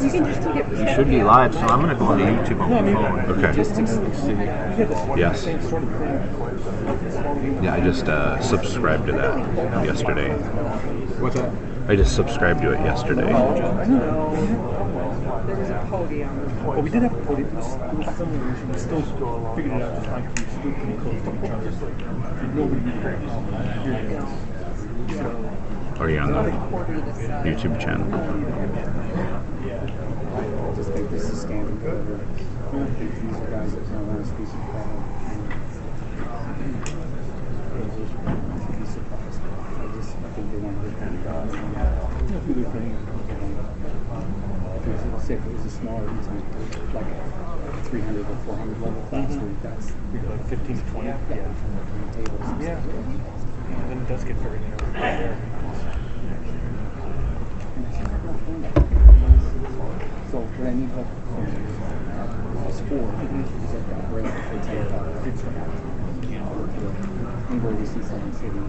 You should be live, so I'm going to go on to YouTube on my phone. Okay. Yes. Yeah, I just subscribed to that yesterday. What's that? I just subscribed to it yesterday. There was a podium. Well, we did have a podium. It was similar. We still figured it out just fine because we stood pretty close to each other. Nobody could hear us. Are you on the YouTube channel? I just think this is standard for everyone. These are guys that don't want to speak in front of. You'd be surprised. I think they want to look at it. Do their thing. Say if it was a smaller, like a 300 or 400 level class, that's like 15 to 20. Yeah. Tables. Yeah. And then it does get very narrow. So what I need help is for is I've got great for tabletop fix for that. Anywhere we see someone sitting.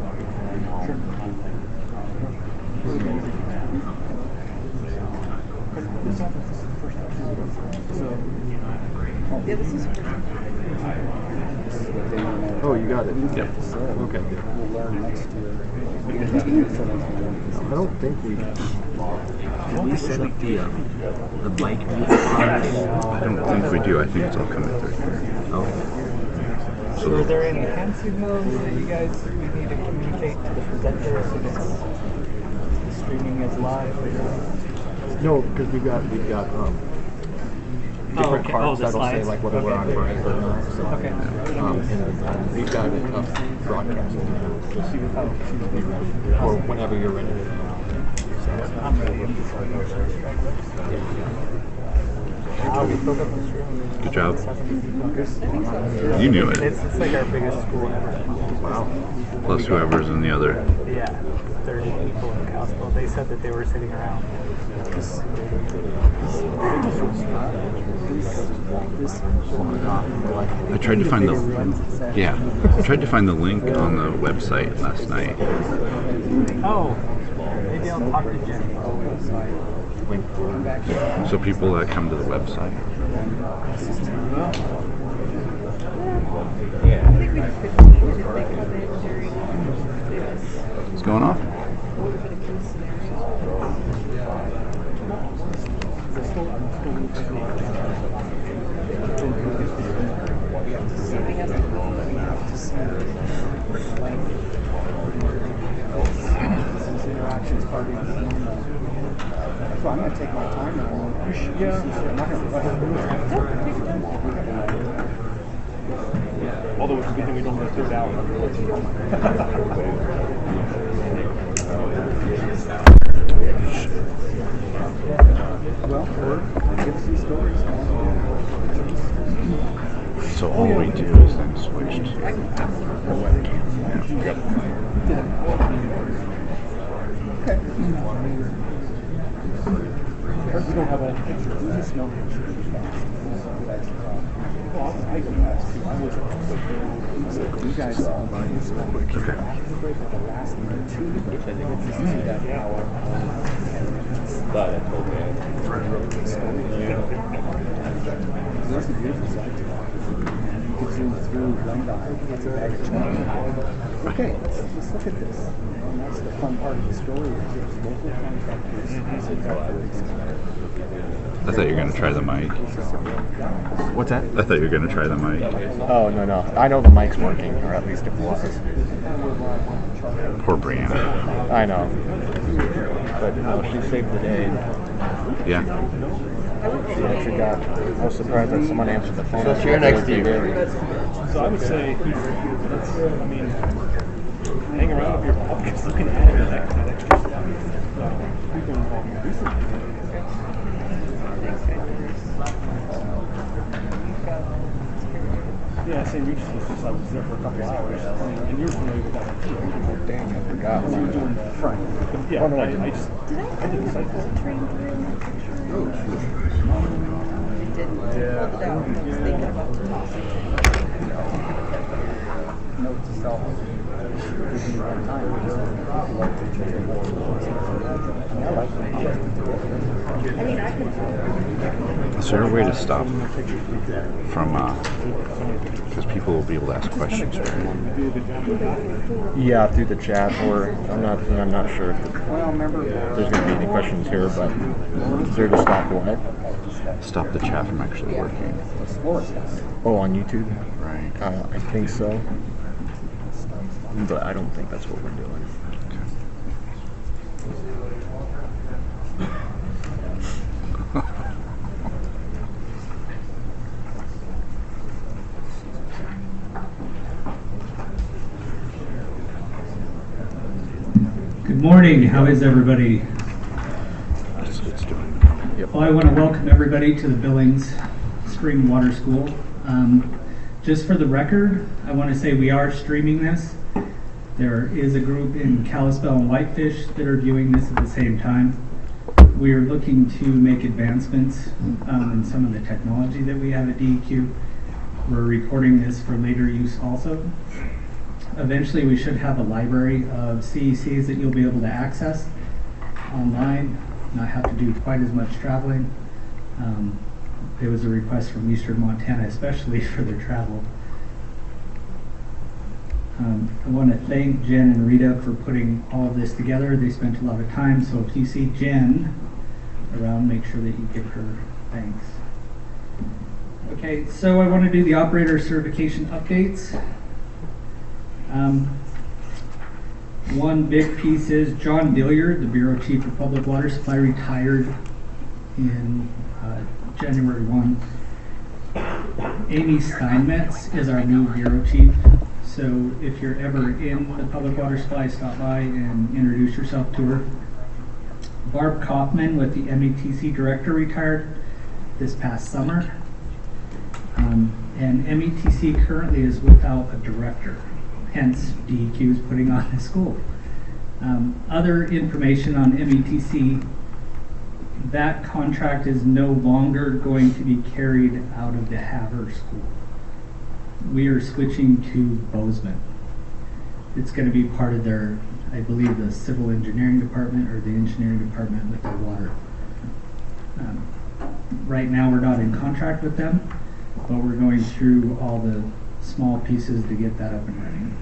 Sure. Yeah, this is Oh, you got it. Yep. Okay. We'll learn next year. I don't think we did we set up the mic mute? I don't think we do. I think it's all coming through here. Oh. So are there any hand signals that you guys need to communicate to the presenter if it's streaming as live? No, because we've got different parts that'll say like whether we're on break or not. So, Okay. and we've got it up broadcasting or whenever you're ready. I'm ready. Good job. You knew it. It's like our biggest school ever. Wow. Plus whoever's in the other. Yeah, 30 people in Council. They said that they were sitting around. I tried to find the link on the website last night. Oh, maybe I'll talk to Jen. So people that come to the website. What's going on? So I'm going to take my time now. Yeah. Although it's a good thing we don't have a third hour. Well, give us these stories. So all we do is then switched. Yep. Okay. We don't have all the pictures. We just know I go past too. I was you guys are Okay. the last minute two. That hour. But it's okay. There's the beautiful side to it. You can zoom through one guy. That's a bag of chocolate. Okay, let's look at this. And that's the fun part of the story. There's local contractors. I thought you were going to try the mic. What's that? I thought you were going to try the mic. Oh, no. I know the mic's working, or at least it was. Poor Brianna. I know. But no, she saved the day. Yeah. She actually got, I was surprised that someone answered the phone. So you're next to you. So I would say, hang around if you're because you can add that extra stuff. We've been involved recently. Yeah, St. Regis was just, I was there for a couple hours. And you're familiar with that one too. Dang, I forgot. So you're doing the front. Yeah, Oh, no, I just... Did I did the site visit. train through in that picture? Oh, sure. I didn't. I pulled it out and I was thinking about to toss it. Note to self. Give me one time. I like to check it more. I like it. I mean, Is there a way to stop from, because people will be able to ask questions, right? Yeah, through the chat, or I'm not sure if there's going to be any questions here, but is there to stop what? Stop the chat from actually working. Oh, on YouTube? Right. I think so, but I don't think that's what we're doing. Good morning. How is everybody? It's doing. Yep. Well, I want to welcome everybody to the Billings Spring Water School. Just for the record, I want to say we are streaming this. There is a group in Kalispell and Whitefish that are viewing this at the same time. We are looking to make advancements in some of the technology that we have at DEQ. We're recording this for later use also. Eventually we should have a library of CECs that you'll be able to access online, not have to do quite as much traveling. It was a request from Eastern Montana, especially for their travel. I want to thank Jen and Rita for putting all of this together. They spent a lot of time, so if you see Jen around, make sure that you give her thanks. Okay, so I want to do the operator certification updates. One big piece is John Dilliard, the Bureau Chief of Public Water Supply, retired in January 1. Amy Steinmetz is our new Bureau Chief. So if you're ever in the Public Water Supply, stop by and introduce yourself to her. Barb Kaufman with the METC Director retired this past summer. And METC currently is without a director. Hence, DEQ is putting on the school. Other information on METC, that contract is no longer going to be carried out of the Havre School. We are switching to Bozeman. It's going to be part of their, I believe, the civil engineering department or the engineering department with their water. Right now we're not in contract with them, but we're going through all the small pieces to get that up and running.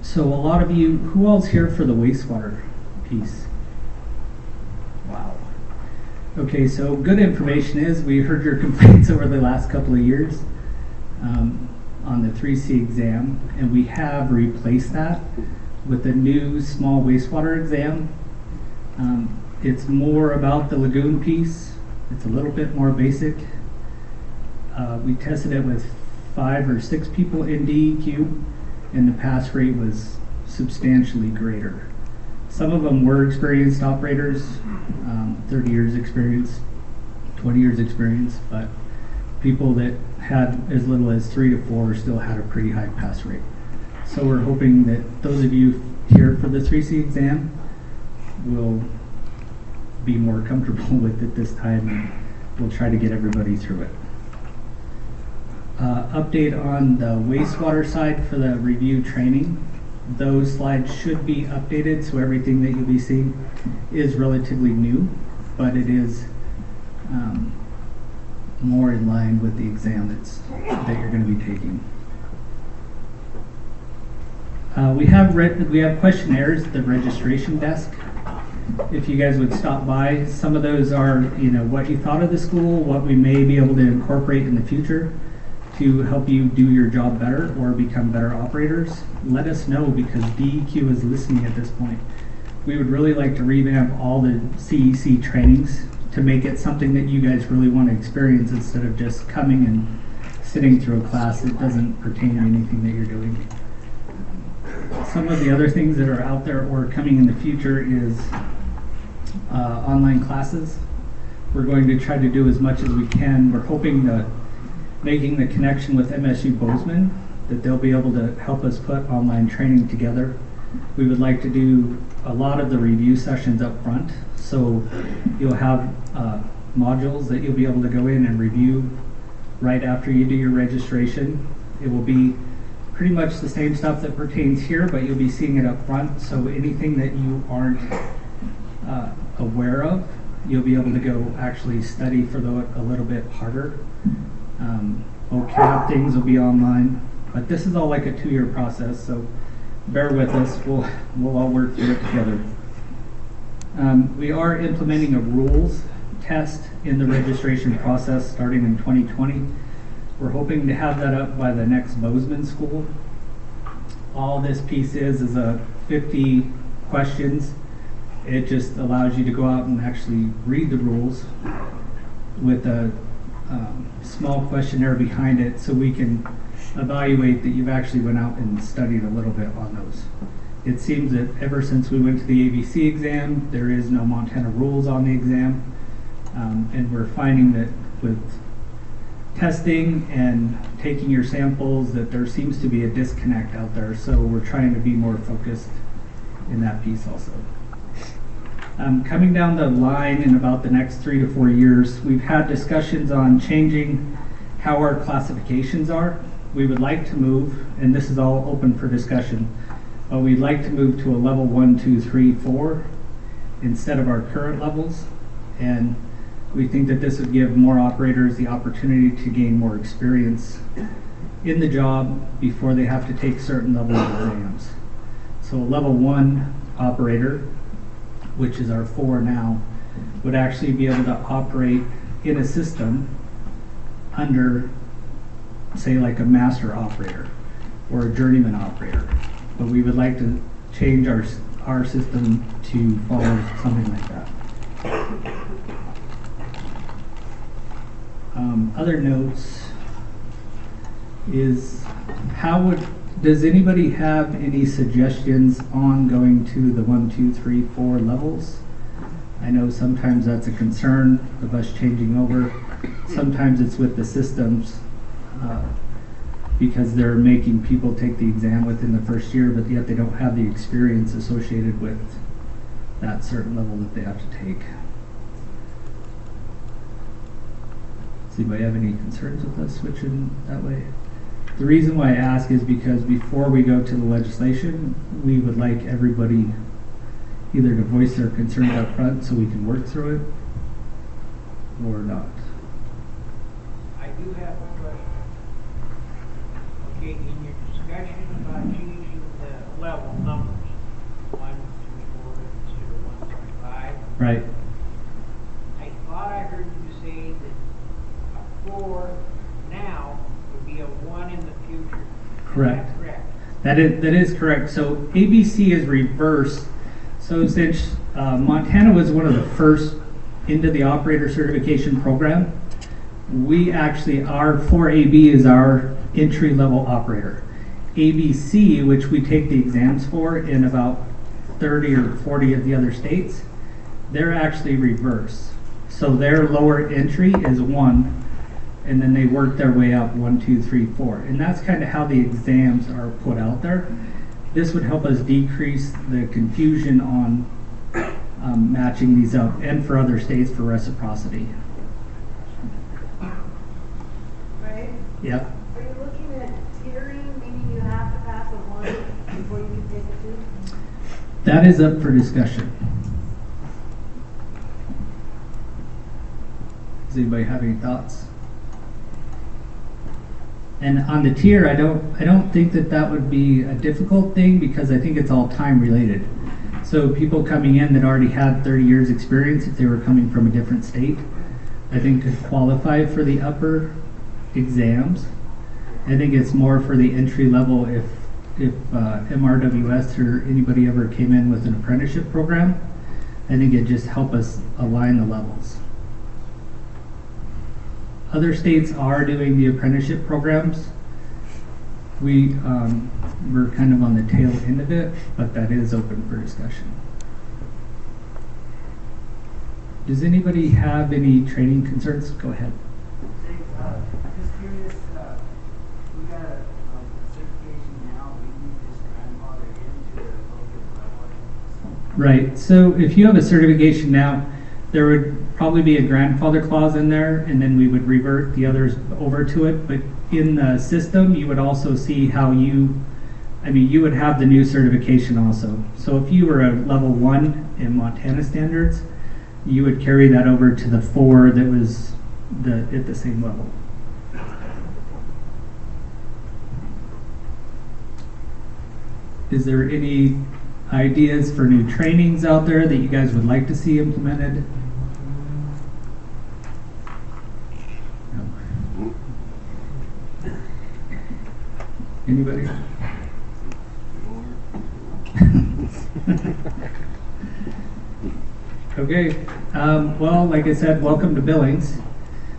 So a lot of you, who all's here for the wastewater piece? Wow. Okay, so good information is we heard your complaints over the last couple of years on the 3C exam, and we have replaced that with a new small wastewater exam. It's more about the lagoon piece. It's a little bit more basic. We tested it with 5 or 6 people in DEQ, and the pass rate was substantially greater. Some of them were experienced operators, 30 years experience, 20 years experience, but people that had as little as 3 to 4 still had a pretty high pass rate. So we're hoping that those of you here for the 3C exam will be more comfortable with it this time, and we'll try to get everybody through it. Update on the wastewater side for the review training. Those slides should be updated, so everything that you'll be seeing is relatively new, but it is more in line with the exam that you're going to be taking. We have questionnaires at the registration desk. If you guys would stop by, some of those are, what you thought of the school, what we may be able to incorporate in the future to help you do your job better or become better operators. Let us know, because DEQ is listening at this point. We would really like to revamp all the CEC trainings to make it something that you guys really want to experience, instead of just coming and sitting through a class that doesn't pertain to anything that you're doing. Some of the other things that are out there or coming in the future is online classes. We're going to try to do as much as we can. We're hoping that making the connection with MSU Bozeman, that they'll be able to help us put online training together. We would like to do a lot of the review sessions up front, so you'll have modules that you'll be able to go in and review right after you do your registration. It will be pretty much the same stuff that pertains here, but you'll be seeing it up front. So anything that you aren't aware of, you'll be able to go actually study for a little bit harder. OCAP things will be online, but this is all like a 2-year process, so bear with us. We'll all work through it together. We are implementing a rules test in the registration process starting in 2020. We're hoping to have that up by the next Bozeman school. All this piece is a 50 questions. It just allows you to go out and actually read the rules with a small questionnaire behind it, so we can evaluate that you've actually went out and studied a little bit on those. It seems that ever since we went to the ABC exam, there is no Montana rules on the exam, and we're finding that with testing and taking your samples that there seems to be a disconnect out there, so we're trying to be more focused in that piece also. Coming down the line in about the next 3 to 4 years, we've had discussions on changing how our classifications are. We would like to move, and this is all open for discussion, but we'd like to move to a level 1, 2, 3, 4 instead of our current levels. And we think that this would give more operators the opportunity to gain more experience in the job before they have to take certain level of exams. So a level 1 operator, which is our 4 now, would actually be able to operate in a system under, say, like a master operator or a journeyman operator. But we would like to change our system to follow something like that. Other notes is does anybody have any suggestions on going to the 1, 2, 3, 4 levels? I know sometimes that's a concern of us changing over. Sometimes it's with the systems because they're making people take the exam within the first year, but yet they don't have the experience associated with that certain level that they have to take. Does anybody have any concerns with us switching that way? The reason why I ask is because before we go to the legislation, we would like everybody either to voice their concerns up front so we can work through it, or not. I do have a question. Okay, in your discussion about changing the level numbers, 1 through 4 instead of 1 through 5. Right. I thought I heard you say that a 4 now would be a 1 in the future. Correct. Is that correct? That is correct. So ABC is reversed. So since Montana was one of the first into the operator certification program, we actually, our 4AB is our entry level operator. ABC, which we take the exams for in about 30 or 40 of the other states, they're actually reversed. So their lower entry is 1, and then they work their way up 1, 2, 3, 4. And that's kind of how the exams are put out there. This would help us decrease the confusion on matching these up, and for other states for reciprocity. Right? Yep. Are you looking at tiering, meaning you have to pass a 1 before you can take a 2? That is up for discussion. Does anybody have any thoughts? And on the tier, I don't think that would be a difficult thing, because I think it's all time related. So people coming in that already had 30 years experience, if they were coming from a different state, I think could qualify for the upper exams. I think it's more for the entry level if MRWS or anybody ever came in with an apprenticeship program. I think it just help us align the levels. Other states are doing the apprenticeship programs. We're kind of on the tail end of it, but that is open for discussion. Does anybody have any training concerns? Go ahead. Just curious, we got a certification now, we need this grandfather into the local level. Right, so if you have a certification now, there would probably be a grandfather clause in there, and then we would revert the others over to it. But in the system, you would also see how you would have the new certification also. So if you were a level 1 in Montana standards, you would carry that over to the 4 that was at the same level. Is there any ideas for new trainings out there that you guys would like to see implemented? No. Anybody? Okay. Well, like I said, welcome to Billings.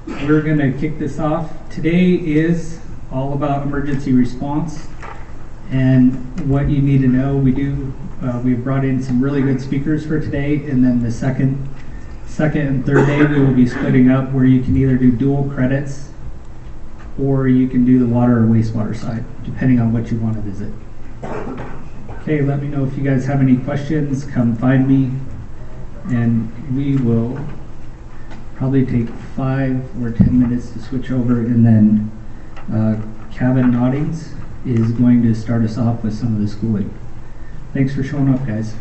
We're going to kick this off. Today is all about emergency response and what you need to know. We've brought in some really good speakers for today, and then the second and third day we will be splitting up where you can either do dual credits or you can do the water or wastewater side, depending on what you want to visit. Okay, let me know if you guys have any questions. Come find me, and we will probably take 5 or 10 minutes to switch over, and then Cabin Noddings is going to start us off with some of the schooling. Thanks for showing up, guys.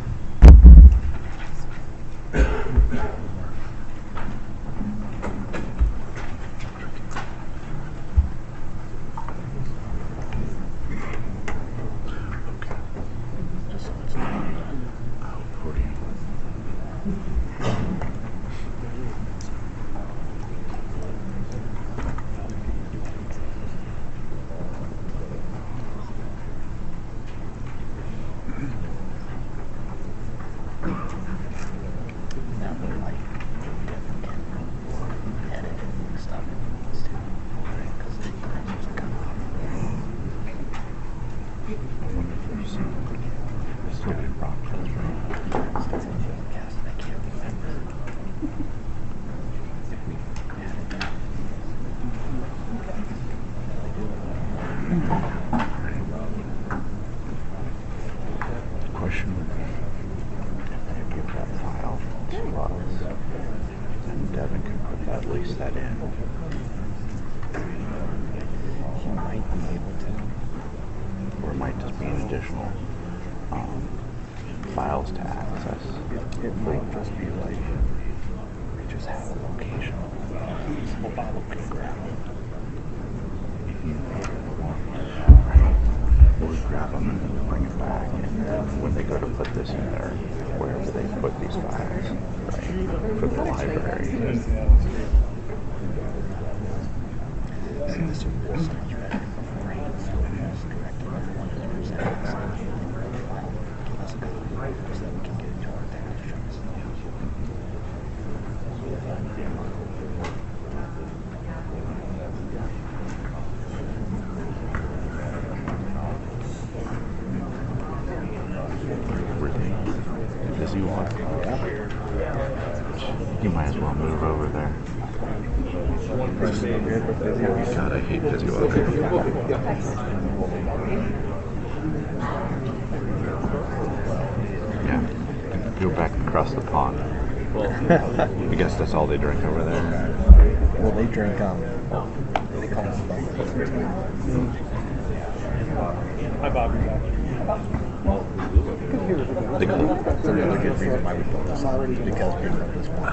Files to access. It might just be like we just have a location. We'll grab We'll grab them and then bring it back, and then when they go to put this in there, wherever they put these files, right, for the library. You might as well move over there. God, I hate busy water. Yeah, go back across the pond. I guess that's all they drink over there. Well, they drink they call it Hi, Bob. That's another good reason why we built this up, because we love this one.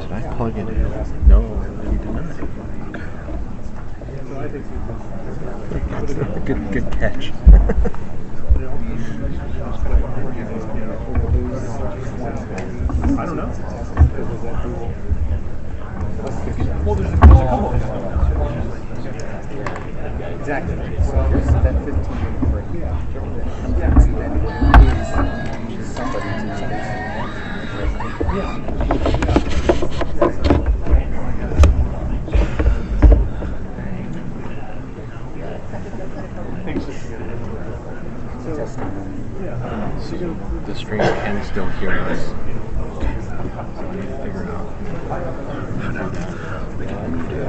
Did I plug it in? No, you did not. That's a good catch. I don't know. Well, there's a couple of them. Exactly. So that 15 for here. Somebody's in space. Yeah. The stream can still hear us. So I need to figure it out. We can mute it.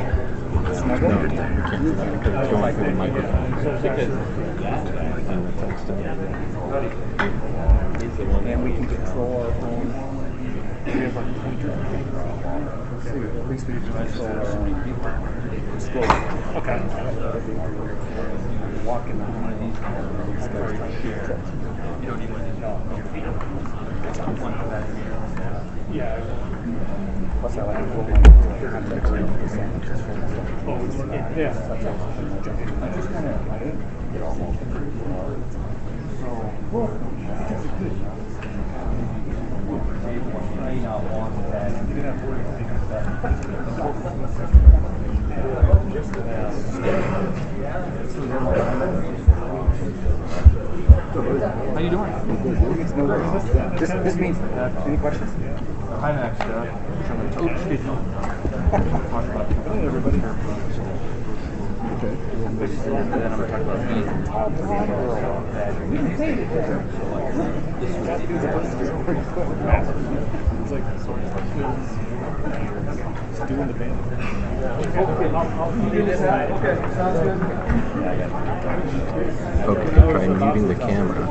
No, we can't do that because it's going through the microphone. and we can control our own. We have like pointer. So at least we can control our own disclosure. Okay. Walking on one of these guys trying to get it. Yeah. Plus, I like to roll my context. Yeah. I just kind of get almost. How you doing? This means any questions? HYMAX stuff. Oh, excuse me. Hello, everybody. Okay. And then I'm going to talk about me. It's like sort of doing the band. Okay, try muting the camera.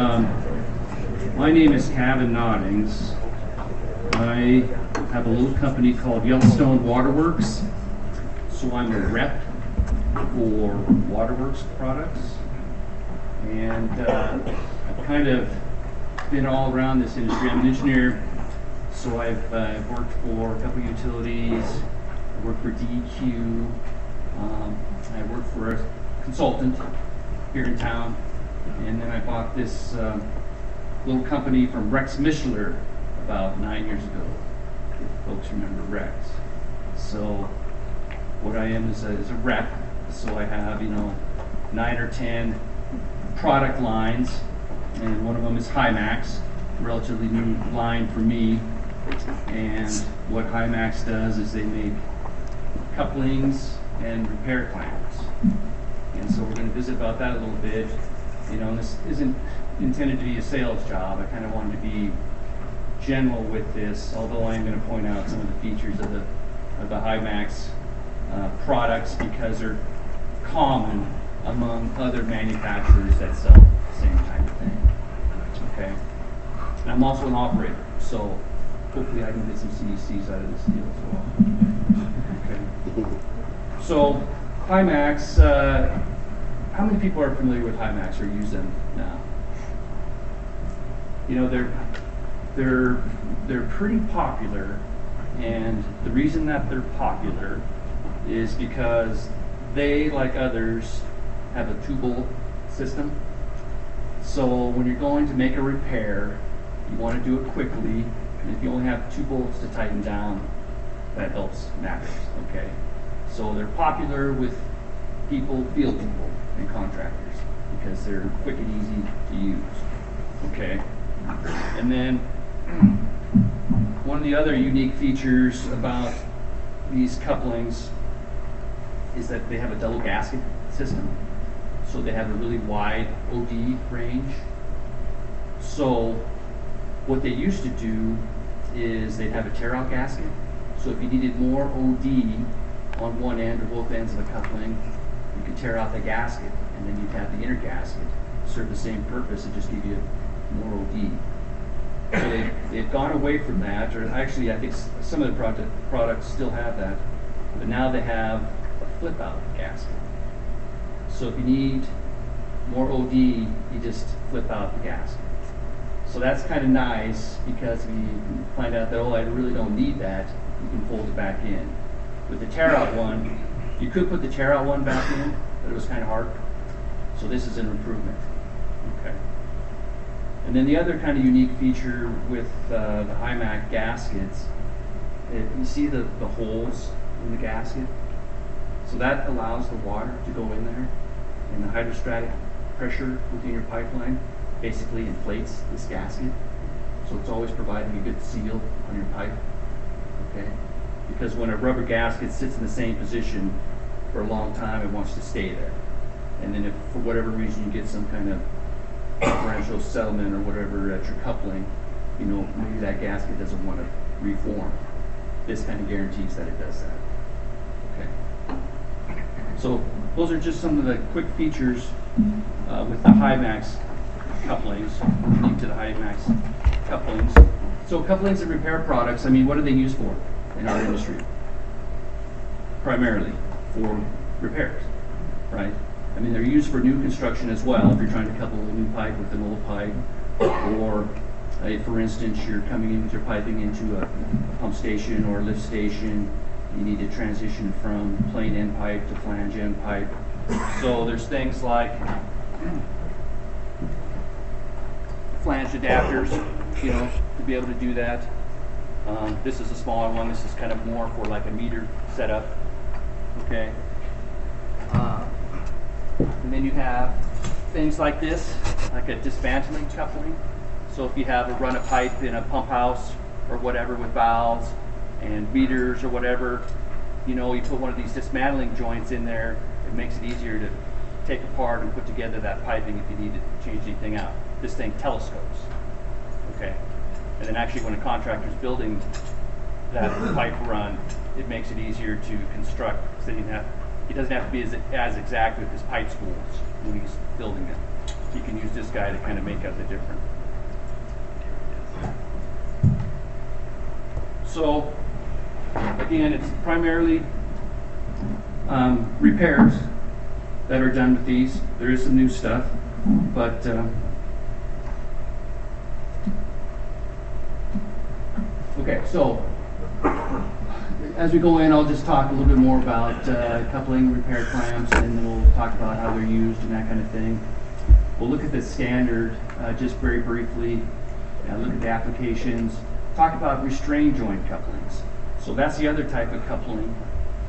My name is Kevin Noddings. I have a little company called Yellowstone Waterworks. So I'm a rep for Waterworks products. And I've kind of been all around this industry. I'm an engineer, so I've worked for a couple utilities. I worked for DEQ. I worked for a consultant here in town. And then I bought this little company from Rex Mishler about 9 years ago, if folks remember Rex. So what I am is a rep, so I have 9 or 10 product lines, and one of them is HYMAX, relatively new line for me. And what HYMAX does is they make couplings and repair clamps. And so we're going to visit about that a little bit. And this isn't intended to be a sales job. I kind of wanted to be general with this, although I am going to point out some of the features of the HYMAX products because they're common among other manufacturers that sell the same kind of thing. Okay. And I'm also an operator, so hopefully I can get some CECs out of this deal as well. Okay. So HYMAX, how many people are familiar with HYMAX or use them now? They're pretty popular, and the reason that they're popular is because they, like others, have a two-bolt system. So when you're going to make a repair, you want to do it quickly, and if you only have 2 bolts to tighten down, that helps matters, okay? So they're popular with field people and contractors because they're quick and easy to use, okay? And then one of the other unique features about these couplings is that they have a double gasket system. So they have a really wide OD range. So what they used to do is they'd have a tear-out gasket. So if you needed more OD on one end or both ends of a coupling, you could tear out the gasket, and then you'd have the inner gasket serve the same purpose and just give you more OD. So they've gone away from that, or actually I think some of the products still have that, but now they have a flip-out gasket. So if you need more OD, you just flip out the gasket. So that's kind of nice because if you find out that, oh, I really don't need that, you can fold it back in. With the tear-out one, you could put the tear-out one back in, but it was kind of hard. So this is an improvement. Okay. And then the other kind of unique feature with the HYMAX gaskets, you see the holes in the gasket? So that allows the water to go in there, and the hydrostatic pressure within your pipeline basically inflates this gasket. So it's always providing a good seal on your pipe, okay? Because when a rubber gasket sits in the same position for a long time, it wants to stay there. And then if for whatever reason you get some kind of differential settlement or whatever at your coupling, maybe that gasket doesn't want to reform. This kind of guarantees that it does that. Okay. So those are just some of the quick features with the HYMAX couplings, unique to the HYMAX couplings. So couplings and repair products, what are they used for in our industry? Primarily for repairs, right? They're used for new construction as well. If you're trying to couple a new pipe with an old pipe, or for instance, you're coming in with your piping into a pump station or a lift station, you need to transition from plain end pipe to flange end pipe. So there's things like flange adapters, to be able to do that. This is a smaller one. This is kind of more for like a meter setup. Okay. And then you have things like this, like a dismantling coupling. So if you have a run of pipe in a pump house or whatever with valves and meters or whatever, you put one of these dismantling joints in there, it makes it easier to take apart and put together that piping if you need to change anything out. This thing telescopes, okay? And then actually when a contractor's building that pipe run, it makes it easier to construct, so he doesn't have to be as exact with his pipe spools when he's building them. you can use this guy to kind of make up the difference. So, again, it's primarily repairs that are done with these. There is some new stuff, but okay, so as we go in, I'll just talk a little bit more about coupling, repair clamps, and then we'll talk about how they're used and that kind of thing. We'll look at the standard just very briefly, look at the applications, talk about restraint joint couplings. So that's the other type of coupling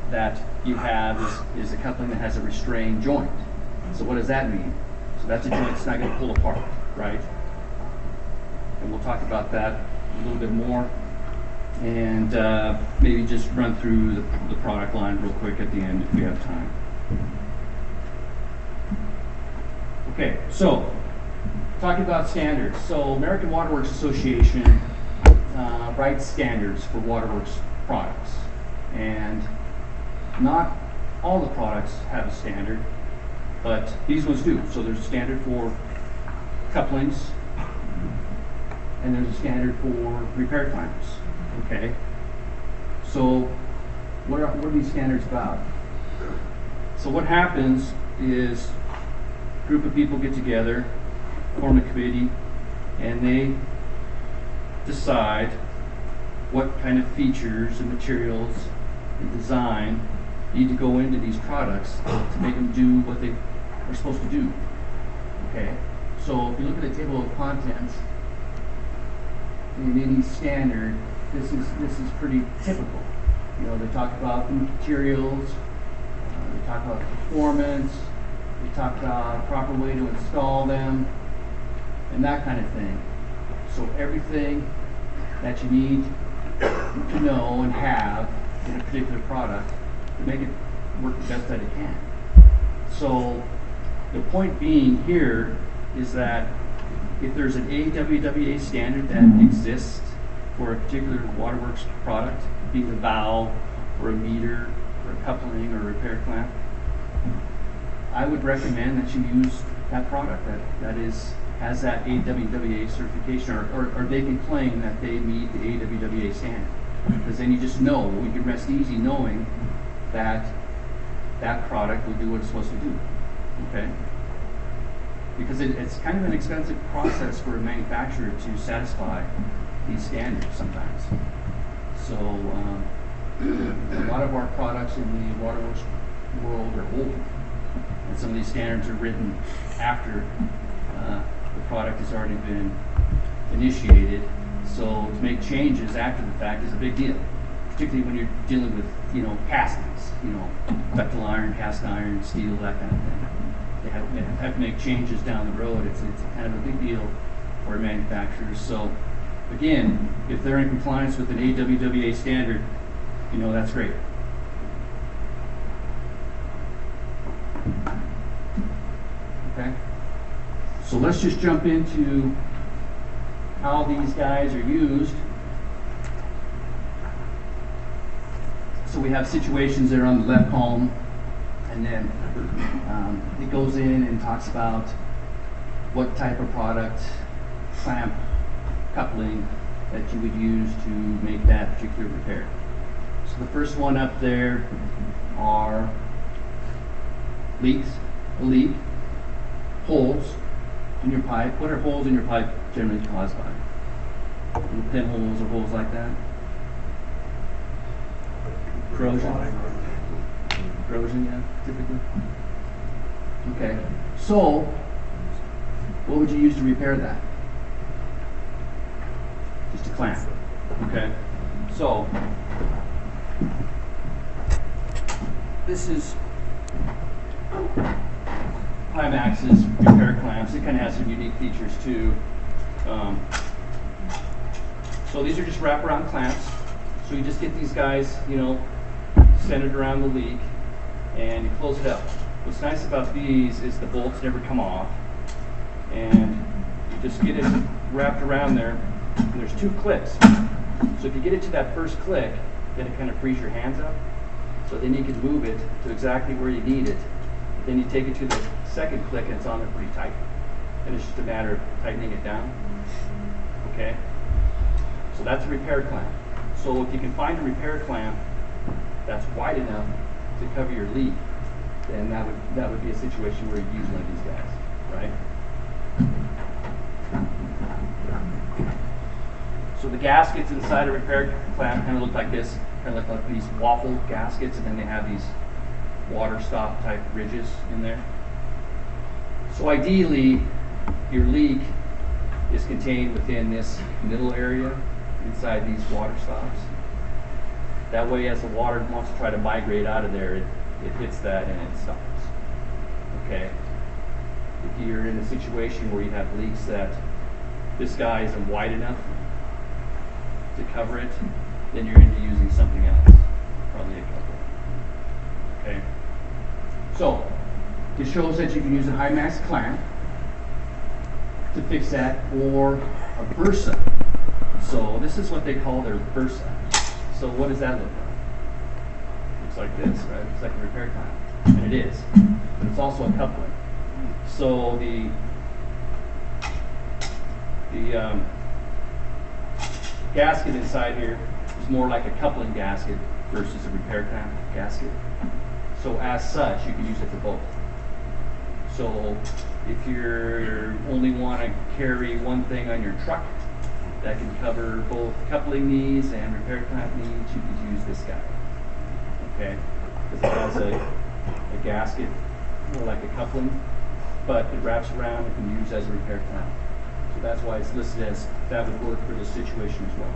that you have is a coupling that has a restrained joint. So what does that mean? So that's a joint that's not going to pull apart, right? And we'll talk about that a little bit more, and maybe just run through the product line real quick at the end if we have time. Okay, so talking about standards. So American Waterworks Association writes standards for waterworks products, and not all the products have a standard, but these ones do. So there's a standard for couplings, and there's a standard for repair clamps. Okay, so what are these standards about? So what happens is a group of people get together, form a committee, and they decide what kind of features and materials and design need to go into these products to make them do what they are supposed to do. Okay, so if you look at the table of contents in any standard, this is pretty typical. You know, they talk about the materials, they talk about performance, they talk about a proper way to install them, and that kind of thing. So everything that you need to know and have in a particular product to make it work the best that it can. So the point being here is that if there's an AWWA standard that exists for a particular waterworks product, be it a valve or a meter or a coupling or a repair clamp, I would recommend that you use that product that has that AWWA certification, or they can claim that they meet the AWWA standard. Because then you just know, you can rest easy knowing that that product will do what it's supposed to do. Okay? Because it's kind of an expensive process for a manufacturer to satisfy these standards sometimes. So a lot of our products in the waterworks world are old, and some of these standards are written after the product has already been initiated. So to make changes after the fact is a big deal, particularly when you're dealing with, you know, castings, you know, ductile iron, cast iron, steel, that kind of thing. They have to make changes down the road. It's kind of a big deal for manufacturers. So again, if they're in compliance with an AWWA standard, you know, that's great. Okay, so let's just jump into how these guys are used. So we have situations that are on the left column, and then it goes in and talks about what type of product, clamp, coupling that you would use to make that particular repair. So the first one up there are leaks, a leak, holes in your pipe. What are holes in your pipe generally caused by? Little pinholes or holes like that? Corrosion? Corrosion, yeah, typically. Okay, so what would you use to repair that? Just a clamp. Okay, so this is HYMAX's repair clamps. It kind of has some unique features too. So these are just wraparound clamps. So you just get these guys, you know, centered around the leak, and you close it up. What's nice about these is the bolts never come off, and you just get it wrapped around there. And there's 2 clicks. So if you get it to that first click, then it kind of frees your hands up. So then you can move it to exactly where you need it. Then you take it to the second click, and it's on there pretty tight. and it's just a matter of tightening it down. Okay? So that's a repair clamp. So if you can find a repair clamp that's wide enough to cover your leak, then that would be a situation where you'd use one of these guys, right? So the gaskets inside a repair clamp kind of look like this, kind of like these waffle gaskets, and then they have these water stop type ridges in there. So ideally, your leak is contained within this middle area inside these water stops. That way, as the water wants to try to migrate out of there, it hits that and it stops. Okay? If you're in a situation where you have leaks that this guy isn't wide enough to cover it, then you're into using something else, probably a couple. Okay? So, it shows that you can use a HYMAX clamp to fix that, or a bursa. So this is what they call their bursa. So what does that look like? Looks like this, right? It's like a repair clamp, and it is. But it's also a coupling. So the gasket inside here is more like a coupling gasket versus a repair clamp gasket. So as such, you can use it for both. So if you only want to carry one thing on your truck that can cover both coupling needs and repair clamp needs, you could use this guy. Okay? Because it has a gasket, more like a coupling, but it wraps around and can be used as a repair clamp. So that's why it's listed as that would work for this situation as well.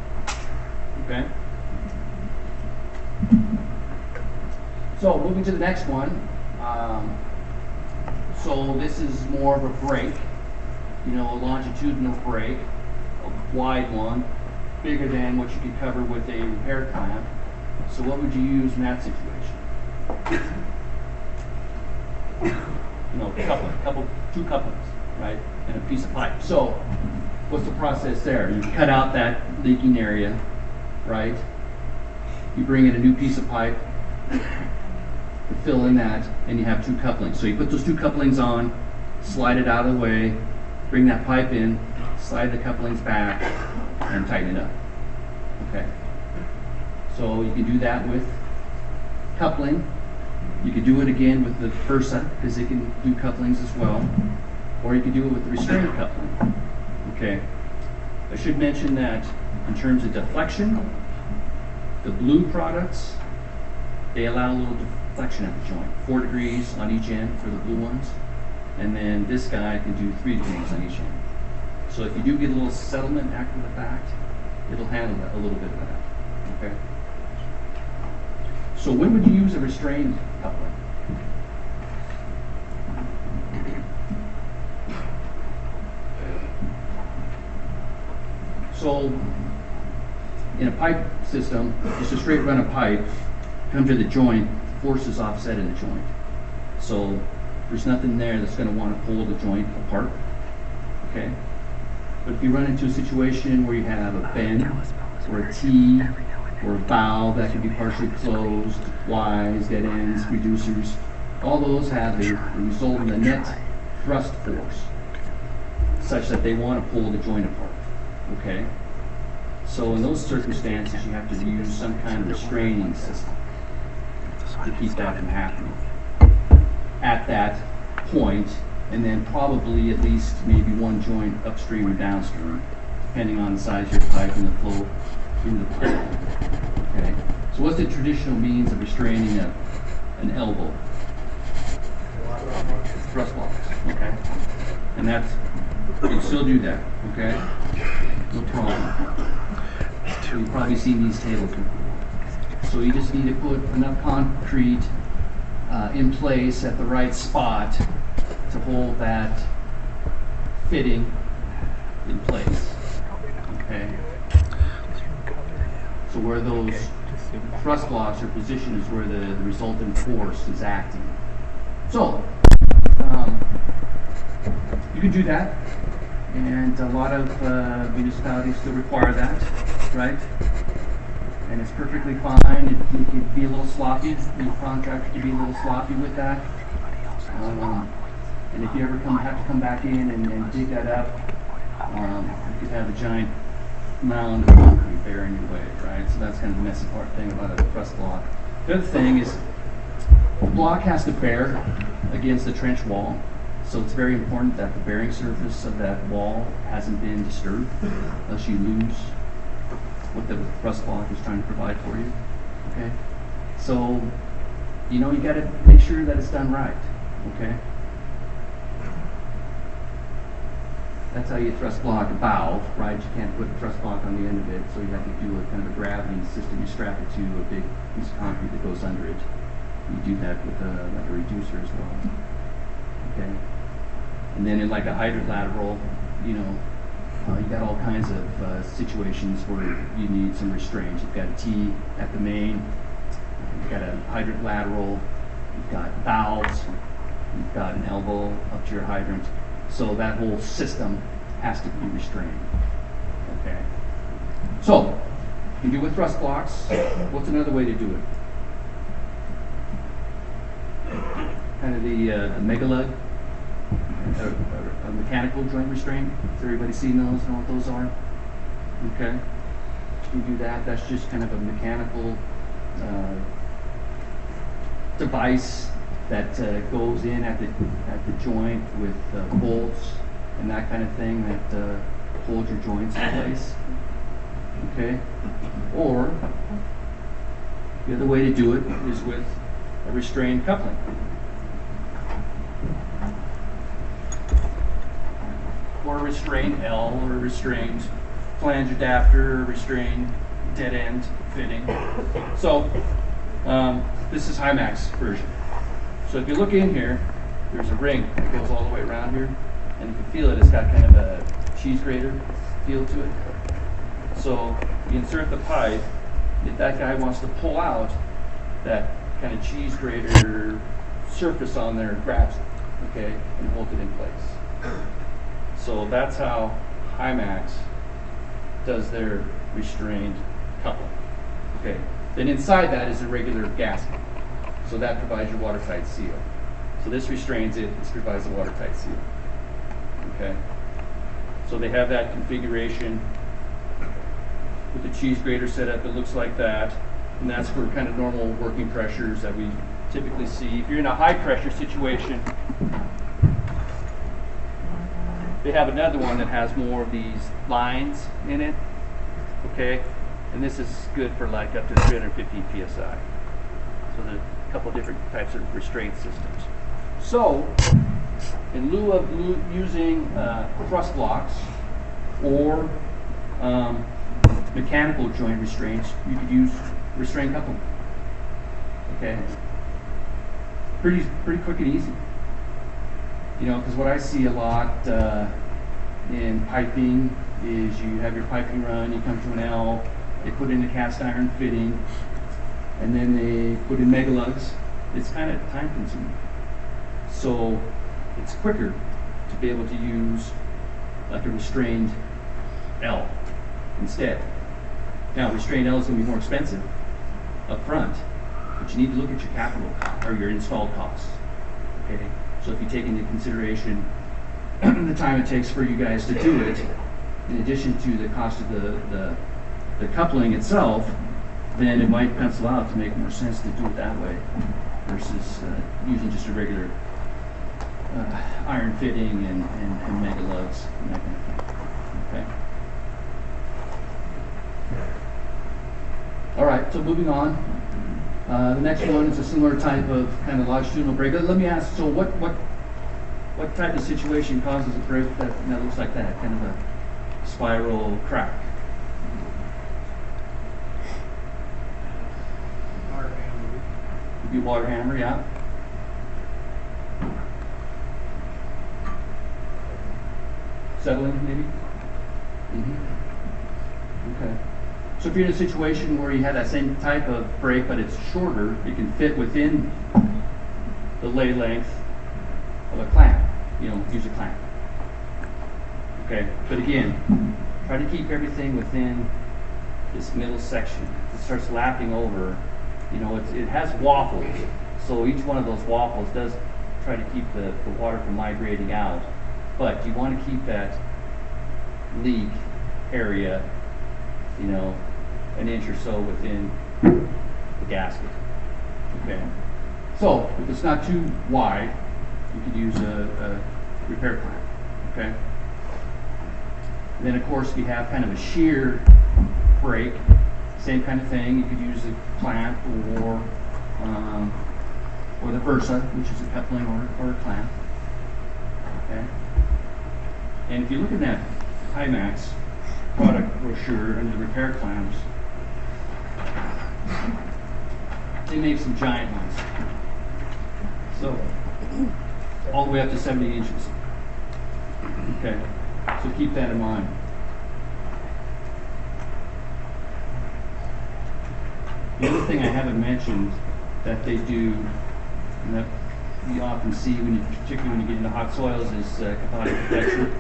Okay? So moving to the next one. So this is more of a break, you know, a longitudinal break, a wide one, bigger than what you could cover with a repair clamp. So what would you use in that situation? You know, two couplings, right, and a piece of pipe. So what's the process there? You cut out that leaking area, right? You bring in a new piece of pipe, fill in that, and you have two couplings. So you put those two couplings on, slide it out of the way, bring that pipe in, slide the couplings back, and tighten it up. Okay. So you can do that with coupling. You could do it again with the Versa, because it can do couplings as well. Or you can do it with the restraint coupling. Okay. I should mention that in terms of deflection, the blue products, they allow a little deflection at the joint, 4 degrees on each end for the blue ones, and then this guy can do 3 degrees on each end. So if you do get a little settlement after the fact, it'll handle that, a little bit of that. Okay. So when would you use a restrained coupling? So in a pipe system, just a straight run of pipe, come to the joint, force is offset in the joint. So there's nothing there that's going to want to pull the joint apart. Okay? But if you run into a situation where you have a bend, or a T, or a valve that can be partially closed, Ys, dead ends, reducers, all those have a result in the net thrust force, such that they want to pull the joint apart. Okay? So in those circumstances, you have to use some kind of restraining system to keep that from happening at that point, and then probably at least maybe one joint upstream or downstream, depending on the size of your pipe and the flow through the pipe. Okay. So what's the traditional means of restraining an elbow? Thrust locks. Okay. And that's, you can still do that. Okay. No problem. You've probably seen these tables before. So you just need to put enough concrete in place at the right spot to hold that fitting in place. Okay. So where those thrust blocks are positioned is where the resultant force is acting. So you can do that, and a lot of municipalities still require that, right? And it's perfectly fine. It can be a little sloppy. The contractor can be a little sloppy with that. And if you ever have to come back in and dig that up, you could have a giant mound of concrete there in your way, right? So that's kind of the messy part thing about a truss block. The other thing is the block has to bear against the trench wall. So it's very important that the bearing surface of that wall hasn't been disturbed, unless you lose what the truss block is trying to provide for you. Okay? So, you know, you got to make sure that it's done right. Okay? That's how you truss block a valve, right? You can't put a truss block on the end of it, so you have to do a kind of a gravity system. You strap it to a big piece of concrete that goes under it. You do that with like a reducer as well. Okay? And then in like a hydrolateral, you know, you got all kinds of situations where you need some restraint. You've got a T at the main, you've got a hydrant lateral, you've got valves, you've got an elbow up to your hydrant. So that whole system has to be restrained. Okay. So you can do with thrust blocks. What's another way to do it? Kind of the mega lug. A mechanical joint restraint. Has everybody seen those? Know what those are? Okay. You can do that. That's just kind of a mechanical device that goes in at the joint with bolts and that kind of thing that hold your joints in place. Okay. Or the other way to do it is with a restrained coupling. Or a restrained L, or a restrained flange adapter, or a restrained dead end fitting. So this is HYMAX version. So if you look in here, there's a ring that goes all the way around here, and you can feel it. It's got kind of a cheese grater feel to it. So you insert the pipe. If that guy wants to pull out, that kind of cheese grater surface on there grabs it, okay, and holds it in place. So that's how HYMAX does their restrained coupling. Okay. Then inside that is a regular gasket. So that provides your watertight seal. So this restrains it, this provides a watertight seal. Okay. So they have that configuration with the cheese grater setup. It looks like that. And that's for kind of normal working pressures that we typically see. If you're in a high pressure situation, they have another one that has more of these lines in it, okay? And this is good for like up to 350 psi. So there's a couple different types of restraint systems. So, in lieu of using thrust blocks or mechanical joint restraints, you could use restraint coupling. Okay? Pretty quick and easy. You know, because what I see a lot in piping is you have your piping run, you come to an L, they put in a cast iron fitting, and then they put in mega lugs. It's kind of time consuming. So it's quicker to be able to use like a restrained L instead. Now, restrained L is going to be more expensive up front, but you need to look at your capital or your installed costs. Okay? So if you take into consideration the time it takes for you guys to do it, in addition to the cost of the coupling itself, then it might pencil out to make more sense to do it that way versus using just a regular iron fitting and mega lugs and that kind of thing. Okay. All right, so moving on. The next one is a similar type of kind of longitudinal break. Let me ask, so what type of situation causes a break that looks like that, kind of a spiral crack? Water hammer. Could be water hammer, yeah. Settling, maybe? Mm-hmm. Okay. So if you're in a situation where you have that same type of break, but it's shorter, it can fit within the lay length of a clamp. You know, use a clamp. Okay, but again, try to keep everything within this middle section. If it starts lapping over, you know, it has waffles. So each one of those waffles does try to keep the water from migrating out. But you want to keep that leak area, you know, an inch or so within the gasket. Okay. So if it's not too wide, you could use a repair clamp. Okay. And then of course if you have kind of a shear break, same kind of thing. You could use a clamp or the Versa, which is a coupling or a clamp. Okay. And if you look at that HYMAX product brochure under the repair clamps, they make some giant ones. So all the way up to 70 inches. Okay. So keep that in mind. The other thing I haven't mentioned that they do, and that you often see particularly when you get into hot soils, is cathodic protection.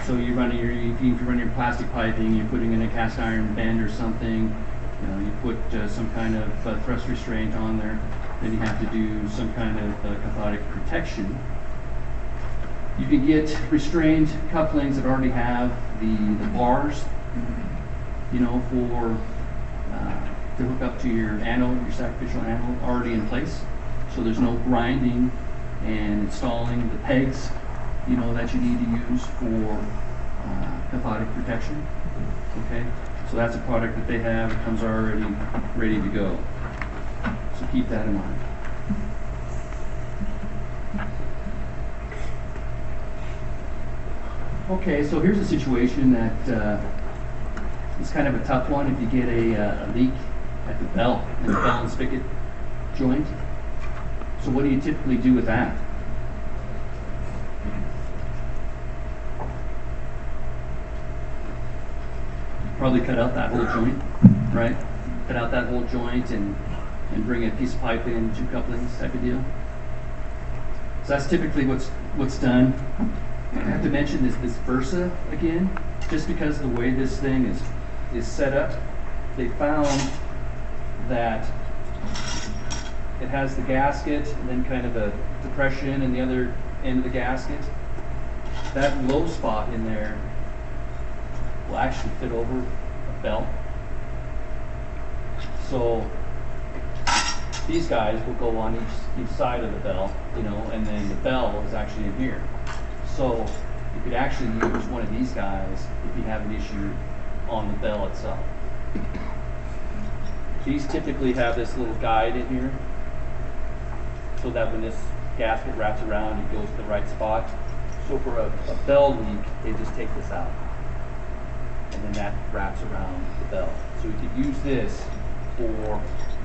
So you run if you run your plastic piping, you're putting in a cast iron bend or something. You know, you put some kind of thrust restraint on there. Then you have to do some kind of cathodic protection. You can get restrained couplings that already have the bars, you know, for to hook up to your anode, your sacrificial anode, already in place. So there's no grinding and installing the pegs, you know, that you need to use for cathodic protection. Okay, so that's a product that they have. It comes already ready to go. So keep that in mind. Okay, so here's a situation that is kind of a tough one if you get a leak at the bell, in the bell and spigot joint. So what do you typically do with that? Probably cut out that whole joint, right? Cut out that whole joint and bring a piece of pipe in, 2 couplings type of deal. So that's typically what's done. I have to mention this Versa again, just because of the way this thing is set up. They found that it has the gasket and then kind of a depression in the other end of the gasket. That low spot in there will actually fit over a bell. So these guys will go on each side of the bell, you know, and then the bell is actually in here. So you could actually use one of these guys if you have an issue on the bell itself. These typically have this little guide in here so that when this gasket wraps around, it goes to the right spot. So for a bell leak, they just take this out. And then that wraps around the bell. So you could use this for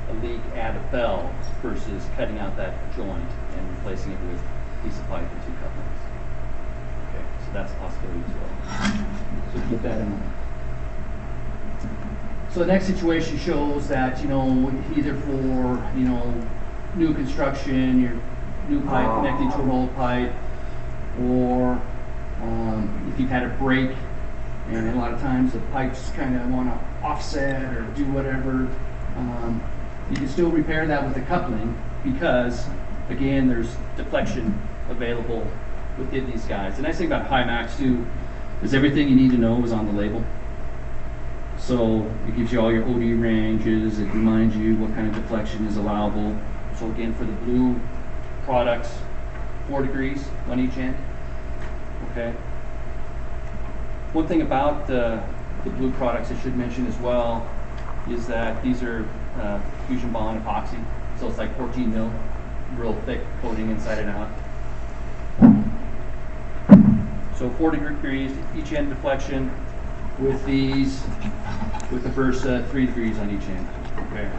a leak at a bell versus cutting out that joint and replacing it with a piece of pipe and 2 couplings. Okay, so that's a possibility as well. So keep that in mind. So the next situation shows that, you know, either for, you know, new construction, your new pipe connecting to an old pipe, or if you've had a break, and a lot of times the pipes kind of want to offset or do whatever, you can still repair that with a coupling because, again, there's deflection available within these guys. The nice thing about HYMAX too is everything you need to know is on the label. So it gives you all your OD ranges, it reminds you what kind of deflection is allowable. So again, for the blue products, 4 degrees on each end. Okay. One thing about the blue products I should mention as well is that these are fusion bond epoxy. So it's like 14 mil, real thick coating inside and out. So 4 degrees each end deflection with these, with the Versa, 3 degrees on each end. Okay.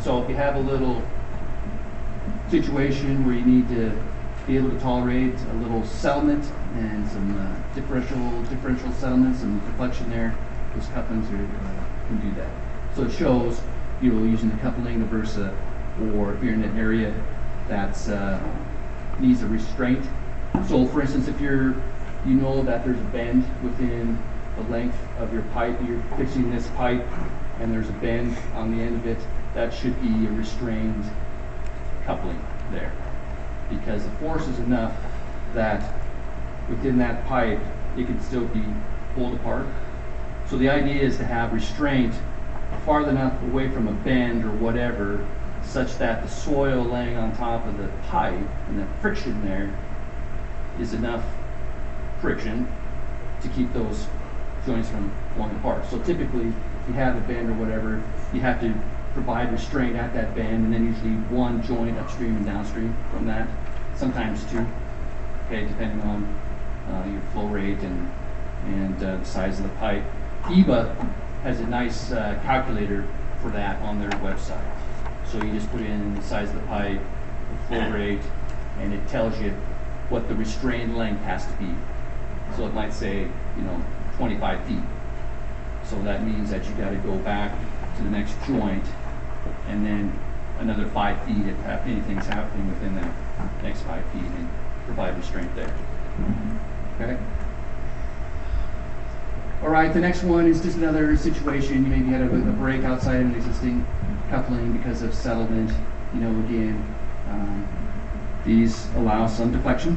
So if you have a little situation where you need to be able to tolerate a little settlement and some differential settlement, some deflection there, those couplings can do that. So it shows, you know, using the coupling, the Versa, or if you're in an area that's needs a restraint. So for instance, if you know that there's a bend within the length of your pipe, you're fixing this pipe and there's a bend on the end of it, that should be a restrained coupling there, because the force is enough that within that pipe it can still be pulled apart. So the idea is to have restraint far enough away from a bend or whatever, such that the soil laying on top of the pipe and the friction there is enough friction to keep those joints from falling apart. So typically, if you have a bend or whatever, you have to provide restraint at that bend, and then usually one joint upstream and downstream from that, sometimes two, okay, depending on your flow rate and the size of the pipe. EBA has a nice calculator for that on their website. So you just put in the size of the pipe, the flow rate, and it tells you what the restrained length has to be. So it might say, 25 feet. So that means that you got to go back to the next joint and then another 5 feet if anything's happening within that next 5 feet, and provide restraint there. Okay? All right, the next one is just another situation. You maybe had a break outside an existing coupling because of settlement. Again, these allow some deflection.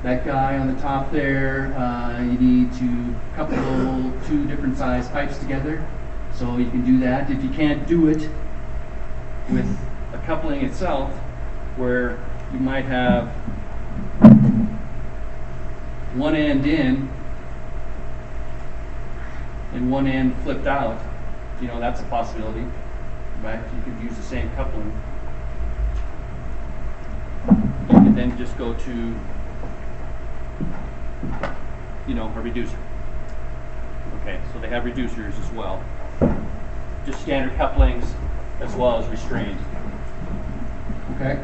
That guy on the top there, you need to couple two different size pipes together. So you can do that. If you can't do it with a coupling itself, where you might have one end in and one end flipped out, that's a possibility, right? You could use the same coupling. You could then just go to, a reducer. Okay, so they have reducers as well. Just standard couplings as well as restrained. Okay?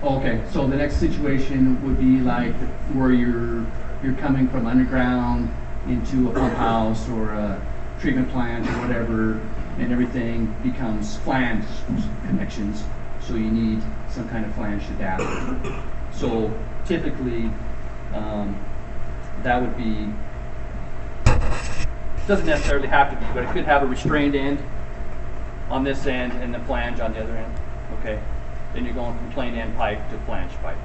Okay, so the next situation would be like where you're coming from underground into a pump house or a treatment plant or whatever, and everything becomes flange connections. So you need some kind of flange adapter. So typically, that would be, doesn't necessarily have to be, but it could have a restrained end on this end and the flange on the other end. Okay, then you're going from plain end pipe to flange pipe.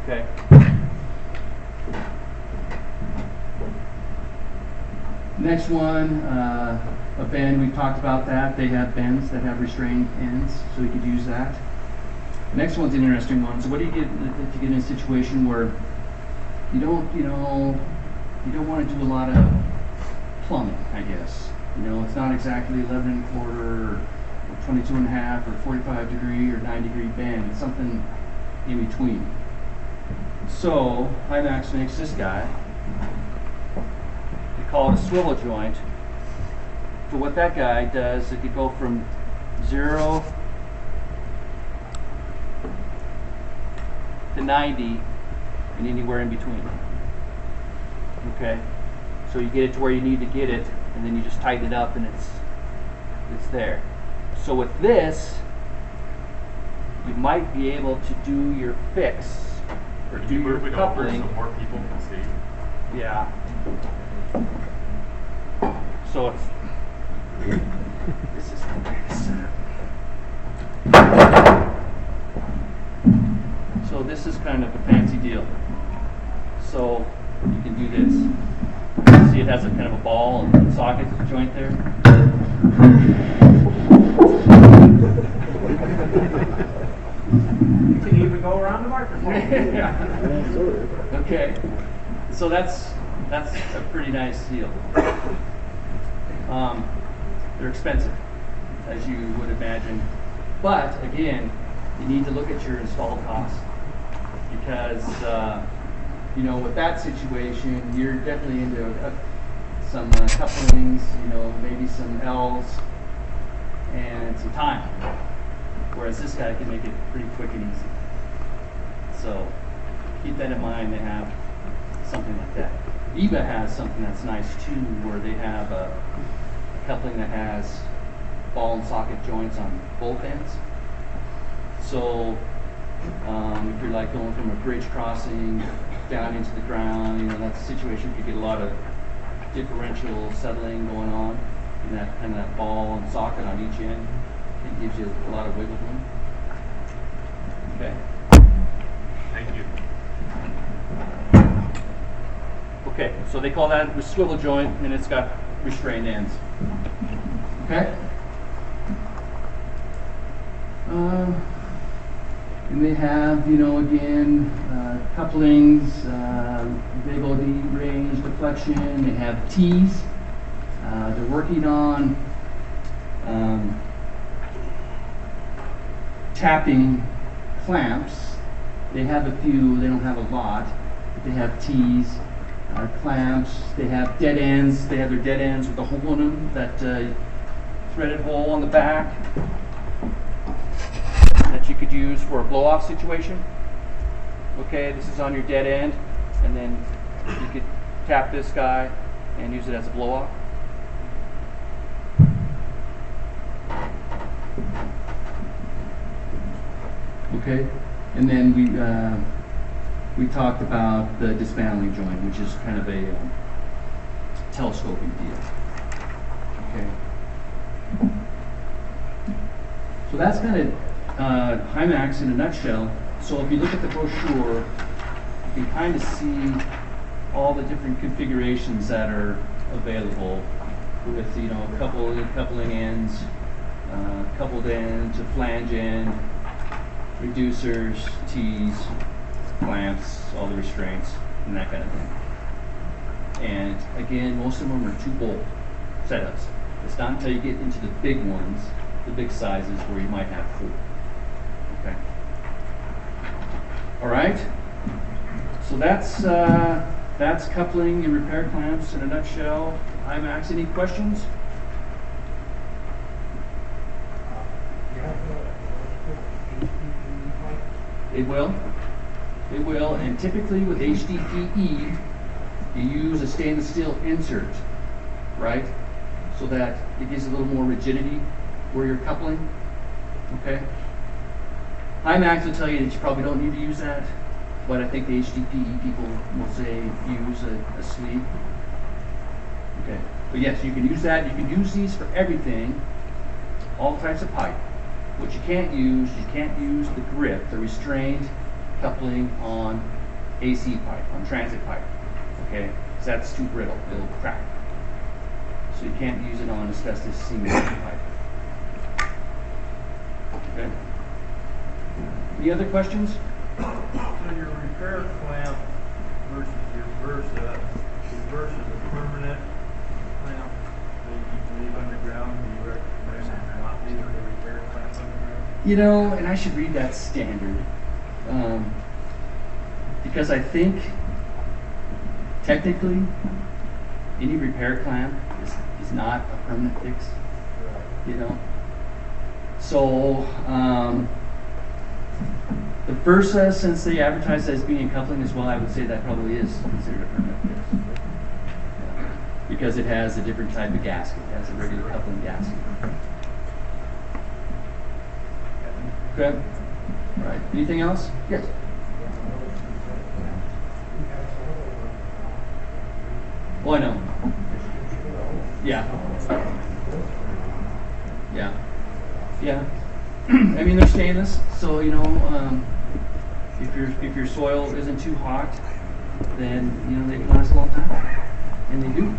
Okay. Next one, a bend, we've talked about that. They have bends that have restrained ends, so you could use that. Next one's an interesting one. So what do you get if you get in a situation where you don't want to do a lot of plumbing, I guess. It's not exactly 11 1/4 or 22 1/2 or 45 degree or 9 degree bend. It's something in between. So HYMAX makes this guy. We call it a swivel joint. So what that guy does, it could go from 0 to 90 and anywhere in between. Okay, so you get it to where you need to get it, and then you just tighten it up, and it's there. So with this, you might be able to do your fix or do your coupling. So more people can see. Yeah. So it's this is the way to set up. So this is kind of a fancy deal. So you can do this. See, it has a kind of a ball and socket joint there. Can you even go around the microphone? Yeah. Okay. So that's a pretty nice deal. They're expensive, as you would imagine. But again, you need to look at your install costs, because with that situation, you're definitely into some couplings, maybe some L's and some time. Whereas this guy can make it pretty quick and easy. So keep that in mind. They have something like that. EBA has something that's nice too, where they have a coupling that has ball and socket joints on both ends. So if you're like going from a bridge crossing down into the ground. You know, that's a situation where you get a lot of differential settling going on in that kind of that ball and socket on each end. It gives you a lot of wiggle room. Okay. Thank you. Okay, so they call that a swivel joint, and it's got restrained ends. Okay. And they have, you know, again, couplings, big OD range deflection. They have T's. They're working on tapping clamps. They have a few. They don't have a lot. But they have T's, clamps. They have dead ends. They have their dead ends with a hole in them. That threaded hole on the back that you could use for a blow-off situation. Okay, this is on your dead end, and then you could tap this guy and use it as a blow-off. Okay, and then we talked about the dismantling joint, which is kind of a telescoping deal. Okay. So that's kind of HYMAX in a nutshell. So if you look at the brochure, you can kind of see all the different configurations that are available with, you know, coupling ends, coupled ends, a flange end, reducers, T's, clamps, all the restraints, and that kind of thing. And again, most of them are 2-bolt setups. It's not until you get into the big ones, the big sizes, where you might have 4. Okay. All right. So that's coupling and repair clamps in a nutshell. HYMAX. Any questions? It will. It will. And typically with HDPE, you use a stainless steel insert, right? So that it gives a little more rigidity where you're coupling. Okay. HYMAX will tell you that you probably don't need to use that, but I think the HDPE people will say use a sleeve. Okay. But yes, you can use that. You can use these for everything, all types of pipe. What you can't use the grip, the restrained coupling on AC pipe, on transit pipe. Okay? Because that's too brittle. It'll crack. So you can't use it on asbestos seam pipe. Okay? Any other questions? So your repair clamp versus your Versa, your Versa is a permanent clamp that you can leave underground. Do you recommend not leaving the repair clamp underground? You know, and I should read that standard. Because I think technically any repair clamp is not a permanent fix. You know? So the Versa, since they advertise as being coupling as well, I would say that probably is considered a permanent fix. Yeah. Because it has a different type of gasket. It has a regular coupling gasket. Okay. All right. Anything else? Yes. Oh, I know. Yeah. Yeah. Yeah. I mean, they're stainless, so you know, if your soil isn't too hot, then you know they can last a long time, and they do.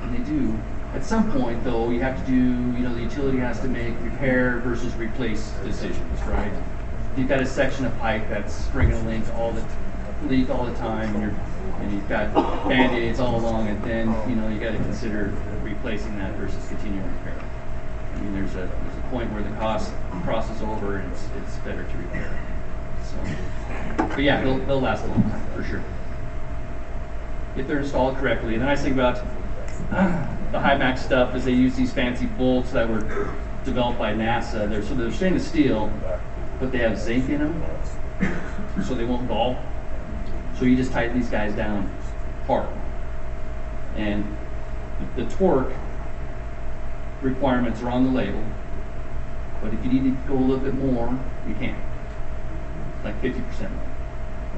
And they do. At some point, though, you have to do, you know, the utility has to make repair versus replace decisions, right? If you've got a section of pipe that's springing a leak all the time, and you've got band-aids all along it, then you know you got to consider replacing that versus continuing repair. I mean, there's a point where the cost crosses over, and it's better to repair. So, but yeah, they'll last a long time for sure if they're installed correctly. And the nice thing about the HYMAX stuff is they use these fancy bolts that were developed by NASA. They're stainless steel, but they have zinc in them, so they won't gall. So you just tighten these guys down hard, and the torque requirements are on the label. But if you need to go a little bit more, you can, like 50% more.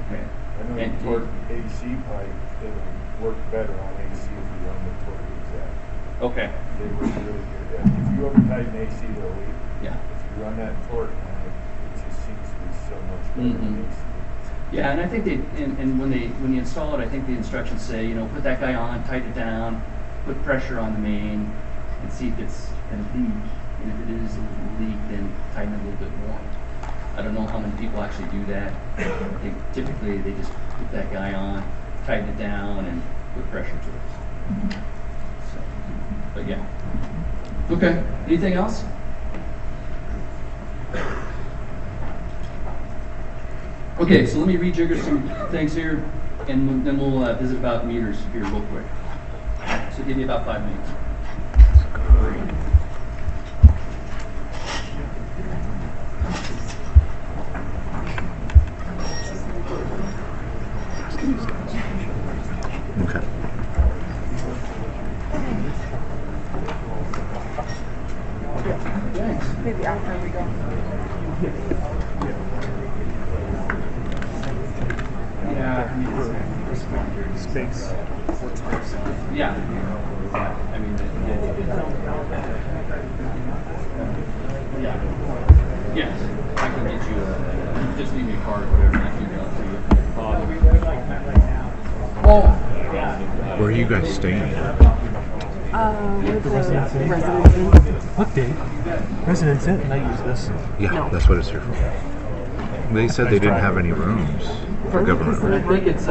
Okay. know And the torque AC pipe, it'll work better on AC if you run the torque exact. Okay. They work really good. If you ever tighten AC, they'll leak. Yeah. If you run that torque, man, it just seems to be so much better than AC. Yeah, and I think and when you install it, I think the instructions say, put that guy on, tighten it down, put pressure on the main, and see if it's going to leak. And if it is a leak, then tighten it a little bit more. I don't know how many people actually do that. I think typically they just put that guy on, tighten it down, and put pressure to it. So, but yeah. Okay. Anything else? Okay, so let me rejigger some things here, and then we'll visit about meters here real quick. So give me about 5 minutes. Okay. Thanks. Maybe after we go. Yeah, Space. yeah. I mean, yeah. Yes, I can get you. Just leave me a card, or whatever, and I can email it to you. Well, Where are you guys staying? With the Residence Inn. Look, Dave. Residence Inn. I use this. Yeah, No. that's what it's here for. They said they didn't have any rooms for government I rooms. think it's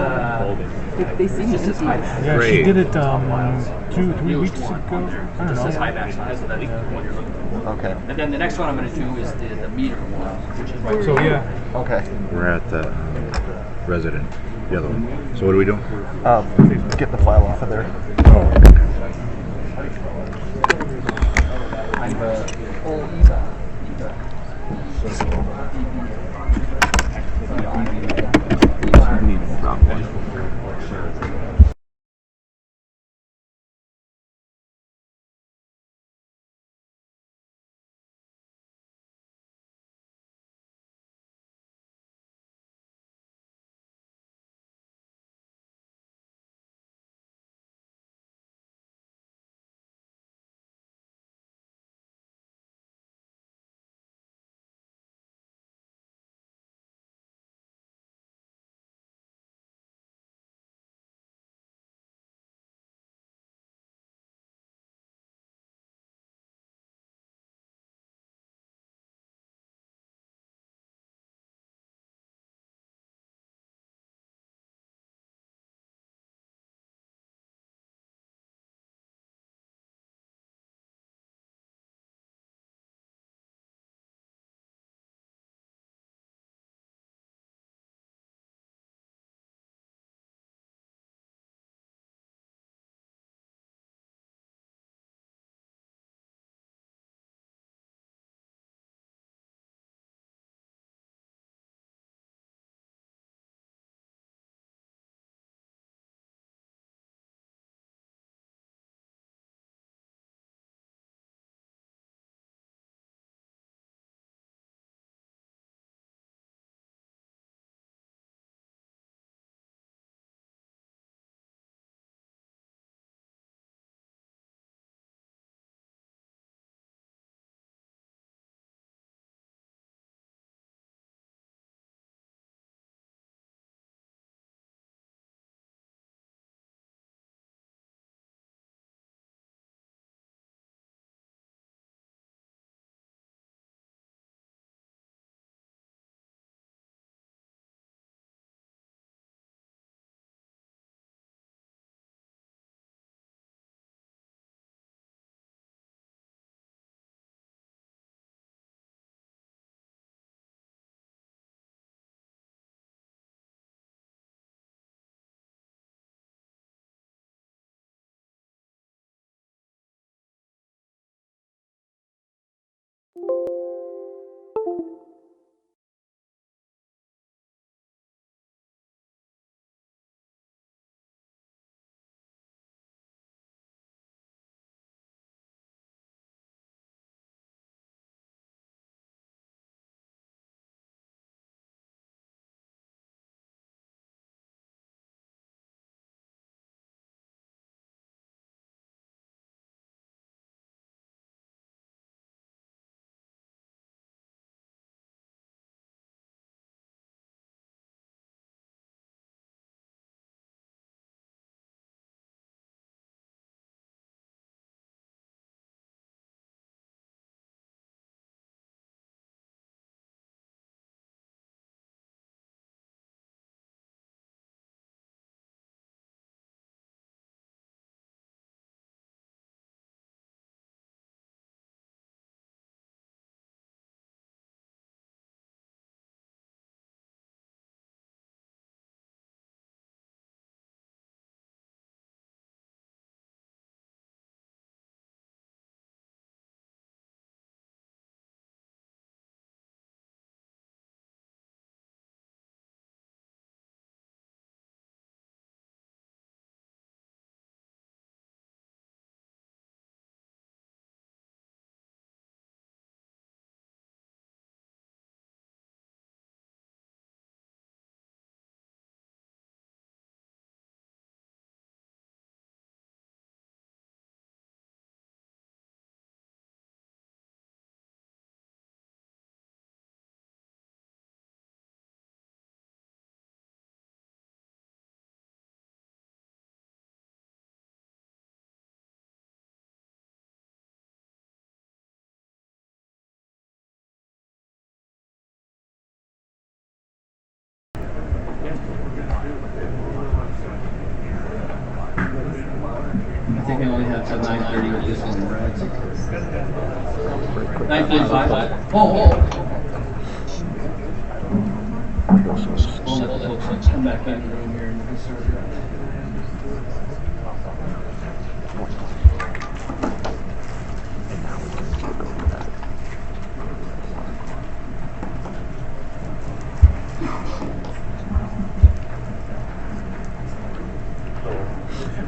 They seem just to as be. high. Yeah, Great. she did it 2-3 weeks ago. I don't It says know. HYMAX on it, so that's the one you're looking for. Okay. And then the next one I'm going to do is the meter one, which is right So here. yeah. Okay. We're at the resident, the other one. So what are we doing? Get the file off of there. I'm think I only have till 9:30 with this one, right? 9:45. Oh. We'll let the folks come back in the room here and we'll get started.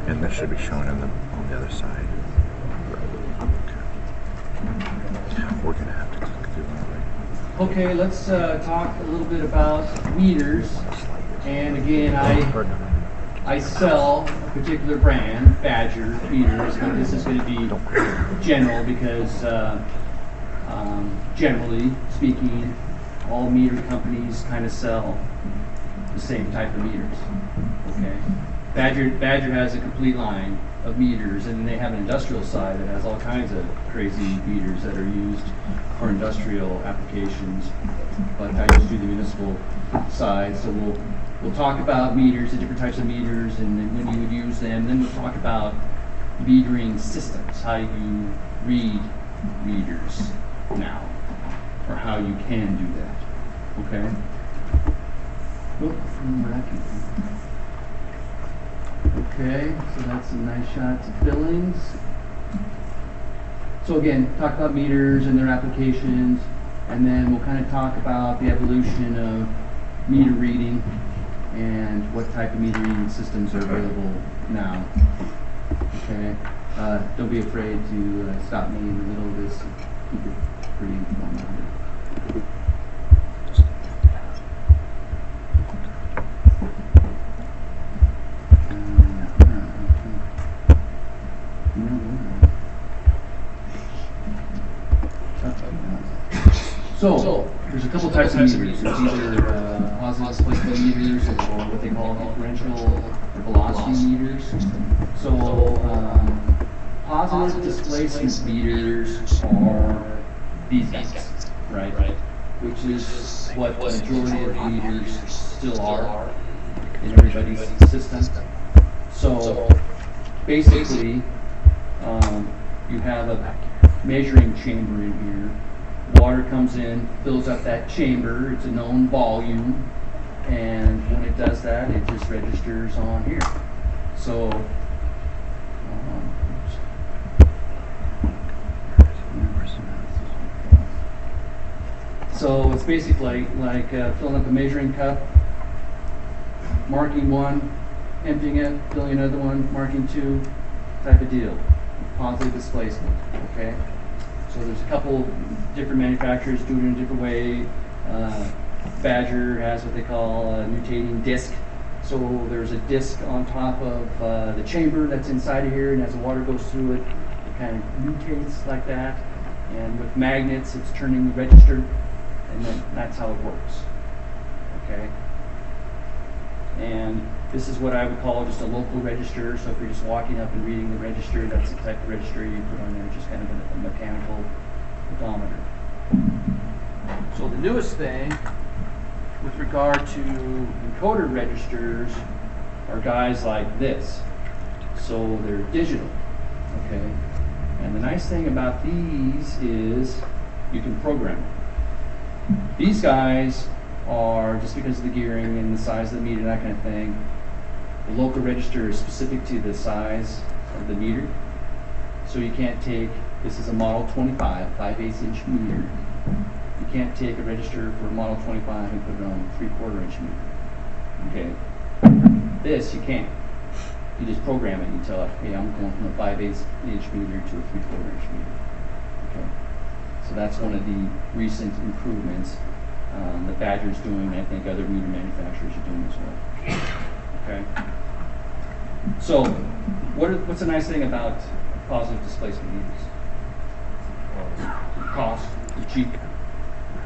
And this should be shown on the other side. Okay. We're gonna have to click through anyway. Okay, let's talk a little bit about meters. And again, I sell a particular brand, Badger meters, but this is going to be general because generally speaking, all meter companies kind of sell the same type of meters. Okay, Badger has a complete line of meters, and they have an industrial side that has all kinds of crazy meters that are used for industrial applications. But I just do the municipal side, so we'll talk about meters, the different types of meters, and then when you would use them. Then we'll talk about metering systems, how you read meters now, or how you can do that. Okay. Okay, so that's some nice shots of fillings. So again, talk about meters and their applications, and then we'll kind of talk about the evolution of meter reading and what type of metering systems are available now. Okay, don't be afraid to stop me in the middle of this. Keep it pretty one-minded. So, there's a couple types of meters. There's either positive displacement meters or what they call differential velocity meters. So, positive displacement meters are these guys, right? Which is what the majority of meters still are in everybody's system. So, basically, you have a measuring chamber in here. Water comes in, fills up that chamber, it's a known volume, and when it does that, it just registers on here. So, it's basically like filling up a measuring cup, marking one, emptying it, filling another one, marking two, type of deal. Positive displacement, okay? So there's a couple different manufacturers do it in a different way. Badger has what they call a mutating disc. So there's a disc on top of the chamber that's inside of here, and as the water goes through it, it kind of mutates like that. And with magnets, it's turning the register, and then that's how it works. Okay. And this is what I would call just a local register. So if you're just walking up and reading the register, that's the type of register you put on there, just kind of a mechanical odometer. So the newest thing with regard to encoder registers are guys like this. So they're digital, okay? And the nice thing about these is you can program them. These guys are, just because of the gearing and the size of the meter, that kind of thing, the local register is specific to the size of the meter. So you can't take, this is a model 25, 5/8 inch meter. You can't take a register for a model 25 and put it on a 3/4 inch meter. Okay. This you can't. You just program it and you tell it, hey, I'm going from a 5/8 inch meter to a 3/4 inch meter. Okay. So that's one of the recent improvements that Badger's doing, and I think other meter manufacturers are doing as well. Okay. So, what's the nice thing about positive displacement meters? Cost. They're cheap.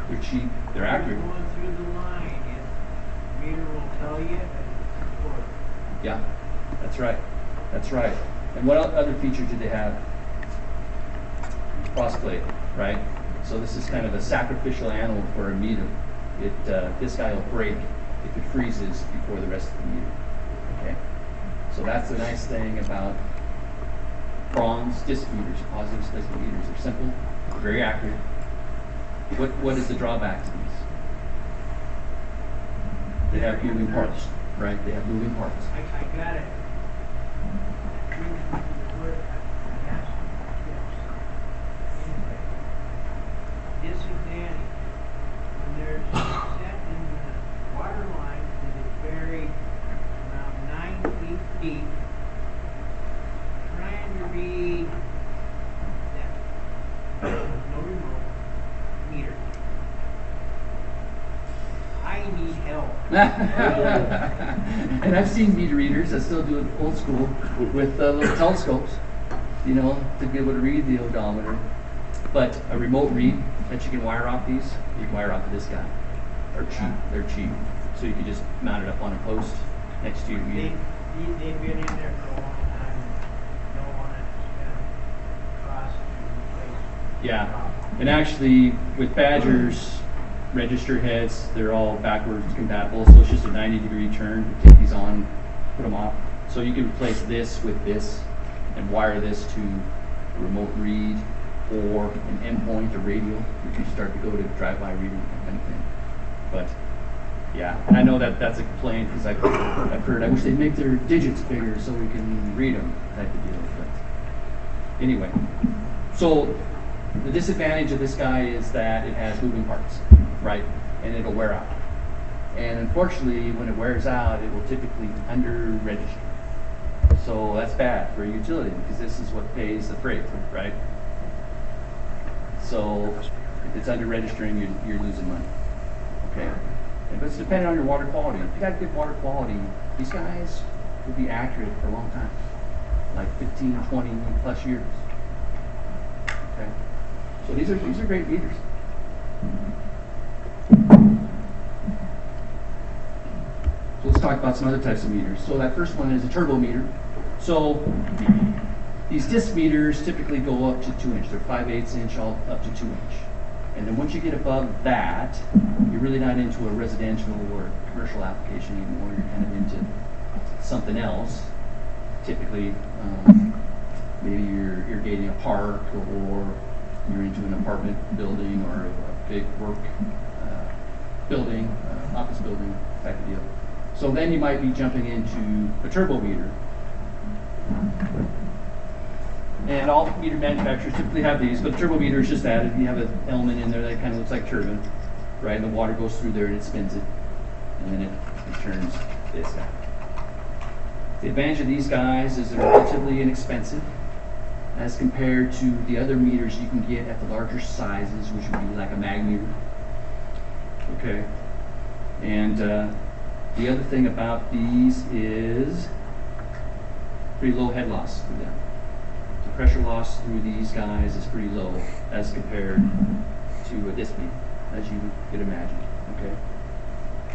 They're cheap. They're accurate. Going through the line, the meter will tell you. Yeah, that's right. That's right. And what other features do they have? Cross plate, right? So this is kind of a sacrificial animal for a meter. This guy will break if it freezes before the rest of the meter. Okay. So that's the nice thing about bronze disc meters, positive displacement meters. They're simple, very accurate. What is the drawback to these? They have moving parts, right? They have moving parts. I got it. Disadvantage. When there's a set in the water line that is buried around 9 feet deep, trying to read that no remote meter. I need help. And I've seen meter readers that still do it old school with little telescopes, you know, to be able to read the odometer. But a remote read that you can wire off these, you can wire off to this guy. They're cheap. They're cheap. So you can just mount it up on a post next to your meter. They've been in there for a long time. Don't want to spend cost to replace. Yeah. And actually, with Badger's register heads, they're all backwards compatible. So it's just a 90-degree turn. You take these on, put them off. So you can replace this with this and wire this to a remote read or an endpoint or radial. You can start to go to drive-by reading kind of thing. But yeah, and I know that that's a complaint because I've heard I wish they'd make their digits bigger so we can read them type of deal. But anyway, so the disadvantage of this guy is that it has moving parts, right? And it'll wear out. And unfortunately, when it wears out, it will typically under-register. So that's bad for a utility because this is what pays the freight, right? So if it's under-registering, you're losing money. Okay? But it's depending on your water quality. If you got good water quality, these guys will be accurate for a long time. Like 15, 20 plus years. Okay? So these are great meters. So let's talk about some other types of meters. So that first one is a turbo meter. So these disc meters typically go up to 2 inch. They're 5/8 inch all up to 2 inch. And then once you get above that, you're really not into a residential or commercial application anymore. You're kind of into something else. Typically, maybe you're irrigating a park, or you're into an apartment building or a big work building, office building type of deal. So then you might be jumping into a turbo meter. And all meter manufacturers typically have these, but the turbo meter is just added. You have an element in there that kind of looks like turbine, right? And the water goes through there and it spins it, and then it turns this out. The advantage of these guys is they're relatively inexpensive as compared to the other meters you can get at the larger sizes, which would be like a mag meter. Okay. And the other thing about these is pretty low head loss through them. The pressure loss through these guys is pretty low as compared to a disc meter, as you could imagine. Okay.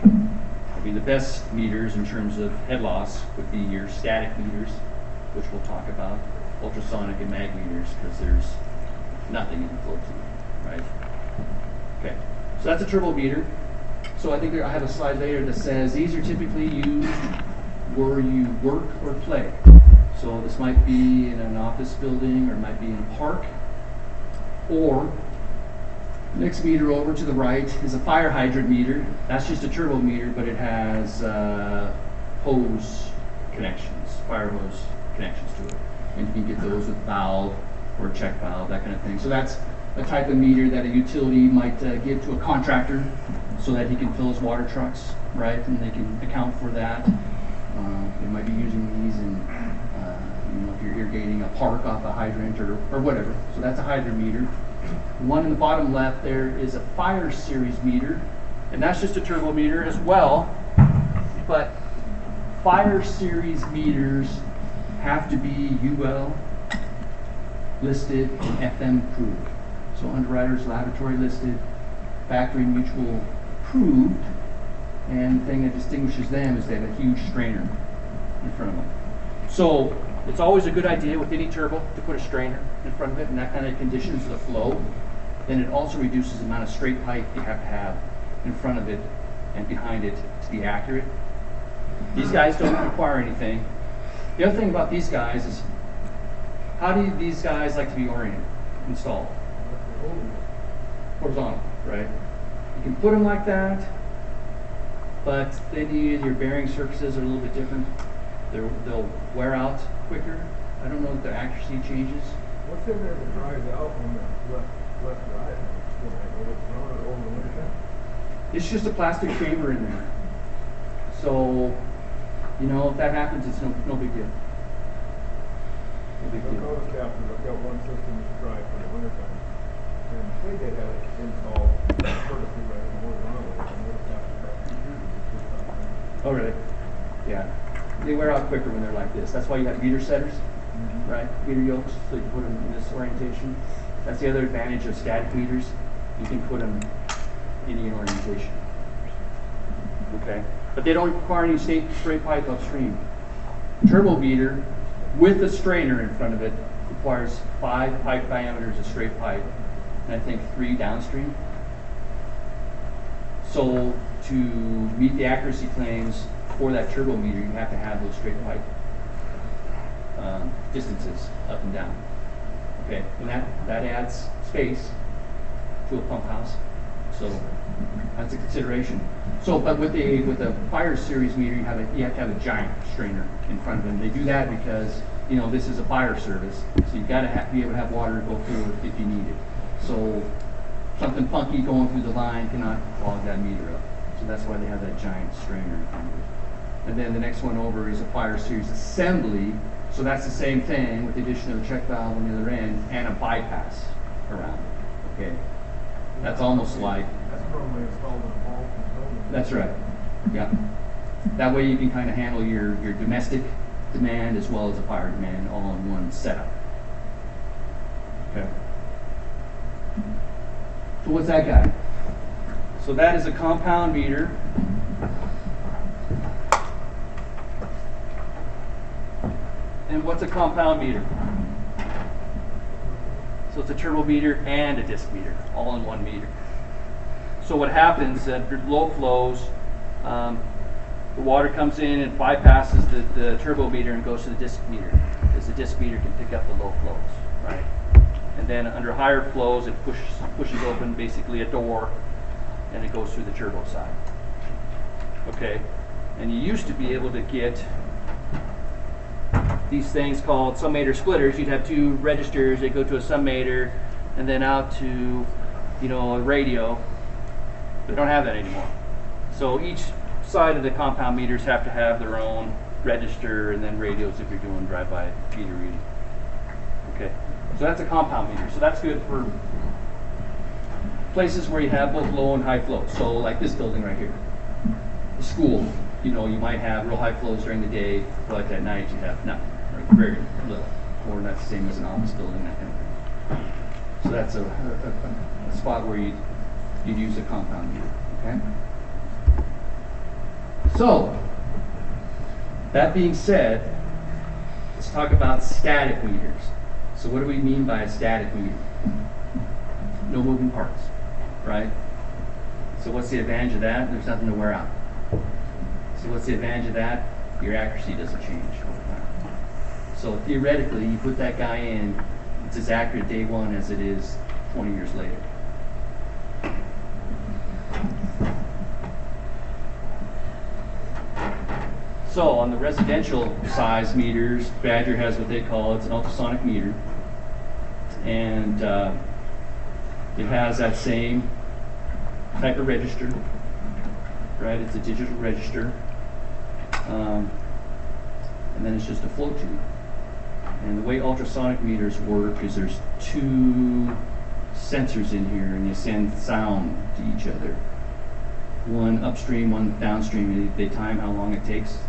I mean, the best meters in terms of head loss would be your static meters, which we'll talk about, ultrasonic and mag meters, because there's nothing in the flow tube, right? Okay, so that's a turbo meter. So I think I have a slide later that says these are typically used where you work or play. So this might be in an office building, or it might be in a park, or next meter over to the right is a fire hydrant meter. That's just a turbo meter, but it has hose connections, fire hose connections to it. And you can get those with valve or check valve, that kind of thing. So that's a type of meter that a utility might give to a contractor so that he can fill his water trucks, right? And they can account for that. They might be using these in, if you're irrigating a park off a hydrant or whatever. So that's a hydrant meter. The one in the bottom left there is a fire series meter, and that's just a turbo meter as well. But fire series meters have to be UL listed and FM approved. So Underwriters Laboratory listed, Factory Mutual approved, and the thing that distinguishes them is they have a huge strainer in front of them. So it's always a good idea with any turbo to put a strainer in front of it, and that kind of conditions the flow. Then it also reduces the amount of straight pipe you have to have in front of it and behind it to be accurate. These guys don't require anything. The other thing about these guys is how do these guys like to be oriented, installed? Horizontal, right? You can put them like that, but then your bearing surfaces are a little bit different. They'll wear out quicker. I don't know if their accuracy changes. What's in there that dries out when the left drive? Will it run it over the winter time? It's just a plastic chamber in there. So, you know, if that happens, it's no big deal. No big I've deal. noticed, Captain, I've got one system that's dry for the winter time. And they did have it installed vertically rather than horizontally. I noticed after about 2 years, it's just not right. Oh, really? Yeah. They wear out quicker when they're like this. That's why you have meter setters, right? Meter yokes, so you can put them in this orientation. That's the other advantage of static meters. You can put them in any orientation. Okay? But they don't require any straight pipe upstream. Turbo meter with a strainer in front of it requires 5 pipe diameters of straight pipe, and I think 3 downstream. So to meet the accuracy claims for that turbo meter, you have to have those straight pipe distances up and down. Okay, and that adds space to a pump house. So that's a consideration. So, but with a fire series meter, you have to have a giant strainer in front of them. They do that because, you know, this is a fire service, so you've got to be able to have water go through it if you need it. So something funky going through the line cannot clog that meter up. So that's why they have that giant strainer in front of it. And then the next one over is a fire series assembly. So that's the same thing with the addition of a check valve on the other end and a bypass around it. Okay, that's almost like. That's normally installed in a vault. That's right. Yeah. That way you can kind of handle your domestic demand as well as a fire demand all in one setup. Okay. So what's that guy? So that is a compound meter. And what's a compound meter? So it's a turbo meter and a disc meter, all in one meter. So what happens at low flows, the water comes in and bypasses the turbo meter and goes to the disc meter, because the disc meter can pick up the low flows, right? And then under higher flows, it pushes open basically a door, and it goes through the turbo side. Okay, and you used to be able to get these things called summator splitters. You'd have 2 registers. They go to a summator, and then out to, you know, a radio. They don't have that anymore. So each side of the compound meters have to have their own register and then radios if you're doing drive-by meter reading. Okay, so that's a compound meter. So that's good for places where you have both low and high flow. So like this building right here, the school. You know, you might have real high flows during the day, but like at night you have nothing, right? Very little, or that's the same as an office building, that kind of thing. So that's a spot where you'd use a compound meter. Okay. So that being said, let's talk about static meters. So what do we mean by a static meter? No moving parts, right? So what's the advantage of that? There's nothing to wear out. So what's the advantage of that? Your accuracy doesn't change over time. So theoretically, you put that guy in, it's as accurate day one as it is 20 years later. So on the residential size meters, Badger has what they call, it's an ultrasonic meter. And it has that same type of register, right? It's a digital register. And then it's just a flow tube. And the way ultrasonic meters work is there's 2 sensors in here, and they send sound to each other. One upstream, one downstream. They time how long it takes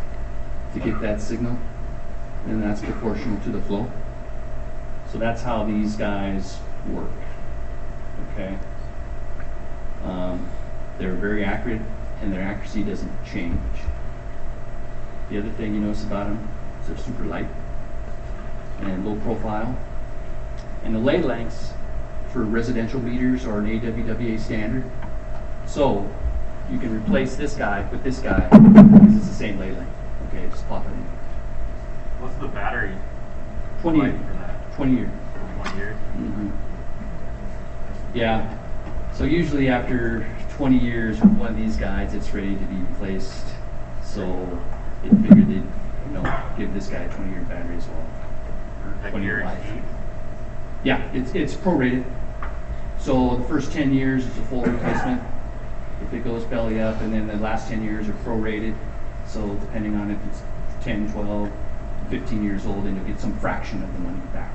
to get that signal, and that's proportional to the flow. So that's how these guys work. Okay. They're very accurate, and their accuracy doesn't change. The other thing you notice about them is they're super light and low profile. And the lay lengths for residential meters are an AWWA standard. So you can replace this guy with this guy because it's the same lay length. Okay, just plop it in. What's the battery? 20, life for that? 20 years. 20 years? Mm-hmm. Yeah. So usually after 20 years with one of these guys, it's ready to be replaced. So they figured they'd, give this guy a 20-year battery as well. 20-year life. Yeah, it's prorated. So the first 10 years is a full replacement. If it goes belly up, and then the last 10 years are prorated. So depending on if it's 10, 12, 15 years old, then you'll get some fraction of the money back.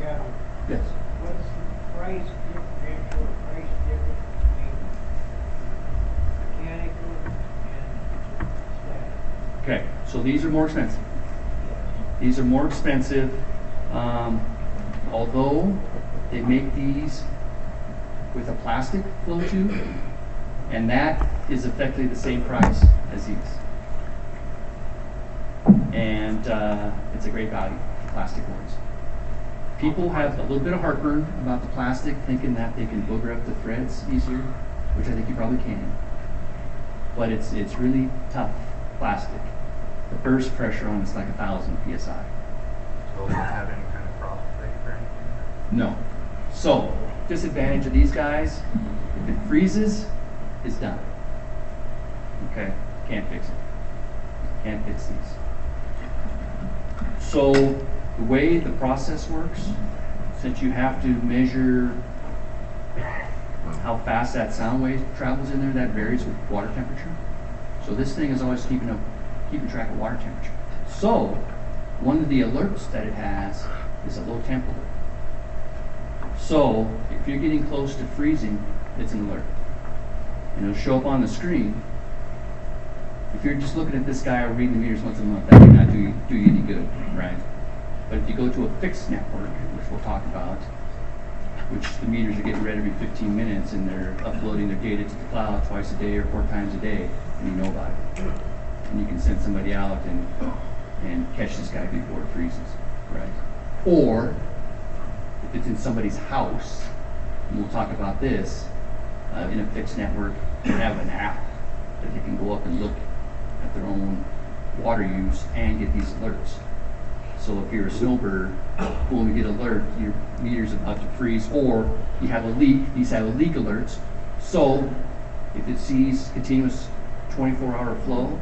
Yeah. Yes. What's the price differential, or price difference between mechanical and static? Okay, so these are more expensive. These are more expensive, although they make these with a plastic flow tube, and that is effectively the same price as these. And it's a great value, the plastic ones. People have a little bit of heartburn about the plastic, thinking that they can booger up the threads easier, which I think you probably can. But it's really tough plastic. The burst pressure on it's like 1,000 psi. So does it have any kind of frost break or anything? No. So, disadvantage of these guys, if it freezes, it's done. Okay, can't fix it. Can't fix these. So, the way the process works, since you have to measure how fast that sound wave travels in there, that varies with water temperature. So this thing is always keeping track of water temperature. So, one of the alerts that it has is a low temp alert. So, if you're getting close to freezing, it's an alert. And it'll show up on the screen. If you're just looking at this guy or reading the meters once a month, that may not do you any good, right? But if you go to a fixed network, which we'll talk about, which the meters are getting read every 15 minutes and they're uploading their data to the cloud twice a day or 4 times a day, and you know about it. And you can send somebody out and catch this guy before it freezes, right? Or, if it's in somebody's house, and we'll talk about this, in a fixed network, they have an app that they can go up and look at their own water use and get these alerts. So if you're a snowbird, when we get alert, your meter's about to freeze, or you have a leak, these have a leak alerts. So if it sees continuous 24-hour flow,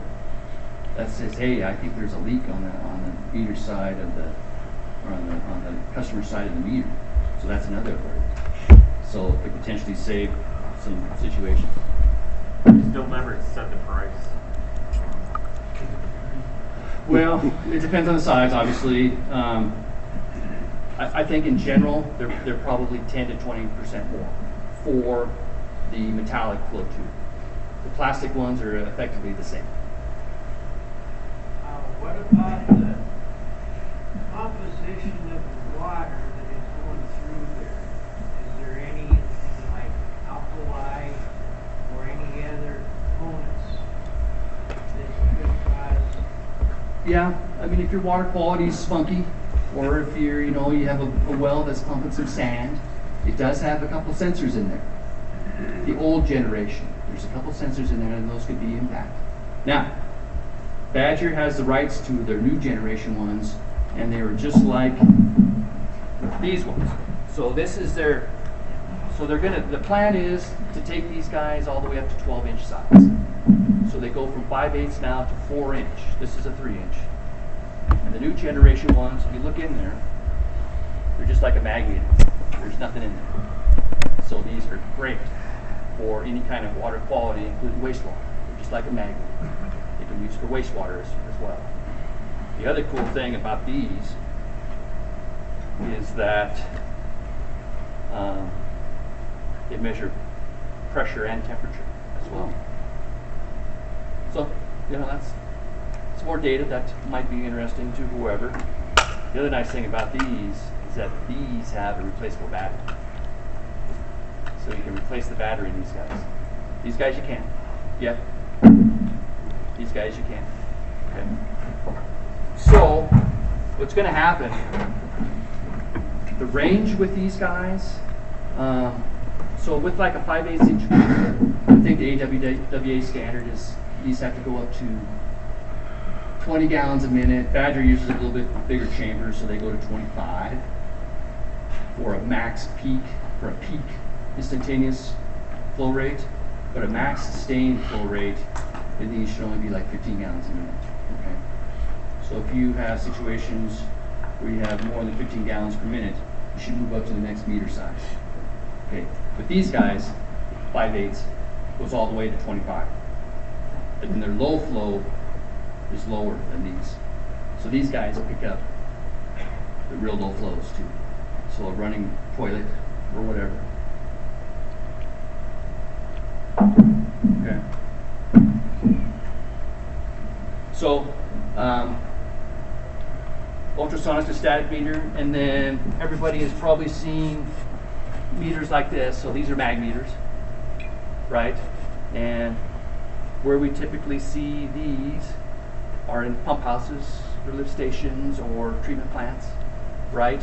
that says, hey, I think there's a leak on the meter side of the, or on the customer side of the meter. So that's another alert. So it could potentially save some situations. Still never set the price. Well, it depends on the size, obviously. I think in general, they're probably 10 to 20% more for the metallic flow tube. The plastic ones are effectively the same. What about the composition of the water that is going through there? Is there any like alkali or any other components that could cause? Yeah, I mean, if your water quality is funky, or if you're, you have a well that's pumping some sand, it does have a couple sensors in there. The old generation, there's a couple sensors in there, and those could be impacted. Now, Badger has the rights to their new generation ones, and they were just like these ones. So this is their, the plan is to take these guys all the way up to 12-inch size. So they go from 5/8 now to 4-inch. This is a 3-inch. And the new generation ones, if you look in there, they're just like a magnet. There's nothing in there. So these are great for any kind of water quality, including wastewater. They're just like a magnet. They can be used for wastewater as well. The other cool thing about these is that they measure pressure and temperature as well. So, that's some more data that might be interesting to whoever. The other nice thing about these is that these have a replaceable battery. So you can replace the battery in these guys. These guys you can't. Yep. These guys you can't. Okay. So, what's going to happen, the range with these guys, so with like a 5/8 inch meter, I think the AWWA standard is these have to go up to 20 gallons a minute. Badger uses a little bit bigger chamber, so they go to 25 for a max peak, for a peak instantaneous flow rate. But a max sustained flow rate in these should only be like 15 gallons a minute. Okay. So if you have situations where you have more than 15 gallons per minute, you should move up to the next meter size. Okay. With these guys, 5/8 goes all the way to 25. And then their low flow is lower than these. So these guys pick up the real low flows too. So a running toilet or whatever. Okay. So ultrasonic to static meter, and then everybody has probably seen meters like this. So these are mag meters, right? And where we typically see these are in pump houses or lift stations or treatment plants, right?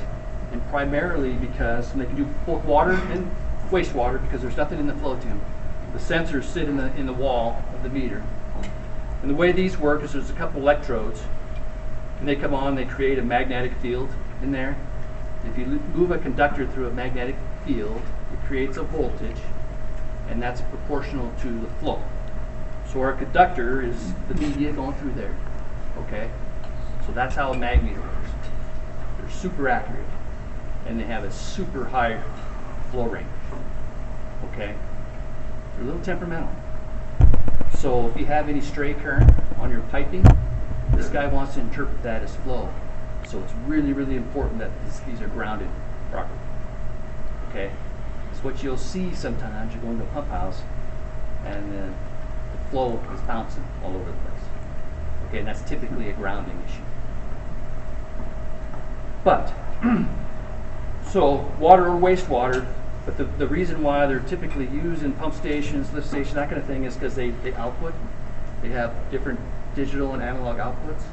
And primarily because they can do both water and wastewater because there's nothing in the flow tube. The sensors sit in the wall of the meter. And the way these work is there's a couple electrodes, and they come on, they create a magnetic field in there. If you move a conductor through a magnetic field, it creates a voltage, and that's proportional to the flow. So our conductor is the media going through there, okay? So that's how a mag meter works. They're super accurate, and they have a super high flow range, okay? They're a little temperamental. So if you have any stray current on your piping, this guy wants to interpret that as flow. So it's really, really important that these are grounded properly. Okay? It's what you'll see sometimes. You go into a pump house and the flow is bouncing all over the place. Okay, and that's typically a grounding issue. But, so water or wastewater, but the reason why they're typically used in pump stations, lift stations, that kind of thing is because they output. They have different digital and analog outputs.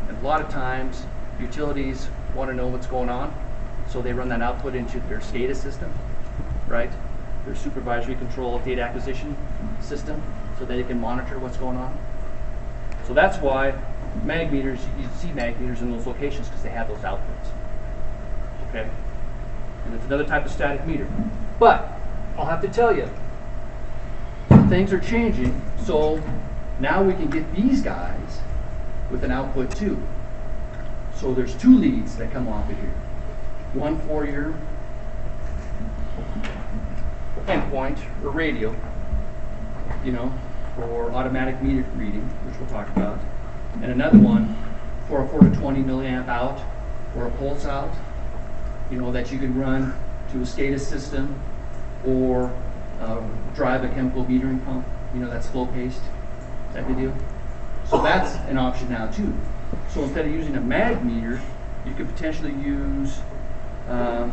And a lot of times, utilities want to know what's going on, so they run that output into their SCBAS system, right? Their supervisory control data acquisition system, so that they can monitor what's going on. So that's why mag meters, you see mag meters in those locations because they have those outputs. Okay? And it's another type of static meter. But I'll have to tell you, things are changing, so now we can get these guys with an output too. So there's two leads that come off of here. One for your endpoint or radio, you know, for automatic meter reading, which we'll talk about. And another one for a 4 to 20 milliamp out or a pulse out, you know, that you can run to a SCBAS system or drive a chemical metering pump, you know, that's flow-paced type of deal. So that's an option now too. So instead of using a mag meter, you could potentially use a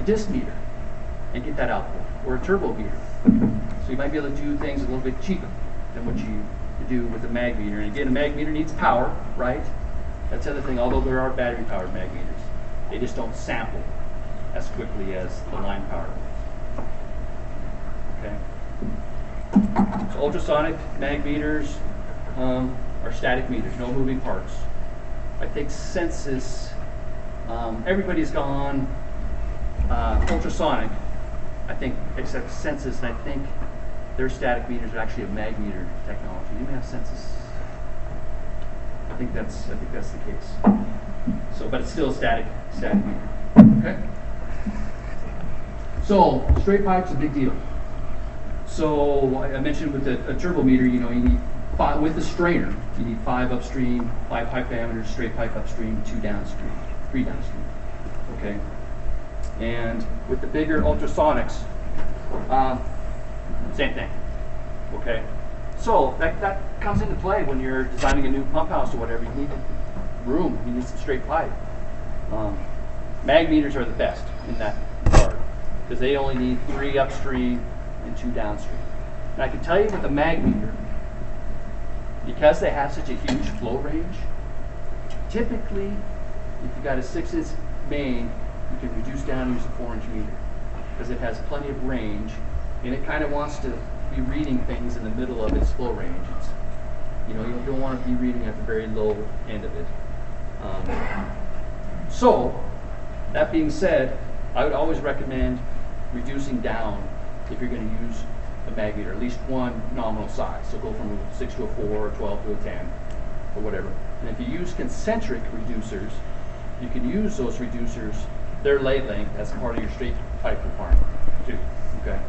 disc meter and get that output, or a turbo meter. So you might be able to do things a little bit cheaper than what you do with a mag meter. And again, a mag meter needs power, right? That's the other thing, although there are battery-powered mag meters. They just don't sample as quickly as the line power. Okay. So ultrasonic mag meters are static meters, no moving parts. I think Census, everybody's gone ultrasonic, I think, except Census, and I think their static meters are actually a mag meter technology. You may have Census. I think that's the case. So, but it's still a static meter. Okay. So straight pipe's a big deal. So I mentioned with a turbo meter, you know, you need with the strainer, you need 5 upstream, 5 pipe diameters, straight pipe upstream, 2 downstream, 3 downstream. Okay. And with the bigger ultrasonics, same thing. Okay. So that comes into play when you're designing a new pump house or whatever. You need room. You need some straight pipe. Mag meters are the best in that regard because they only need 3 upstream and 2 downstream. And I can tell you with a mag meter, because they have such a huge flow range, typically, if you've got a 6-inch main, you can reduce down and use a 4-inch meter because it has plenty of range, and it kind of wants to be reading things in the middle of its flow range. You know, you don't want to be reading at the very low end of it. So, that being said, I would always recommend reducing down if you're going to use a mag meter, at least one nominal size. So go from a 6 to a 4, or 12 to a 10, or whatever. And if you use concentric reducers, you can use those reducers, their lay length, as part of your straight pipe requirement, too. Okay.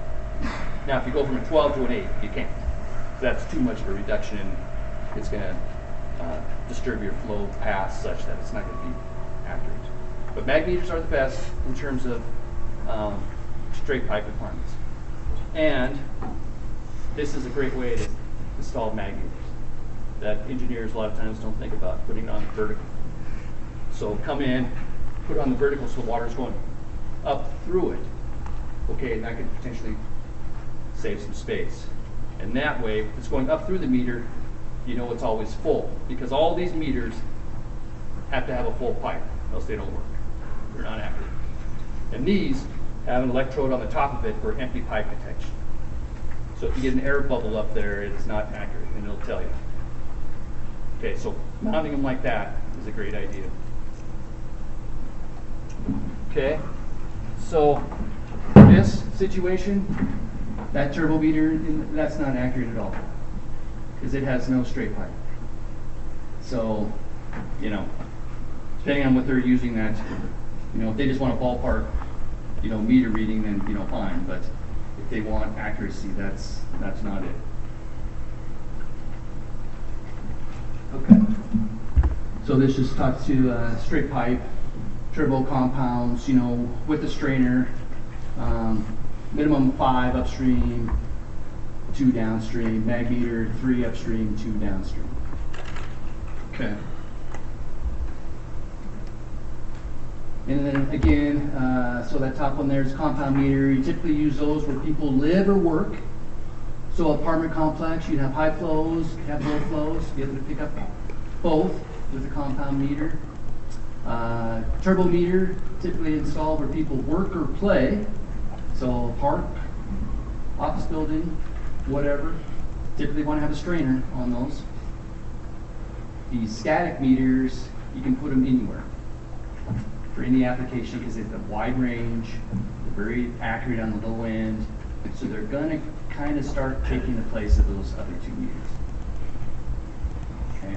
Now, if you go from a 12 to an 8, you can't. That's too much of a reduction, and it's going to disturb your flow path such that it's not going to be accurate. But mag meters are the best in terms of straight pipe requirements. And this is a great way to install mag meters that engineers a lot of times don't think about putting it on vertical. So come in, put it on the vertical so the water's going up through it. Okay, and that could potentially save some space. And that way, if it's going up through the meter, you know it's always full, because all these meters have to have a full pipe, else they don't work. They're not accurate. And these have an electrode on the top of it for empty pipe detection. So if you get an air bubble up there, it's not accurate, and it'll tell you. Okay, so mounting them like that is a great idea. Okay, so this situation, that turbo meter, that's not accurate at all, because it has no straight pipe. So, you know, depending on what they're using that, you know, if they just want a ballpark, you know, meter reading, then, you know, fine. But if they want accuracy, that's not it. Okay. So this just talks to straight pipe, turbo compounds, you know, with the strainer, minimum 5 upstream, 2 downstream, mag meter 3 upstream, 2 downstream. Okay. And then again, so that top one there is compound meter. You typically use those where people live or work. So apartment complex, you'd have high flows, have low flows, be able to pick up both with a compound meter. Turbo meter, typically installed where people work or play. So park, office building, whatever. Typically want to have a strainer on those. The static meters, you can put them anywhere for any application, because they have a wide range, they're very accurate on the low end, so they're going to kind of start taking the place of those other 2 meters. Okay.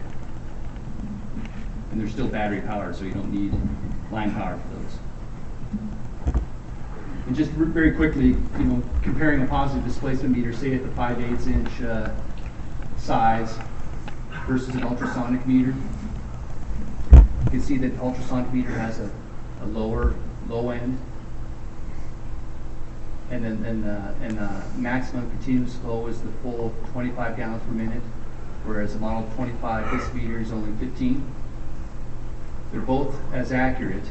And they're still battery powered, so you don't need line power for those. And just very quickly, you know, comparing a positive displacement meter, say at the 5/8 inch size versus an ultrasonic meter. You can see that the ultrasonic meter has a lower low end, and then maximum continuous flow is the full 25 gallons per minute, whereas a model 25, this meter is only 15. They're both as accurate,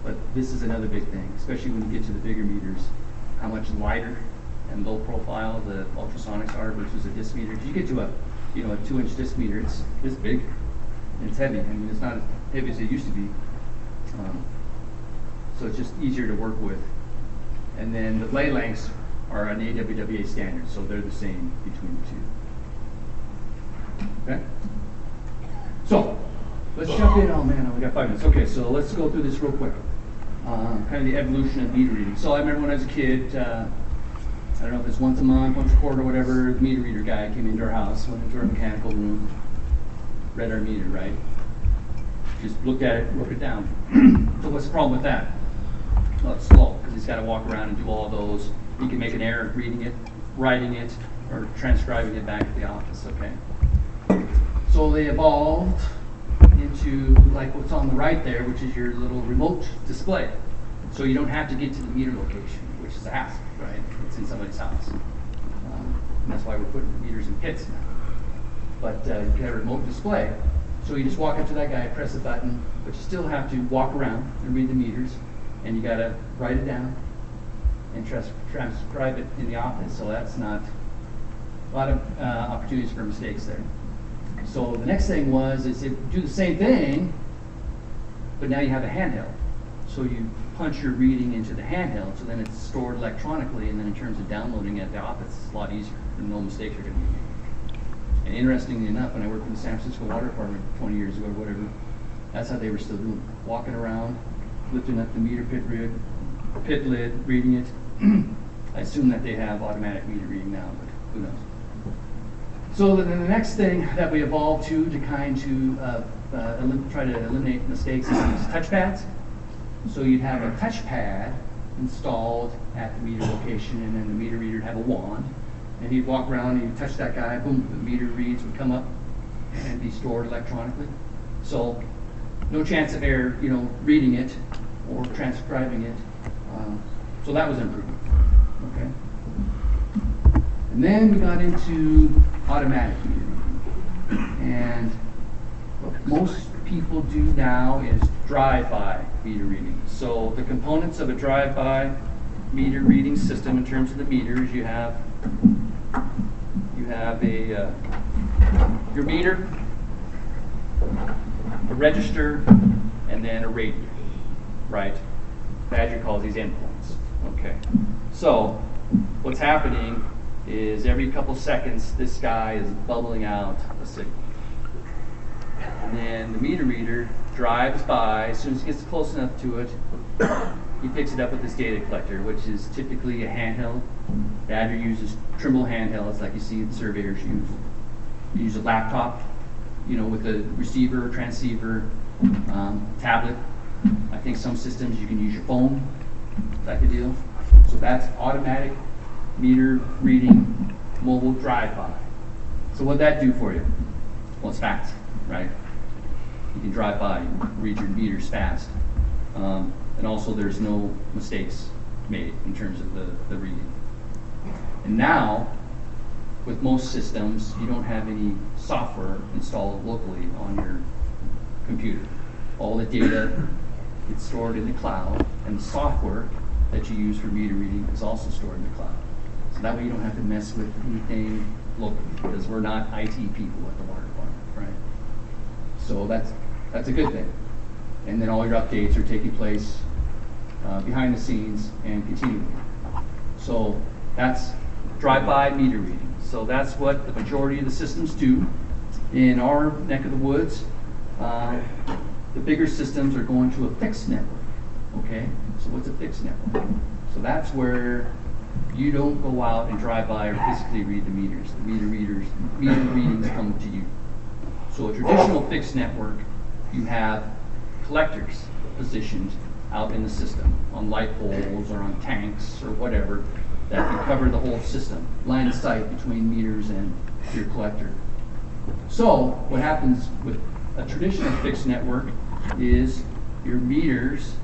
but this is another big thing, especially when you get to the bigger meters, how much lighter and low profile the ultrasonics are versus a disc meter. Because you get to a 2-inch disc meter, it's this big and it's heavy. I mean, it's not as heavy as it used to be. So it's just easier to work with. And then the blade lengths are an AWWA standard, so they're the same between the 2. Okay? So, let's jump in. Oh man, we got 5 minutes. Okay, so let's go through this real quick. Kind of the evolution of meter reading. So I remember when I was a kid, I don't know if it's once a month, once a quarter, whatever, the meter reader guy came into our house, went into our mechanical room, read our meter, right? Just looked at it, wrote it down. So what's the problem with that? Well, it's slow, because he's got to walk around and do all those. He can make an error reading it, writing it, or transcribing it back at the office, okay? So they evolved into like what's on the right there, which is your little remote display. So you don't have to get to the meter location, which is a hassle, right? It's in somebody's house. And that's why we're putting meters in pits now. But you get a remote display. So you just walk up to that guy, press a button, but you still have to walk around and read the meters, and you got to write it down and transcribe it in the office. So that's not a lot of opportunities for mistakes there. So the next thing is to do the same thing, but now you have a handheld. So you punch your reading into the handheld, so then it's stored electronically, and then in terms of downloading at the office, it's a lot easier, and no mistakes are going to be made. And interestingly enough, when I worked in the San Francisco Water Department 20 years ago or whatever, that's how they were still doing it. Walking around, lifting up the meter pit lid, reading it. I assume that they have automatic meter reading now, but who knows. So then the next thing that we evolved to try to eliminate mistakes is these touchpads. So you'd have a touchpad installed at the meter location, and then the meter reader would have a wand, and he'd walk around and he'd touch that guy, boom, the meter reads would come up and be stored electronically. So no chance of error, reading it or transcribing it. So that was an improvement. Okay. And then we got into automatic meter reading. And what most people do now is drive-by meter reading. So the components of a drive-by meter reading system in terms of the meters, you have your meter, a register, and then a radio, right? Badger calls these endpoints. Okay. So what's happening is every couple seconds this guy is bubbling out a signal. And then the meter reader drives by. As soon as he gets close enough to it, he picks it up with this data collector, which is typically a handheld. Badger uses Trimble handhelds like you see the surveyors use. You use a laptop, with a receiver or transceiver, tablet. I think some systems you can use your phone, type of deal. So that's automatic meter reading mobile drive-by. So what'd that do for you? Well, it's fast, right? You can drive by and read your meters fast. And also there's no mistakes made in terms of the reading. And now, with most systems, you don't have any software installed locally on your computer. All the data gets stored in the cloud, and the software that you use for meter reading is also stored in the cloud. So that way you don't have to mess with anything locally, because we're not IT people at the water department, right? So that's a good thing. And then all your updates are taking place behind the scenes and continually. So that's drive-by meter reading. So that's what the majority of the systems do. In our neck of the woods, the bigger systems are going to a fixed network. Okay, so what's a fixed network? So that's where you don't go out and drive by or physically read the meters. The meter readings come to you. So a traditional fixed network, you have collectors positioned out in the system on light poles or on tanks or whatever that can cover the whole system, line of sight between meters and your collector. So what happens with a traditional fixed network is your meters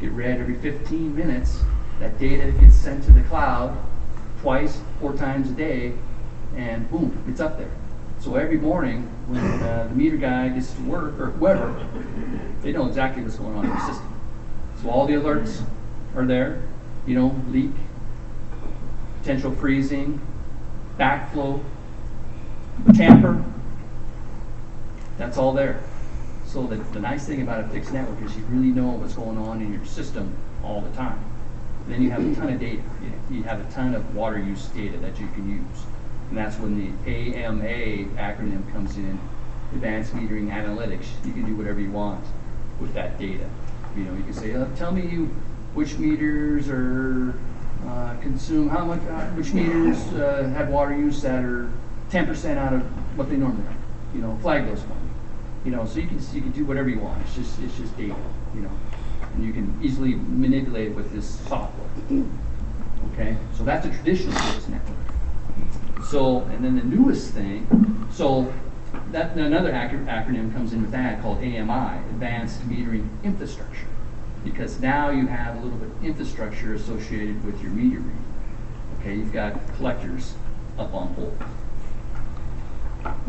get read every 15 minutes. That data gets sent to the cloud twice, 4 times a day, and boom, it's up there. So every morning when the meter guy gets to work, or whoever, they know exactly what's going on in the system. So all the alerts are there, leak, potential freezing, backflow, tamper, that's all there. So the nice thing about a fixed network is you really know what's going on in your system all the time. Then you have a ton of data. You have a ton of water use data that you can use. And that's when the AMA acronym comes in, Advanced Metering Analytics. You can do whatever you want with that data. You can say, tell me which meters are consume, how much, which meters have water use that are 10% out of what they normally are. Flag those for me. So you can do whatever you want. It's just data. And you can easily manipulate it with this software. Okay, so that's a traditional fixed network. So, and then the newest thing, so that another acronym comes in with that called AMI, Advanced Metering Infrastructure, because now you have a little bit of infrastructure associated with your meter reading. Okay, you've got collectors up on pole.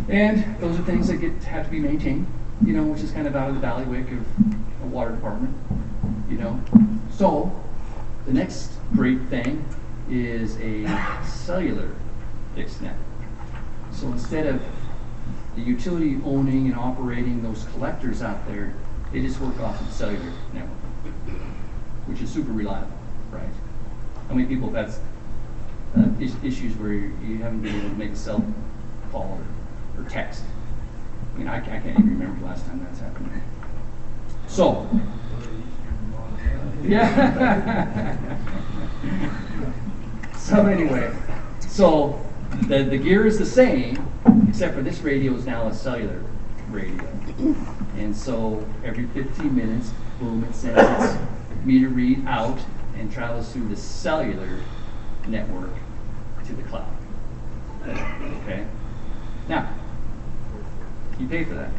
And those are things that have to be maintained, which is kind of out of the bailiwick of a water department, So the next great thing is a cellular fixed network. So instead of the utility owning and operating those collectors out there, they just work off of the cellular network, which is super reliable, right? How many people have had issues where you haven't been able to make a cell call or or text. I mean, I can't even remember the last time that's happened. So, yeah. So anyway, so the gear is the same, except for this radio is now a cellular radio. And so every 15 minutes, boom, it sends its meter read out and travels through the cellular network to the cloud. Okay? Now, you pay for that.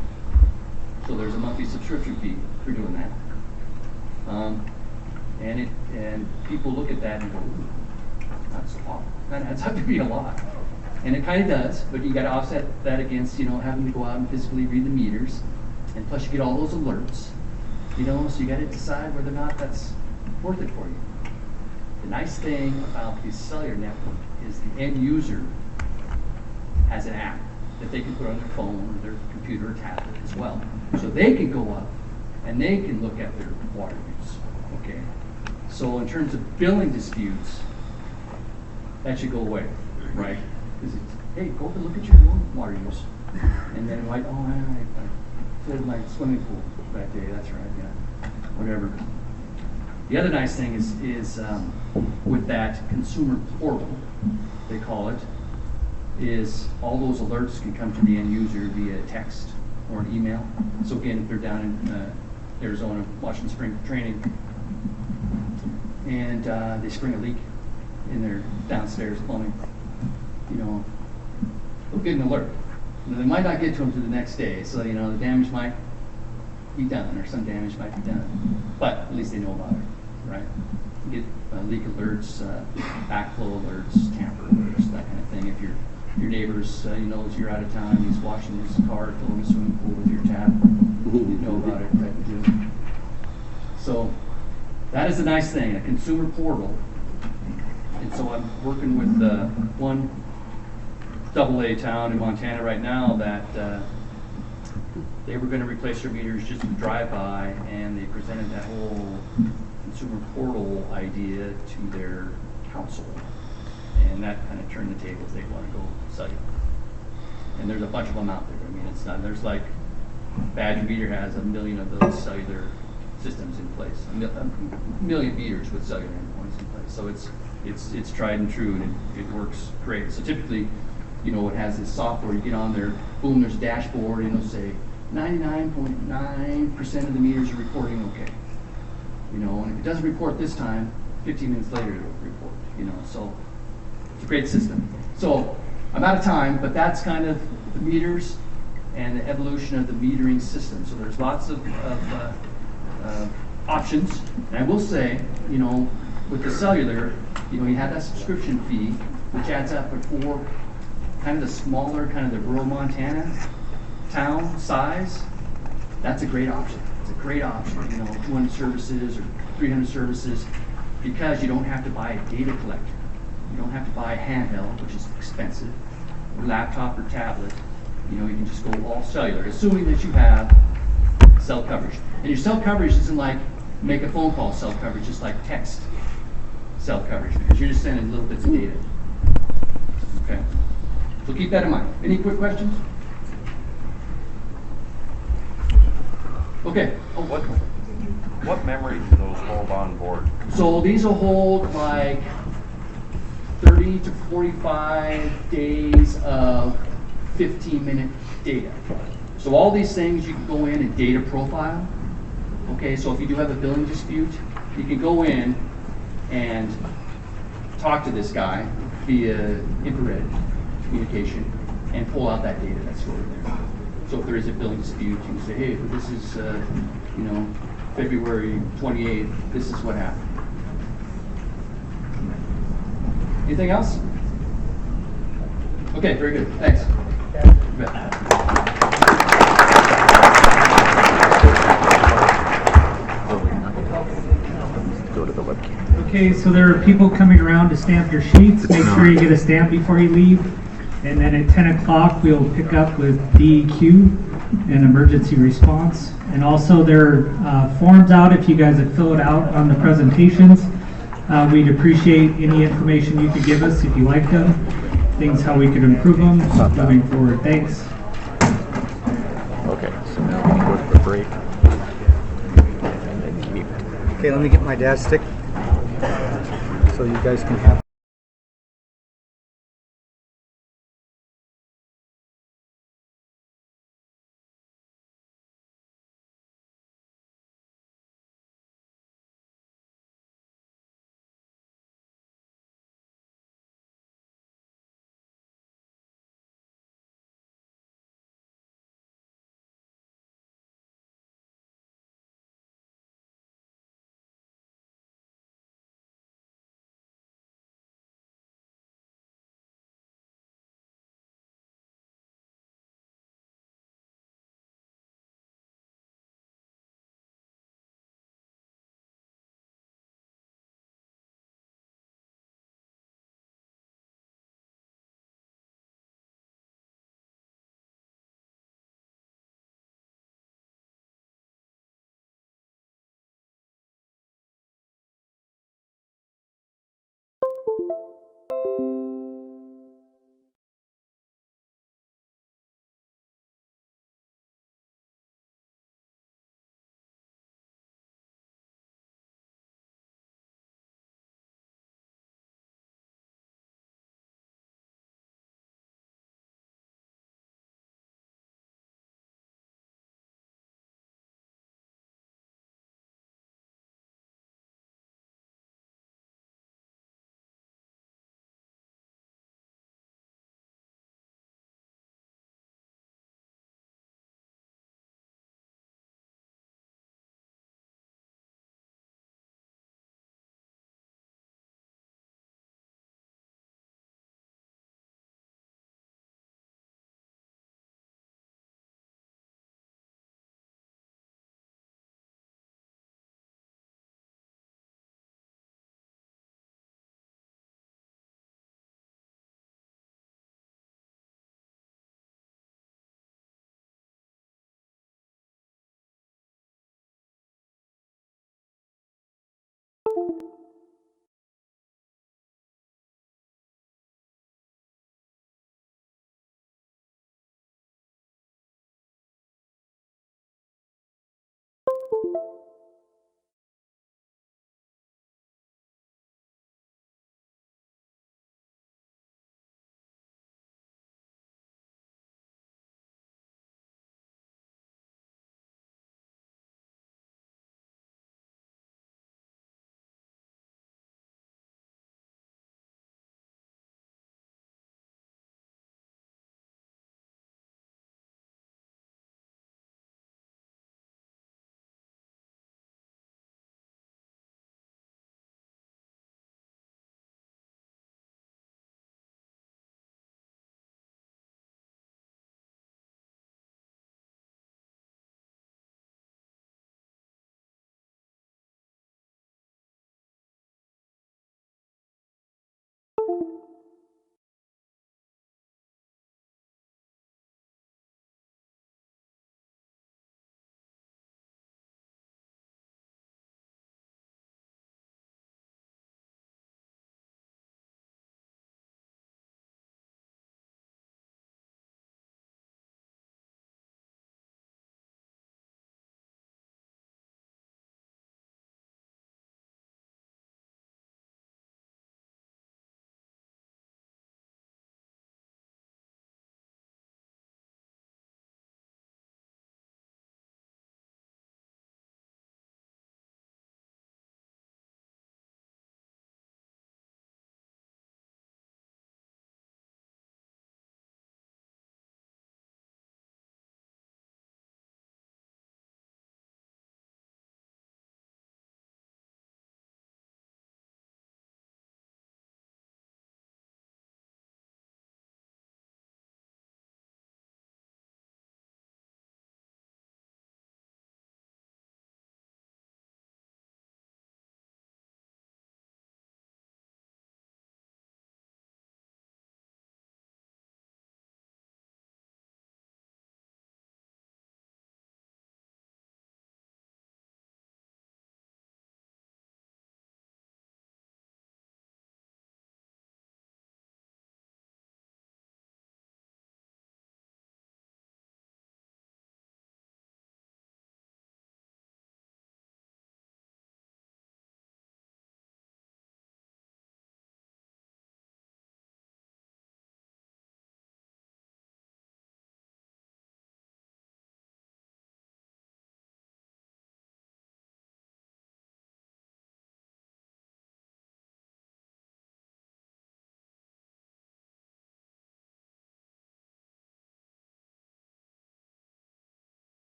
So there's a monthly subscription fee for doing that. And people look at that and go, ooh, that's a lot. That adds up to be a lot. And it kind of does, but you got to offset that against, having to go out and physically read the meters. And plus you get all those alerts, so you got to decide whether or not that's worth it for you. The nice thing about the cellular network is the end user has an app that they can put on their phone or their computer or tablet as well. So they can go up and they can look at their water use. Okay. So in terms of billing disputes, that should go away, right? Because it's, hey, go and look at your own water use. And then like, oh, I flooded my swimming pool that day. That's right, yeah. Whatever. The other nice thing is with that consumer portal, they call it, is all those alerts can come to the end user via text or an email. So again, if they're down in Arizona watching spring training and they spring a leak in their downstairs plumbing, they'll get an alert. They might not get to them to the next day, so the damage might be done or some damage might be done, but at least they know about it, right? You get leak alerts, backflow alerts, tamper alerts, that kind of thing. If your neighbors knows you're out of town, he's washing his car, filling a swimming pool with your tap, you know about it, type of deal. So that is a nice thing, a consumer portal. And so I'm working with one AA town in Montana right now that they were going to replace their meters just with drive-by, and they presented that whole consumer portal idea to their council. And that kind of turned the tables. They want to go cellular. And there's a bunch of them out there. I mean, it's not, there's like, Badger Meter has 1 million of those cellular systems in place. A million meters with cellular endpoints in place. So it's tried and true, and it works great. So typically, it has this software, you get on there, boom, there's a dashboard, and it'll say 99.9% of the meters are reporting okay. And if it doesn't report this time, 15 minutes later it'll report, so it's a great system. So I'm out of time, but that's kind of the meters and the evolution of the metering system. So there's lots of options. And I will say, with the cellular, you have that subscription fee, which adds up for kind of the smaller, kind of the rural Montana town size. That's a great option. It's a great option, 200 services or 300 services, because you don't have to buy a data collector. You don't have to buy a handheld, which is expensive, or laptop or tablet. You can just go all cellular, assuming that you have cell coverage. And your cell coverage isn't like make a phone call cell coverage, just like text cell coverage, because you're just sending little bits of data. Okay? So keep that in mind. Any quick questions? Okay. Oh, what memory do those hold on board? So these will hold like 30 to 45 days of 15-minute data. So all these things you can go in and data profile. Okay, so if you do have a billing dispute, you can go in and talk to this guy via infrared communication and pull out that data that's stored there. So if there is a billing dispute, you can say, hey, this is, February 28th, this is what happened. Anything else? Okay, very good. Thanks. Go to the webcam. Okay, so there are people coming around to stamp your sheets. Make sure you get a stamp before you leave. And then at 10 o'clock, we'll pick up with DEQ and emergency response. And also there are forms out if you guys would fill it out on the presentations. We'd appreciate any information you could give us if you like them, things how we could improve them moving forward. Thanks. break. Okay, let me get my dad's stick so you guys can have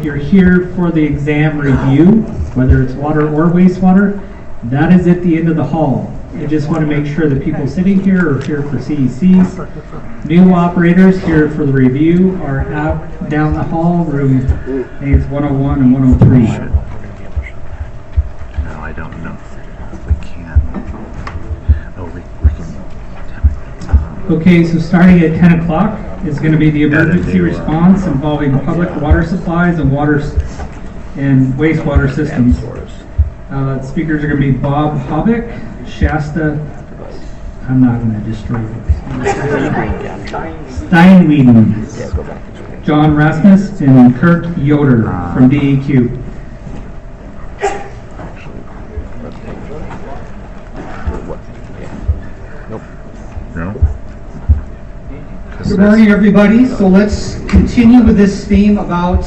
you're here for the exam review, whether it's water or wastewater, that is at the end of the hall. I just want to make sure the people sitting here are here for CECs. New operators here for the review are out down the hall, room I think it's 101 and 103. No, I don't know if we can. Oh, we can. Okay, so starting at 10 o'clock is going to be the emergency response involving public water supplies and and wastewater systems. Speakers are going to be Bob Hobick, Shasta, I'm not going to destroy it. Steinweden, John Rasmus, and Kurt Yoder from DEQ. No? Good morning, everybody. So let's continue with this theme about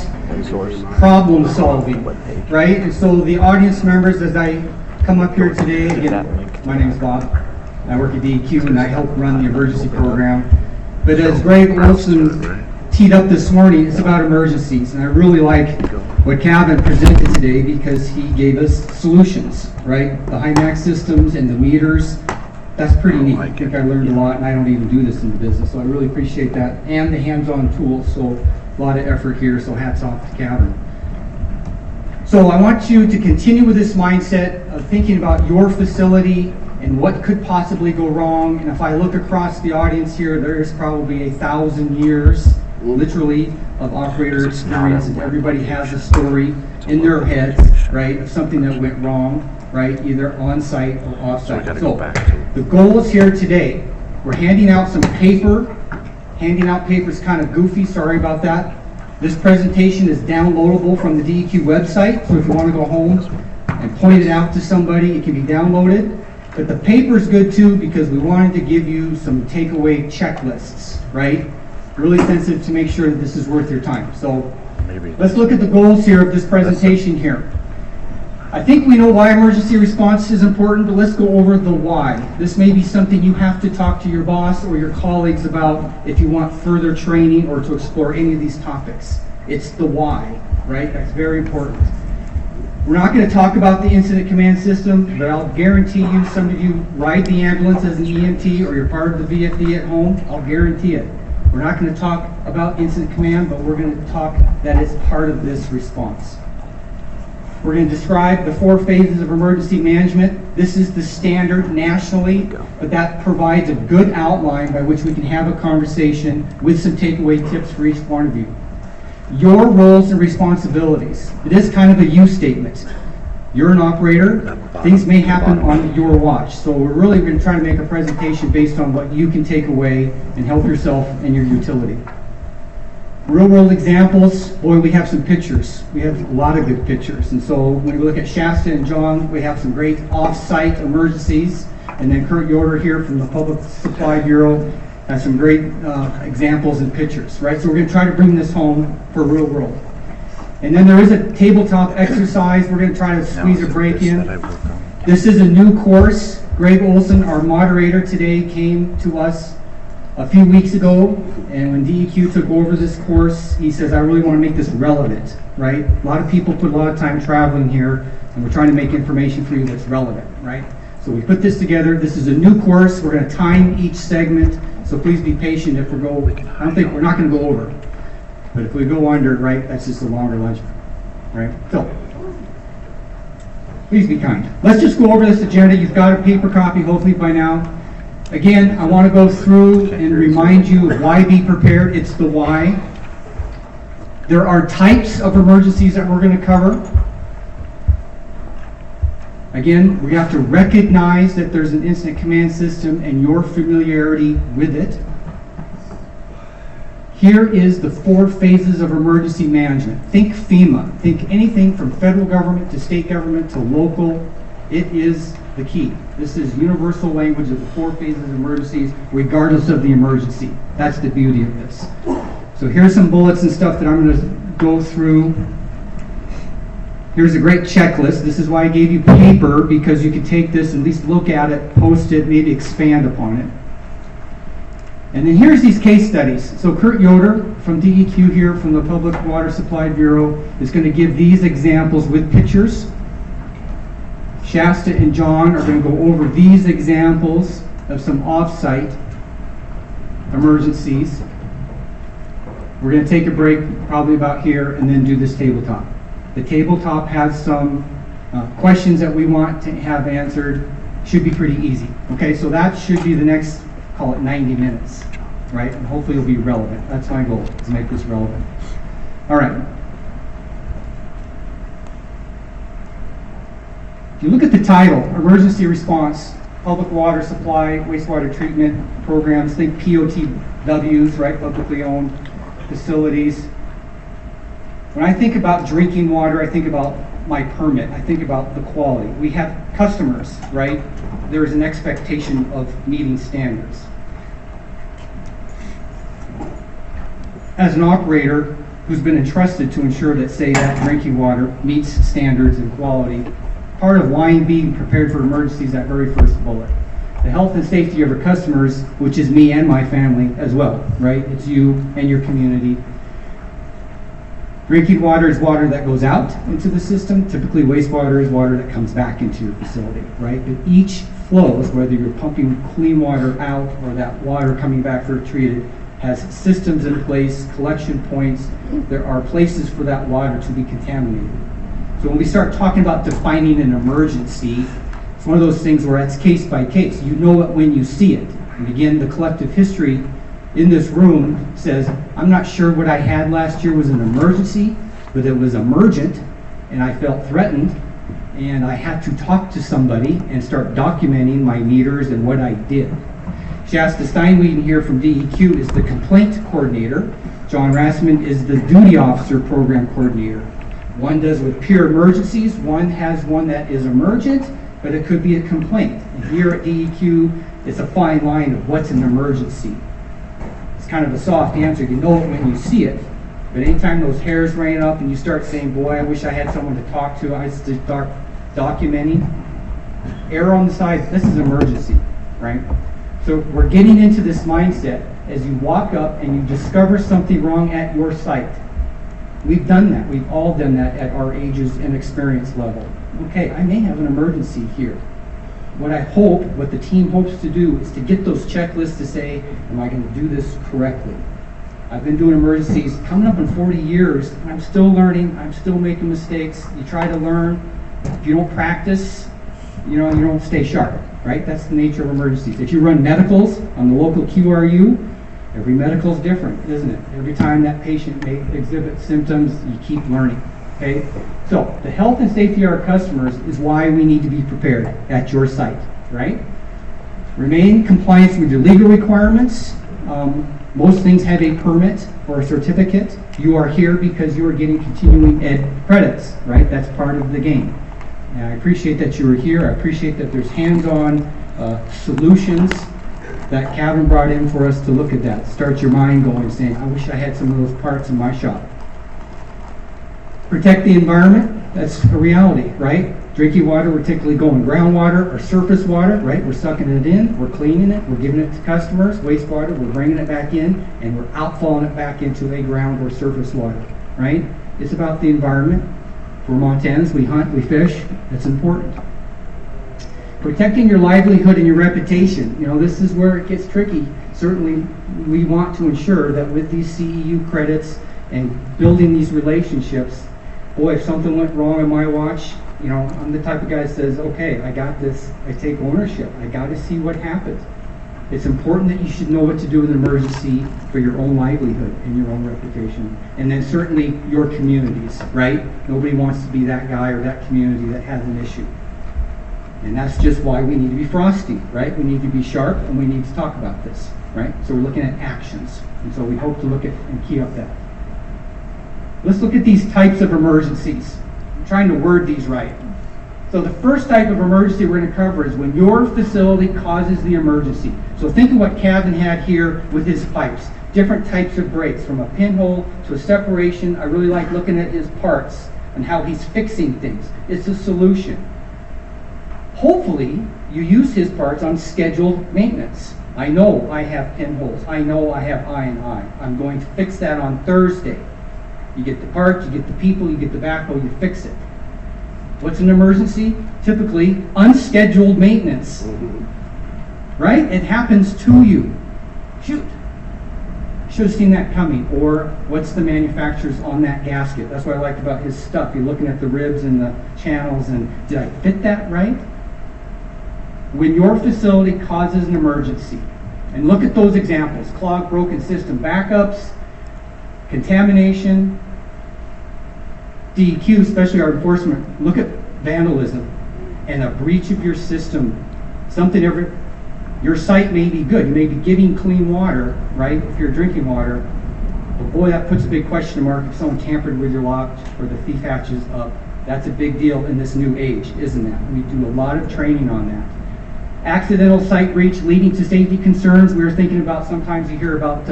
problem solving, right? And so the audience members, as I come up here today, again, my name is Bob. I work at DEQ and I help run the emergency program. But as Greg Olson teed up this morning, it's about emergencies. And I really like what Kevin presented today because he gave us solutions, right? The HYMAX systems and the meters. That's pretty neat. I think I learned a lot, and I don't even do this in the business, so I really appreciate that. And the hands-on tools, so a lot of effort here, so hats off to Kevin. So I want you to continue with this mindset of thinking about your facility and what could possibly go wrong. And if I look across the audience here, there is probably 1,000 years, literally, of operator experience, and everybody has a story in their heads, right, of something that went wrong, right, either on-site or off-site. So the goals here today, we're handing out some paper. Handing out paper is kind of goofy, sorry about that. This presentation is downloadable from the DEQ website, so if you want to go home and point it out to somebody, it can be downloaded. But the paper is good too because we wanted to give you some takeaway checklists, right? Really sensitive to make sure that this is worth your time. So let's look at the goals here of this presentation here. I think we know why emergency response is important, but let's go over the why. This may be something you have to talk to your boss or your colleagues about if you want further training or to explore any of these topics. It's the why, right? That's very important. We're not going to talk about the incident command system, but I'll guarantee you some of you ride the ambulance as an EMT or you're part of the VFD at home. I'll guarantee it. We're not going to talk about incident command, but we're going to talk that it's part of this response. We're going to describe the 4 phases of emergency management. This is the standard nationally, but that provides a good outline by which we can have a conversation with some takeaway tips for each one of you. Your roles and responsibilities. It is kind of a you statement. You're an operator. Things may happen on your watch. So we're really going to try to make a presentation based on what you can take away and help yourself and your utility. Real world examples, boy, we have some pictures. We have a lot of good pictures. And so when we look at Shasta and John, we have some great off-site emergencies. And then Kurt Yoder here from the Public Supply Bureau has some great examples and pictures, right? So we're going to try to bring this home for real world. And then there is a tabletop exercise. We're going to try to squeeze a break in. This is a new course. Greg Olson, our moderator today, came to us a few weeks ago, and when DEQ took over this course, he says, I really want to make this relevant, right? A lot of people put a lot of time traveling here, and we're trying to make information for you that's relevant, right? So we put this together. This is a new course. We're going to time each segment, so please be patient if we're not going to go over. But if we go under, right, that's just a longer lunch, right? So, please be kind. Let's just go over this agenda. You've got a paper copy, hopefully by now. Again, I want to go through and remind you of why be prepared. It's the why. There are types of emergencies that we're going to cover. Again, we have to recognize that there's an incident command system and your familiarity with it. Here is the 4 phases of emergency management. Think FEMA. Think anything from federal government to state government to local. It is the key. This is universal language of the 4 phases of emergencies, regardless of the emergency. That's the beauty of this. So here's some bullets and stuff that I'm going to go through. Here's a great checklist. This is why I gave you paper, because you can take this, at least look at it, post it, maybe expand upon it. And then here's these case studies. So Kurt Yoder from DEQ here from the Public Water Supply Bureau is going to give these examples with pictures. Shasta and John are going to go over these examples of some off-site emergencies. We're going to take a break probably about here and then do this tabletop. The tabletop has some questions that we want to have answered. Should be pretty easy. Okay, so that should be the next, call it 90 minutes, right? And hopefully it'll be relevant. That's my goal, to make this relevant. All right. If you look at the title, Emergency Response, Public Water Supply, Wastewater Treatment Programs, think POTWs, right? Publicly owned facilities. When I think about drinking water, I think about my permit. I think about the quality. We have customers, right? There is an expectation of meeting standards. As an operator who's been entrusted to ensure that, say, that drinking water meets standards and quality, part of why being prepared for emergencies, that very first bullet. The health and safety of our customers, which is me and my family as well, right? It's you and your community. Drinking water is water that goes out into the system. Typically, wastewater is water that comes back into your facility, right? But each flows, whether you're pumping clean water out or that water coming back for treated, has systems in place, collection points. There are places for that water to be contaminated. So when we start talking about defining an emergency, it's one of those things where it's case by case. You know it when you see it. And again, the collective history in this room says, I'm not sure what I had last year was an emergency, but it was emergent, and I felt threatened, and I had to talk to somebody and start documenting my meters and what I did. Shasta Steinweden here from DEQ is the complaint coordinator. John Rassman is the duty officer program coordinator. One does with pure emergencies, one has one that is emergent, but it could be a complaint. And here at DEQ, it's a fine line of what's an emergency. It's kind of a soft answer. You know it when you see it. But anytime those hairs rain up and you start saying, boy, I wish I had someone to talk to, I start documenting. Error on the side, this is an emergency, right? So we're getting into this mindset as you walk up and you discover something wrong at your site. We've done that. We've all done that at our ages and experience level. Okay, I may have an emergency here. What I hope, what the team hopes to do is to get those checklists to say, am I going to do this correctly? I've been doing emergencies coming up in 40 years, and I'm still learning, I'm still making mistakes. You try to learn. If you don't practice, you don't stay sharp, right? That's the nature of emergencies. If you run medicals on the local QRU, every medical is different, isn't it? Every time that patient may exhibit symptoms, you keep learning, okay? So the health and safety of our customers is why we need to be prepared at your site, right? Remain in compliance with your legal requirements. Most things have a permit or a certificate. You are here because you are getting continuing ed credits, right? That's part of the game. And I appreciate that you are here. I appreciate that there's hands-on solutions that Kevin brought in for us to look at that. Start your mind going, saying, I wish I had some of those parts in my shop. Protect the environment, that's a reality, right? Drinking water, we're typically going groundwater or surface water, right? We're sucking it in, we're cleaning it, we're giving it to customers. Wastewater, we're bringing it back in, and we're outfalling it back into a ground or surface water, right? It's about the environment. For Montanans, we hunt, we fish, that's important. Protecting your livelihood and your reputation. This is where it gets tricky. Certainly, we want to ensure that with these CEU credits and building these relationships, boy, if something went wrong on my watch, I'm the type of guy that says, okay, I got this, I take ownership. I got to see what happened. It's important that you should know what to do in an emergency for your own livelihood and your own reputation. And then certainly your communities, right? Nobody wants to be that guy or that community that has an issue. And that's just why we need to be frosty, right? We need to be sharp and we need to talk about this, right? So we're looking at actions. And so we hope to look at and key up that. Let's look at these types of emergencies. I'm trying to word these right. So the first type of emergency we're going to cover is when your facility causes the emergency. So think of what Kevin had here with his pipes. Different types of breaks, from a pinhole to a separation. I really like looking at his parts and how he's fixing things. It's a solution. Hopefully, you use his parts on scheduled maintenance. I know I have pinholes. I know I have I&I. I'm going to fix that on Thursday. You get the part, you get the people, you get the backhoe, you fix it. What's an emergency? Typically, unscheduled maintenance. Right? It happens to you. Shoot. Should have seen that coming. Or what's the manufacturer's on that gasket? That's what I liked about his stuff. You're looking at the ribs and the channels and did I fit that right? When your facility causes an emergency, and look at those examples, clogged, broken system backups, contamination, DEQ, especially our enforcement, look at vandalism and a breach of your system. Your site may be good, you may be getting clean water, right, if you're drinking water, but boy, that puts a big question mark if someone tampered with your lock or the thief hatches up. That's a big deal in this new age, isn't it? We do a lot of training on that. Accidental site breach leading to safety concerns. We were thinking about, sometimes you hear about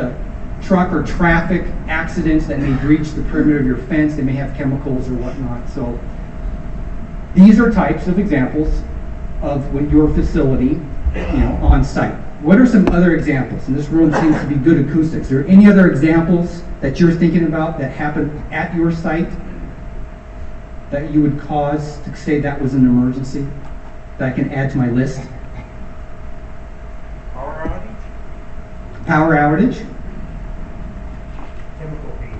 truck or traffic accidents that may breach the perimeter of your fence. They may have chemicals or whatnot. So these are types of examples of when your facility, on site. What are some other examples? And this room seems to be good acoustics. Are there any other examples that you're thinking about that happened at your site that you would cause to say that was an emergency that I can add to my list? Power outage? Power outage. Chemical feed.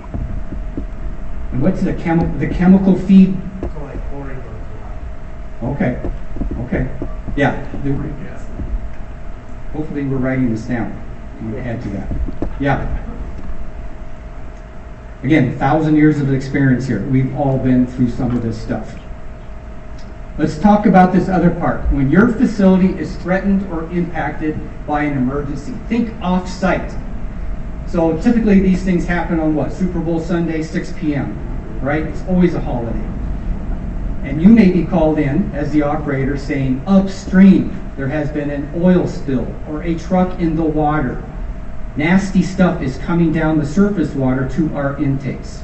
And what's the chemical feed? So like chlorine goes a lot. Okay. Yeah. Hopefully we're writing this down. I'm going to add to that. Yeah. Again, 1,000 years of experience here. We've all been through some of this stuff. Let's talk about this other part. When your facility is threatened or impacted by an emergency, think off-site. So typically these things happen on what? Super Bowl Sunday, 6 p.m., right? It's always a holiday. And you may be called in as the operator saying, upstream, there has been an oil spill or a truck in the water. Nasty stuff is coming down the surface water to our intakes,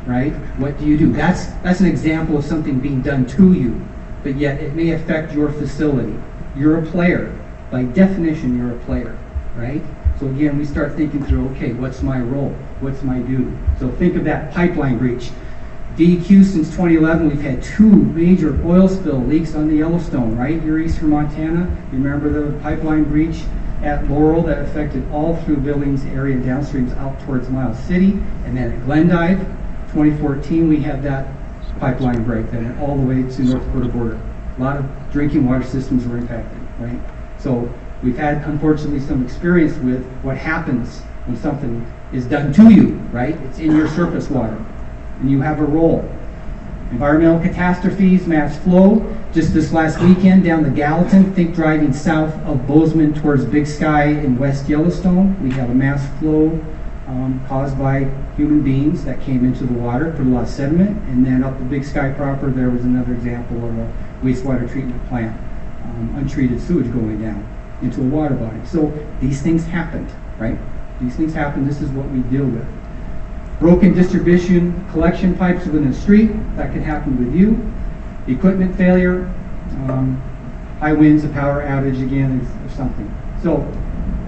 right? What do you do? That's an example of something being done to you, but yet it may affect your facility. You're a player. By definition, you're a player, right? So again, we start thinking through, okay, what's my role? What's my duty? So think of that pipeline breach. DEQ since 2011, we've had 2 major oil spill leaks on the Yellowstone, right? You're eastern Montana. You remember the pipeline breach at Laurel that affected all through Billings area and downstreams out towards Miles City. And then at Glendive, 2014, we had that pipeline break that went all the way to North Dakota border. A lot of drinking water systems were impacted, right? So we've had, unfortunately, some experience with what happens when something is done to you, right? It's in your surface water. And you have a role. Environmental catastrophes, mass flow. Just this last weekend down the Gallatin, think driving south of Bozeman towards Big Sky in West Yellowstone. We have a mass flow caused by human beings that came into the water, put a lot of sediment. And then up the Big Sky proper, there was another example of a wastewater treatment plant, untreated sewage going down into a water body. So these things happened, right? These things happen. This is what we deal with. Broken distribution collection pipes within a street, that can happen with you. Equipment failure, high winds, a power outage again, or something. So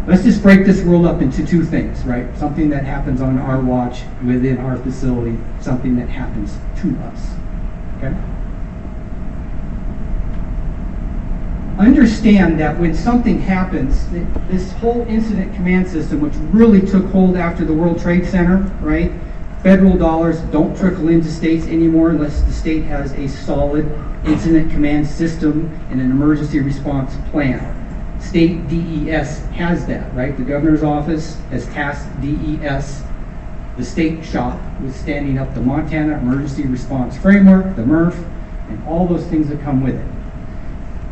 let's just break this world up into 2 things, right? Something that happens on our watch within our facility, something that happens to us, okay? Understand that when something happens, this whole incident command system, which really took hold after the World Trade Center, right? Federal dollars don't trickle into states anymore unless the state has a solid incident command system and an emergency response plan. State DES has that, right? The governor's office has tasked DES, the state shop, with standing up the Montana Emergency Response Framework, the MRF, and all those things that come with it.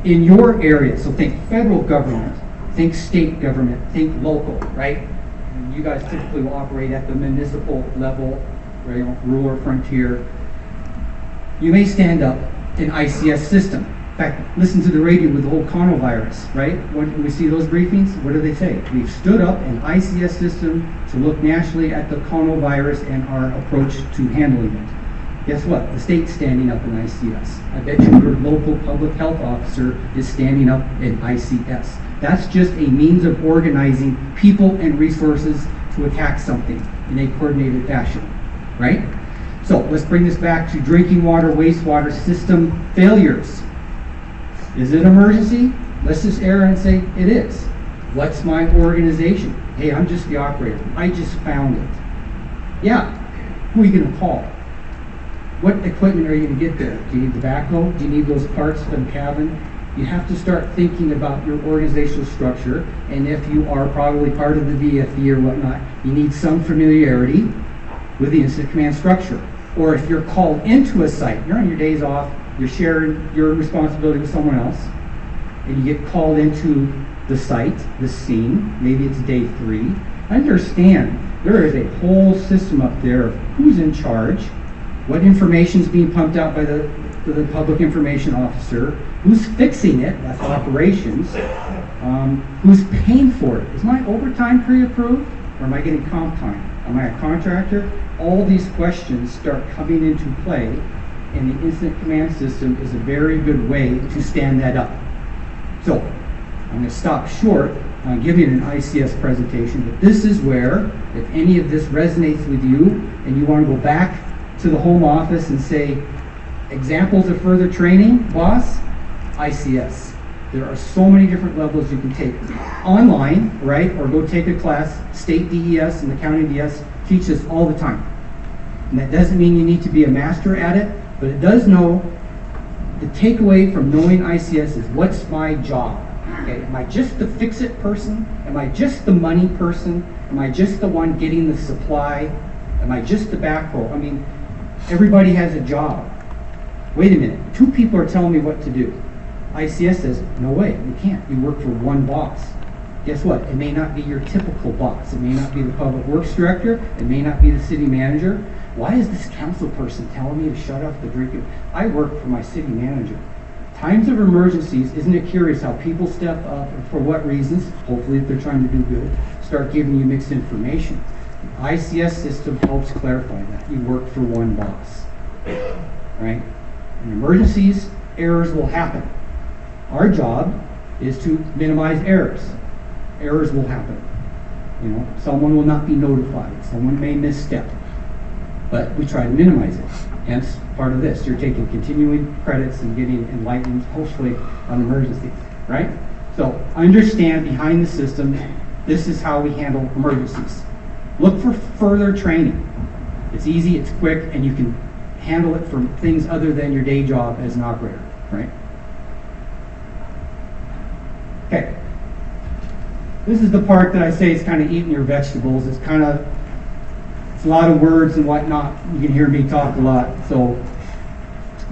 In your area, so think federal government, think state government, think local, right? And you guys typically will operate at the municipal level, right, rural frontier. You may stand up an ICS system. In fact, listen to the radio with the whole coronavirus, right? When we see those briefings, what do they say? We've stood up an ICS system to look nationally at the coronavirus and our approach to handling it. Guess what? The state's standing up an ICS. I bet you your local public health officer is standing up an ICS. That's just a means of organizing people and resources to attack something in a coordinated fashion, right? So let's bring this back to drinking water, wastewater system failures. Is it an emergency? Let's just err and say it is. What's my organization? Hey, I'm just the operator. I just found it. Yeah, who are you going to call? What equipment are you going to get there? Do you need the backhoe? Do you need those parts for the cabin? You have to start thinking about your organizational structure, and if you are probably part of the VFE or whatnot, you need some familiarity with the incident command structure. Or if you're called into a site, you're on your days off, you're sharing your responsibility with someone else, and you get called into the site, the scene, maybe it's day 3, understand there is a whole system up there of who's in charge, what information is being pumped out by the public information officer, who's fixing it, that's operations, who's paying for it. Is my overtime pre-approved, or am I getting comp time? Am I a contractor? All these questions start coming into play, and the incident command system is a very good way to stand that up. So, I'm going to stop short on giving an ICS presentation, but this is where, if any of this resonates with you, and you want to go back to the home office and say, examples of further training, boss, ICS. There are so many different levels you can take. Online, right, or go take a class. State DES and the county DES teach this all the time. And that doesn't mean you need to be a master at it, but it does know, the takeaway from knowing ICS is, what's my job? Okay, am I just the fix-it person? Am I just the money person? Am I just the one getting the supply? Am I just the back row? I mean, everybody has a job. Wait a minute, 2 people are telling me what to do. ICS says, no way, you can't. You work for one boss. Guess what? It may not be your typical boss. It may not be the public works director. It may not be the city manager. Why is this council person telling me to shut off the drinking? I work for my city manager. Times of emergencies, isn't it curious how people step up and for what reasons? Hopefully if they're trying to do good, start giving you mixed information. The ICS system helps clarify that. You work for one boss, right? In emergencies, errors will happen. Our job is to minimize errors. Errors will happen. You know, someone will not be notified. Someone may misstep. But we try to minimize it. Hence, part of this. You're taking continuing credits and getting enlightened, hopefully, on emergencies, right? So, understand behind the system, this is how we handle emergencies. Look for further training. It's easy, it's quick, and you can handle it from things other than your day job as an operator, right? Okay. This is the part that I say is kind of eating your vegetables. It's a lot of words and whatnot. You can hear me talk a lot.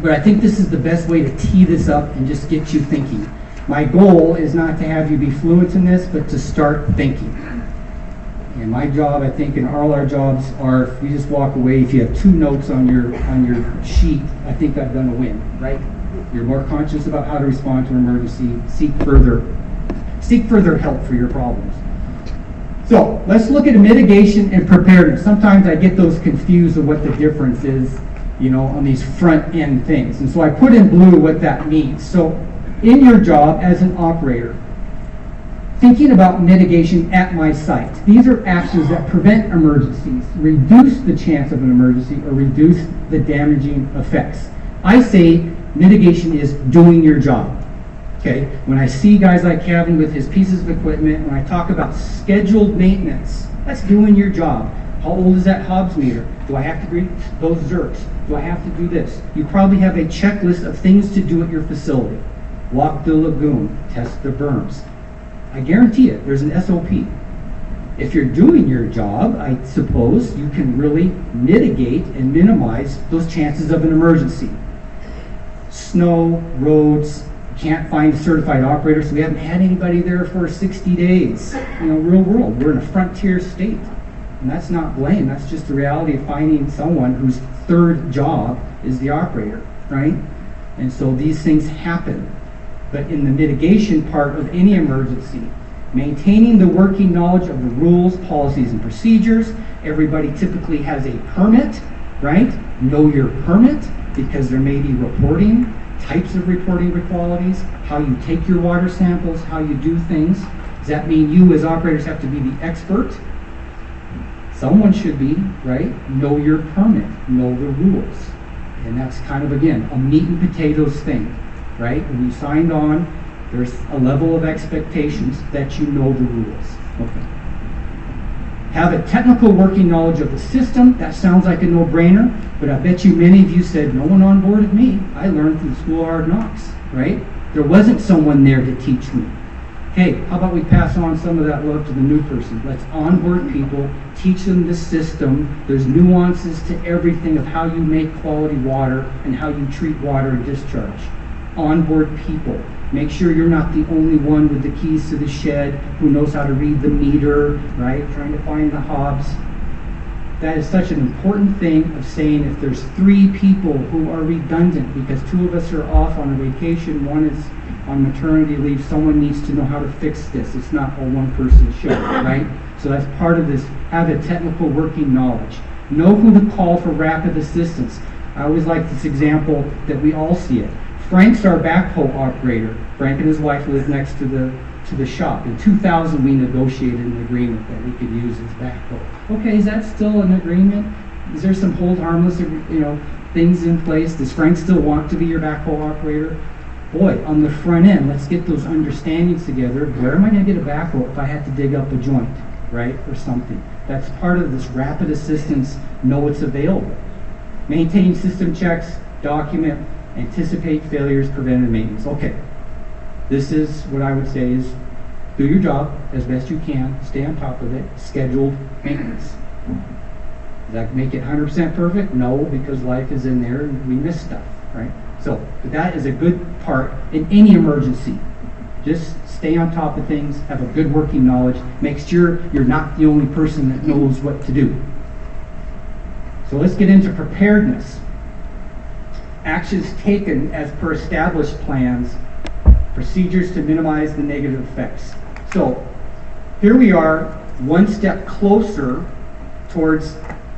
But I think this is the best way to tee this up and just get you thinking. My goal is not to have you be fluent in this, but to start thinking. And my job, I think, and all our jobs are, if we just walk away, if you have 2 notes on your sheet, I think I've done a win, right? You're more conscious about how to respond to an emergency, seek further help for your problems. So let's look at mitigation and preparedness. Sometimes I get those confused of what the difference is, you know, on these front end things. And so I put in blue what that means. So in your job as an operator, thinking about mitigation at my site. These are actions that prevent emergencies, reduce the chance of an emergency, or reduce the damaging effects. I say mitigation is doing your job. Okay, when I see guys like Kevin with his pieces of equipment, when I talk about scheduled maintenance, that's doing your job. How old is that Hobbs meter? Do I have to read those zerks? Do I have to do this? You probably have a checklist of things to do at your facility. Walk the lagoon, test the berms. I guarantee it, there's an SOP. If you're doing your job, I suppose you can really mitigate and minimize those chances of an emergency. Snow, roads, can't find a certified operator, so we haven't had anybody there for 60 days. You know, real world, we're in a frontier state. And that's not blame, that's just the reality of finding someone whose 3rd job is the operator, right? And so these things happen. But in the mitigation part of any emergency, maintaining the working knowledge of the rules, policies, and procedures. Everybody typically has a permit, right? Know your permit, because there may be reporting, types of reporting qualities, how you take your water samples, how you do things. Does that mean you as operators have to be the expert? Someone should be, right? Know your permit, know the rules. And that's kind of, again, a meat and potatoes thing, right? When you signed on, there's a level of expectations that you know the rules. Okay. Have a technical working knowledge of the system. That sounds like a no-brainer, but I bet you many of you said, no one on board with me. I learned through the school of hard knocks, right? There wasn't someone there to teach me. Hey, how about we pass on some of that love to the new person? Let's onboard people, teach them the system. There's nuances to everything of how you make quality water and how you treat water and discharge. Onboard people. Make sure you're not the only one with the keys to the shed who knows how to read the meter, right? Trying to find the hobs. That is such an important thing of saying if there's 3 people who are redundant because 2 of us are off on a vacation, 1 is on maternity leave, someone needs to know how to fix this. It's not a one-person show, right? So that's part of this. Have a technical working knowledge. Know who to call for rapid assistance. I always like this example that we all see it. Frank's our backhoe operator. Frank and his wife live next to the shop. In 2000, we negotiated an agreement that we could use his backhoe. Okay, is that still an agreement? Is there some hold harmless, things in place? Does Frank still want to be your backhoe operator? Boy, on the front end, let's get those understandings together. Where am I going to get a backhoe if I had to dig up a joint, right, or something? That's part of this rapid assistance. Know it's available. Maintain system checks, document, anticipate failures, preventive maintenance. Okay, this is what I would say is do your job as best you can, stay on top of it, scheduled maintenance. Does that make it 100% perfect? No, because life is in there and we miss stuff, right? So, but that is a good part in any emergency. Just stay on top of things, have a good working knowledge, make sure you're not the only person that knows what to do. So let's get into preparedness. Actions taken as per established plans, procedures to minimize the negative effects. So here we are, one step closer towards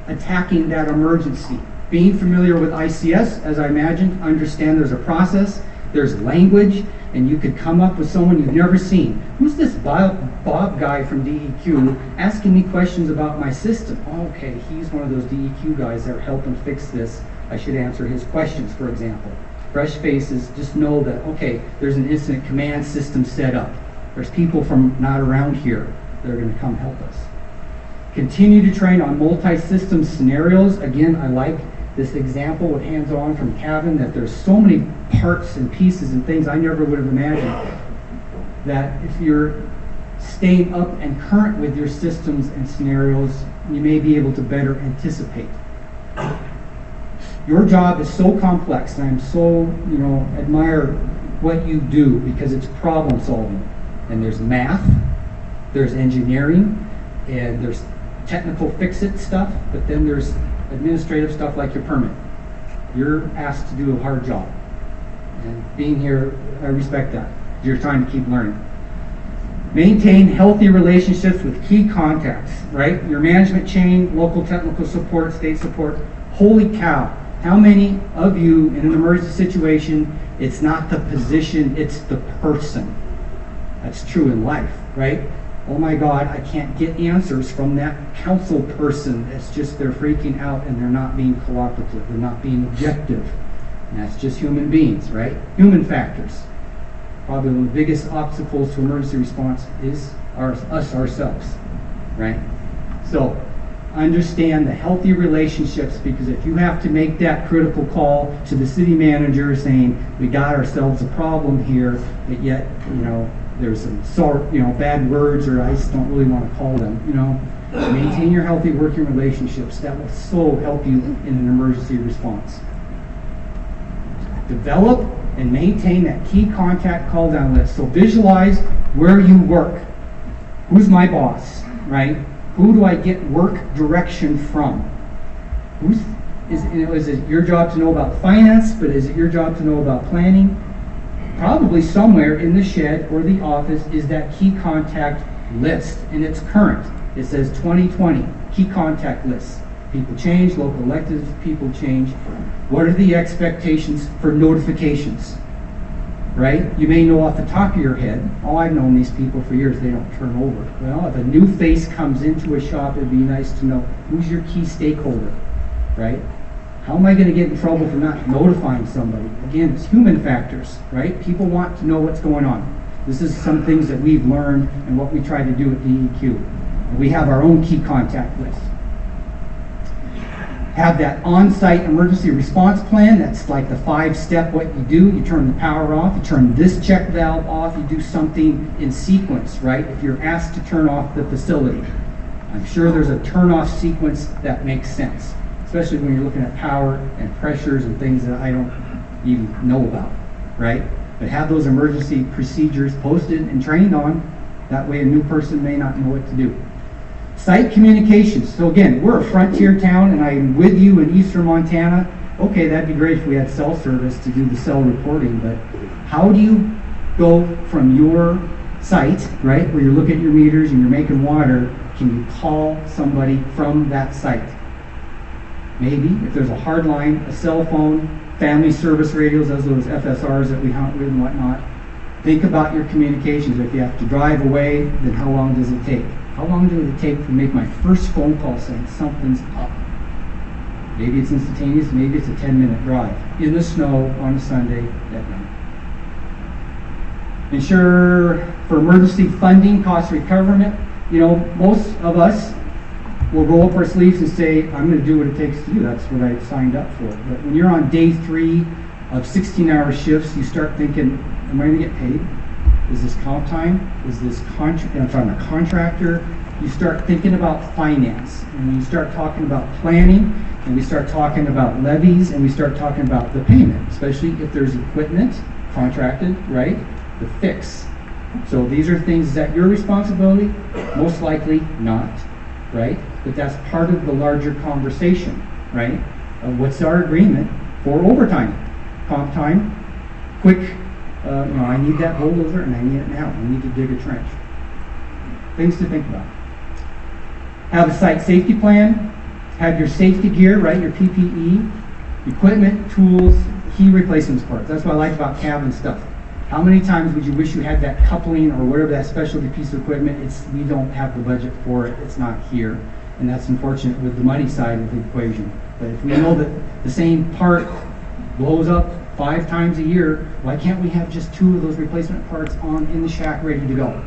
attacking that emergency. Being familiar with ICS, as I imagined, understand there's a process, there's language, and you could come up with someone you've never seen. Who's this Bob guy from DEQ asking me questions about my system? Oh, okay, he's one of those DEQ guys that are helping fix this. I should answer his questions, for example. Fresh faces, just know that, okay, there's an incident command system set up. There's people from not around here that are going to come help us. Continue to train on multi-system scenarios. Again, I like this example with hands-on from Kevin, that there's so many parts and pieces and things I never would have imagined, that if you're staying up and current with your systems and scenarios, you may be able to better anticipate. Your job is so complex, and I'm so, admire what you do because it's problem solving. And there's math, there's engineering, and there's technical fix-it stuff, but then there's administrative stuff like your permit. You're asked to do a hard job. And being here, I respect that. You're trying to keep learning. Maintain healthy relationships with key contacts, right? Your management chain, local technical support, state support. Holy cow. How many of you in an emergency situation, it's not the position, it's the person. That's true in life, right? Oh my God, I can't get answers from that council person. It's just they're freaking out and they're not being cooperative. They're not being objective. And that's just human beings, right? Human factors. Probably one of the biggest obstacles to emergency response is us ourselves, right? So understand the healthy relationships, because if you have to make that critical call to the city manager saying, we got ourselves a problem here, but yet, there's some bad words, or I just don't really want to call them, maintain your healthy working relationships. That will so help you in an emergency response. Develop and maintain that key contact call down list. So visualize where you work. Who's my boss, right? Who do I get work direction from? Is it your job to know about finance, but is it your job to know about planning? Probably somewhere in the shed or the office is that key contact list, and it's current. It says 2020 key contact list. People change, local elected people change. What are the expectations for notifications? Right? You may know off the top of your head, oh, I've known these people for years, they don't turn over. Well, if a new face comes into a shop, it'd be nice to know who's your key stakeholder, right? How am I going to get in trouble for not notifying somebody? Again, it's human factors, right? People want to know what's going on. This is some things that we've learned and what we try to do at DEQ. We have our own key contact list. Have that on-site emergency response plan. That's like the 5-step what you do. You turn the power off, you turn this check valve off, you do something in sequence, right? If you're asked to turn off the facility, I'm sure there's a turn-off sequence that makes sense, especially when you're looking at power and pressures and things that I don't even know about, right? But have those emergency procedures posted and trained on. That way a new person may not know what to do. Site communications. So again, we're a frontier town and I'm with you in eastern Montana. Okay, that'd be great if we had cell service to do the cell reporting, but how do you go from your site, right, where you look at your meters and you're making water, can you call somebody from that site? Maybe, if there's a hard line, a cell phone, family service radios, as those FSRs that we hunt with and whatnot. Think about your communications. If you have to drive away, then how long does it take? How long does it take to make my first phone call saying something's up? Maybe it's instantaneous, maybe it's a 10-minute drive. In the snow, on a Sunday, at night. Ensure for emergency funding, cost recoverment. You know, most of us will roll up our sleeves and say, I'm going to do what it takes to do. That's what I signed up for. But when you're on day 3 of 16-hour shifts, you start thinking, am I going to get paid? Is this comp time? Is this if I'm a contractor? You start thinking about finance. And when you start talking about planning, and we start talking about levies, and we start talking about the payment, especially if there's equipment contracted, right? The fix. So these are things that your responsibility? Most likely not, right? But that's part of the larger conversation, right? What's our agreement for overtime? Comp time, quick, I need that bulldozer and I need it now. I need to dig a trench. Things to think about. Have a site safety plan. Have your safety gear, right? Your PPE, equipment, tools, key replacements parts. That's what I like about cabin stuff. How many times would you wish you had that coupling or whatever that specialty piece of equipment? We don't have the budget for it. It's not here. And that's unfortunate with the money side of the equation. But if we know that the same part blows up 5 times a year, why can't we have just 2 of those replacement parts in the shack ready to go?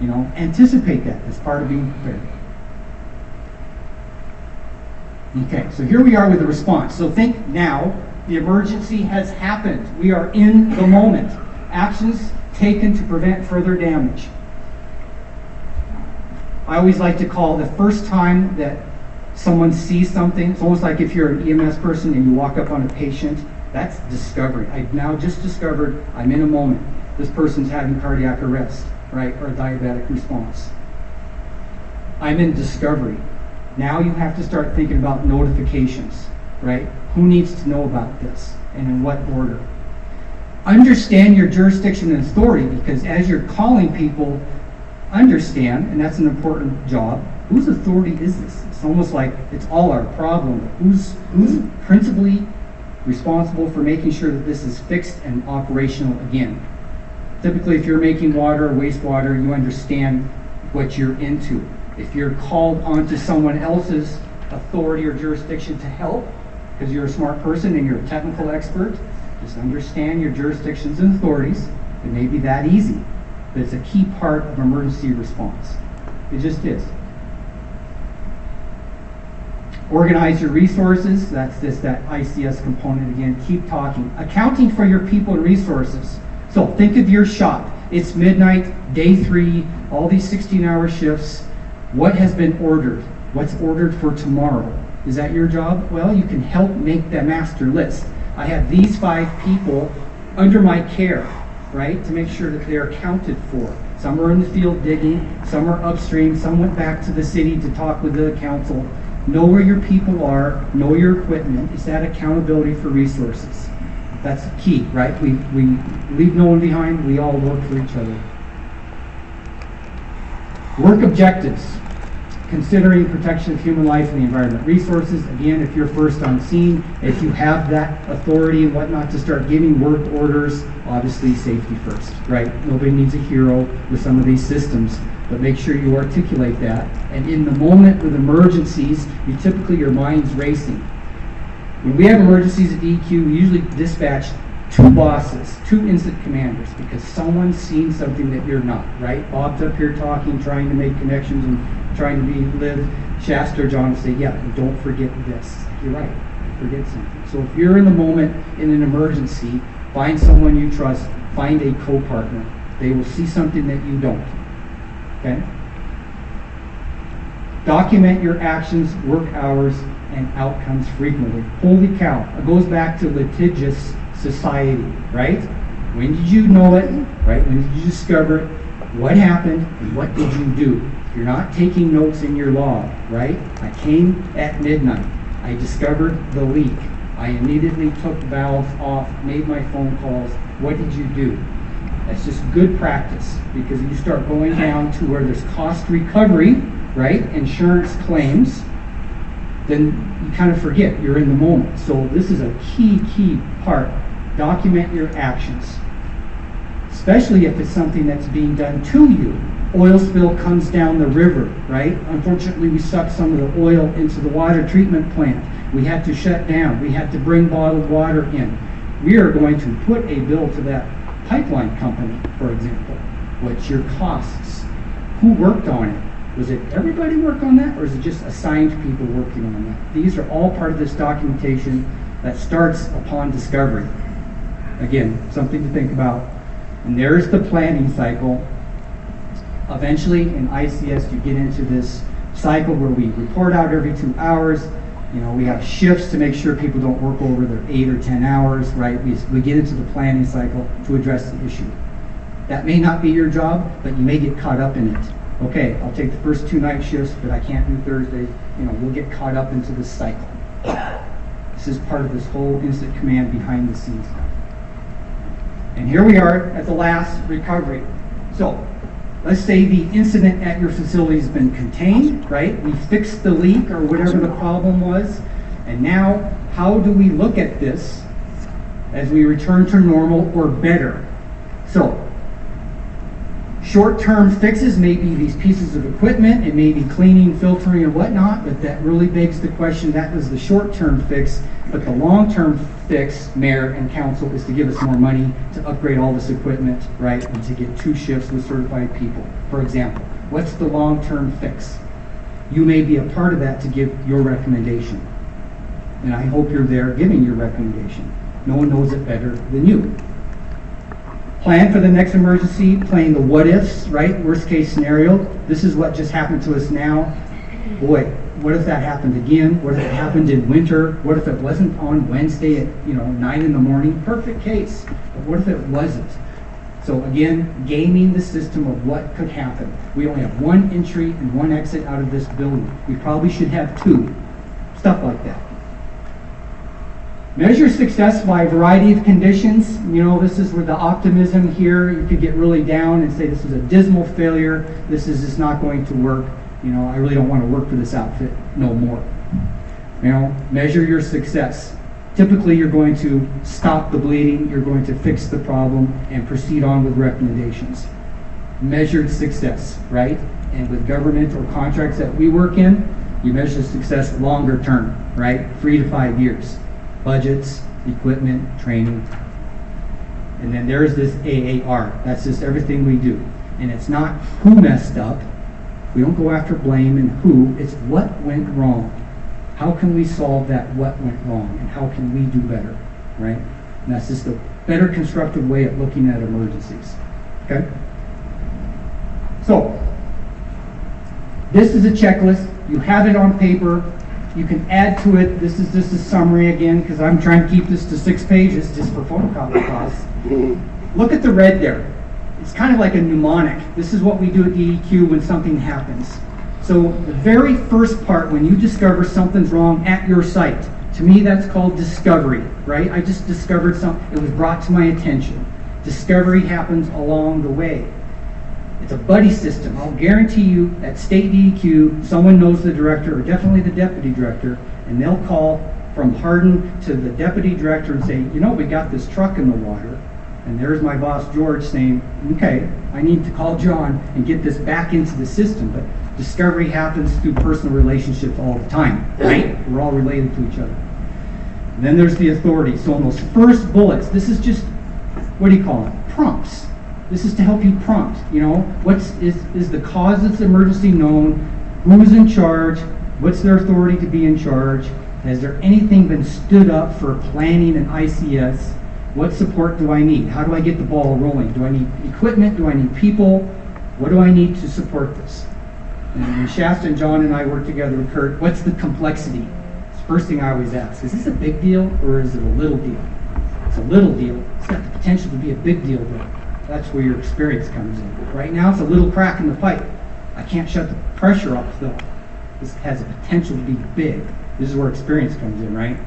You know, anticipate that as part of being prepared. Okay, so here we are with the response. So think now, the emergency has happened. We are in the moment. Actions taken to prevent further damage. I always like to call the first time that someone sees something, it's almost like if you're an EMS person and you walk up on a patient, that's discovery. I've now just discovered I'm in a moment. This person's having cardiac arrest, right, or diabetic response. I'm in discovery. Now you have to start thinking about notifications, right? Who needs to know about this and in what order? Understand your jurisdiction and authority, because as you're calling people, understand, and that's an important job, whose authority is this? It's almost like it's all our problem. Who's principally responsible for making sure that this is fixed and operational again? Typically, if you're making water or wastewater, you understand what you're into. If you're called onto someone else's authority or jurisdiction to help, because you're a smart person and you're a technical expert, just understand your jurisdictions and authorities. It may be that easy, but it's a key part of emergency response. It just is. Organize your resources. That's that ICS component again. Keep talking. Accounting for your people and resources. So think of your shop. It's midnight, day 3, all these 16-hour shifts. What has been ordered? What's ordered for tomorrow? Is that your job? Well, you can help make the master list. I have these 5 people under my care, right, to make sure that they're accounted for. Some are in the field digging, some are upstream, some went back to the city to talk with the council. Know where your people are, know your equipment. It's that accountability for resources. That's key, right? We leave no one behind, we all work for each other. Work objectives. considering protection of human life and the environment resources. Again, if you're first on scene, if you have that authority and whatnot to start giving work orders, obviously safety first, right? Nobody needs a hero with some of these systems, but make sure you articulate that. And in the moment with emergencies, your mind's racing. When we have emergencies at DEQ, we usually dispatch 2 bosses, 2 incident commanders, because someone's seen something that you're not, right? Bob's up here talking, trying to make connections and trying to live Shasta or John to say, yeah, don't forget this. You're right, forget something. So if you're in the moment in an emergency, find someone you trust, find a co-partner. They will see something that you don't, okay? Document your actions, work hours, and outcomes frequently. Holy cow, it goes back to litigious society, right? When did you know it, right? When did you discover it? What happened, and what did you do? You're not taking notes in your log, right? I came at midnight. I discovered the leak. I immediately took valves off, made my phone calls. What did you do? That's just good practice, because if you start going down to where there's cost recovery, right? Insurance claims, then you kind of forget you're in the moment. So this is a key part. Document your actions, especially if it's something that's being done to you. Oil spill comes down the river, right? Unfortunately, we sucked some of the oil into the water treatment plant. We had to shut down. We had to bring bottled water in. We are going to put a bill to that pipeline company, for example. What's your costs? Who worked on it? Was it everybody work on that, or is it just assigned people working on that? These are all part of this documentation that starts upon discovery. Again, something to think about. And there's the planning cycle. Eventually, in ICS, you get into this cycle where we report out every 2 hours. You know, we have shifts to make sure people don't work over their 8 or 10 hours, right? We get into the planning cycle to address the issue. That may not be your job, but you may get caught up in it. Okay, I'll take the first 2 night shifts, but I can't do Thursday. You know, we'll get caught up into this cycle. This is part of this whole incident command behind the scenes stuff. And here we are at the last recovery. So, let's say the incident at your facility has been contained, right? We fixed the leak or whatever the problem was. And now, how do we look at this as we return to normal or better? So, short-term fixes may be these pieces of equipment, it may be cleaning, filtering, and whatnot, but that really begs the question, that was the short-term fix, but the long-term fix, Mayor and Council, is to give us more money to upgrade all this equipment, right, and to get 2 shifts with certified people, for example. What's the long-term fix? You may be a part of that to give your recommendation, and I hope you're there giving your recommendation. No one knows it better than you. Plan for the next emergency, playing the what ifs, right? Worst case scenario. This is what just happened to us now. Boy, what if that happened again? What if it happened in winter? What if it wasn't on Wednesday at 9 in the morning? Perfect case. But what if it wasn't? So again, gaming the system of what could happen. We only have 1 entry and 1 exit out of this building. We probably should have 2. Stuff like that. Measure success by a variety of conditions. You know, this is where the optimism here, you could get really down and say this is a dismal failure, this is just not going to work. You know, I really don't want to work for this outfit no more. You know, measure your success. Typically, you're going to stop the bleeding, you're going to fix the problem, and proceed on with recommendations. Measured success, right? And with government or contracts that we work in, you measure success longer term, right? 3 to 5 years. Budgets, equipment, training. And then there's this AAR. That's just everything we do. And it's not who messed up. We don't go after blame and who. It's what went wrong. How can we solve that what went wrong? And how can we do better, right? And that's just a better constructive way of looking at emergencies. Okay? So, this is a checklist. You have it on paper. You can add to it. This is just a summary again, because I'm trying to keep this to 6 pages just for photocopy costs. Look at the red there. It's kind of like a mnemonic. This is what we do at DEQ when something happens. So the very first part, when you discover something's wrong at your site, to me that's called discovery, right? I just discovered something. It was brought to my attention. Discovery happens along the way. It's a buddy system. I'll guarantee you at state DEQ, someone knows the director, or definitely the deputy director, and they'll call from Hardin to the deputy director and say, you know, we got this truck in the water. And there's my boss, George, saying, okay, I need to call John and get this back into the system. But discovery happens through personal relationships all the time, right? We're all related to each other. And then there's the authority. So in those first bullets, this is just, what do you call it? Prompts. This is to help you prompt, you know, is the cause of this emergency known? Who's in charge? What's their authority to be in charge? Has there anything been stood up for planning and ICS? What support do I need? How do I get the ball rolling? Do I need equipment? Do I need people? What do I need to support this? And when Shasta and John and I work together with Kurt, what's the complexity? It's the first thing I always ask. Is this a big deal or is it a little deal? It's a little deal. It's got the potential to be a big deal though. That's where your experience comes in. Right now it's a little crack in the pipe. I can't shut the pressure off though. This has a potential to be big. This is where experience comes in, right?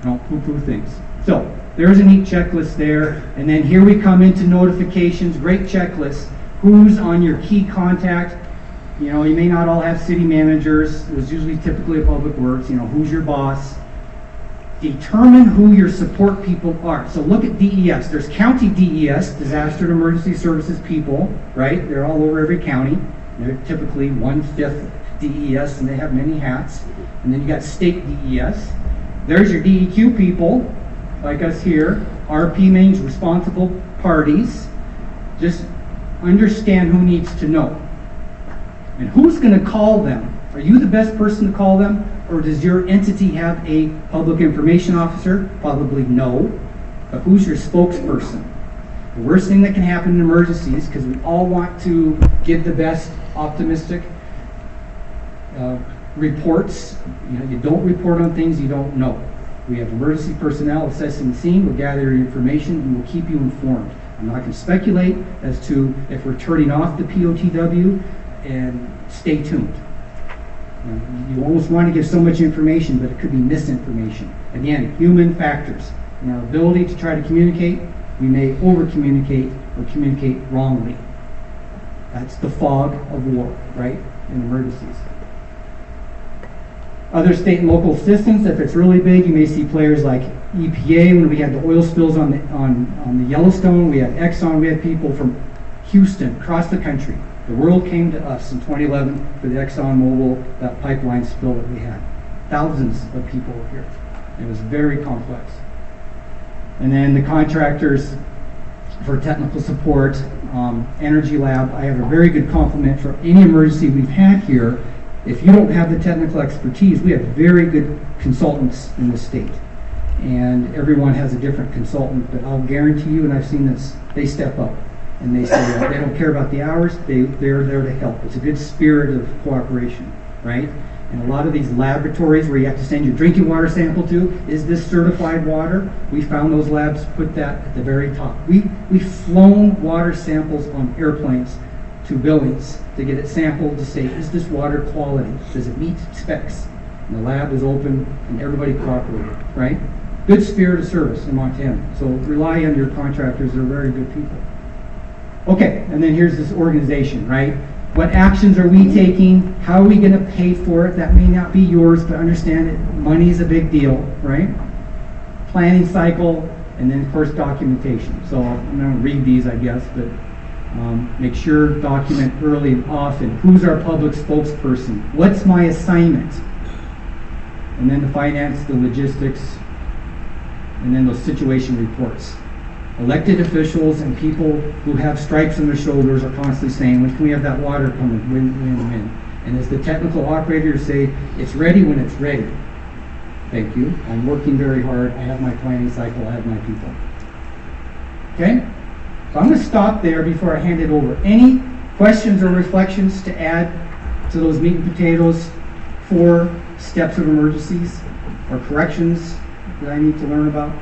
Don't poo-poo things. So, there's a neat checklist there. And then here we come into notifications. Great checklist. Who's on your key contact? You know, you may not all have city managers. It was usually typically a public works. You know, who's your boss? Determine who your support people are. So look at DES. There's county DES, disaster and emergency services people, right? They're all over every county. They're typically 1/5 DES and they have many hats. And then you got state DES. There's your DEQ people, like us here. RP means responsible parties. Just understand who needs to know. And who's going to call them? Are you the best person to call them? Or does your entity have a public information officer? Probably no. But who's your spokesperson? The worst thing that can happen in emergencies, because we all want to give the best optimistic reports. You know, you don't report on things you don't know. We have emergency personnel assessing the scene. We'll gather your information and we'll keep you informed. I'm not going to speculate as to if we're turning off the POTW, and stay tuned. You almost want to give so much information, but it could be misinformation. Again, human factors. In our ability to try to communicate, we may over-communicate or communicate wrongly. That's the fog of war, right, in emergencies. Other state and local assistance, if it's really big, you may see players like EPA. When we had the oil spills on the Yellowstone, we had Exxon, we had people from Houston, across the country. The world came to us in 2011 for the ExxonMobil, that pipeline spill that we had. Thousands of people were here. It was very complex. And then the contractors for technical support, Energy Lab, I have a very good compliment for any emergency we've had here. If you don't have the technical expertise, we have very good consultants in the state. And everyone has a different consultant, but I'll guarantee you, and I've seen this, they step up. And they say that they don't care about the hours, they're there to help. It's a good spirit of cooperation, right? And a lot of these laboratories where you have to send your drinking water sample to, is this certified water? We found those labs put that at the very top. We've flown water samples on airplanes to Billings to get it sampled to say, is this water quality? Does it meet specs? And the lab was open and everybody cooperated, right? Good spirit of service in Montana. So rely on your contractors, they're very good people. Okay, and then here's this organization, right? What actions are we taking? How are we going to pay for it? That may not be yours, but understand that money is a big deal, right? Planning cycle, and then of course documentation. So I'm going to read these, I guess, but make sure document early and often. Who's our public spokesperson? What's my assignment? And then the finance, the logistics, and then those situation reports. Elected officials and people who have stripes on their shoulders are constantly saying, when can we have that water coming? When? And as the technical operators say, it's ready when it's ready. Thank you. I'm working very hard. I have my planning cycle. I have my people. Okay? So I'm going to stop there before I hand it over. Any questions or reflections to add to those meat and potatoes 4 steps of emergencies or corrections that I need to learn about?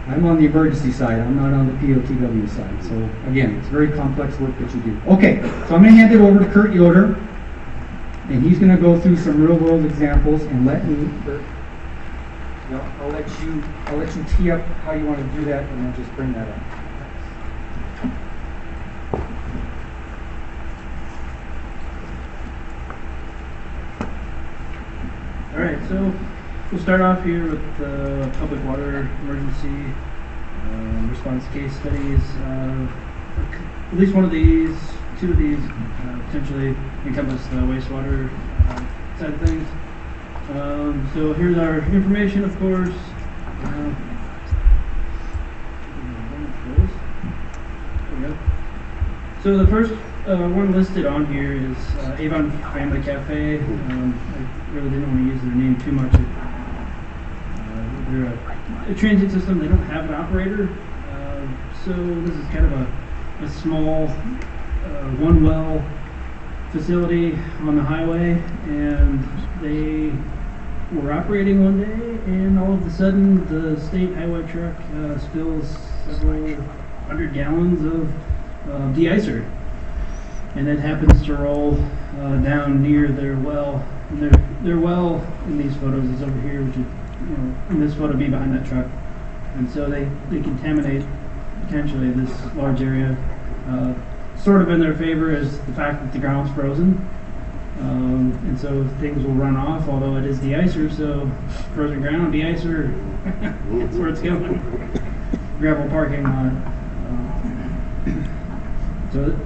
I'm on the emergency side. I'm not on the POTW side. So again, it's very complex work that you do. Okay, so I'm going to hand it over to Kurt Yoder, and he's going to go through some real-world examples and let me. I'll let you tee up how you want to do that, and then just bring that up. All right, so we'll start off here with the public water emergency response case studies. At least one of these, two of these potentially encompass the wastewater side of things. So here's our information, of course. There we go. So the first one listed on here is Avon Family Cafe. I really didn't want to use their name too much. They're a transit system. They don't have an operator. So this is kind of a small one well facility on the highway, and they were operating one day, and all of a sudden the state highway truck spills several 100 gallons of de-icer, and it happens to roll down near their well. And their well in these photos is over here, which is, in this photo be behind that truck, and so they contaminate potentially this large area. Sort of in their favor is the fact that the ground's frozen. And so things will run off, although it is de-icer, so frozen ground, de-icer, that's where it's going. Gravel parking lot. So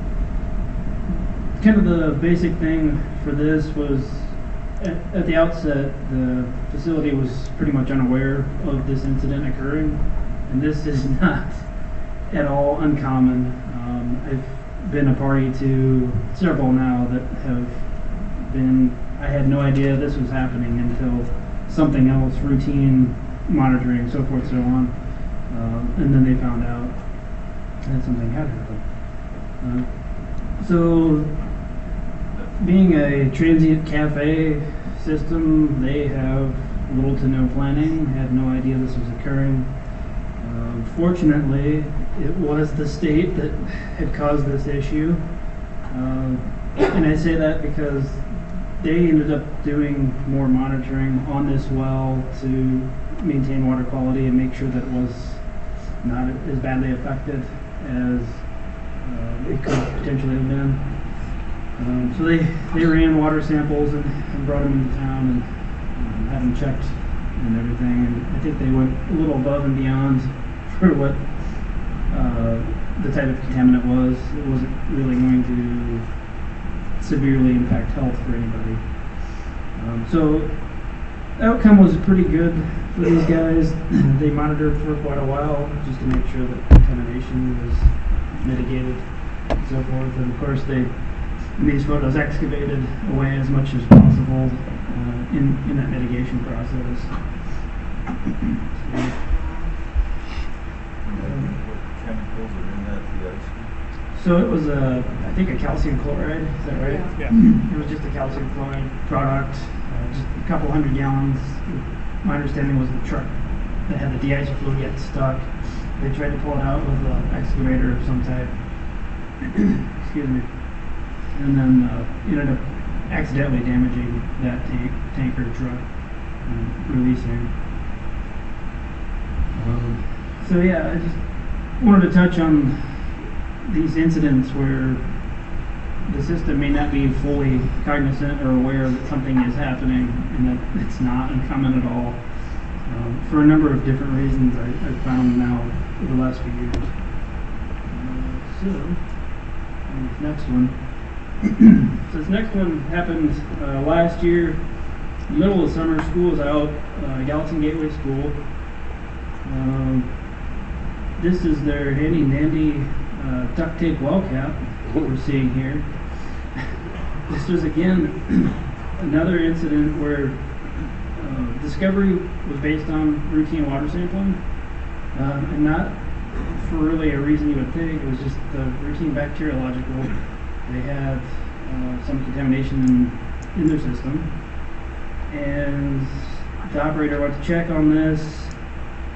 kind of the basic thing for this was, at the outset, the facility was pretty much unaware of this incident occurring, and this is not at all uncommon. I've been a party to several now that have been, I had no idea this was happening until something else, routine monitoring, so forth, so on, and then they found out that something had happened. So, being a transient cafe system, they have little to no planning, had no idea this was occurring. Fortunately, it was the state that had caused this issue, and I say that because they ended up doing more monitoring on this well to maintain water quality and make sure that it was not as badly affected as it could potentially have been. So they ran water samples and brought them into town and had them checked and everything, and I think they went a little above and beyond for what the type of contaminant was. It wasn't really going to severely impact health for anybody. So the outcome was pretty good for these guys. They monitored for quite a while just to make sure that contamination was mitigated and so forth. And of course they, in these photos, excavated away as much as possible in that mitigation process. Chemicals are in that de-icer? So it was I think a calcium chloride, is that right? Yeah. It was just a calcium chloride product, just a couple 100 gallons. My understanding was the truck that had the de-icer fluid get stuck. They tried to pull it out with an excavator of some type. Excuse me. And then ended up accidentally damaging that tanker truck and releasing. So yeah, I just wanted to touch on these incidents where the system may not be fully cognizant or aware that something is happening and that it's not uncommon at all. For a number of different reasons I've found now over the last few years. This next one. So this next one happened last year. In the middle of summer, school was out, Gallatin Gateway School. This is their handy dandy duct tape well cap we're seeing here. This was again another incident where discovery was based on routine water sampling, and not for really a reason you would think. It was just the routine bacteriological. They had some contamination in their system, and the operator went to check on this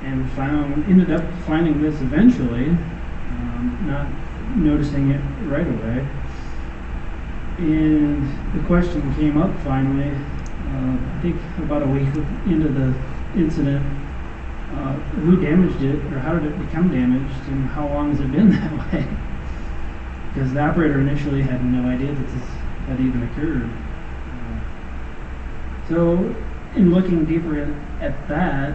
and ended up finding this eventually, not noticing it right away. And the question came up finally, I think about a week into the incident, who damaged it, or how did it become damaged, and how long has it been that way? Because the operator initially had no idea that this had even occurred. So, in looking deeper at that,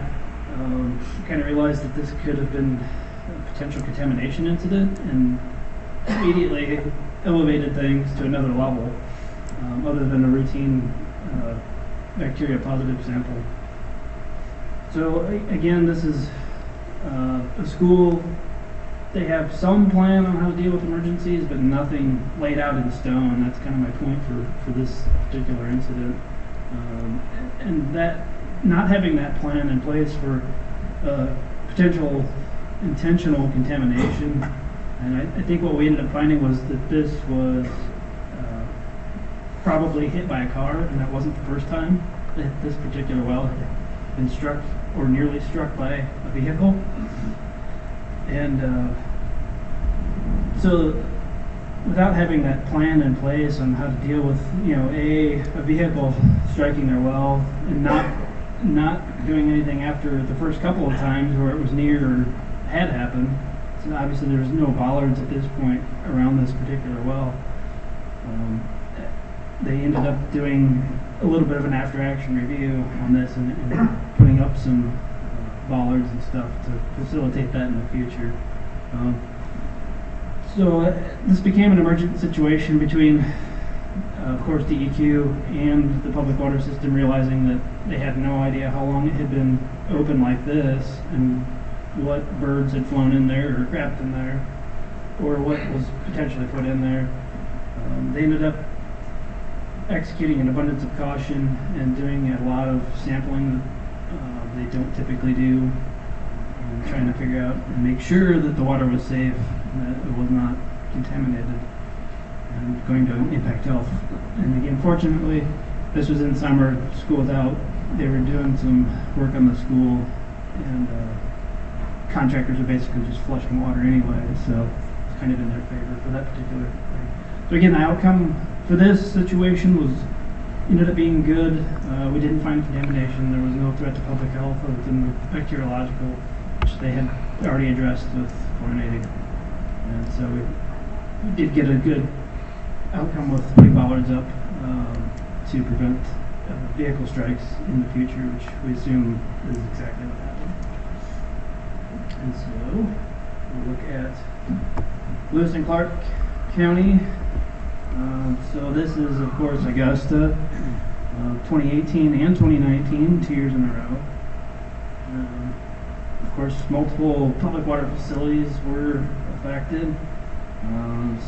kind of realized that this could have been a potential contamination incident, and immediately elevated things to another level, other than a routine bacteria positive sample. So again, this is a school. They have some plan on how to deal with emergencies, but nothing laid out in stone. That's kind of my point for this particular incident. And that, not having that plan in place for potential intentional contamination, and I think what we ended up finding was that this was probably hit by a car, and that wasn't the first time that this particular well had been struck or nearly struck by a vehicle. And so without having that plan in place on how to deal with, a vehicle striking their well, and not doing anything after the first couple of times where it was near or had happened. So obviously there's no bollards at this point around this particular well. They ended up doing a little bit of an after-action review on this and putting up some bollards and stuff to facilitate that in the future. So this became an emergent situation between, of course, DEQ and the public water system, realizing that they had no idea how long it had been open like this and what birds had flown in there or crapped in there, or what was potentially put in there. They ended up executing an abundance of caution and doing a lot of sampling that they don't typically do, and trying to figure out and make sure that the water was safe, and that it was not contaminated and going to impact health. And again, fortunately, this was in summer, school's out, they were doing some work on the school, and contractors are basically just flushing water anyway, so it's kind of in their favor for that particular thing. So again, the outcome for this situation ended up being good. We didn't find contamination. There was no threat to public health other than the bacteriological, which they had already addressed with chlorinating. And so we did get a good outcome with putting bollards up to prevent vehicle strikes in the future, which we assume is exactly what happened. And so we'll look at Lewis and Clark County. So this is, of course, Augusta, 2018 and 2019, 2 years in a row. Of course, multiple public water facilities were affected.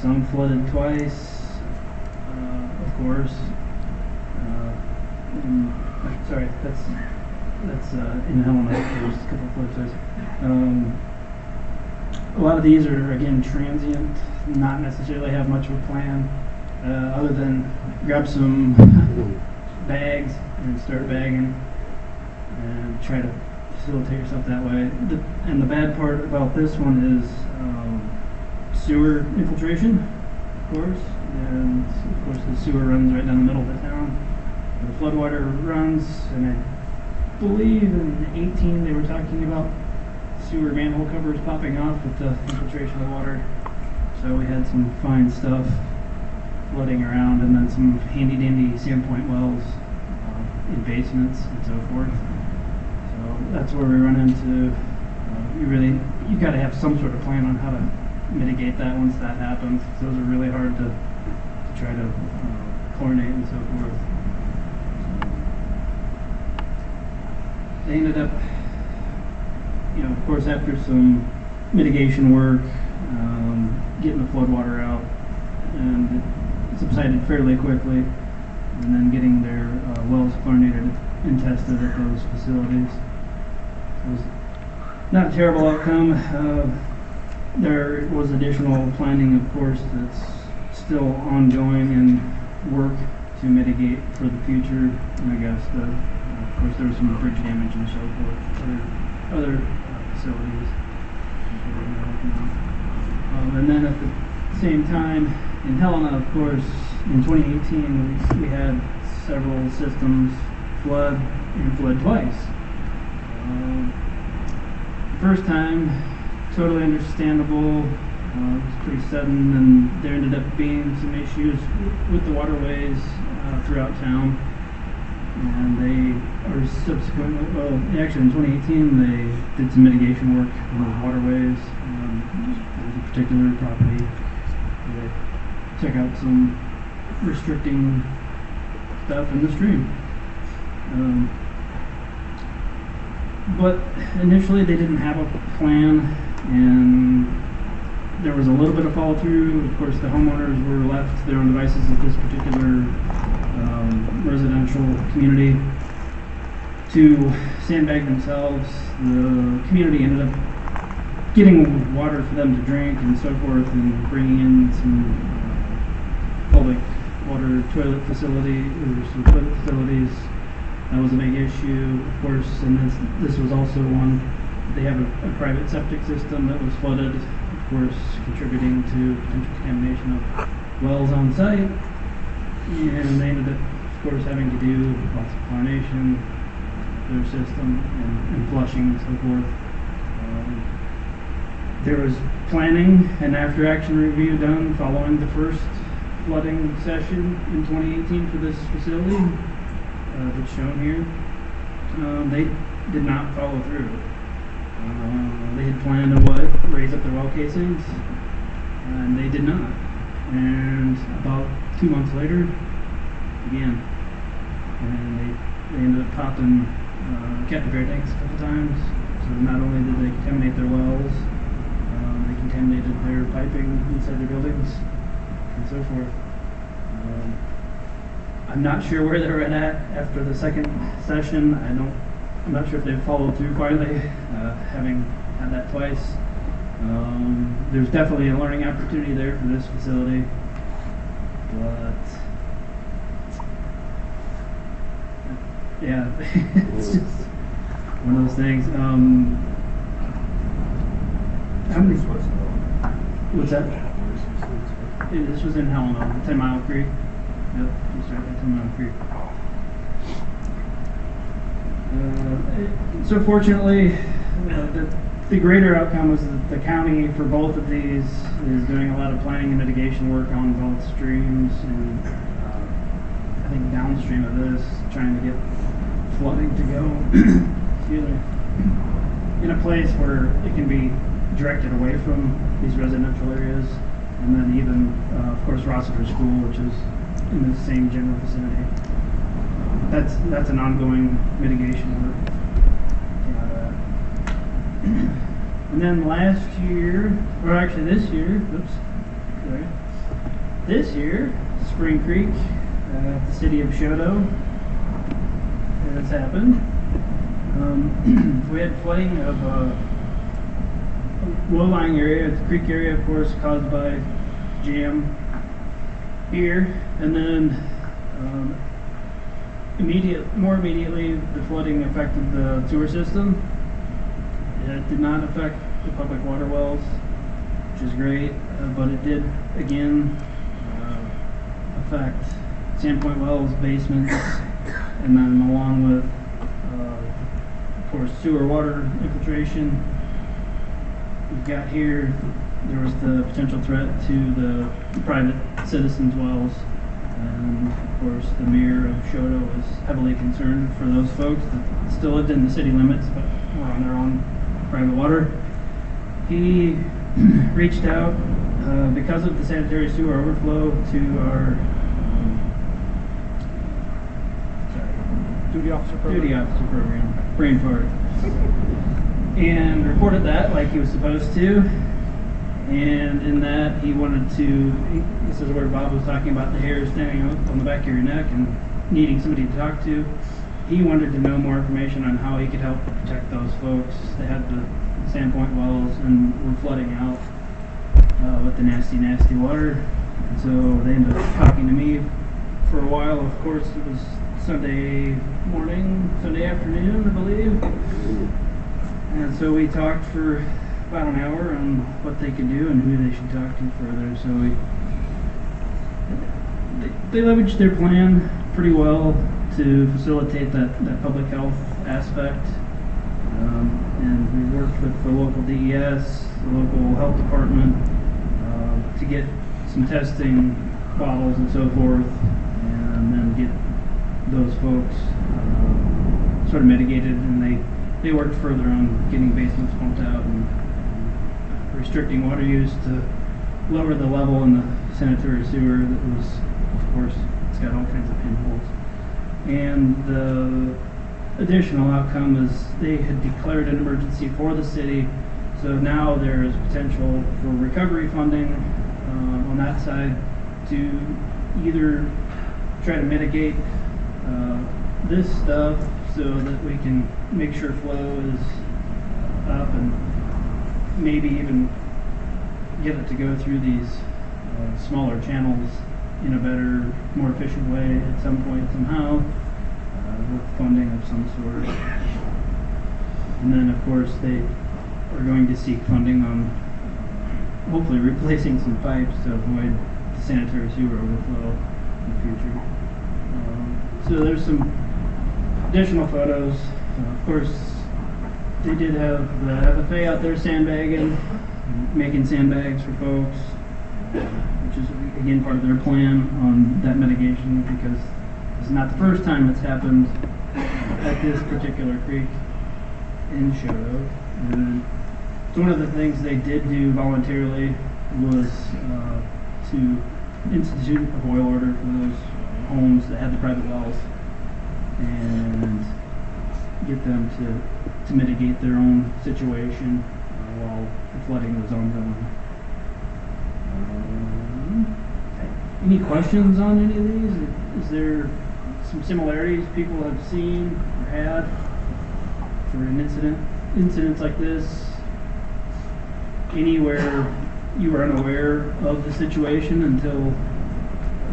Some flooded twice, of course. Sorry, that's in Helena. There's a couple of flood twice. A lot of these are, again, transient, not necessarily have much of a plan, other than grab some bags and start bagging and try to facilitate yourself that way. And the bad part about this one is sewer infiltration, of course, and of course the sewer runs right down the middle of the town. The floodwater runs, and I believe in 18 they were talking about sewer manhole covers popping off with the infiltration of water. So we had some fine stuff flooding around, and then some handy dandy sandpoint wells in basements and so forth. So that's where we run into, you got to have some sort of plan on how to mitigate that once that happens. Those are really hard to try to chlorinate and so forth. They ended up, of course, after some mitigation work, getting the floodwater out, and it subsided fairly quickly, and then getting their wells chlorinated and tested at those facilities. It was not a terrible outcome. There was additional planning, of course, that's still ongoing and work to mitigate for the future in Augusta. Of course, there was some bridge damage and so forth, other facilities. And then at the same time, in Helena, of course, in 2018, we had several systems flood and flood twice. First time, totally understandable. It was pretty sudden, and there ended up being some issues with the waterways throughout town. And they are subsequently, well, actually in 2018, they did some mitigation work on the waterways. There's a particular property where they took out some restricting stuff in the stream. But initially they didn't have a plan, and there was a little bit of follow through. Of course, the homeowners were left to their own devices at this particular residential community to sandbag themselves. The community ended up getting water for them to drink and so forth, and bringing in some public water toilet facility or some toilet facilities. That was a big issue, of course, and this was also one. They have a private septic system that was flooded, of course, contributing to potential contamination of wells on site. And they ended up, of course, having to do lots of chlorination of their system and flushing and so forth. There was planning and after action review done following the first flooding session in 2018 for this facility that's shown here. They did not follow through. They had planned to raise up their well casings, and they did not. And about 2 months later, again, and they ended up popping captive air tanks a couple times. So not only did they contaminate their wells, they contaminated their piping inside their buildings and so forth. I'm not sure where they're at after the second session. I'm not sure if they've followed through finally, having had that twice. There's definitely a learning opportunity there for this facility, but yeah, it's just one of those things. How many? What's that? This was in Helena, 10 Mile Creek. Yep, just right at 10 Mile Creek. So fortunately, the greater outcome was that the county for both of these is doing a lot of planning and mitigation work on both streams, and I think downstream of this, trying to get flooding to go excuse me, in a place where it can be directed away from these residential areas, and then even, of course, Rossiter School, which is in the same general vicinity. That's an ongoing mitigation work. And then last year, or actually this year, this year, Spring Creek, the city of Shodo, has happened. We had flooding of a low-lying area, the creek area, of course, caused by jam here, and then more immediately, the flooding affected the sewer system. It did not affect the public water wells, which is great, but it did again affect Sandpoint wells, basements, and then along with, of course, sewer water infiltration. We've got here, there was the potential threat to the private citizens' wells. And of course, the mayor of Shodo was heavily concerned for those folks that still lived in the city limits but were on their own private water. He reached out because of the sanitary sewer overflow to our duty officer program, brain fart, and reported that like he was supposed to. And in that, he wanted to, this is where Bob was talking about the hair standing up on the back of your neck and needing somebody to talk to. He wanted to know more information on how he could help protect those folks that had the Sandpoint wells and were flooding out with the nasty, nasty water. And so they ended up talking to me for a while. Of course, it was Sunday afternoon, I believe. And so we talked for about an hour on what they could do and who they should talk to further. So they leveraged their plan pretty well to facilitate that public health aspect. And we worked with the local DES, the local health department, to get some testing bottles and so forth, and then get those folks sort of mitigated, and they worked further on getting basements pumped out and restricting water use to lower the level in the sanitary sewer that was, of course, it's got all kinds of pinholes. And the additional outcome is they had declared an emergency for the city, so now there is potential for recovery funding on that side to either try to mitigate this stuff so that we can make sure flow is up and maybe even get it to go through these smaller channels in a better, more efficient way at some point somehow with funding of some sort. And then of course they are going to seek funding on hopefully replacing some pipes to avoid sanitary sewer overflow in the future. So there's some additional photos. Of course, they did have the FFA out there sandbagging, making sandbags for folks, which is again part of their plan on that mitigation, because it's not the first time it's happened at this particular creek in Shoto. And so one of the things they did do voluntarily was to institute a boil order for those homes that had the private wells and get them to mitigate their own situation while the flooding was ongoing. Any questions on any of these? Is there some similarities people have seen or had for an incidents like this? Anywhere you were unaware of the situation until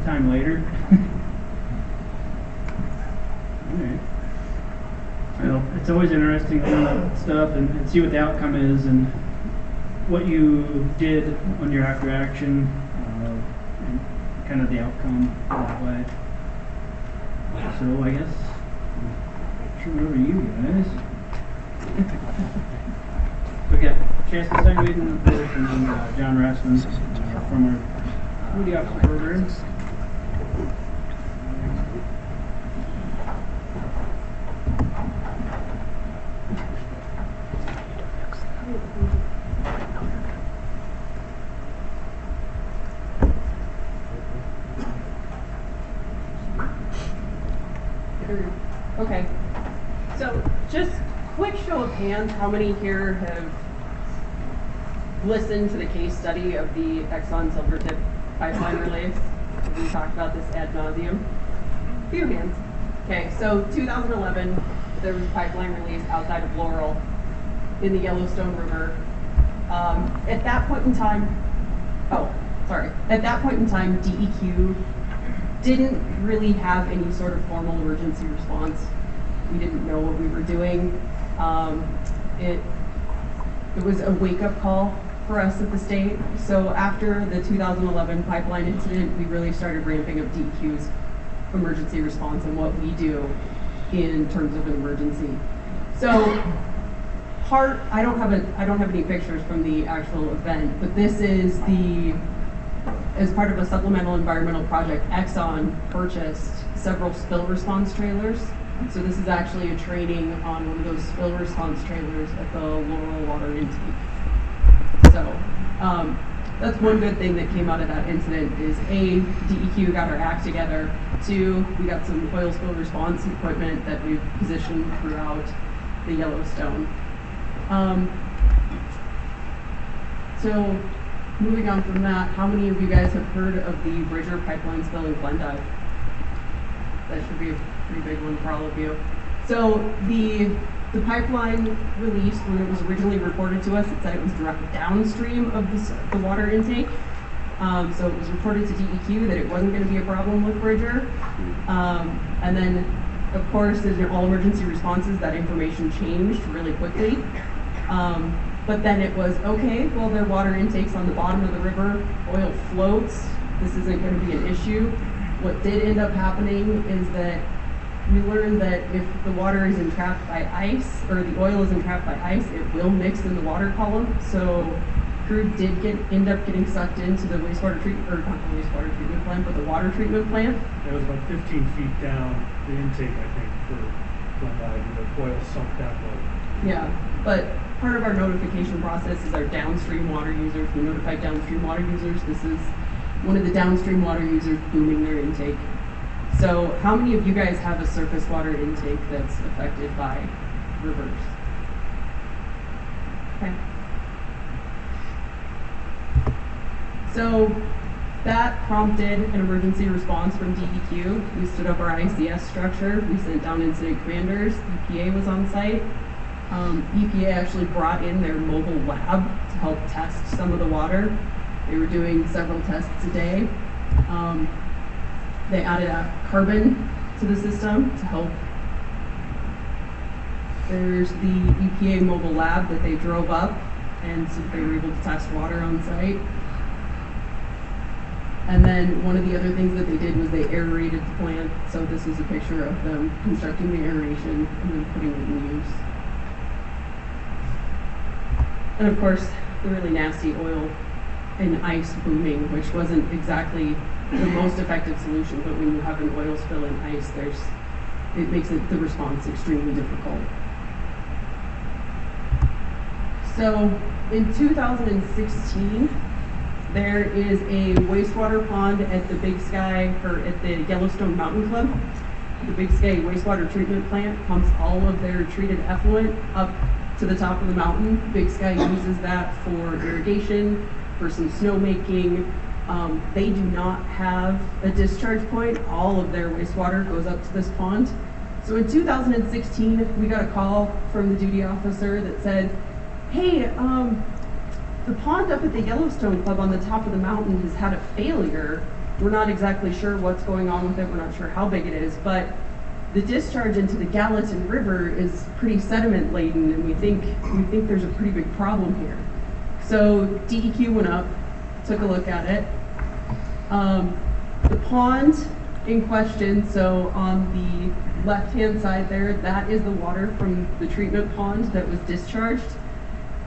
a time later? Alright. Well, it's always interesting to learn that stuff and see what the outcome is and what you did on your after action and kind of the outcome that way. So I guess I'll turn it over to you guys. We got Chance to start reading the report from John Rasmus from our Moody Officer programs. Okay, so just quick show of hands, how many here have listened to the case study of the Exxon Silvertip pipeline release? We talked about this ad nauseum. Few hands. Okay, so 2011, there was a pipeline release outside of Laurel in the Yellowstone River. At that point in time, DEQ didn't really have any sort of formal emergency response. We didn't know what we were doing. It was a wake-up call for us at the state. So after the 2011 pipeline incident, we really started ramping up DEQ's emergency response and what we do in terms of an emergency. So I don't have any pictures from the actual event, but this is as part of a supplemental environmental project, Exxon purchased several spill response trailers. So this is actually a training on one of those spill response trailers at the Laurel water intake. So that's one good thing that came out of that incident is A, DEQ got our act together. 2, we got some oil spill response equipment that we've positioned throughout the Yellowstone. So moving on from that, how many of you guys have heard of the Bridger pipeline spill in Glendive? That should be a pretty big one for all of you. So the pipeline release, when it was originally reported to us, it said it was direct downstream of the water intake. So it was reported to DEQ that it wasn't going to be a problem with Bridger. And then, of course, in all emergency responses, that information changed really quickly. But then it was, okay, well, their water intake's on the bottom of the river, oil floats, this isn't going to be an issue. What did end up happening is that we learned that if the water is entrapped by ice, or the oil is entrapped by ice, it will mix in the water column. So crew did end up getting sucked into the wastewater treatment, or not the wastewater treatment plant, but the water treatment plant. It was about 15 feet down the intake, I think, for the oil sunk that low. Yeah, but part of our notification process is our downstream water users. We notify downstream water users. This is one of the downstream water users booming their intake. So how many of you guys have a surface water intake that's affected by rivers? Okay. So that prompted an emergency response from DEQ. We stood up our ICS structure. We sent down incident commanders. EPA was on site. EPA actually brought in their mobile lab to help test some of the water. They were doing several tests a day. They added a carbon to the system to help. There's the EPA mobile lab that they drove up, and so they were able to test water on site. And then one of the other things that they did was they aerated the plant. So this is a picture of them constructing the aeration and then putting it in use. And of course, the really nasty oil and ice booming, which wasn't exactly the most effective solution, but when you have an oil spill in ice, it makes the response extremely difficult. So in 2016, there is a wastewater pond at the Big Sky, or at the Yellowstone Mountain Club. The Big Sky wastewater treatment plant pumps all of their treated effluent up to the top of the mountain. Big Sky uses that for irrigation, for some snowmaking. They do not have a discharge point. All of their wastewater goes up to this pond. So in 2016, we got a call from the duty officer that said, hey, the pond up at the Yellowstone Club on the top of the mountain has had a failure. We're not exactly sure what's going on with it. We're not sure how big it is, but the discharge into the Gallatin River is pretty sediment laden, and we think there's a pretty big problem here. So DEQ went up, took a look at it. The pond in question, so on the left-hand side there, that is the water from the treatment pond that was discharged.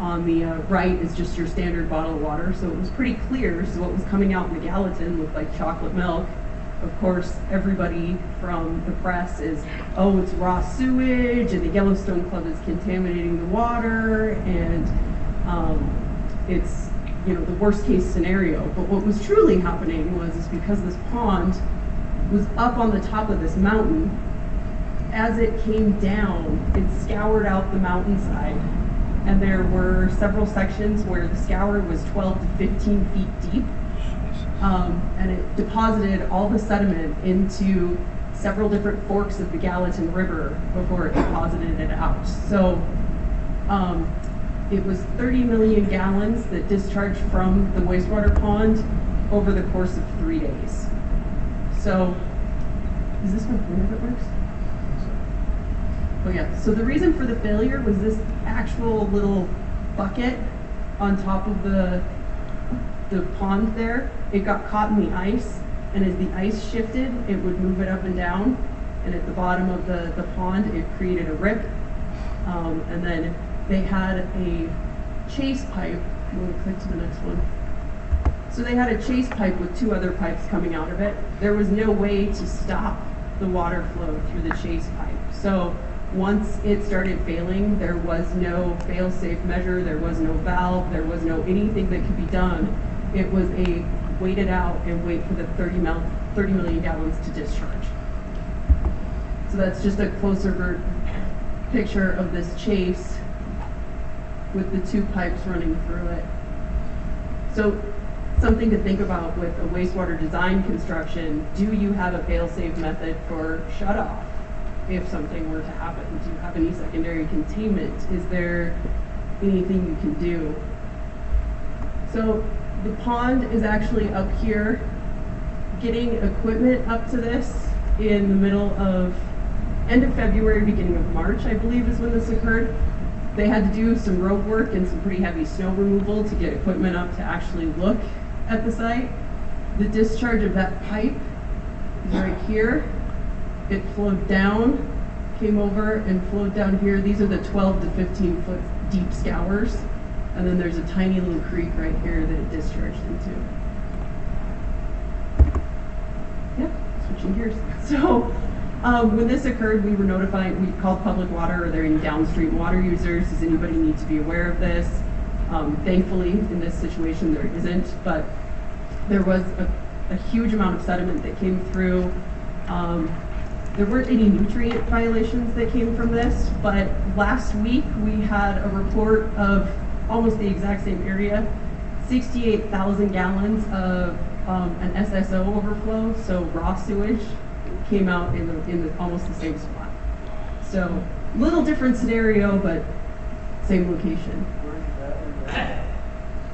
On the right is just your standard bottle of water, so it was pretty clear. So what was coming out in the Gallatin looked like chocolate milk. Of course, everybody from the press is, oh, it's raw sewage, and the Yellowstone Club is contaminating the water, and it's, you know, the worst case scenario. But what was truly happening was because this pond was up on the top of this mountain, as it came down, it scoured out the mountainside. And there were several sections where the scour was 12 to 15 feet deep. And it deposited all the sediment into several different forks of the Gallatin River before it deposited it out. So it was 30 million gallons that discharged from the wastewater pond over the course of 3 days. So, is this my pointer that works? Oh yeah, so the reason for the failure was this actual little bucket on top of the pond there. It got caught in the ice, and as the ice shifted, it would move it up and down, and at the bottom of the pond, it created a rip. And then they had a chase pipe. I'm going to click to the next one. So they had a chase pipe with two other pipes coming out of it. There was no way to stop the water flow through the chase pipe. So once it started failing, there was no fail-safe measure, there was no valve, there was no anything that could be done. It was a wait it out and wait for the 30 million gallons to discharge. So that's just a closer picture of this chase with the two pipes running through it. So something to think about with a wastewater design construction, do you have a fail-safe method for shutoff? If something were to happen, do you have any secondary containment? Is there anything you can do? So the pond is actually up here. Getting equipment up to this in the middle of, end of February, beginning of March, I believe is when this occurred. They had to do some road work and some pretty heavy snow removal to get equipment up to actually look at the site. The discharge of that pipe is right here. It flowed down, came over, and flowed down here. These are the 12 to 15 foot deep scours. And then there's a tiny little creek right here that it discharged into. Yep, switching gears. So when this occurred, we were notified, we called public water. Are there any downstream water users? Does anybody need to be aware of this? Thankfully, in this situation, there isn't, but there was a huge amount of sediment that came through. There weren't any nutrient violations that came from this, but last week we had a report of almost the exact same area, 68,000 gallons of an SSO overflow, so raw sewage came out in the almost the same spot. So little different scenario, but same location.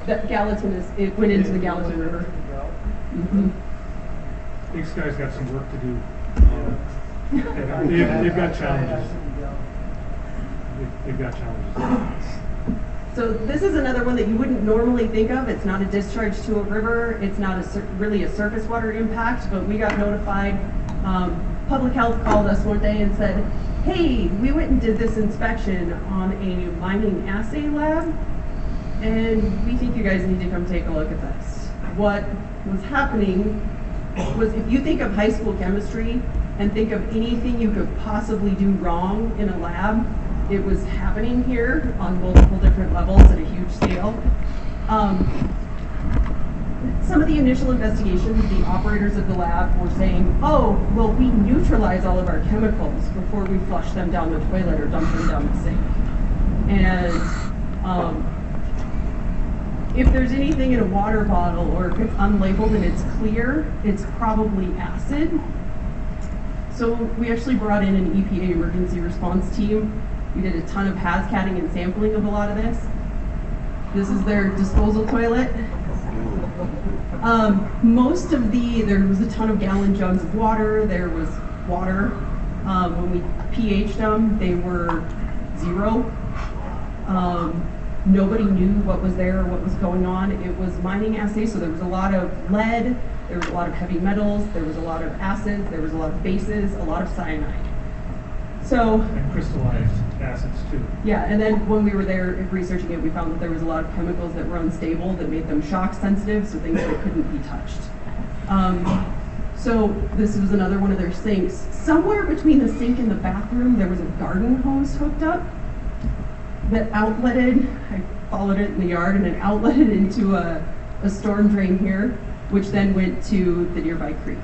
That Gallatin it went into the Gallatin River. Mm-hmm. These guys got some work to do. They've got challenges. They've got challenges. So this is another one that you wouldn't normally think of. It's not a discharge to a river. It's not really a surface water impact, but we got notified. Public Health called us one day and said, hey, we went and did this inspection on a mining assay lab, and we think you guys need to come take a look at this. What was happening was, if you think of high school chemistry and think of anything you could possibly do wrong in a lab, it was happening here on multiple different levels at a huge scale. Some of the initial investigations, the operators of the lab were saying, oh, well, we neutralize all of our chemicals before we flush them down the toilet or dump them down the sink. And if there's anything in a water bottle, or if it's unlabeled and it's clear, it's probably acid. So we actually brought in an EPA emergency response team. We did a ton of hazcatting and sampling of a lot of this. This is their disposal toilet. There was a ton of gallon jugs of water. There was water. When we pH'd them, they were 0. Nobody knew what was there or what was going on. It was mining assay, so there was a lot of lead, there was a lot of heavy metals, there was a lot of acids, there was a lot of bases, a lot of cyanide. And crystallized acids too. Yeah, and then when we were there researching it, we found that there was a lot of chemicals that were unstable that made them shock sensitive, so things that couldn't be touched. So this was another one of their sinks. Somewhere between the sink and the bathroom, there was a garden hose hooked up that outletted, I followed it in the yard, and it outletted into a storm drain here, which then went to the nearby creek.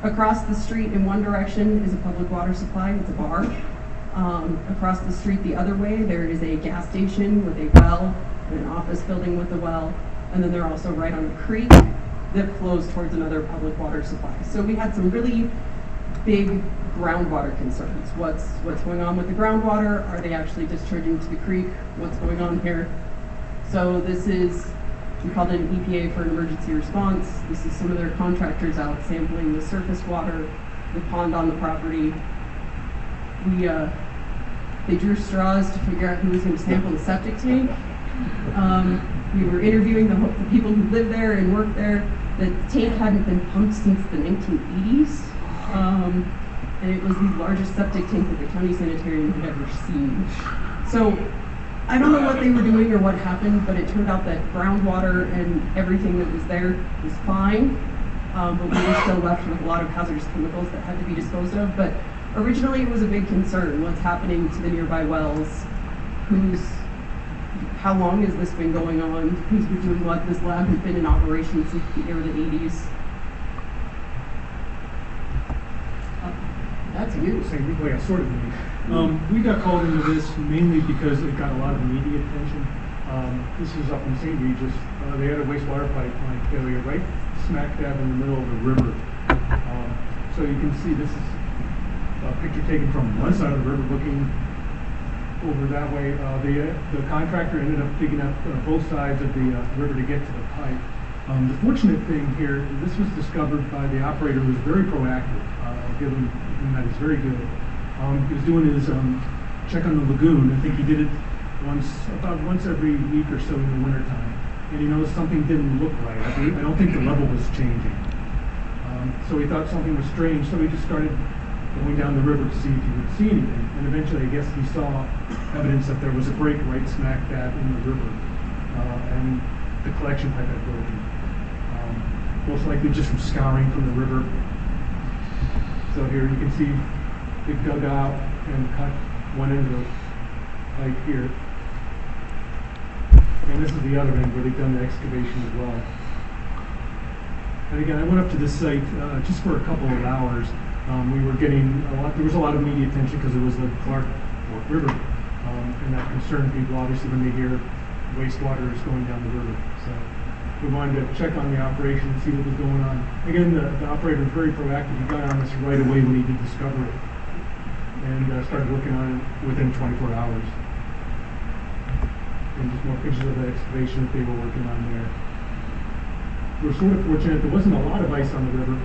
Across the street in one direction is a public water supply, it's a bar. Across the street the other way, there is a gas station with a well, and an office building with a well, and then they're also right on a creek that flows towards another public water supply. So we had some really big groundwater concerns. What's going on with the groundwater? Are they actually discharging to the creek? What's going on here? So this is, we called in EPA for an emergency response. This is some of their contractors out sampling the surface water, the pond on the property. They drew straws to figure out who was going to sample the septic tank. We were interviewing the people who live there and work there. The tank hadn't been pumped since the 1980s. And it was the largest septic tank that the county sanitarian had ever seen. So I don't know what they were doing or what happened, but it turned out that groundwater and everything that was there was fine. But we were still left with a lot of hazardous chemicals that had to be disposed of. But originally it was a big concern. What's happening to the nearby wells? How long has this been going on? Who's been doing what? This lab has been in operation since the early 80s. That's you. Well, yeah, sort of me. We got called into this mainly because it got a lot of media attention. This was up in St. Regis. They had a wastewater pipeline failure right smack dab in the middle of the river. So you can see this is a picture taken from one side of the river looking over that way. The contractor ended up digging up both sides of the river to get to the pipe. The fortunate thing here, this was discovered by the operator who was very proactive. Given that he's very good. He was doing his check on the lagoon. I think he did it about once every week or so in the wintertime. And he noticed something didn't look right. I don't think the level was changing. So he thought something was strange. So he just started going down the river to see if he would see anything. And eventually, I guess he saw evidence that there was a break right smack dab in the river, and the collection pipe had broken. Most likely just from scouring from the river. So here you can see they've dug out and cut one end of the pipe here. And this is the other end where they've done the excavation as well. And again, I went up to this site just for a couple of hours. We were getting there was a lot of media attention because it was the Clark Fork River. And that concerned people, obviously, when they hear wastewater is going down the river. So we wanted to check on the operation and see what was going on. Again, the operator was very proactive. He got on this right away when he did discover it. And started working on it within 24 hours. And just more pictures of the excavation that they were working on there. We were sort of fortunate there wasn't a lot of ice on the river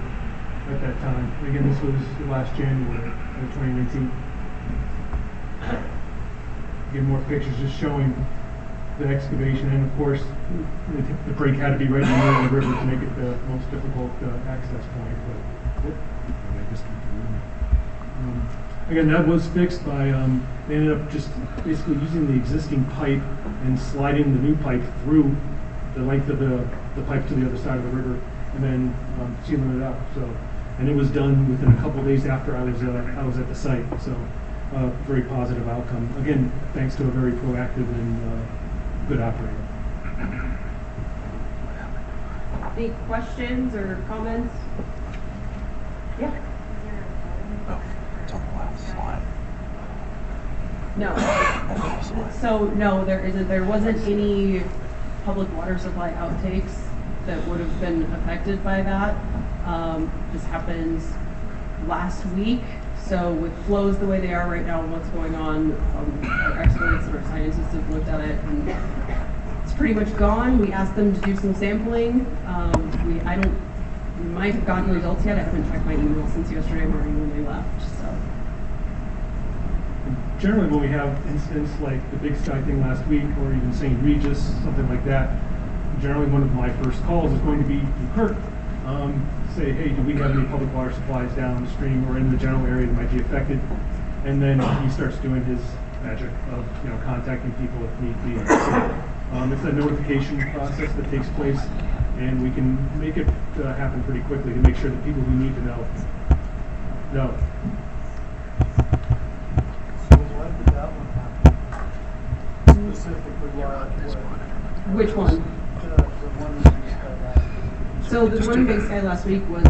at that time. Again, this was last January of 2019. Again, more pictures just showing the excavation, and of course, the break had to be right in the middle of the river to make it the most difficult access point. But again, that was fixed by, they ended up just basically using the existing pipe and sliding the new pipe through the length of the pipe to the other side of the river, and then sealing it up. So, and it was done within a couple of days after I was at the site. So, very positive outcome. Again, thanks to a very proactive and good operator. Any questions or comments? Yeah. Oh, it's on the last slide. No. So no, there isn't. There wasn't any public water supply outtakes that would have been affected by that. This happens last week. So with flows the way they are right now and what's going on, our experts or scientists have looked at it and it's pretty much gone. We asked them to do some sampling. We might have gotten results yet. I haven't checked my email since yesterday morning when they left. So generally when we have incidents like the Big Sky thing last week or even St. Regis, something like that, generally one of my first calls is going to be to Kirk. Say, hey, do we have any public water supplies downstream or in the general area that might be affected? And then he starts doing his magic of contacting people if need be. It's a notification process that takes place, and we can make it happen pretty quickly to make sure that people who need to know. So when did that one happen? Specifically, which one? The one that you said last week. So the one Big Sky last week was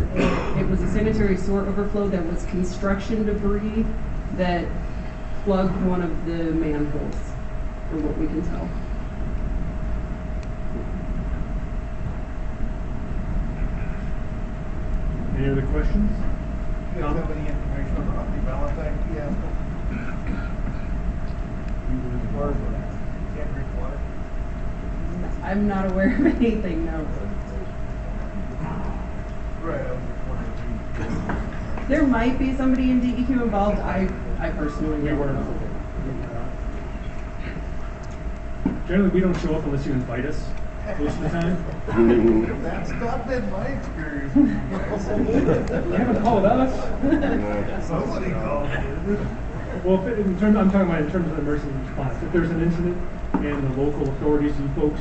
it was a sanitary sewer overflow that was construction debris that plugged one of the manholes, from what we can tell. Any other questions? Do you guys have any information about the Valentine fiasco? Where is it at? Can't drink water? I'm not aware of anything, no. Right, I was just wondering. There might be somebody in DEQ involved. I personally don't know. Generally, we don't show up unless you invite us most of the time. That's not been my experience with you guys. You haven't called us. Somebody called. Well, I'm talking about in terms of emergency response. If there's an incident and the local authorities, you folks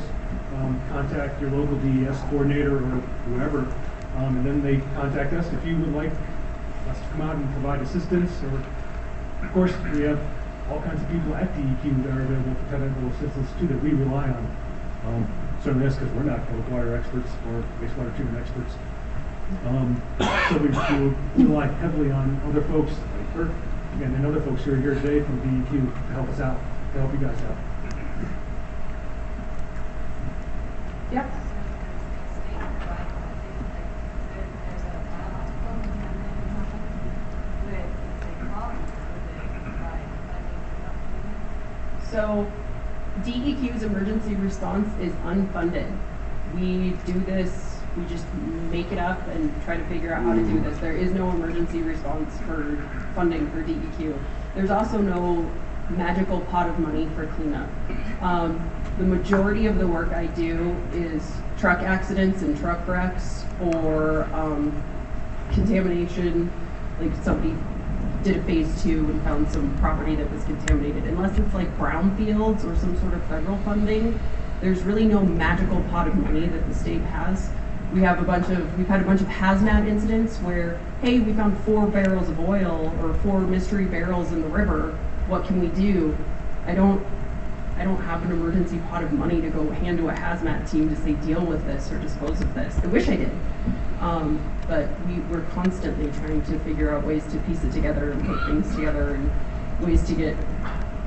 contact your local DES coordinator or whoever, and then they contact us if you would like us to come out and provide assistance. Or, of course, we have all kinds of people at DEQ that are available for technical assistance too that we rely on. Certainly us, because we're not public water experts or wastewater treatment experts. So we rely heavily on other folks like Kirk, again, and other folks who are here today from DEQ to help us out, to help you guys out. Yep. So DEQ's emergency response is unfunded. We do this, we just make it up and try to figure out how to do this. There is no emergency response for funding for DEQ. There's also no magical pot of money for cleanup. The majority of the work I do is truck accidents and truck wrecks or contamination, like somebody did a phase 2 and found some property that was contaminated. Unless it's like brownfields or some sort of federal funding, there's really no magical pot of money that the state has. We've had a bunch of hazmat incidents where, hey, we found 4 barrels of oil or 4 mystery barrels in the river. What can we do? I don't have an emergency pot of money to go hand to a hazmat team to say deal with this or dispose of this. I wish I did. But we're constantly trying to figure out ways to piece it together and put things together and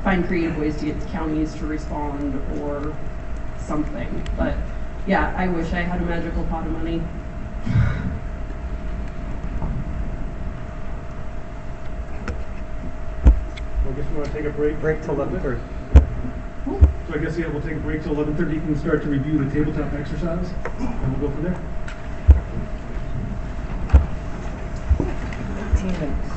find creative ways to get counties to respond or something. But yeah, I wish I had a magical pot of money. Well, I guess we want to take a break. Break till 11:30. So I guess, yeah, we'll take a break till 11:30. You can start to review the tabletop exercise, and we'll go from there. 18 minutes.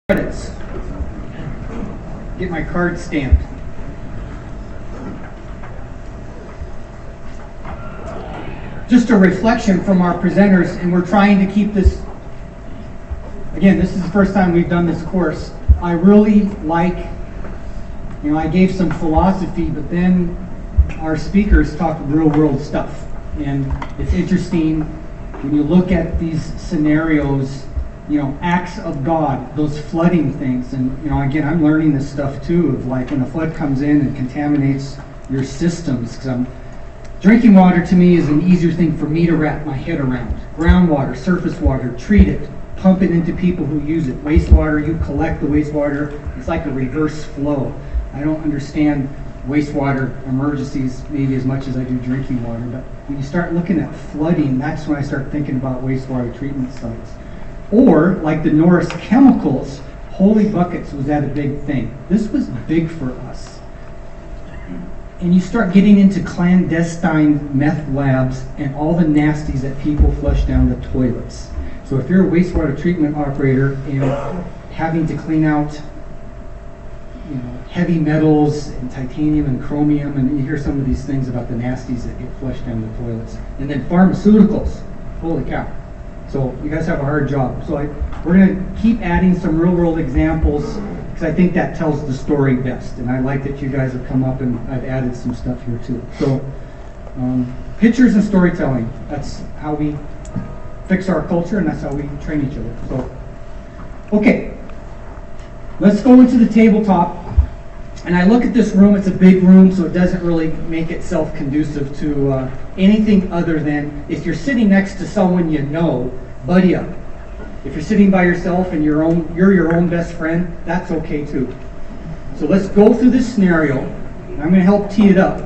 credits. Get my card stamped. Just a reflection from our presenters, and we're trying to keep this, again, this is the first time we've done this course. I really like, I gave some philosophy, but then our speakers talk real world stuff. And it's interesting when you look at these scenarios, acts of God, those flooding things. And, again, I'm learning this stuff too, of like when a flood comes in and contaminates your systems. Because drinking water to me is an easier thing for me to wrap my head around. Groundwater, surface water, treat it, pump it into people who use it. Wastewater, you collect the wastewater. It's like a reverse flow. I don't understand wastewater emergencies maybe as much as I do drinking water. But when you start looking at flooding, that's when I start thinking about wastewater treatment sites. Or, like the Norris chemicals, holy buckets was that a big thing. This was big for us. And you start getting into clandestine meth labs and all the nasties that people flush down the toilets. So if you're a wastewater treatment operator and having to clean out heavy metals and titanium and chromium, and you hear some of these things about the nasties that get flushed down the toilets. And then pharmaceuticals, holy cow. So you guys have a hard job. So we're going to keep adding some real world examples because I think that tells the story best. And I like that you guys have come up and I've added some stuff here too. So pictures and storytelling, that's how we fix our culture and that's how we train each other. So, okay, let's go into the tabletop. And I look at this room, it's a big room, so it doesn't really make itself conducive to anything other than if you're sitting next to someone you know, buddy up. If you're sitting by yourself and you're your own best friend, that's okay too. So let's go through this scenario. I'm going to help tee it up.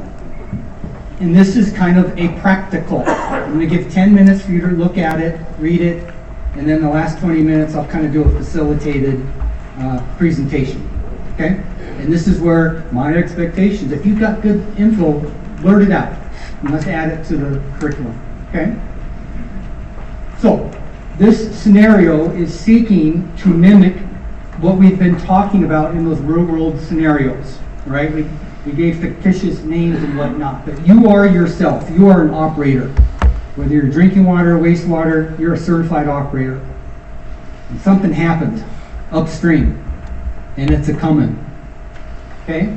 And this is kind of a practical. I'm going to give 10 minutes for you to look at it, read it, and then the last 20 minutes I'll kind of do a facilitated presentation. Okay? And this is where my expectations, if you've got good info, blurt it out. And let's add it to the curriculum. Okay? So, this scenario is seeking to mimic what we've been talking about in those real world scenarios. Right? We gave fictitious names and whatnot, but you are yourself. You are an operator. Whether you're drinking water or wastewater, you're a certified operator. And something happened upstream, and it's a coming. Okay?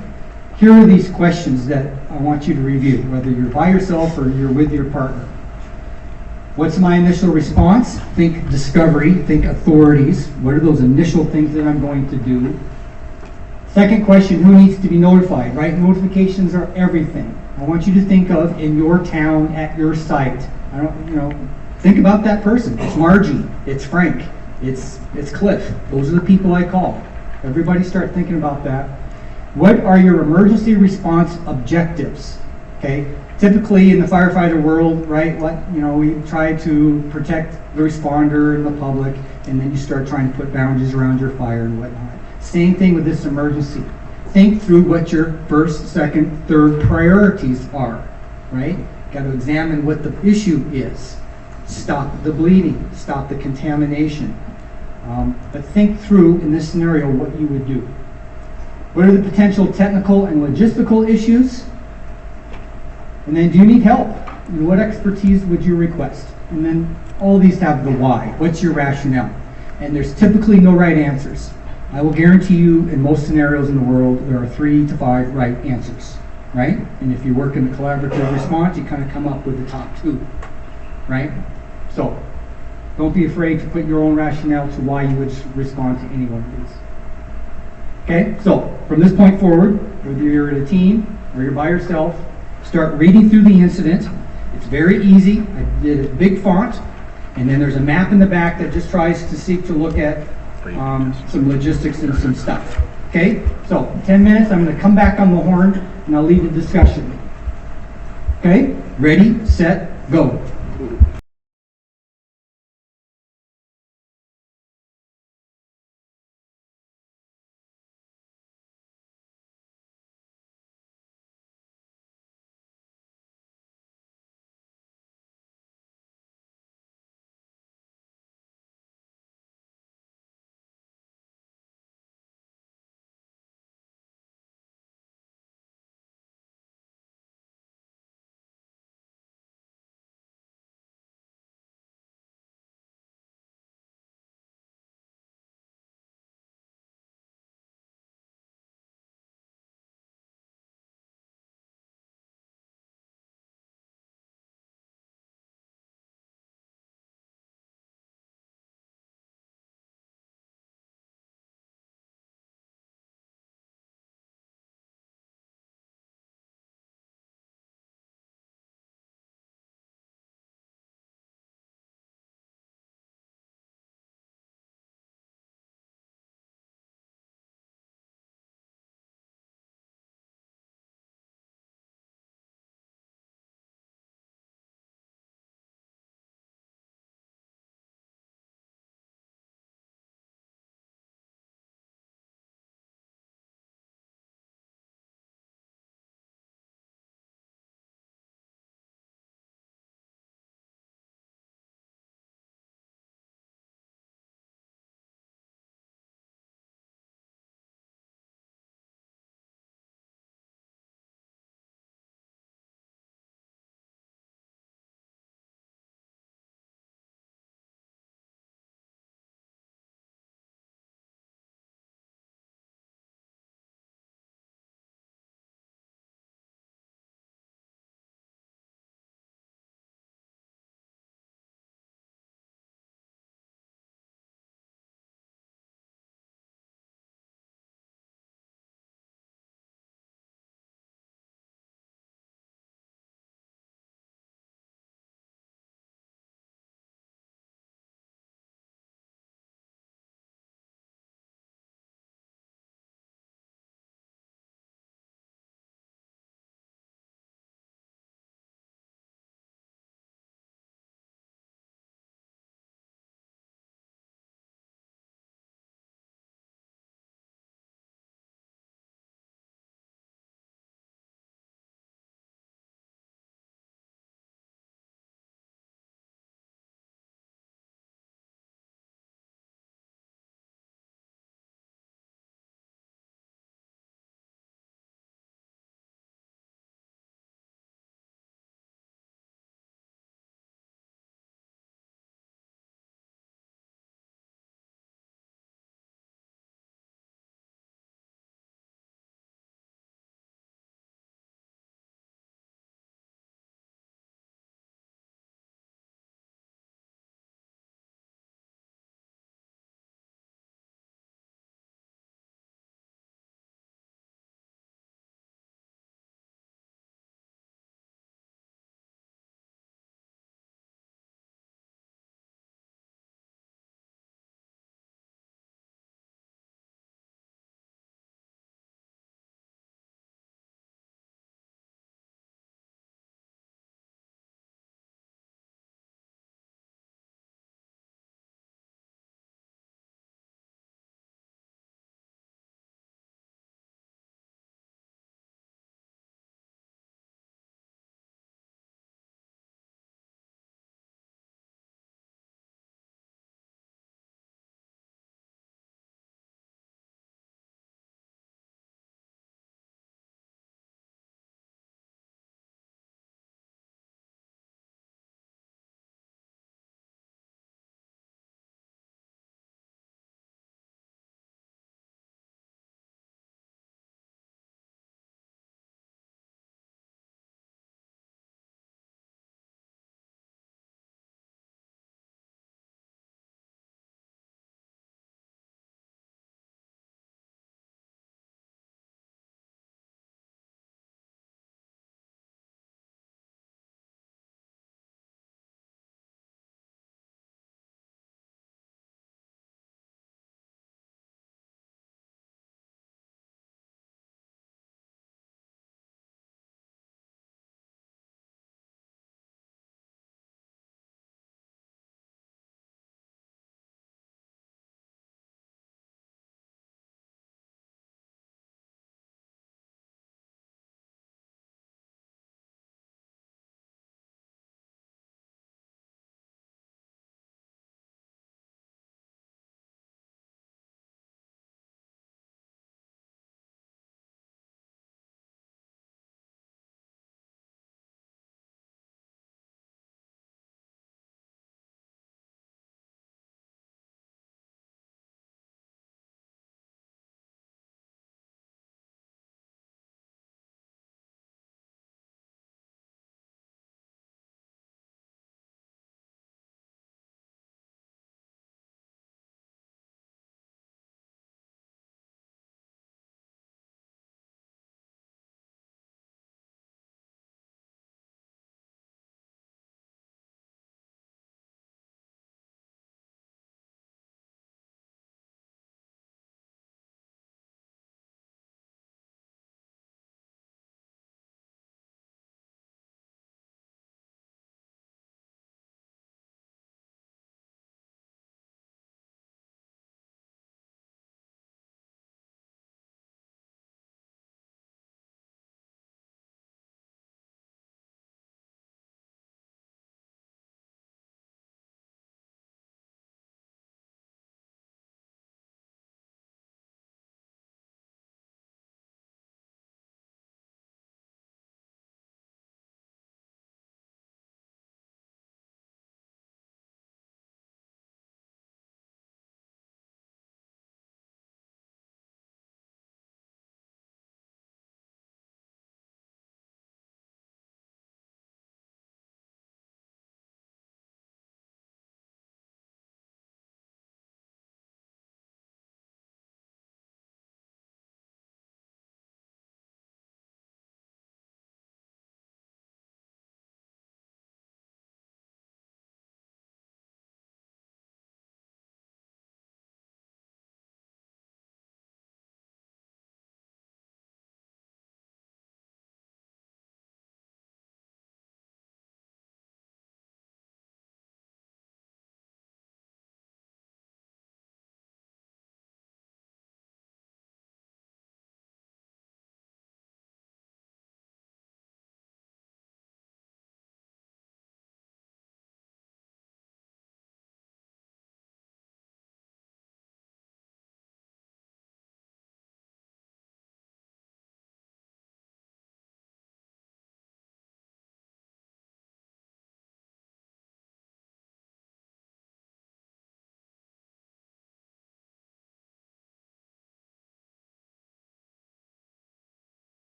Here are these questions that I want you to review, whether you're by yourself or you're with your partner. What's my initial response? Think discovery, think authorities. What are those initial things that I'm going to do? Second question, who needs to be notified, right? Notifications are everything. I want you to think of in your town, at your site. Think about that person. It's Margie, it's Frank, it's Cliff. Those are the people I call. Everybody start thinking about that. What are your emergency response objectives? Okay, typically in the firefighter world, right? We try to protect the responder and the public, and then you start trying to put boundaries around your fire and whatnot. Same thing with this emergency. Think through what your first, second, third priorities are, right? Got to examine what the issue is. Stop the bleeding, stop the contamination. But think through, in this scenario, what you would do. What are the potential technical and logistical issues? And then, do you need help? What expertise would you request? And then, all these have the why. What's your rationale? And there's typically no right answers. I will guarantee you, in most scenarios in the world, there are 3 to 5 right answers, right? And if you work in a collaborative response, you kind of come up with the top 2, right? So, don't be afraid to put your own rationale to why you would respond to any one of these. Okay, so from this point forward, whether you're in a team or you're by yourself, start reading through the incident. It's very easy. I did it big font, and then there's a map in the back that just tries to seek to look at some logistics and some stuff. Okay, so 10 minutes, I'm going to come back on the horn and I'll lead the discussion. Okay, ready, set, go.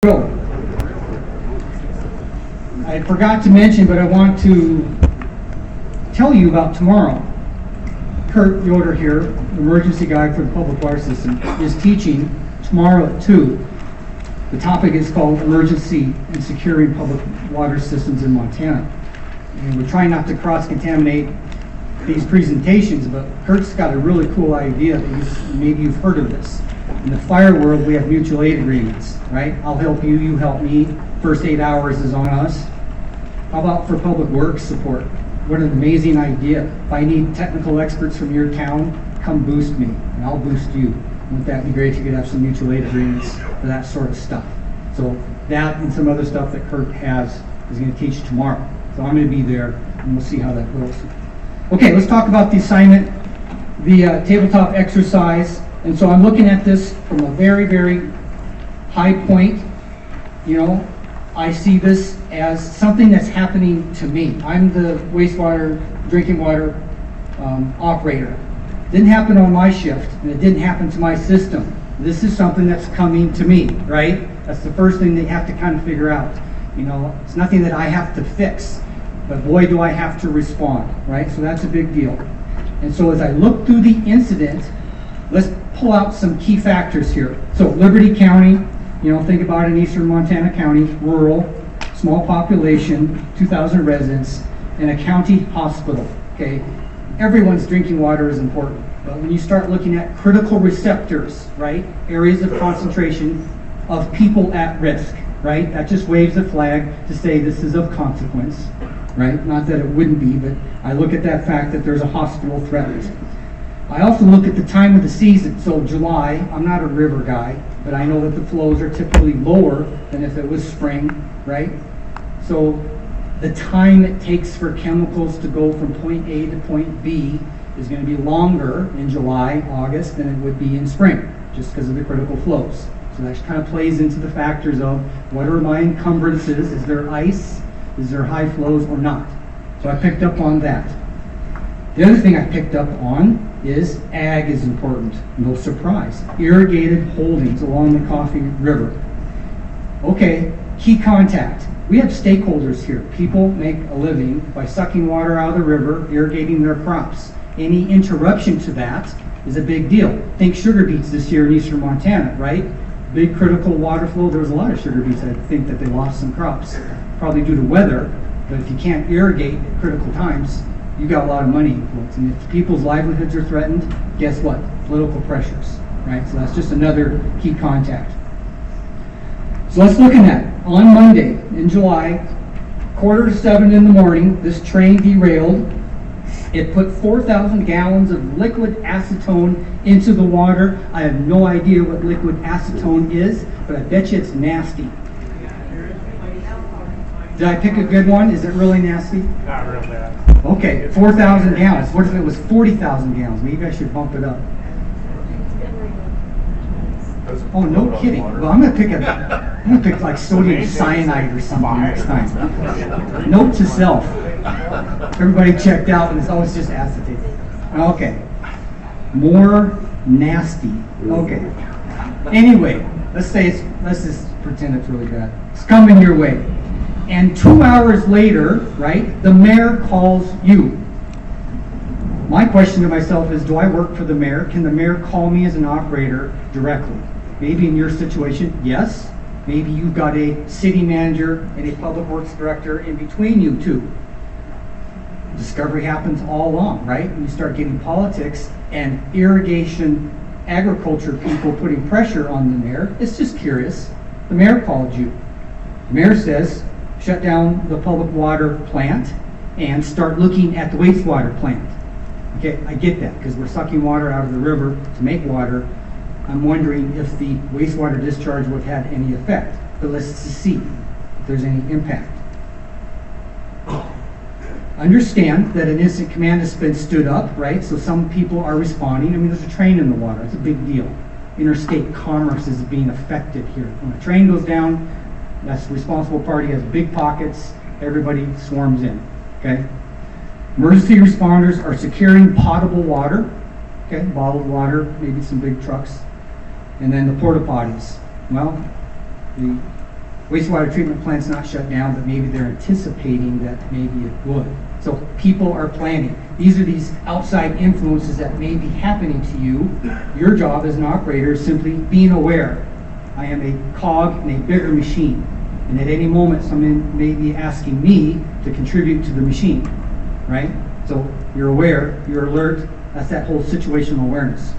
Go. I forgot to mention, but I want to tell you about tomorrow. Kurt Yoder here, emergency guy for the public water system, is teaching tomorrow at 2. The topic is called Emergency and Securing Public Water Systems in Montana. And we're trying not to cross-contaminate these presentations, but Kurt's got a really cool idea. Maybe you've heard of this. In the fire world, we have mutual aid agreements, right? I'll help you, you help me. First 8 hours is on us. How about for public works support? What an amazing idea. If I need technical experts from your town, come boost me, and I'll boost you. Wouldn't that be great if you could have some mutual aid agreements for that sort of stuff? So that and some other stuff that Kurt has is going to teach tomorrow. So I'm going to be there, and we'll see how that goes. Okay, let's talk about the assignment, the tabletop exercise. And so I'm looking at this from a very, very high point. You know, I see this as something that's happening to me. I'm the wastewater, drinking water operator. Didn't happen on my shift, and it didn't happen to my system. This is something that's coming to me, right? That's the first thing they have to kind of figure out. You know, it's nothing that I have to fix, but boy, do I have to respond, right? So that's a big deal. And so as I look through the incident, let's pull out some key factors here. So Liberty County, you know, think about it, in eastern Montana County, rural, small population, 2,000 residents, and a county hospital, okay? Everyone's drinking water is important, but when you start looking at critical receptors, right, areas of concentration of people at risk, right, that just waves a flag to say this is of consequence, right? Not that it wouldn't be, but I look at that fact that there's a hospital threatened. I also look at the time of the season. So July, I'm not a river guy, but I know that the flows are typically lower than if it was spring, right? So the time it takes for chemicals to go from point A to point B is going to be longer in July, August than it would be in spring, just because of the critical flows. So that kind of plays into the factors of what are my encumbrances? Is there ice? Is there high flows or not? So I picked up on that. The other thing I picked up on is ag is important. No surprise. Irrigated holdings along the Coffee River. Okay, key contact. We have stakeholders here. People make a living by sucking water out of the river, irrigating their crops. Any interruption to that is a big deal. Think sugar beets this year in eastern Montana, right? Big critical water flow. There was a lot of sugar beets. I think that they lost some crops, probably due to weather. But if you can't irrigate at critical times, you got a lot of money influence. And if people's livelihoods are threatened, guess what? Political pressures, right? So that's just another key contact. So let's look at that. On Monday in July, 6:45 in the morning, this train derailed. It put 4,000 gallons of liquid acetone into the water. I have no idea what liquid acetone is, but I bet you it's nasty. Did I pick a good one? Is it really nasty? Not real bad. Okay, 4,000 gallons. What if it was 40,000 gallons? Maybe I should bump it up. Oh, no kidding. Well, I'm gonna pick like sodium cyanide or something next time. Note to self. Everybody checked out, and it's always just acetate. Okay. More nasty. Okay. Anyway, let's just pretend it's really bad. It's coming your way. And 2 hours later, right, the mayor calls you. My question to myself is, do I work for the mayor? Can the mayor call me as an operator directly? Maybe in your situation, yes. Maybe you've got a city manager and a public works director in between you two. Discovery happens all along, right? When you start getting politics and irrigation, agriculture people putting pressure on the mayor, it's just curious. The mayor called you. The mayor says, shut down the public water plant and start looking at the wastewater plant. Okay, I get that, because we're sucking water out of the river to make water. I'm wondering if the wastewater discharge would have had any effect. But let's see if there's any impact. Understand that an incident command has been stood up, right? So some people are responding. I mean, there's a train in the water. It's a big deal. Interstate commerce is being affected here. When a train goes down, that's the responsible party, has big pockets. Everybody swarms in, okay? Emergency responders are securing potable water, okay? Bottled water, maybe some big trucks. And then the porta potties. Well, the wastewater treatment plant's not shut down, but maybe they're anticipating that maybe it would. So people are planning. These are these outside influences that may be happening to you. Your job as an operator is simply being aware. I am a cog in a bigger machine. And at any moment, someone may be asking me to contribute to the machine, right? So you're aware, you're alert. That's that whole situational awareness.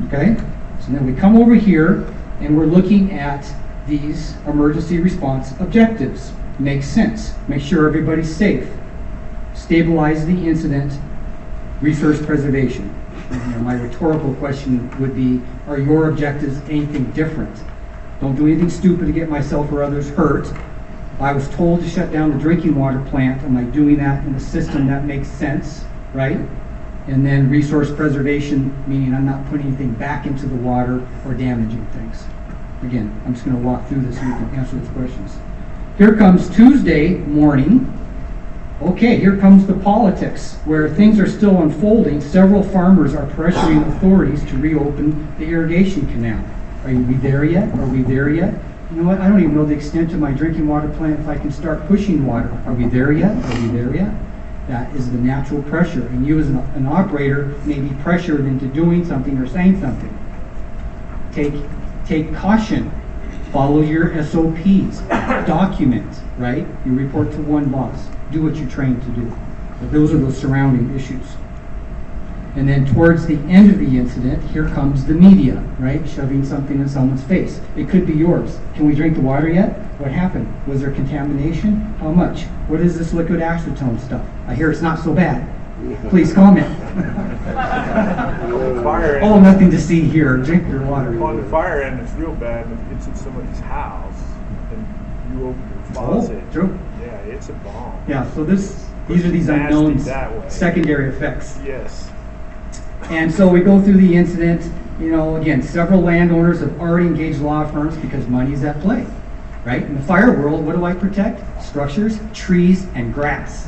Okay? So then we come over here and we're looking at these emergency response objectives. Makes sense. Make sure everybody's safe. Stabilize the incident. Resource preservation. My rhetorical question would be, are your objectives anything different? Don't do anything stupid to get myself or others hurt. I was told to shut down the drinking water plant. Am I doing that in a system that makes sense, right? And then resource preservation, meaning I'm not putting anything back into the water or damaging things. Again, I'm just going to walk through this so you can answer those questions. Here comes Tuesday morning. Okay, here comes the politics, where things are still unfolding. Several farmers are pressuring authorities to reopen the irrigation canal. Are we there yet? Are we there yet? You know what? I don't even know the extent of my drinking water plant if I can start pushing water. Are we there yet? Are we there yet? That is the natural pressure. And you as an operator may be pressured into doing something or saying something. Take caution. Follow your SOPs. Document, right? You report to one boss. Do what you're trained to do. But those are those surrounding issues. And then towards the end of the incident, here comes the media, right? Shoving something in someone's face. It could be yours. Can we drink the water yet? What happened? Was there contamination? How much? What is this liquid acetone stuff? I hear it's not so bad. Please comment. Oh, nothing to see here. Drink your water. On the fire end, it's real bad when it gets in somebody's house and you open your faucet. True. Yeah, it's a bomb. Yeah, so these are these Nasty unknowns, that way. secondary effects. Yes. And so we go through the incident. You know, again, several landowners have already engaged law firms because money is at play, right? In the fire world, what do I protect? Structures, trees, and grass.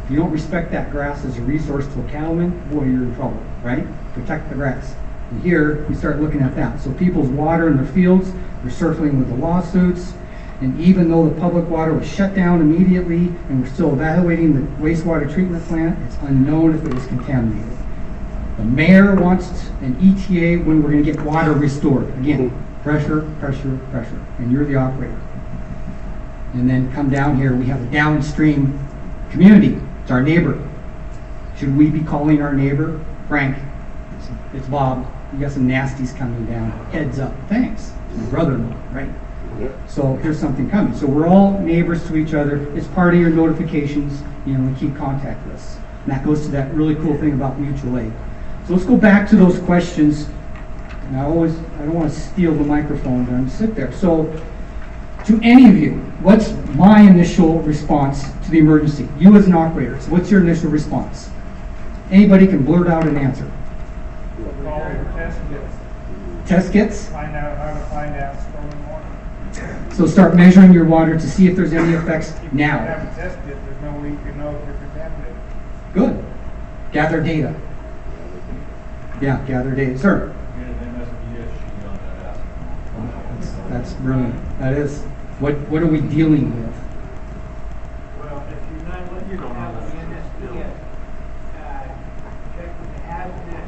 If you don't respect that grass as a resource to a cattleman, boy, you're in trouble, right? Protect the grass. And here, we start looking at that. So people's water in their fields, they're circling with the lawsuits. And even though the public water was shut down immediately and we're still evaluating the wastewater treatment plant, it's unknown if it was contaminated. The mayor wants an ETA when we're going to get water restored. Again, pressure, pressure, pressure. And you're the operator. And then come down here, we have a downstream community. It's our neighbor. Should we be calling our neighbor? Frank, it's Bob. You got some nasties coming down. Heads up. Thanks. It's my brother-in-law, right? So here's something coming. So we're all neighbors to each other. It's part of your notifications. You know, we keep contact lists. And that goes to that really cool thing about mutual aid. So let's go back to those questions. And I don't want to steal the microphone, but I'm going to sit there. So to any of you, what's my initial response to the emergency? You as an operator, so what's your initial response? Anybody can blurt out an answer. Call your test kits. Test kits? Find out how to find out stolen water. So start measuring your water to see if there's any effects If you now. don't have a test kit, there's no way you can know if you're contaminated. Good. Gather data. Yeah, gather data. Sir? That's brilliant. That is. What are we dealing with? Well, if you're not looking at the NSDS, check with the Hazmat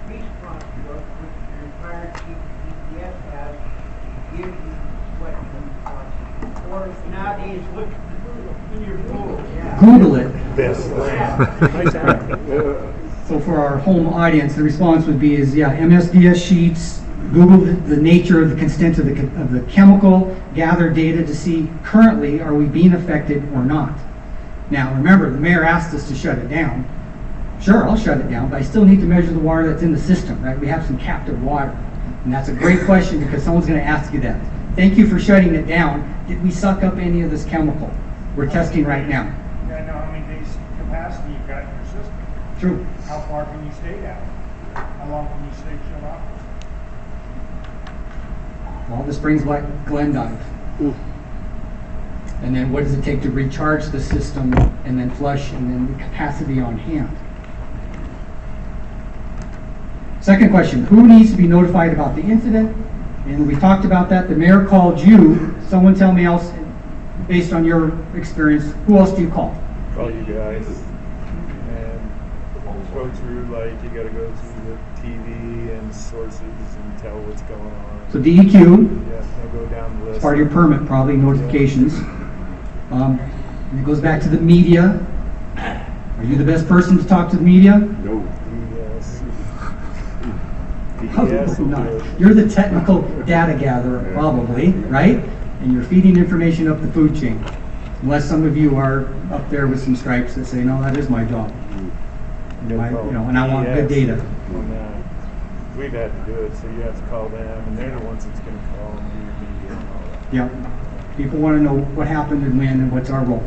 response book, which your fire chief DPS has, to give you what you want. Or nowadays, look in your Google. Yeah. Google it. Best So for our home audience, the response would be MSDS sheets, Google the nature of the consent of the chemical, gather data to see currently are we being affected or not. Now remember, the mayor asked us to shut it down. Sure, I'll shut it down, but I still need to measure the water that's in the system, right? We have some captive water. And that's a great question because someone's going to ask you that. Thank you for shutting it down. Did we suck up any of this chemical? We're testing right now. You gotta know how many days capacity you've got in your system. True. How far can you stay down? How long can you stay shut off? Well, this brings back Glendive. And then what does it take to recharge the system and then flush and then the capacity on hand? Second question, who needs to be notified about the incident? And we talked about that. The mayor called you. Someone tell me else based on your experience, who else do you call? Call you guys and go through, like, you gotta go through the TV and sources and tell what's going on. So DEQ, Yeah, I'll go down the list. part of your permit, probably notifications. And it goes back to the media. Are you the best person to talk to the media? No. Yes. How Yes, about not? we'll do it. You're the technical data gatherer, probably, right? And you're feeding information up the food chain. Unless some of you are up there with some stripes that say, no, that is my job. And I want good data. And, we've had to do it, so you have to call them, and they're the ones that's going to call and do your media and all that. Yeah. People want to know what happened and when and what's our role.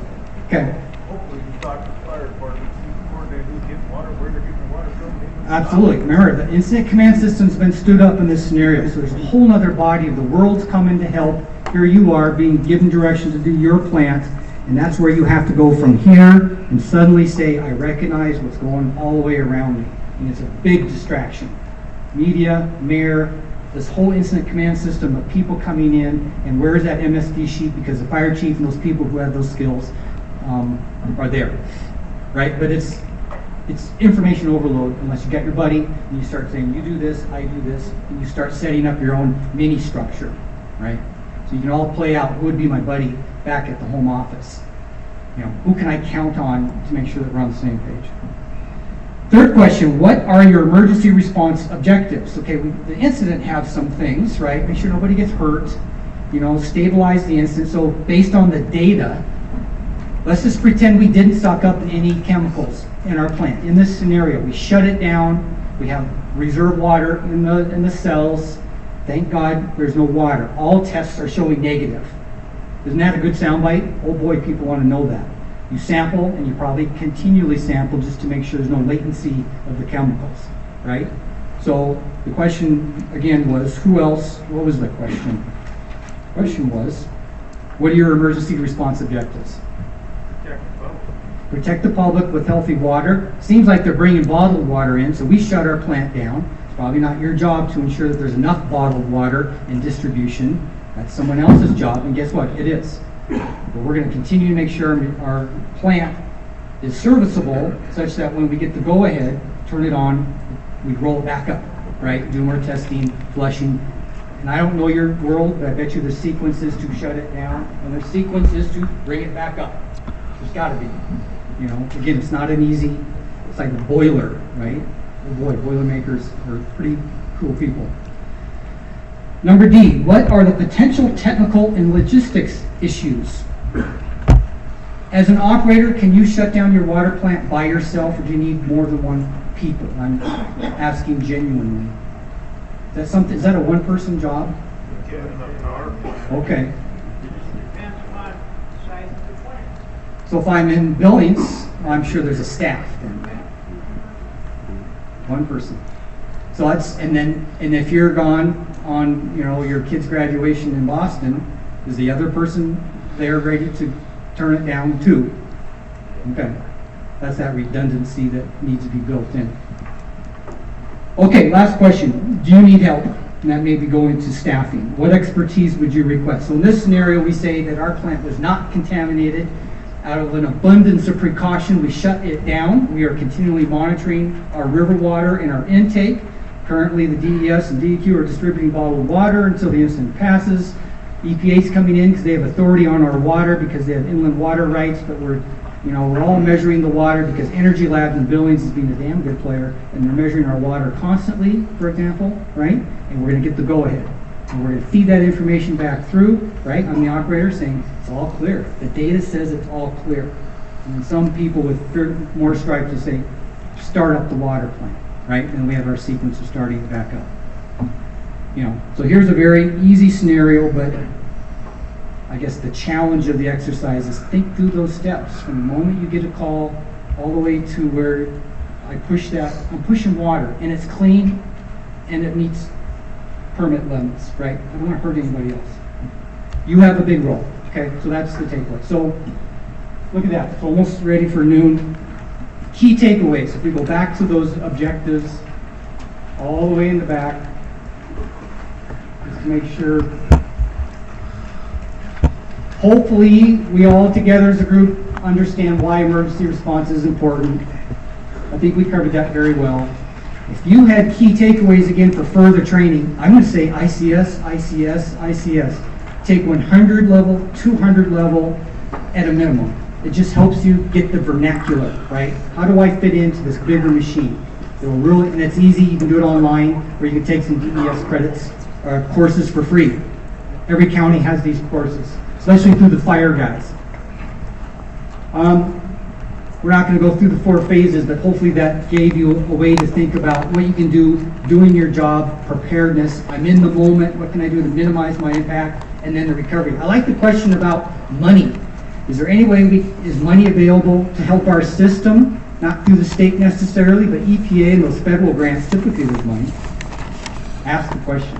Okay. Hopefully you talk to the fire department, see coordinate who's getting water, where they're getting the water from. Absolutely. Remember, the incident command system's been stood up in this scenario, so there's a whole other body of the world's coming to help. Here you are being given directions to do your plant, and that's where you have to go from here and suddenly say, I recognize what's going all the way around me. And it's a big distraction. Media, mayor, this whole incident command system of people coming in, and where's that MSD sheet? Because the fire chief and those people who have those skills are there, right? But it's information overload unless you got your buddy and you start saying, you do this, I do this, and you start setting up your own mini structure, right? So you can all play out who would be my buddy back at the home office. Who can I count on to make sure that we're on the same page? Third question, what are your emergency response objectives? Okay, the incident have some things, right? Make sure nobody gets hurt, stabilize the incident. So based on the data, let's just pretend we didn't stock up any chemicals in our plant. In this scenario, we shut it down. We have reserve water in the cells. Thank God there's no water. All tests are showing negative. Isn't that a good soundbite? Oh boy, people want to know that. You sample, and you probably continually sample just to make sure there's no latency of the chemicals, right? So the question again was, who else? What was the question? The question was, what are your emergency response objectives? Protect the public with healthy water. Seems like they're bringing bottled water in, so we shut our plant down. It's probably not your job to ensure that there's enough bottled water and distribution. That's someone else's job, and guess what? It is. But we're going to continue to make sure our plant is serviceable such that when we get the go-ahead, turn it on, we roll it back up, right? Do more testing, flushing. And I don't know your world, but I bet you the sequence is to shut it down, and the sequence is to bring it back up. There's got to be. Again, it's not an easy, it's like a boiler, right? Oh boy, Boilermakers are pretty cool people. Number D, what are the potential technical and logistics issues? As an operator, can you shut down your water plant by yourself, or do you need more than one people? I'm asking genuinely. Is that a one-person job? Okay. Depends on the size of the plant. So if I'm in Billings, I'm sure there's a staff then. One person. So and if you're gone on, your kid's graduation in Boston, is the other person there ready to turn it down too? Okay. That's that redundancy that needs to be built in. Okay, last question. Do you need help? And that may be going to staffing. What expertise would you request? So in this scenario, we say that our plant was not contaminated. Out of an abundance of precaution, we shut it down. We are continually monitoring our river water and our intake. Currently, the DES and DEQ are distributing bottled water until the incident passes. EPA's coming in because they have authority on our water because they have inland water rights, but we're all measuring the water because Energy Labs in Billings is being a damn good player, and they're measuring our water constantly, for example, right? And we're going to get the go-ahead. And we're going to feed that information back through, right? I'm the operator saying it's all clear. The data says it's all clear. And some people with more stripes will say, start up the water plant, right? And we have our sequence of starting it back up. So here's a very easy scenario, but I guess the challenge of the exercise is think through those steps. From the moment you get a call all the way to where I'm pushing water, and it's clean, and it meets permit limits, right? I don't want to hurt anybody else. You have a big role, okay? So that's the takeaway. So look at that. It's almost ready for noon. Key takeaways. If we go back to those objectives, all the way in the back, just to make sure Hopefully, we all together as a group understand why emergency response is important. I think we covered that very well. If you had key takeaways again for further training, I'm going to say ICS, ICS, ICS. Take 100 level, 200 level at a minimum. It just helps you get the vernacular, right? How do I fit into this bigger machine? It'll really, and it's easy. You can do it online, or you can take some DES credits or courses for free. Every county has these courses, especially through the fire guys. We're not going to go through the 4 phases, but hopefully that gave you a way to think about what you can do doing your job, preparedness. I'm in the moment. What can I do to minimize my impact? And then the recovery. I like the question about money. Is there any way is money available to help our system? Not through the state necessarily, but EPA and those federal grants, typically there's money. Ask the question.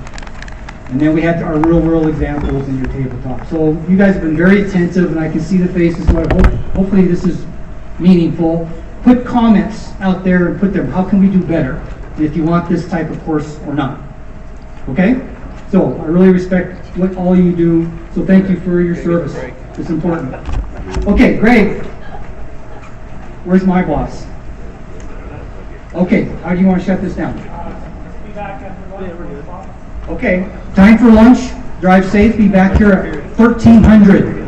And then we had our real world examples in your tabletop. So you guys have been very attentive, and I can see the faces. So hopefully this is meaningful. Put comments out there and put them, how can we do better? And if you want this type of course or not. Okay? So I really respect what all you do. So thank you for your service. It's important. Okay, Greg. Where's my boss? Okay, how do you want to shut this down? Okay, time for lunch. Drive safe. Be back here at 1300.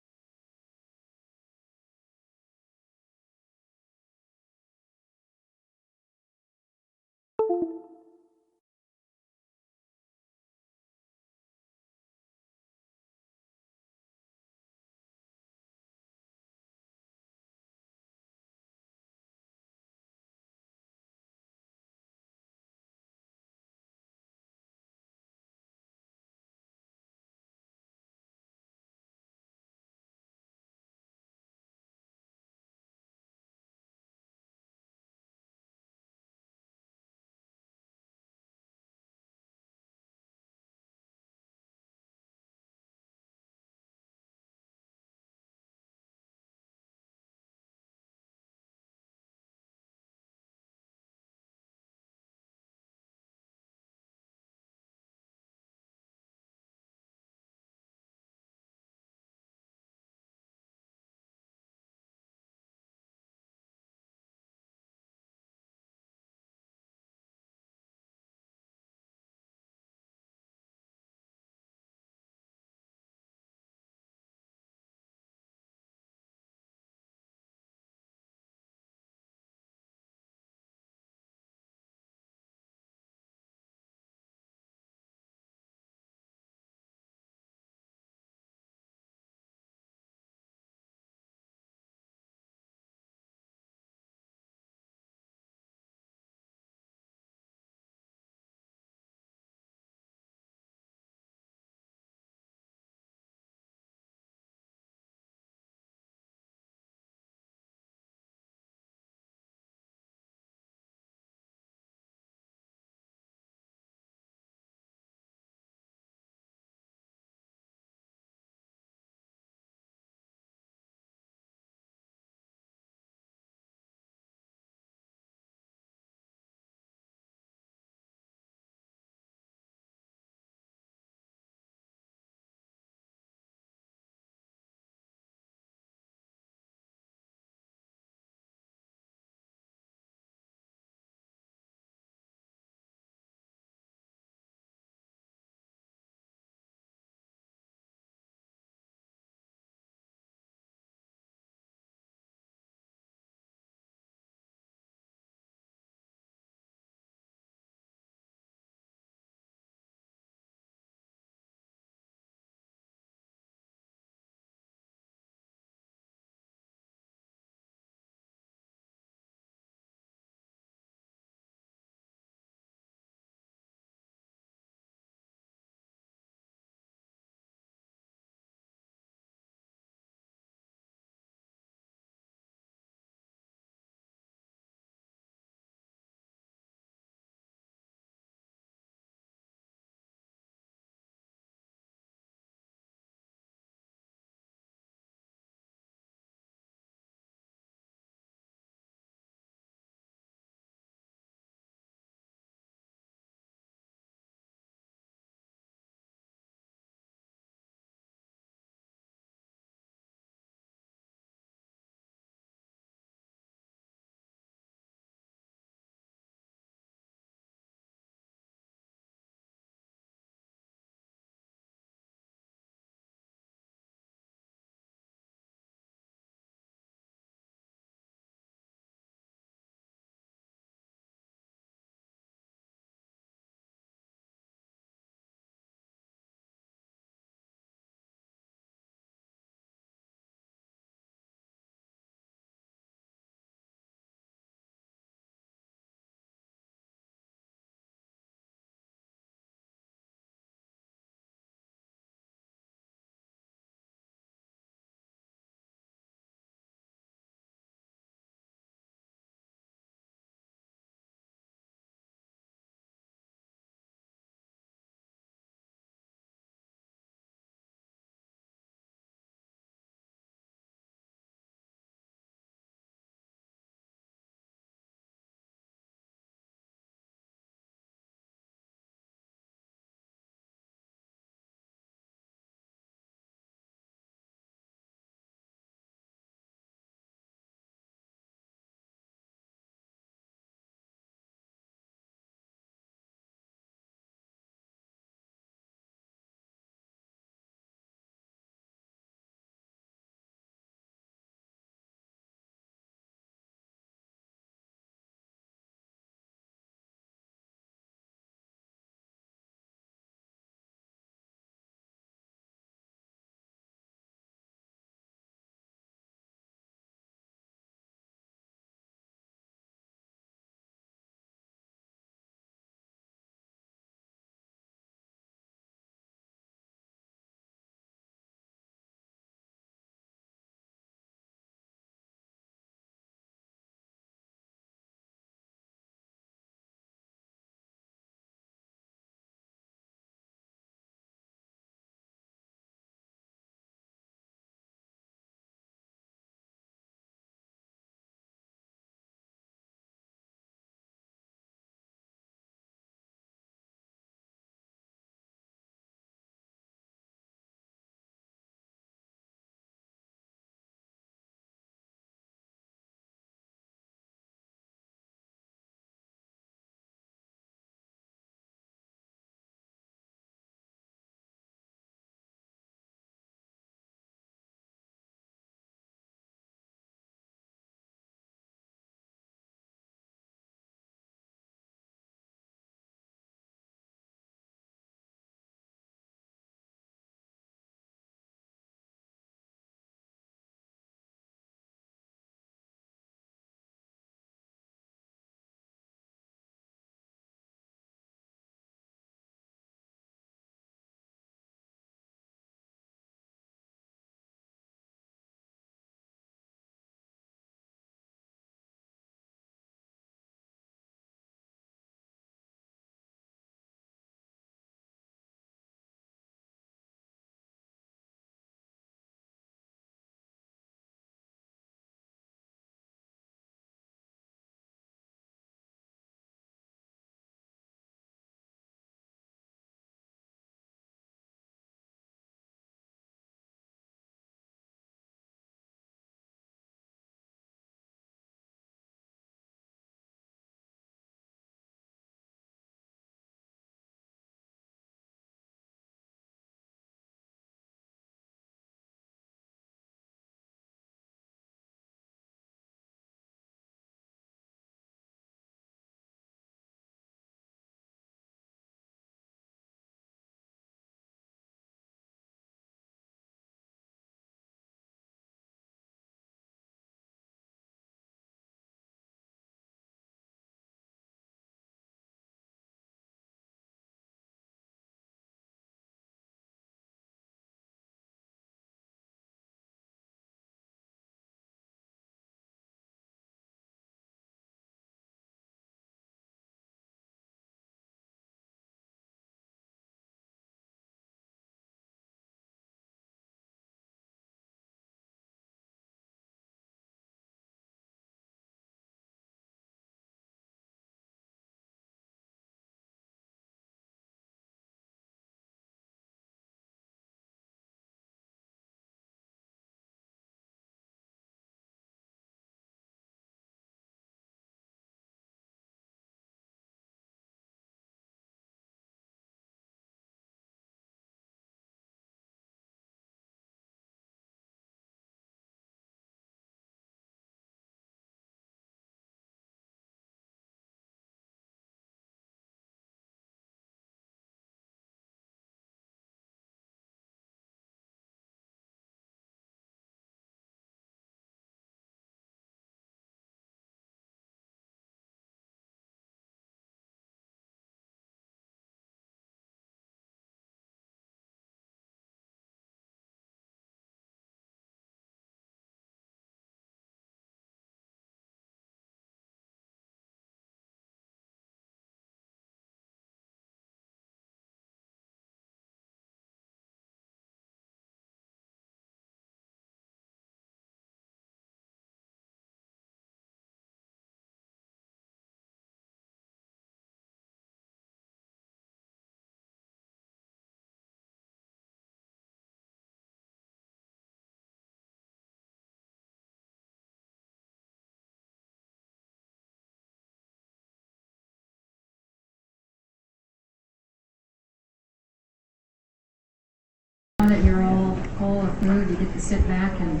Now that you're all full of food, you get to sit back and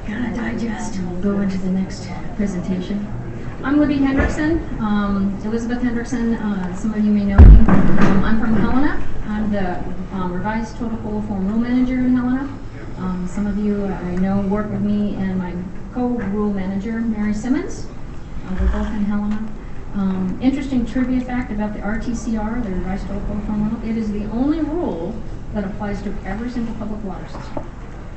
kind of digest, and we'll go into the next presentation. I'm Libby Hendrickson, Elizabeth Hendrickson. Some of you may know me. I'm from Helena. I'm the revised total coal form rule manager in Helena. Some of you I know work with me and my co-rule manager, Mary Simmons. We're both in Helena. Interesting trivia fact about the RTCR, the revised total coal form rule. It is the only rule that applies to every single public water system.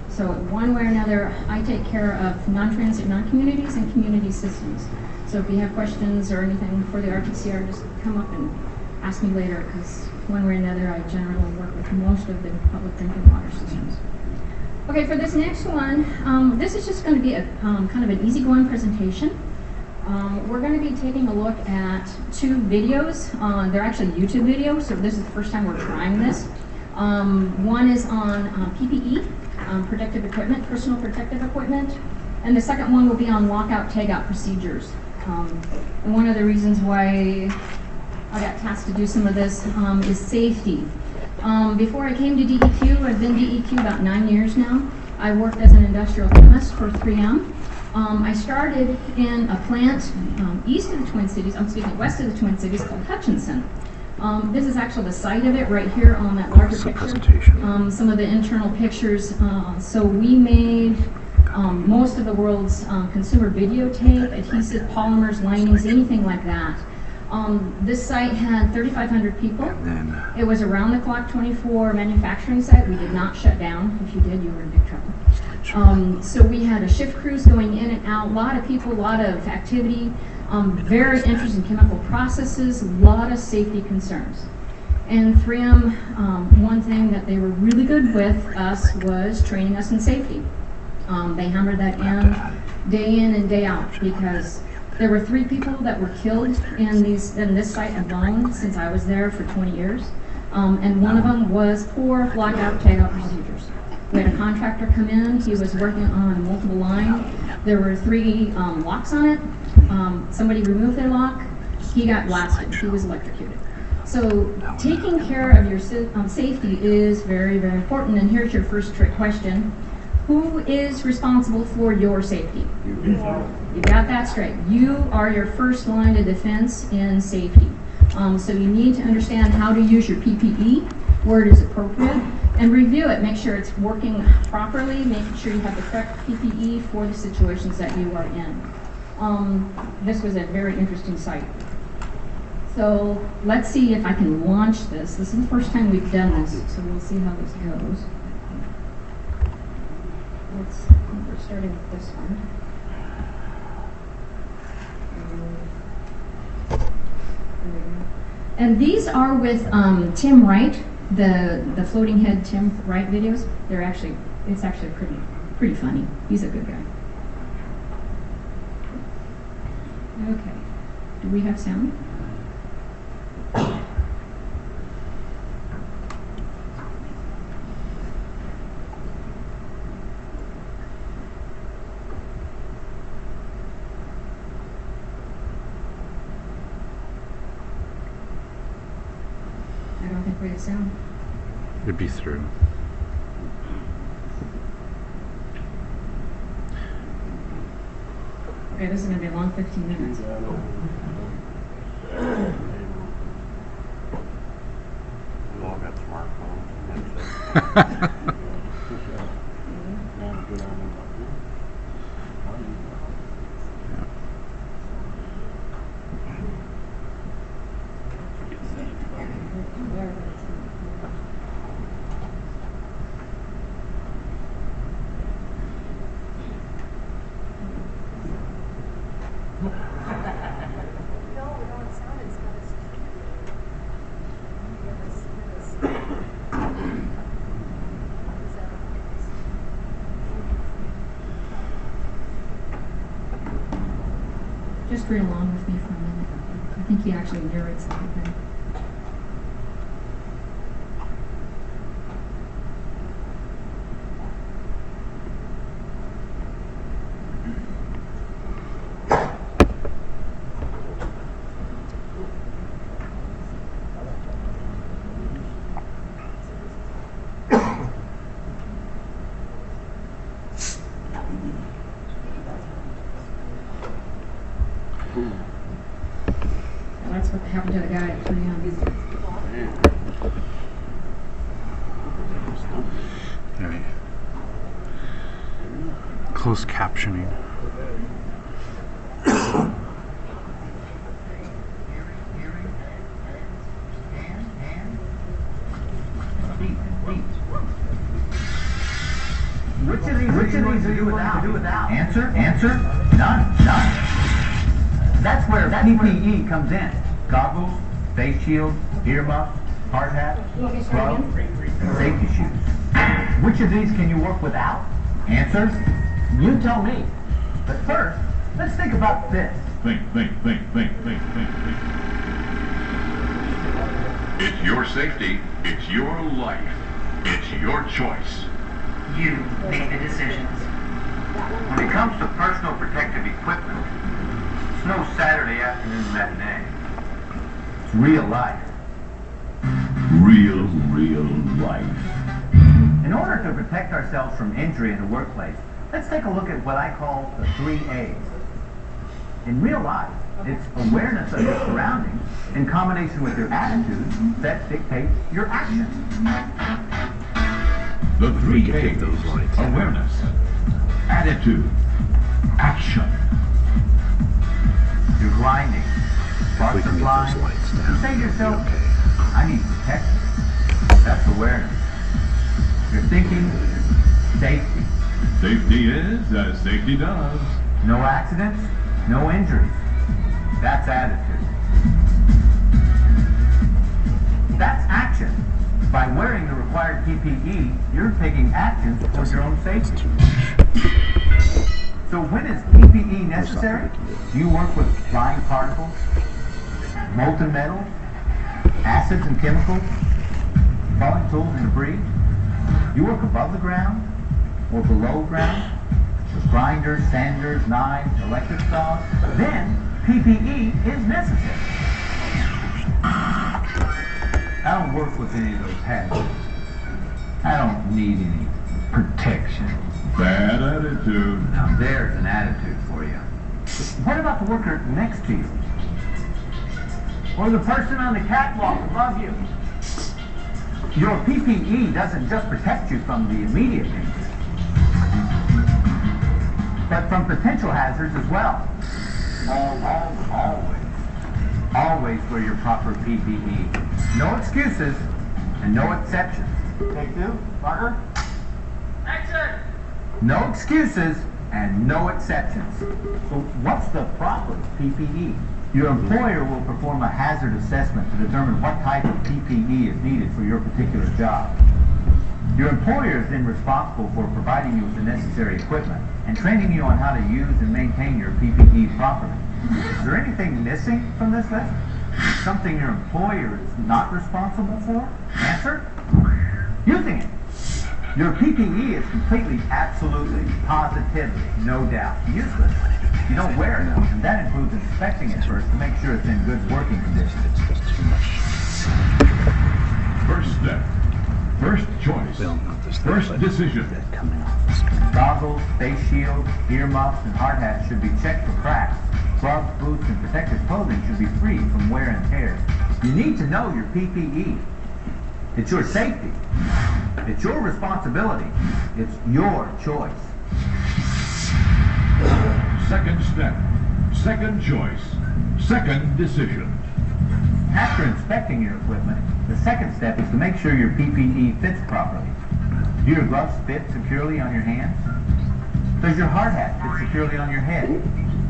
So one way or another, I take care of non-transit, non-communities, and community systems. So if you have questions or anything for the RTCR, just come up and ask me later, because one way or another, I generally work with most of the public drinking water systems. Okay, for this next one, this is just going to be a kind of an easygoing presentation. We're going to be taking a look at two videos. They're actually YouTube videos, so this is the first time we're trying this. One is on PPE, protective equipment, personal protective equipment, and the second one will be on lockout, tagout procedures. And one of the reasons why I got tasked to do some of this is safety. Before I came to DEQ, I've been DEQ about 9 years now. I worked as an industrial chemist for 3M. I started in a plant west of the Twin Cities called Hutchinson. This is actually the site of it right here on that larger picture. Some of the internal pictures. So we made most of the world's consumer videotape, adhesive polymers, linings, anything like that. This site had 3,500 people. It was around the clock 24 manufacturing site. We did not shut down. If you did, you were in big trouble. So we had a shift crews going in and out, a lot of people, a lot of activity, very interesting chemical processes, a lot of safety concerns. And 3M, one thing that they were really good with us was training us in safety. They hammered that in and day out, because there were 3 people that were killed in this site alone since I was there for 20 years. And one of them was poor lockout, tagout procedures. We had a contractor come in. He was working on a multiple line. There were 3 locks on it. Somebody removed their lock. He got blasted. He was electrocuted. So taking care of your safety is very, very important. And here's your first trick question. Who is responsible for your safety? You got that straight. You are your first line of defense in safety. So you need to understand how to use your PPE, where it is appropriate, and review it. Make sure it's working properly, making sure you have the correct PPE for the situations that you are in. This was a very interesting site. So let's see if I can launch this. This is the first time we've done this, so we'll see how this goes. We're starting with this one. And these are with Tim Wright, the floating head Tim Wright videos. It's actually pretty funny. He's a good guy. Okay. Do we have sound? I don't think we have sound. It'd be through. Okay, this is going to be a long 15 minutes. We all got smartphones. Just read along with me for a minute. I think he actually narrates the whole thing. Maybe. Closed captioning. Which of these are you willing to do without? Answer? None. That's where PPE comes in. Goggles, face shield, earmuffs, hard hat, gloves, and safety shoes. Which of these can you work without? Answer? You tell me. But first, let's think about this. Think. It's your safety. It's your life. It's your choice. You make the decisions. When it comes to personal protective equipment, it's no Saturday afternoon matinee. It's real life. Real life. In order to protect ourselves from injury in the workplace, let's take a look at what I call the 3 A's. In real life, it's awareness of your surroundings in combination with your attitudes that dictate your actions. The 3 A's: awareness, attitude, action. You're grinding, sparks are flying. You say to yourself, I need protection. That's awareness. You're thinking, safety. Safety is as safety does. No accidents, no injuries. That's attitude. That's action. By wearing the required PPE, you're taking actions towards your own safety. So when is PPE necessary? Do you work with flying particles, molten metals, acids and chemicals, falling tools and debris? You work above the ground or below ground with grinders, sanders, knives, electric saws? Then PPE is necessary. I don't work with any of those hazards. I don't need any protection. Bad attitude. Now there's an attitude for you. What about the worker next to you? Or the person on the catwalk above you? Your PPE doesn't just protect you from the immediate danger, but from potential hazards as well. Always wear your proper PPE. No excuses and no exceptions. Take 2, Parker. Action! No excuses and no exceptions. So what's the proper PPE? Your employer will perform a hazard assessment to determine what type of PPE is needed for your particular job. Your employer is then responsible for providing you with the necessary equipment and training you on how to use and maintain your PPE properly. Is there anything missing from this list? Something your employer is not responsible for? Answer? Using it. Your PPE is completely, absolutely, positively, no doubt, useless. You don't wear it, and that includes inspecting it first to make sure it's in good working condition. First step. First choice. First decision. Goggles, face shields, earmuffs, and hard hats should be checked for cracks. Gloves, boots, and protective clothing should be free from wear and tear. You need to know your PPE. It's your safety. It's your responsibility. It's your choice. Second step. Second choice. Second decision. After inspecting your equipment, the second step is to make sure your PPE fits properly. Do your gloves fit securely on your hands? Does your hard hat fit securely on your head?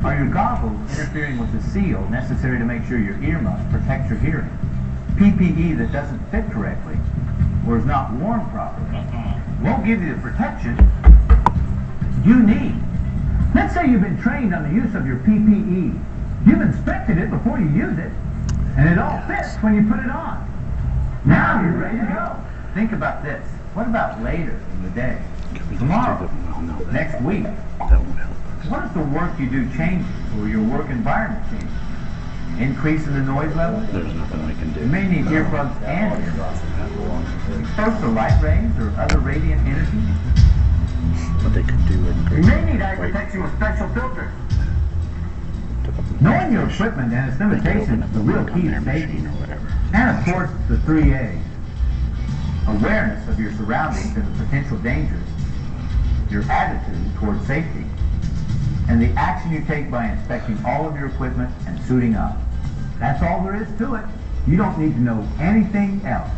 Are your goggles interfering with the seal necessary to make sure your earmuffs protect your hearing? PPE that doesn't fit correctly or is not worn properly won't give you the protection you need. Let's say you've been trained on the use of your PPE. You've inspected it before you use it, and it all fits when you put it on. Now you're ready to go. Think about this. What about later in the day? Tomorrow? Next week? What if the work you do changes or your work environment changes? Increase in the noise level? There's nothing we can do. You may need earplugs and earmuffs. Exposed to light rays or other radiant energy? What they could do in You may need eye protection with special filters. Knowing your equipment and its limitations is the real key to safety. And of course, the 3 A's. Awareness of your surroundings and the potential dangers, your attitude towards safety, and the action you take by inspecting all of your equipment and suiting up. That's all there is to it. You don't need to know anything else.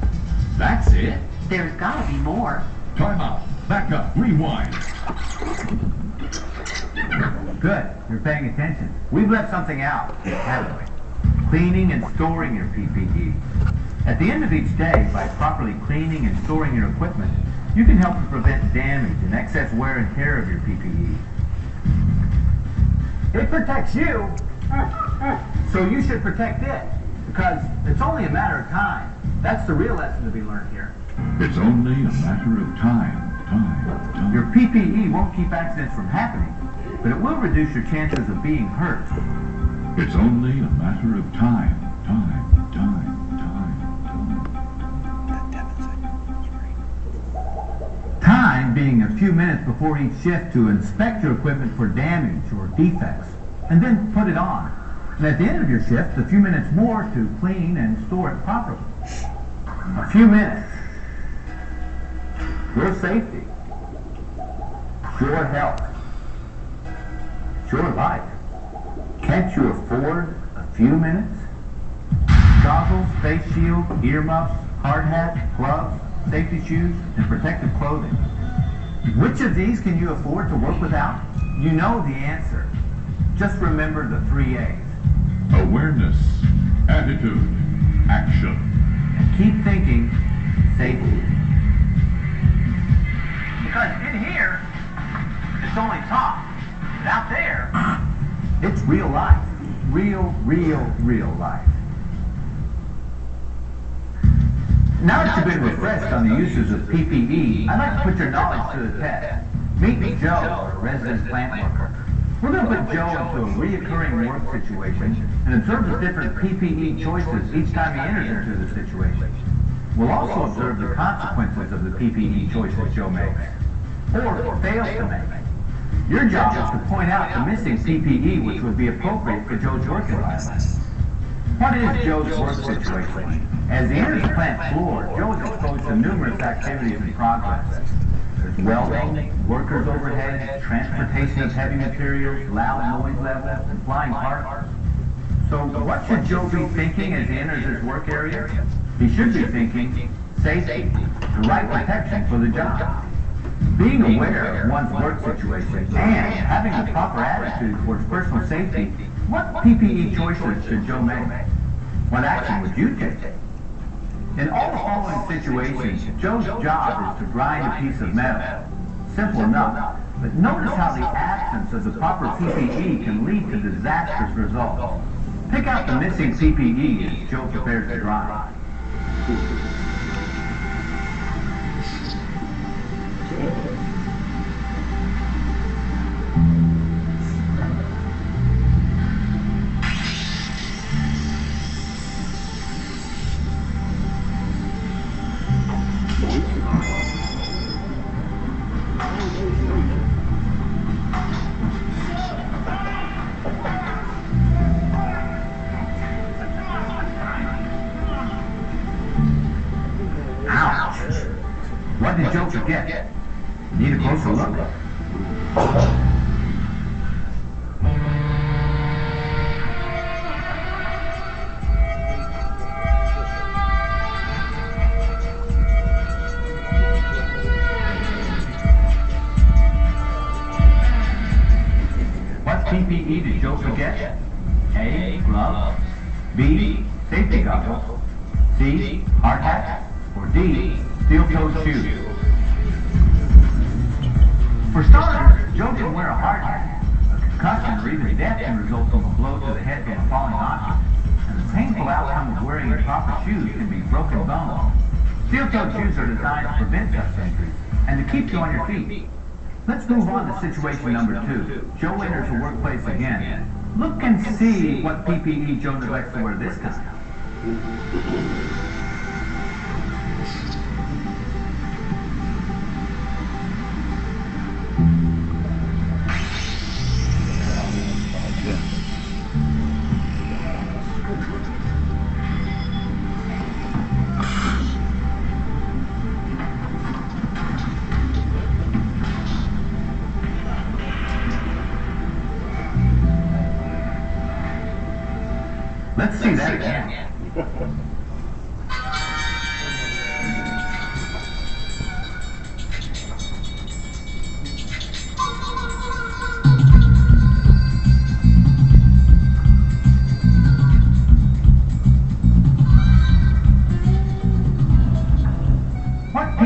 That's it? There's gotta be more. Time out. Back up. Rewind. Good, you're paying attention. We've left something out, haven't we? Cleaning and storing your PPE. At the end of each day, by properly cleaning and storing your equipment, you can help to prevent damage and excess wear and tear of your PPE. It protects you, so you should protect it, because it's only a matter of time. That's the real lesson to be learned here. It's only a matter of time. Your PPE won't keep accidents from happening, but it will reduce your chances of being hurt. It's only a matter of time. Time being a few minutes before each shift to inspect your equipment for damage or defects, and then put it on. And at the end of your shift, a few minutes more to clean and store it properly. A few minutes. Your safety. Your health. Your life. Can't you afford a few minutes? Goggles, face shield, earmuffs, hard hat, gloves, safety shoes, and protective clothing. Which of these can you afford to work without? You know the answer. Just remember the 3 A's. Awareness, attitude, action. And keep thinking safety. Because in here, it's only talk. But out there, it's real life. Real life. Now that you've been refreshed on the uses of PPE, I'd like to put your knowledge to the test. Meet Joe, a resident plant worker. We're going to put Joe into a reoccurring work situation and observe his different PPE choices each time he enters into the situation. We'll also observe the consequences of the PPE choices Joe makes, or fails to make. Your job is to point out the missing PPE which would be appropriate for Joe's work environment. What is Joe's work situation? As he enters the plant floor, Joe is exposed to numerous activities in progress. There's welding, workers overhead, transportation of heavy materials, loud noise levels, and flying parts. So what should Joe be thinking as he enters his work area? He should be thinking safety, the right protection for the job. Being aware of one's work situation and having the proper attitude towards personal safety, what PPE choices should Joe make? What action would you take? In all the following situations, Joe's job is to grind a piece of metal. Simple enough, but notice how the absence of the proper PPE can lead to disastrous results. Pick out the missing PPE as Joe prepares to grind. What did Joe forget? Need a closer look? What PPE did Joe forget? A, gloves. B, safety goggles. C, hard hat. Or D, steel-toed shoes. For starters, Joe didn't wear a hard hat. A concussion or even death can result from a blow to the head from a falling object. And the painful outcome of wearing improper shoes can be broken bones. Steel-toed shoes are designed to prevent such injuries and to keep you on your feet. Let's move on to situation number 2. Joe enters the workplace again. Look and see what PPE Joe neglects to wear this time.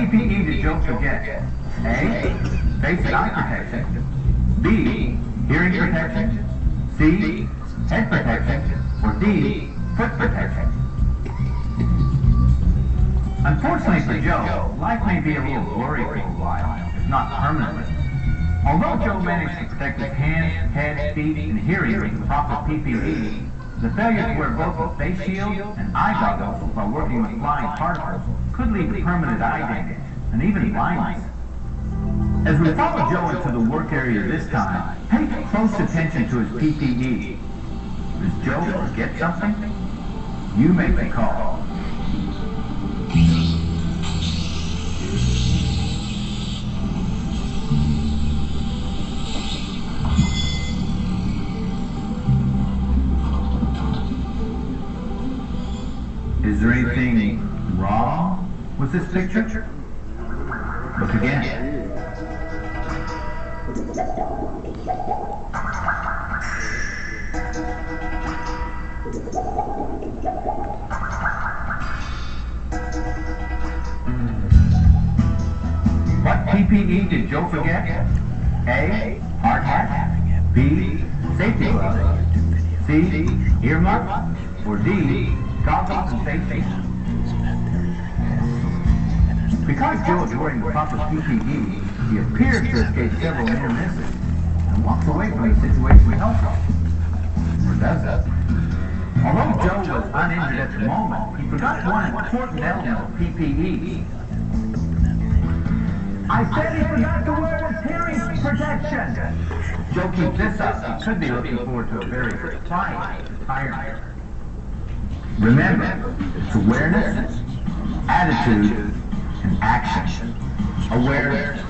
PPE did Joe forget? A, face and eye protection. B, hearing protection. C, head protection. Or D, foot protection. Unfortunately for Joe, life may be a little blurry for a while, if not permanently. Although Joe managed to protect his hands, head, feet, and hearing with the proper PPE, the failure to wear both a face shield and eye goggles while working with flying particles could lead to permanent eye damage and even blindness. As we follow Joe into the work area this time, pay close attention to his PPE. Does Joe forget something? You make the call. Is there anything wrong with this picture? Look again. What PPE did Joe forget? A, hard hat. B, safety gloves. C, earmuffs. Or D, goggles and face shields. Because Joe is wearing the proper PPE, he appears to escape several near misses and walks away from the situation helpful. Or does it? Although Joe was uninjured at the moment, he forgot one important element of PPE. I said he forgot to wear his hearing protection! Joe keeps this up, he could be looking forward to a very trying retirement. Remember, it's awareness, attitude, and action. Awareness.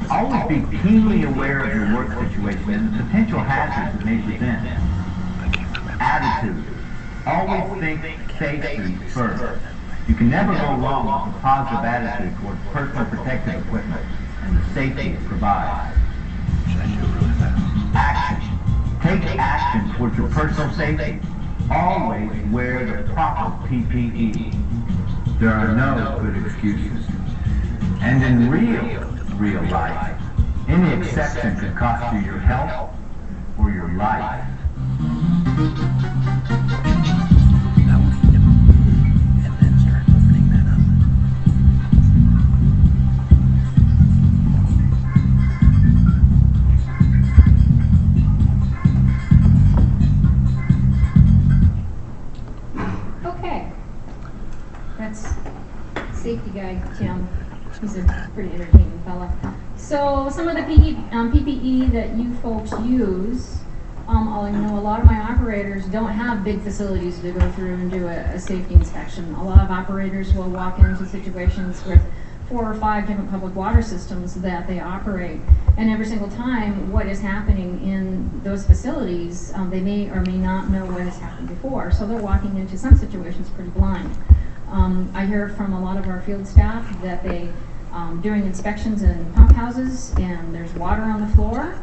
Always be keenly aware of your work situation and the potential hazards it may present. Attitude. Always think safety first. You can never go wrong with a positive attitude towards personal protective equipment and the safety it provides. Action. Take action towards your personal safety. Always wear the proper PPE. There are no good excuses. And in real life, any exception could cost you your health or your life. Safety guy, Tim. He's a pretty entertaining fella. So some of the PPE that you folks use, I know a lot of my operators don't have big facilities to go through and do a safety inspection. A lot of operators will walk into situations with 4 or 5 different public water systems that they operate. And every single time what is happening in those facilities, they may or may not know what has happened before. So they're walking into some situations pretty blind. I hear from a lot of our field staff that they, doing inspections in pump houses, and there's water on the floor,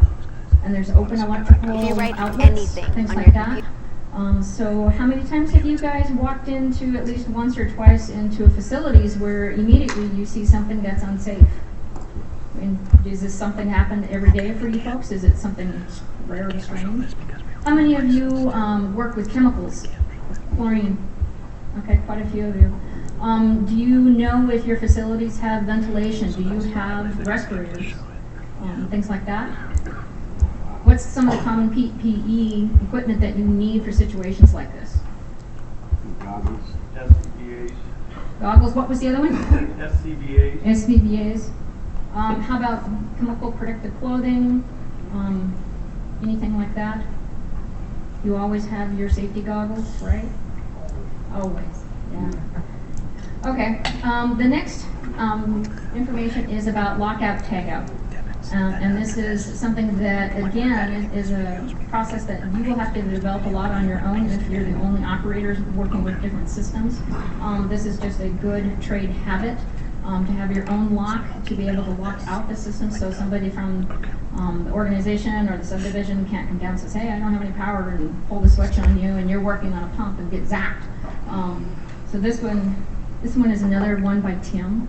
and there's open electrical outlets, things like that. So how many times have you guys walked into, at least once or twice, into facilities where immediately you see something that's unsafe? I mean, does this something happen every day for you folks? Is it something rare and strange? How many of you work with chemicals? Chlorine. Okay, quite a few of you. Do you know if your facilities have ventilation? Do you have respirators? Things like that? What's some of the common PPE equipment that you need for situations like this? Goggles. SCBAS. Goggles, what was the other one? SCBAs. SCBAs. How about chemical protective clothing? Anything like that? You always have your safety goggles, right? Always, yeah. Okay, the next information is about lockout, tagout. And this is something that, again, is a process that you will have to develop a lot on your own if you're the only operators working with different systems. This is just a good trade habit to have your own lock, to be able to lock out the system so somebody from the organization or the subdivision can't come down and say, hey, I don't have any power, and pull the switch on you, and you're working on a pump and get zapped. So this one is another one by Tim.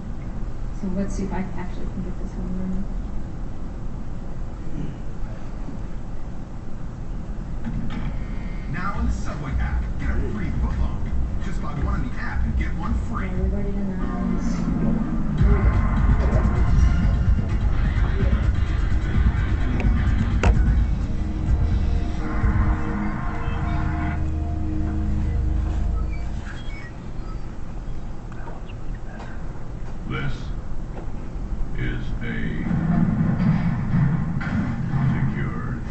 So let's see if I actually can get this one running. Now in the Subway app, get a free footlong. Just log on in the app and get one free. Everybody in the house. This is a secured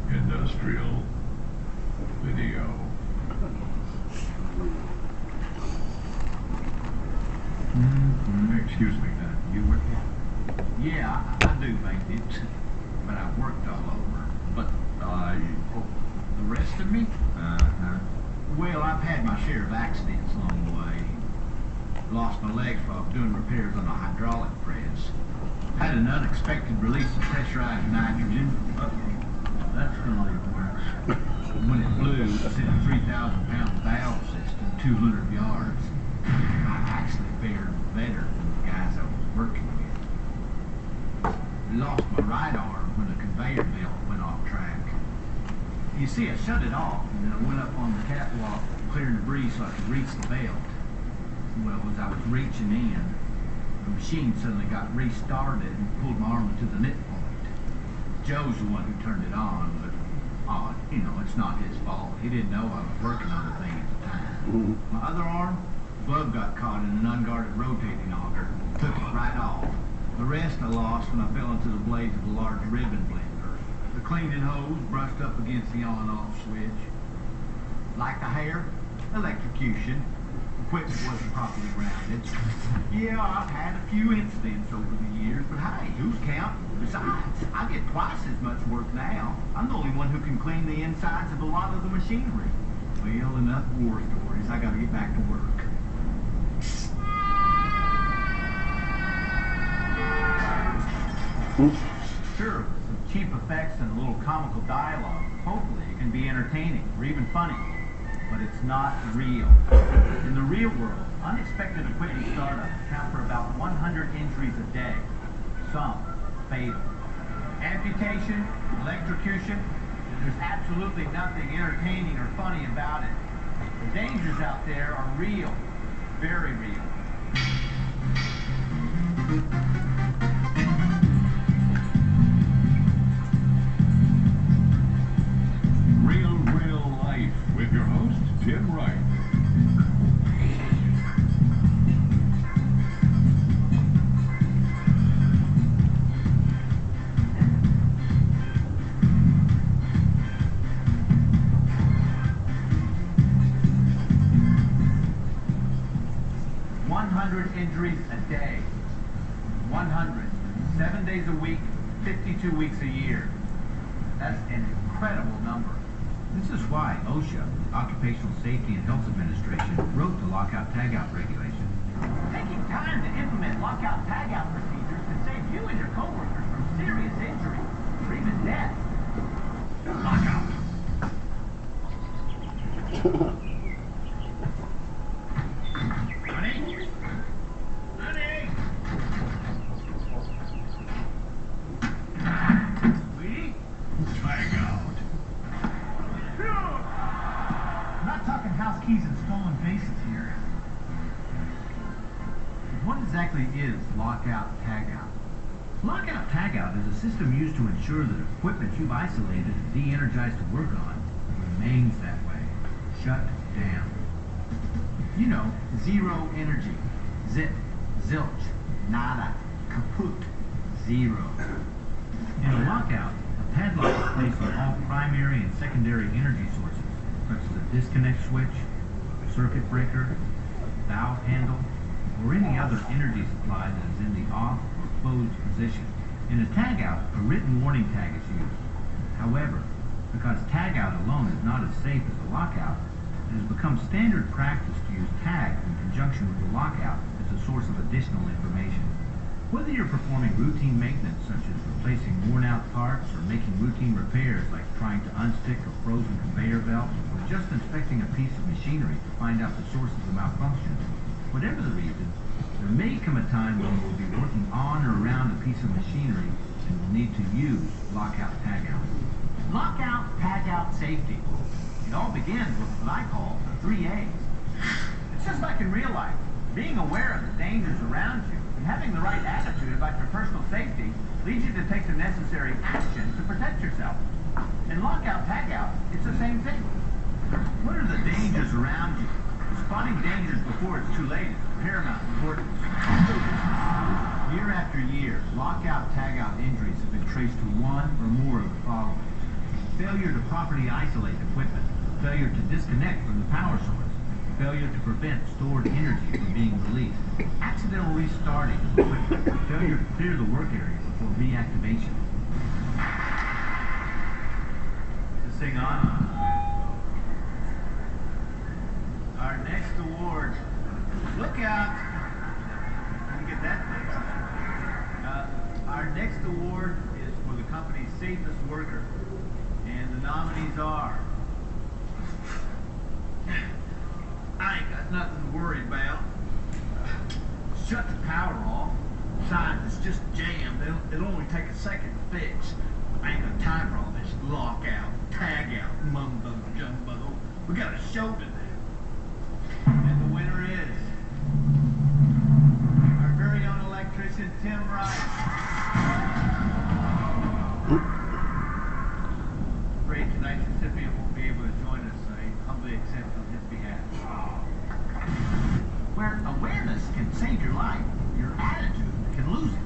industrial video. Excuse me, you work here? Yeah, I do make it, but I worked all over. But, the rest of me? Well, I've had my share of accidents along the way. Lost my legs while doing repairs on a hydraulic press. Had an unexpected release of pressurized nitrogen. That's gonna be worse. When it blew, it sent a 3,000-pound valve system 200 yards. I actually fared better than the guys I was working with. Lost my right arm when the conveyor belt went off track. You see, I shut it off, and then I went up on the catwalk, clearing debris so I could reach the belt. Well, as I was reaching in, the machine suddenly got restarted and pulled my arm to the knit point. Joe's the one who turned it on, but, it's not his fault. He didn't know I was working on the thing at the time. My other arm, glove got caught in an unguarded rotating auger. Took it right off. The rest I lost when I fell into the blades of a large ribbon blender. The cleaning hose brushed up against the on-off switch. Like the hair, electrocution. Equipment wasn't properly grounded. Yeah, I've had a few incidents over the years, but hey, who's counting? Besides, I get twice as much work now. I'm the only one who can clean the insides of a lot of the machinery. Well, enough war stories. I gotta get back to work. Sure, with some cheap effects and a little comical dialogue. Hopefully it can be entertaining or even funny. But it's not real. In the real world, unexpected equipment startups account for about 100 injuries a day. Some fatal. Amputation, electrocution, there's absolutely nothing entertaining or funny about it. The dangers out there are real, very real. Real life with your host, Tim Wright. Injuries a day. 100. 7 days a week, 52 weeks a year. That's an incredible number. This is why OSHA, Occupational Safety and Health Administration, wrote the lockout tagout regulation. Taking time to implement lockout tagout procedures can save you and your coworkers from serious injury or even death. Lockout. Keys and stolen vases here. What exactly is lockout tagout? Lockout tagout is a system used to ensure that equipment you've isolated and de-energized to work on remains that way. Shut down. You know, zero energy. Zip, zilch, nada, kaput, zero. In a lockout, a padlock is placed on all primary and secondary energy sources, such as a disconnect switch, circuit breaker, valve handle, or any other energy supply that is in the off or closed position. In a tagout, a written warning tag is used. However, because tagout alone is not as safe as a lockout, it has become standard practice to use tags in conjunction with the lockout as a source of additional information. Whether you're performing routine maintenance such as replacing worn-out parts or making routine repairs like trying to unstick a frozen conveyor belt or just inspecting a piece of machinery to find out the source of the malfunction, whatever the reason, There may come a time when you will be working on or around a piece of machinery and will need to use lockout tagout. Lockout tagout safety. It all begins with what I call the 3 A's. It's just like in real life. Being aware of the dangers around you and having the right attitude about your personal safety leads you to take the necessary action to protect yourself. In lockout tagout, it's the same thing. What are the dangers around you? Spotting dangers before it's too late is of paramount importance. Year after year, lockout tagout injuries have been traced to one or more of the following: failure to properly isolate equipment, failure to disconnect from the power source, failure to prevent stored energy from being released, accidental restarting of equipment, failure to clear the work area before reactivation. This thing on? Our next award, look out. Let me get that fixed. Our next award is for the company's safest worker, and the nominees are. I ain't got nothing to worry about. Shut the power off. Besides, it's just jammed. It'll only take a second to fix. I ain't got time for all this lockout, tagout, mumbo jumbo. We got a show to do. And the winner is our very own electrician, Tim Wright. Afraid tonight's recipient won't be able to join us, so I humbly accept on his behalf. Where awareness can save your life, your attitude can lose it.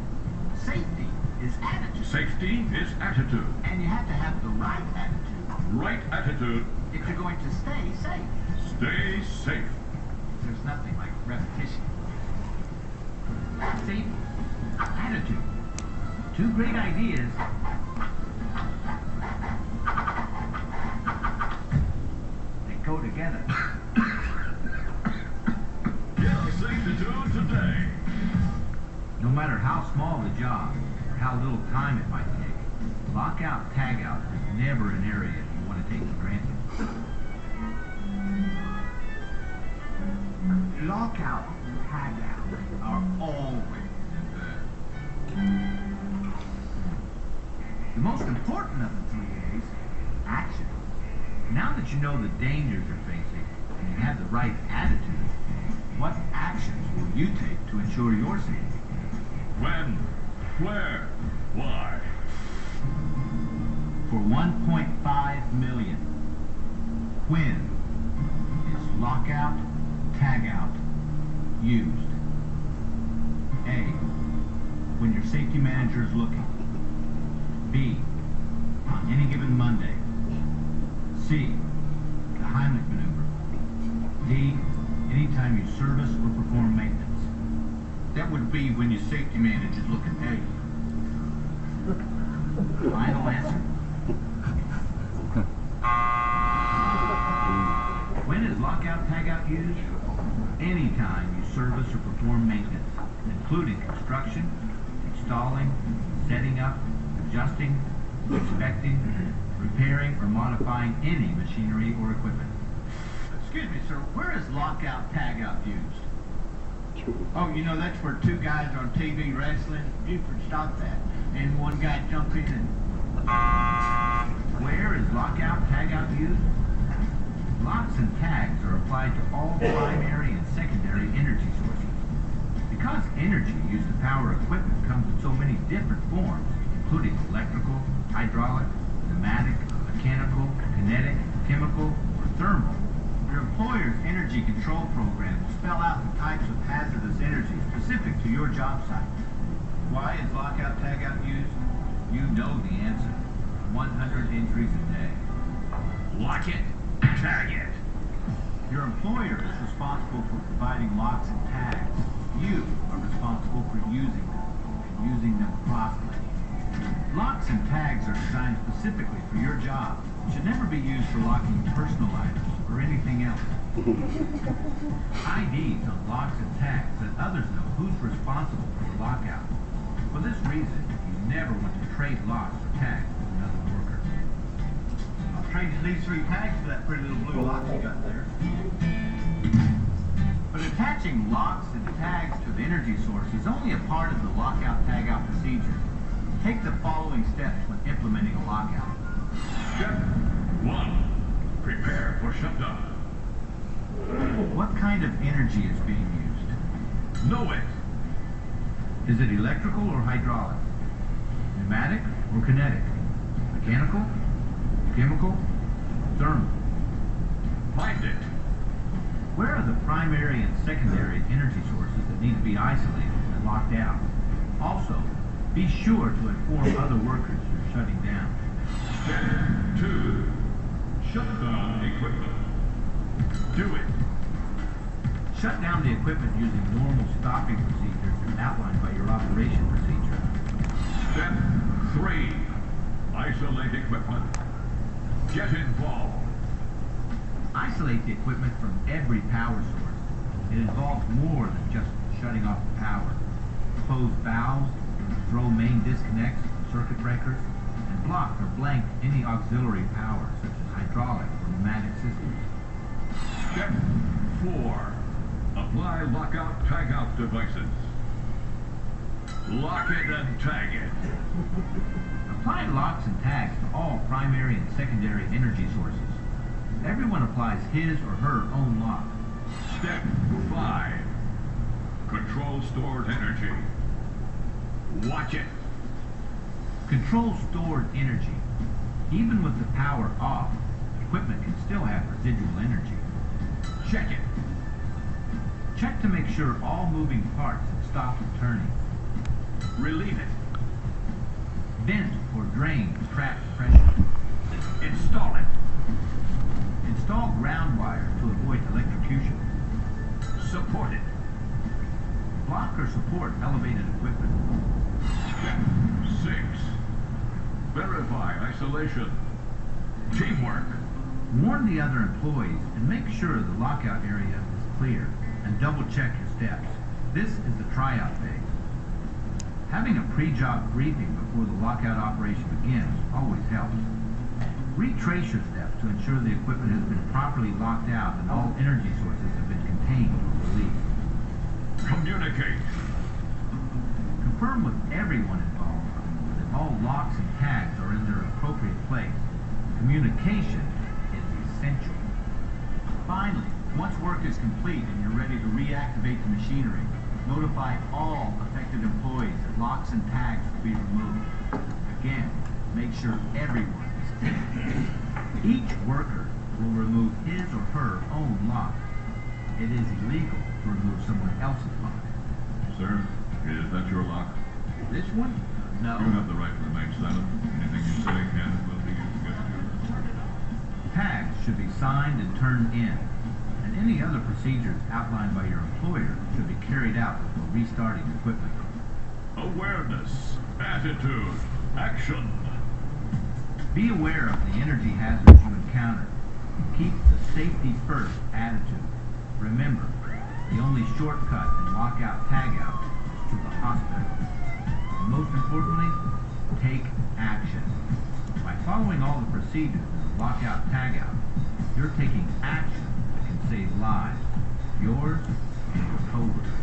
Safety is attitude. Safety is attitude. And you have to have the right attitude. Right attitude. If you're going to stay safe. Stay safe. There's nothing like repetition. See? Attitude. Two great ideas. They go together. Get a safety today. No matter how small the job or how little time it might take, lockout tagout is never an area you want to take for granted. Lockout and tagout are always good. The most important of the 3 A's, action. Now that you know the dangers you're facing and you have the right attitude, what actions will you take to ensure your safety? When? Where? Why? For 1.5 million, when is lockout tagout used? A, when your safety manager is looking. B, on any given Monday. C, the HYMAX maneuver. D, anytime you service or perform maintenance. That would be when your safety manager is looking. A. Final answer. When is lockout tagout used? Anytime you service or perform maintenance, including construction, installing, setting up, adjusting, inspecting, repairing, or modifying any machinery or equipment. Excuse me, sir, where is lockout tagout used? Oh, you know, that's where two guys on TV wrestling. Buford stopped that. And one guy jumped in and... Where is lockout tagout used? Locks and tags are applied to all primary and secondary energy sources. Because energy used to power equipment comes in so many different forms, including electrical, hydraulic, pneumatic, mechanical, kinetic, chemical, or thermal, your employer's energy control program will spell out the types of hazardous energy specific to your job site. Why is lockout tagout used? You know the answer. 100 injuries a day. Lock it, tag it. Your employer is responsible for providing locks and tags. You are responsible for using them and using them properly. Locks and tags are designed specifically for your job. Should never be used for locking personal items or anything else. IDs on locks and tags let others know who's responsible for the lockout. For this reason, you never want to trade locks or tags with another worker. I'll trade you these 3 tags for that pretty little blue lock you got there. But But attaching locks and tags to the energy source is only a part of the lockout tagout procedure. Take the following steps when implementing a lockout. Step 1. Prepare for shutdown. What kind of energy is being used? Know it. Is it electrical or hydraulic? Pneumatic or kinetic? Mechanical? Chemical? Thermal? Find it. Where are the primary and secondary energy sources that need to be isolated and locked out? Also, be sure to inform other workers you're shutting down. Step 2. Shut down equipment. Do it. Shut down the equipment using normal stopping procedures as outlined by your operation procedure. Step 3. Isolate equipment. Get involved. Isolate the equipment from every power source. It involves more than just shutting off the power. Close valves, throw main disconnects, circuit breakers, and block or blank any auxiliary power such as hydraulic or pneumatic systems. Step 4. Apply lockout tagout devices. Lock it and tag it. Apply locks and tags to all primary and secondary energy sources. Everyone applies his or her own lock. Step 5. Control stored energy. Watch it. Control stored energy. Even with the power off, equipment can still have residual energy. Check it. Check to make sure all moving parts have stopped turning. Relieve it. Vent or drain trapped pressure. Install it. Install ground wire to avoid electrocution. Support it. Block or support elevated equipment. Step 6. Verify isolation. Teamwork. Warn the other employees and make sure the lockout area is clear, and double check your steps. This is the tryout phase. Having a pre-job briefing before the lockout operation begins always helps. Retrace your steps to ensure the equipment has been properly locked out and all energy sources have been contained or released. Communicate. Confirm with everyone involved that all locks and tags are in their appropriate place. Communication is essential. Finally, once work is complete and you're ready to reactivate the machinery, notify all affected employees that locks and tags will be removed. Again, make sure everyone is safe. Each worker will remove his or her own lock. It is illegal to remove someone else's lock. Sir, is that your lock? This one? No. You have the right to remain silent. Anything you say can and will be used against you. Tags should be signed and turned in, and any other procedures outlined by your employer should be carried out before restarting equipment. Awareness, attitude, action. Be aware of the energy hazards you encounter. Keep the safety first attitude. Remember, the only shortcut in lockout tagout is to the hospital. And most importantly, take action. By following all the procedures in the lockout tagout, you're taking action that can save lives, yours and your coworkers.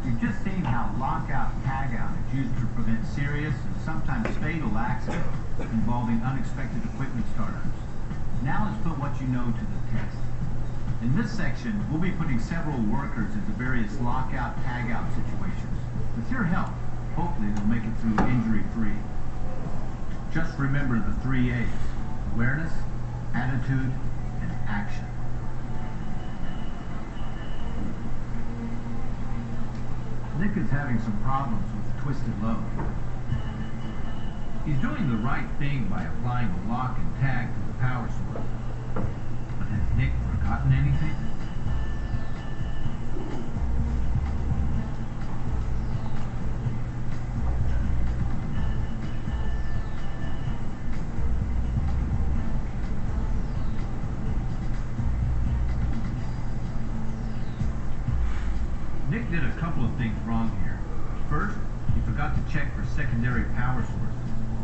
You've just seen how lockout tagout is used to prevent serious and sometimes fatal accidents involving unexpected equipment startups. Now let's put what you know to the test. In this section, we'll be putting several workers into various lockout tagout situations. With your help, hopefully they'll make it through injury-free. Just remember the 3 A's: awareness, attitude, and action. Nick is having some problems with the twisted load. He's doing the right thing by applying a lock and tag to the power source. But has Nick forgotten anything? Nick did a couple of things wrong here. First, he forgot to check for secondary power sources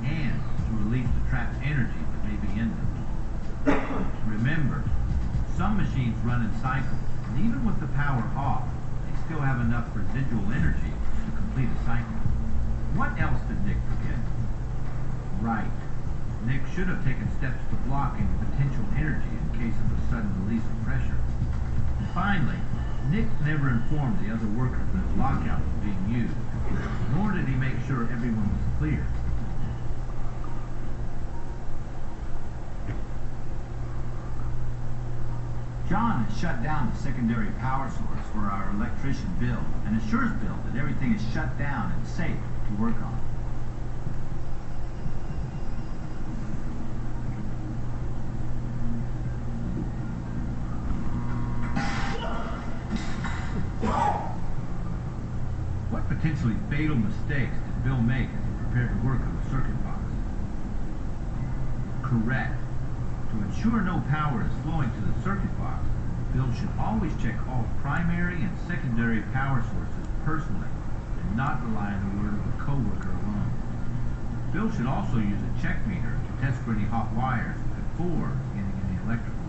and to release the trapped energy that may be in them. Remember, some machines run in cycles, And even with the power off, they still have enough residual energy to complete a cycle. What else did Nick forget? Right. Nick should have taken steps to block any potential energy in case of a sudden release of pressure. And finally, Nick never informed the other workers that a lockout was being used, nor did he make sure everyone was clear. John has shut down the secondary power source for our electrician Bill and assures Bill that everything is shut down and safe to work on. What potentially fatal mistakes did Bill make as he prepared to work on the circuit box? Correct. To ensure no power is flowing to the circuit box, Bill should always check all primary and secondary power sources personally and not rely on the word of a coworker alone. Bill should also use a check meter to test for any hot wires before beginning any electrical work.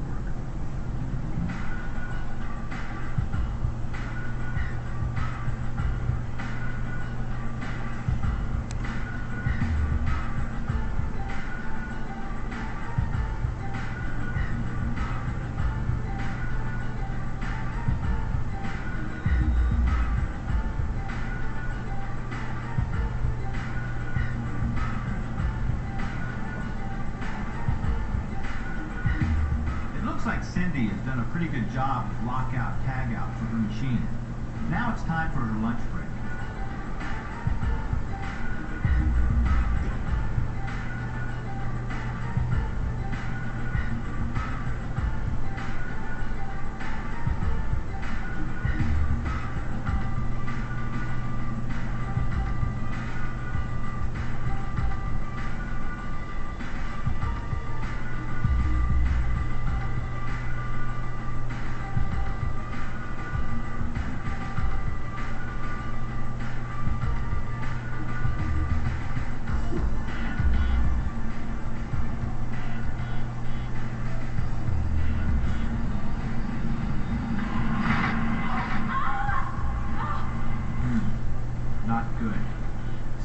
Like Cindy has done a pretty good job with lockout, tagout for her machine. Now it's time for her lunch break.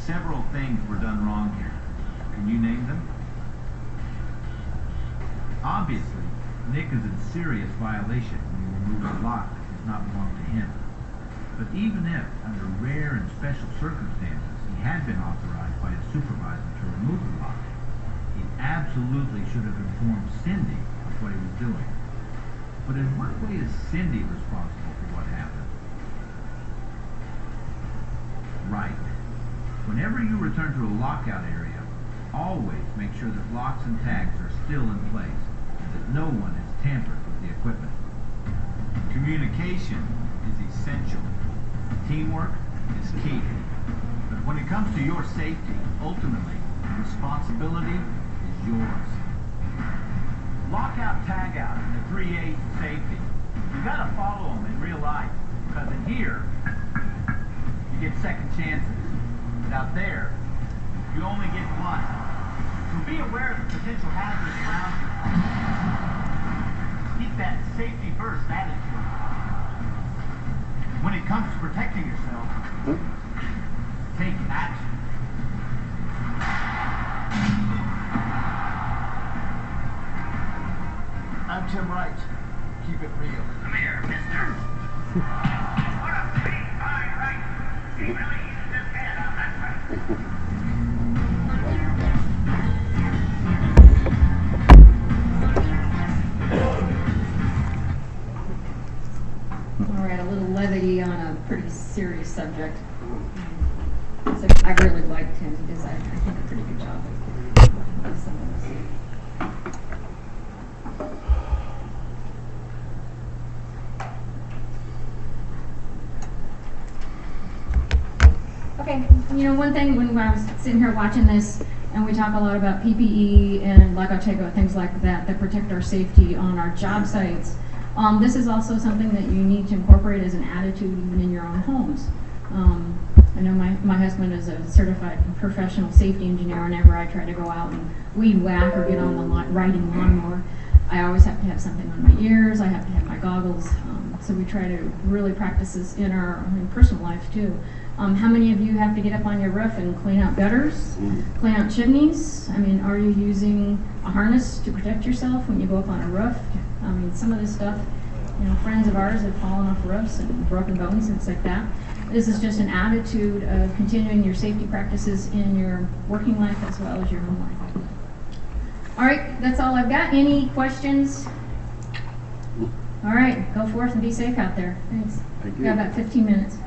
Several things were done wrong here. Can you name them? Obviously, Nick is in serious violation when he removes a lock that does not belong to him. But even if, under rare and special circumstances, he had been authorized by his supervisor to remove the lock, he absolutely should have informed Cindy of what he was doing. But in what way is Cindy responsible for what happened? Right. Whenever you return to a lockout area, always make sure that locks and tags are still in place and that no one has tampered with the equipment. Communication is essential. Teamwork is key. But when it comes to your safety, ultimately, the responsibility is yours. Lockout, tagout, and the 3A's of safety. You gotta follow them in real life, because in here, you get second chances. Out there, you only get one. So be aware of the potential hazards around you. Keep that safety first attitude. When it comes to protecting yourself, take action. I'm Tim Wright. Keep it real. Come here, mister. What up, Steve? All right. He really uses his head on that way. All right, a little levity on a pretty serious subject. So I really liked him because I think a pretty good job with some of this. Okay, you know, one thing when I was sitting here watching this, and we talk a lot about PPE and lockout, tagout, things like that protect our safety on our job sites. This is also something that you need to incorporate as an attitude even in your own homes. I know my husband is a certified professional safety engineer. Whenever I try to go out and weed whack or get on the riding lawnmower, I always have to have something on my ears. I have to have my goggles. So we try to really practice this in our personal life too. How many of you have to get up on your roof and clean out gutters, clean out chimneys? I mean, are you using a harness to protect yourself when you go up on a roof? I mean, some of this stuff, you know, friends of ours have fallen off roofs and broken bones and things like that. This is just an attitude of continuing your safety practices in your working life as well as your home life. All right, that's all I've got. Any questions? All right, go forth and be safe out there. Thanks. Thank We you. got about 15 minutes.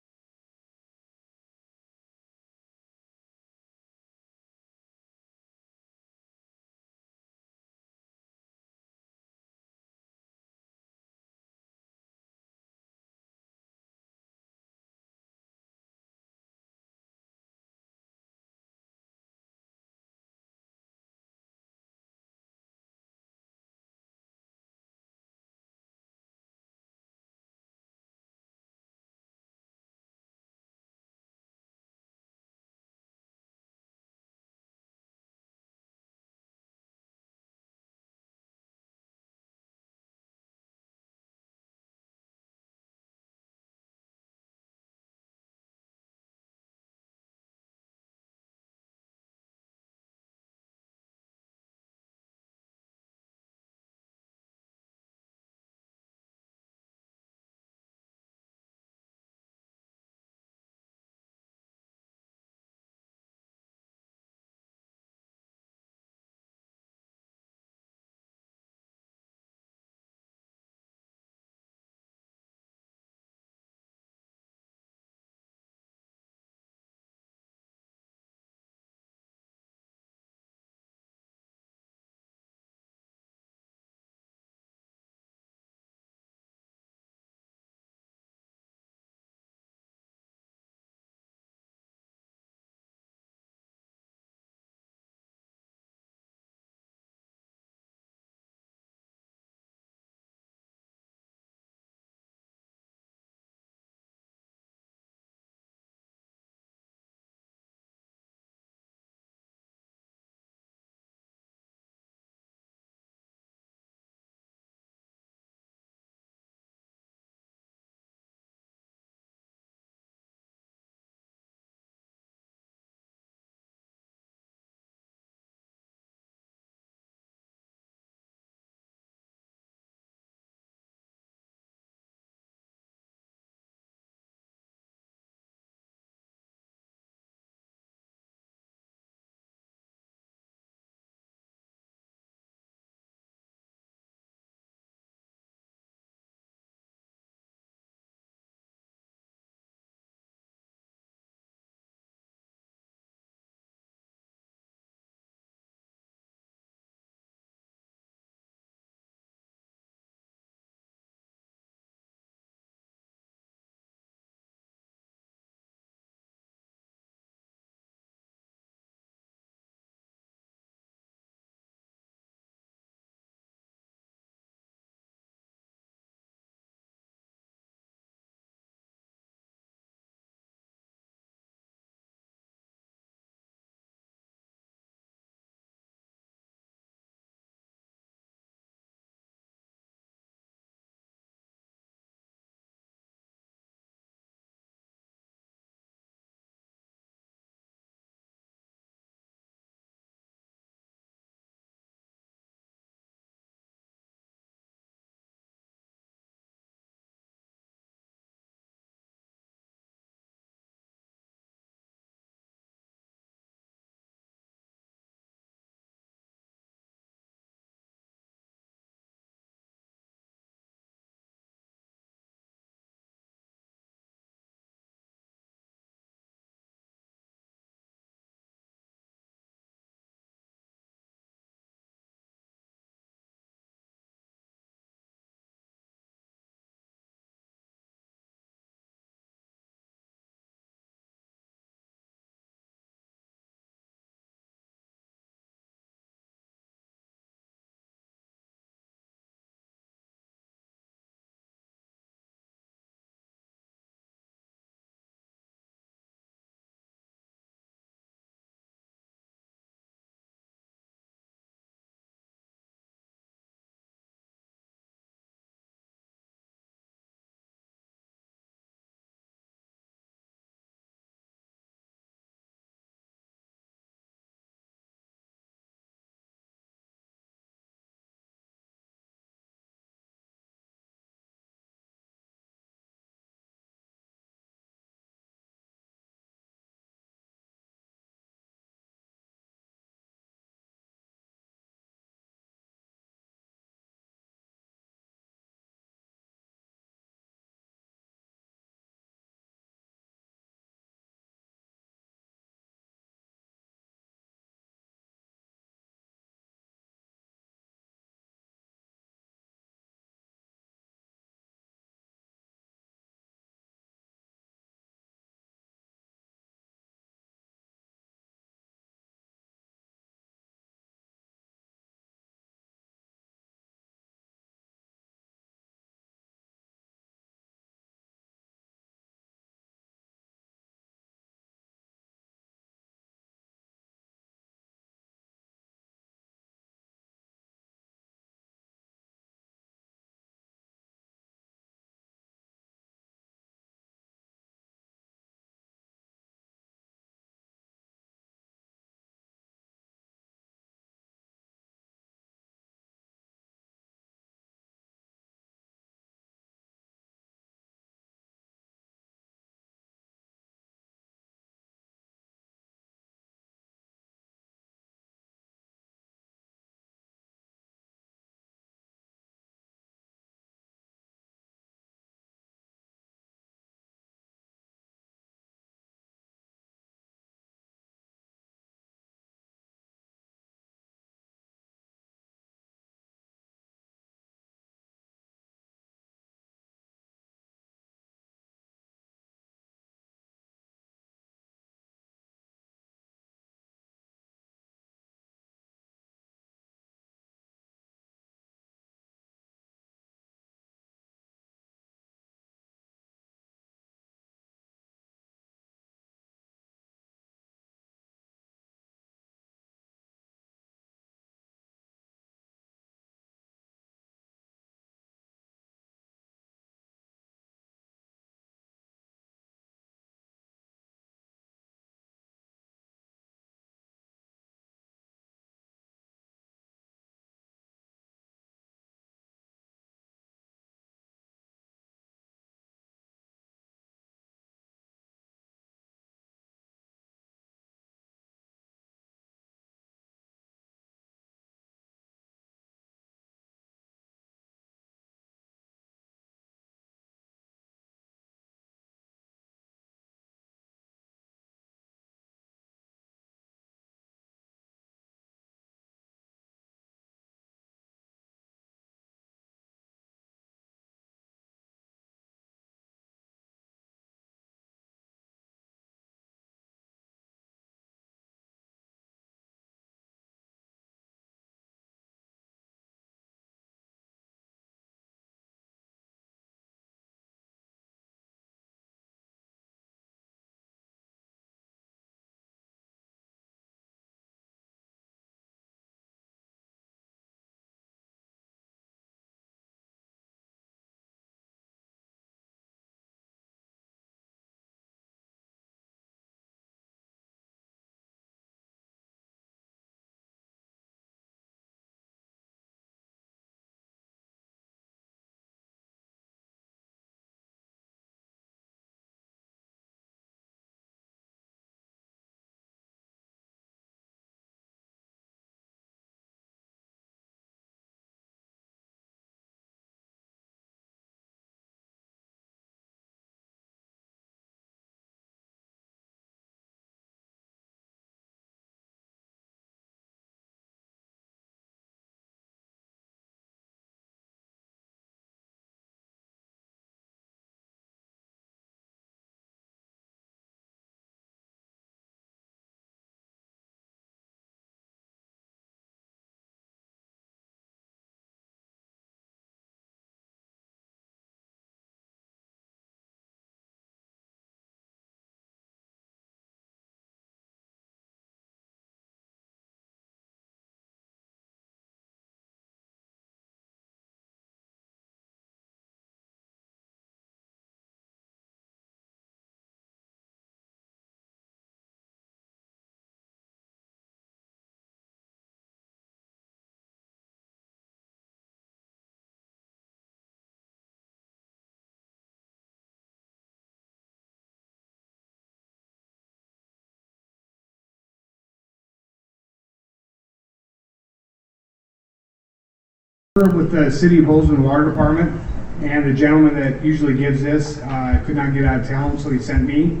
With the City of Bozeman Water Department, and the gentleman that usually gives this could not get out of town, so he sent me.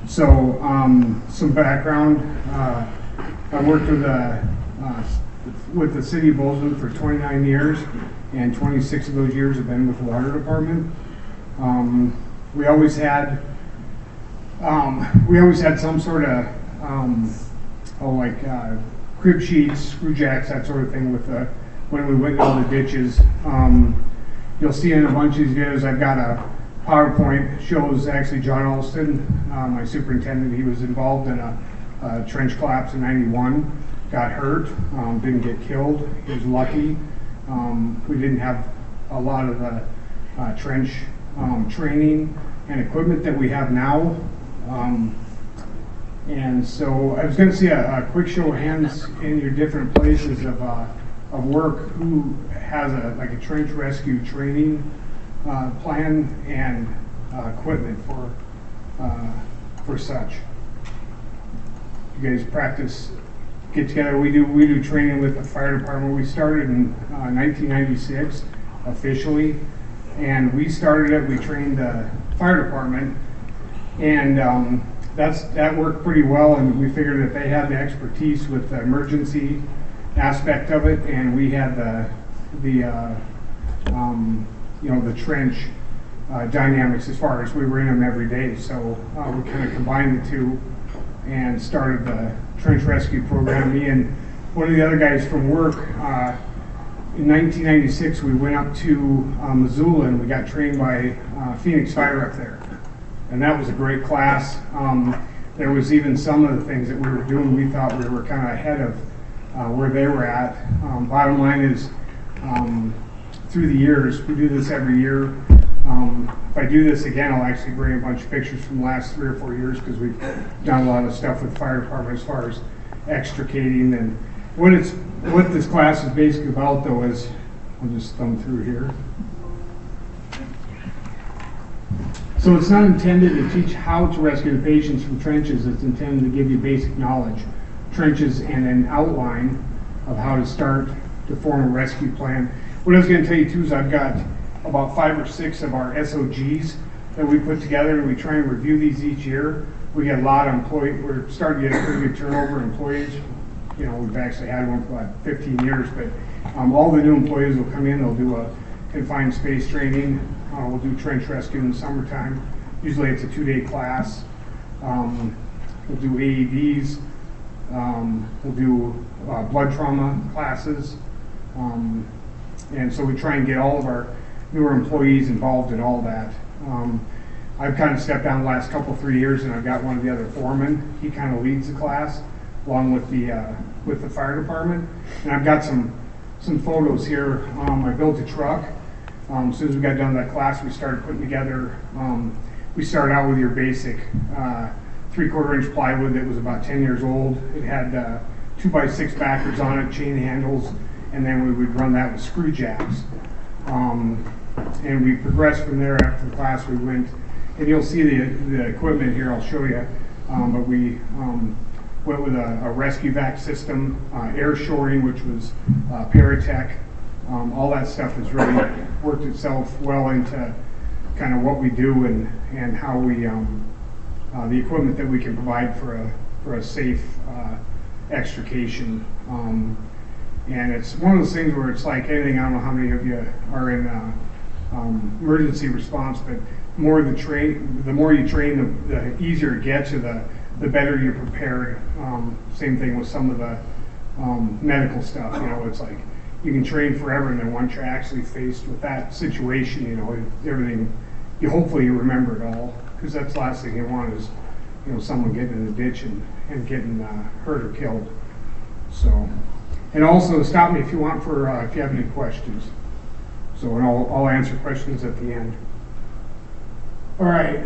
So some background, I worked with the City of Bozeman for 29 years, and 26 of those years have been with the Water Department. We always had some sort of crib sheets, screw jacks, that sort of thing with the when we went down the ditches. You'll see in a bunch of these videos I've got a PowerPoint, shows actually John Alston, my superintendent. He was involved in a trench collapse in '91, got hurt, didn't get killed. He was lucky. We didn't have a lot of the trench training and equipment that we have now. And so I was going to see a quick show of hands in your different places of work who has a trench rescue training plan and equipment for such. You guys practice, get together. We do training with the fire department. We started in 1996 officially, and we started it. We trained the fire department, and that worked pretty well. And we figured that they had the expertise with the emergency aspect of it, and we had the trench dynamics as far as we were in them every day. So we kind of combined the two and started the trench rescue program. Me and one of the other guys from work, in 1996 we went up to Missoula, and we got trained by Phoenix Fire up there, and that was a great class. There was even some of the things that we were doing, we thought we were kind of ahead of where they were at. Bottom line is, through the years, we do this every year. If I do this again, I'll actually bring a bunch of pictures from the last 3 or 4 years, because we've done a lot of stuff with the fire department as far as extricating. And what this class is basically about, though, is, I'll just thumb through here. So it's not intended to teach how to rescue the patients from trenches. It's intended to give you basic knowledge, trenches, and an outline of how to start to form a rescue plan. What I was going to tell you too is I've got about 5 or 6 of our SOGs that we put together, and we try and review these each year. We get a lot of employees. We're starting to get a pretty good turnover of employees. You know, we've actually had one for about 15 years, but all the new employees will come in. They'll do a confined space training. We'll do trench rescue in the summertime. Usually it's a 2-day class. We'll do AEDs. We'll do blood trauma classes. And so we try and get all of our newer employees involved in all that. I've kind of stepped down the last 3 years, and I've got one of the other foremen. He kind of leads the class along with the fire department. And I've got some photos here. I built a truck. As soon as we got done with that class, we started putting together, we started out with your basic 3/4 inch plywood that was about 10 years old. It had 2x6 backers on it, chain handles, and then we would run that with screw jacks. And we progressed from there. After the class we went, and you'll see the equipment here, I'll show you, but we went with a rescue vac system, air shoring, which was Paratech. All that stuff has really worked itself well into kind of what we do and how we, the equipment that we can provide for a safe extrication. And it's one of those things where it's like anything. I don't know how many of you are in emergency response, but the more you train, the easier it gets, or the better you're prepared. Same thing with some of the medical stuff. You know, it's like you can train forever, and then once you're actually faced with that situation, you know, everything, hopefully you remember it all, because that's the last thing you want is, you know, someone getting in the ditch and getting hurt or killed. So, and also stop me if you want if you have any questions. So, and I'll answer questions at the end. All right.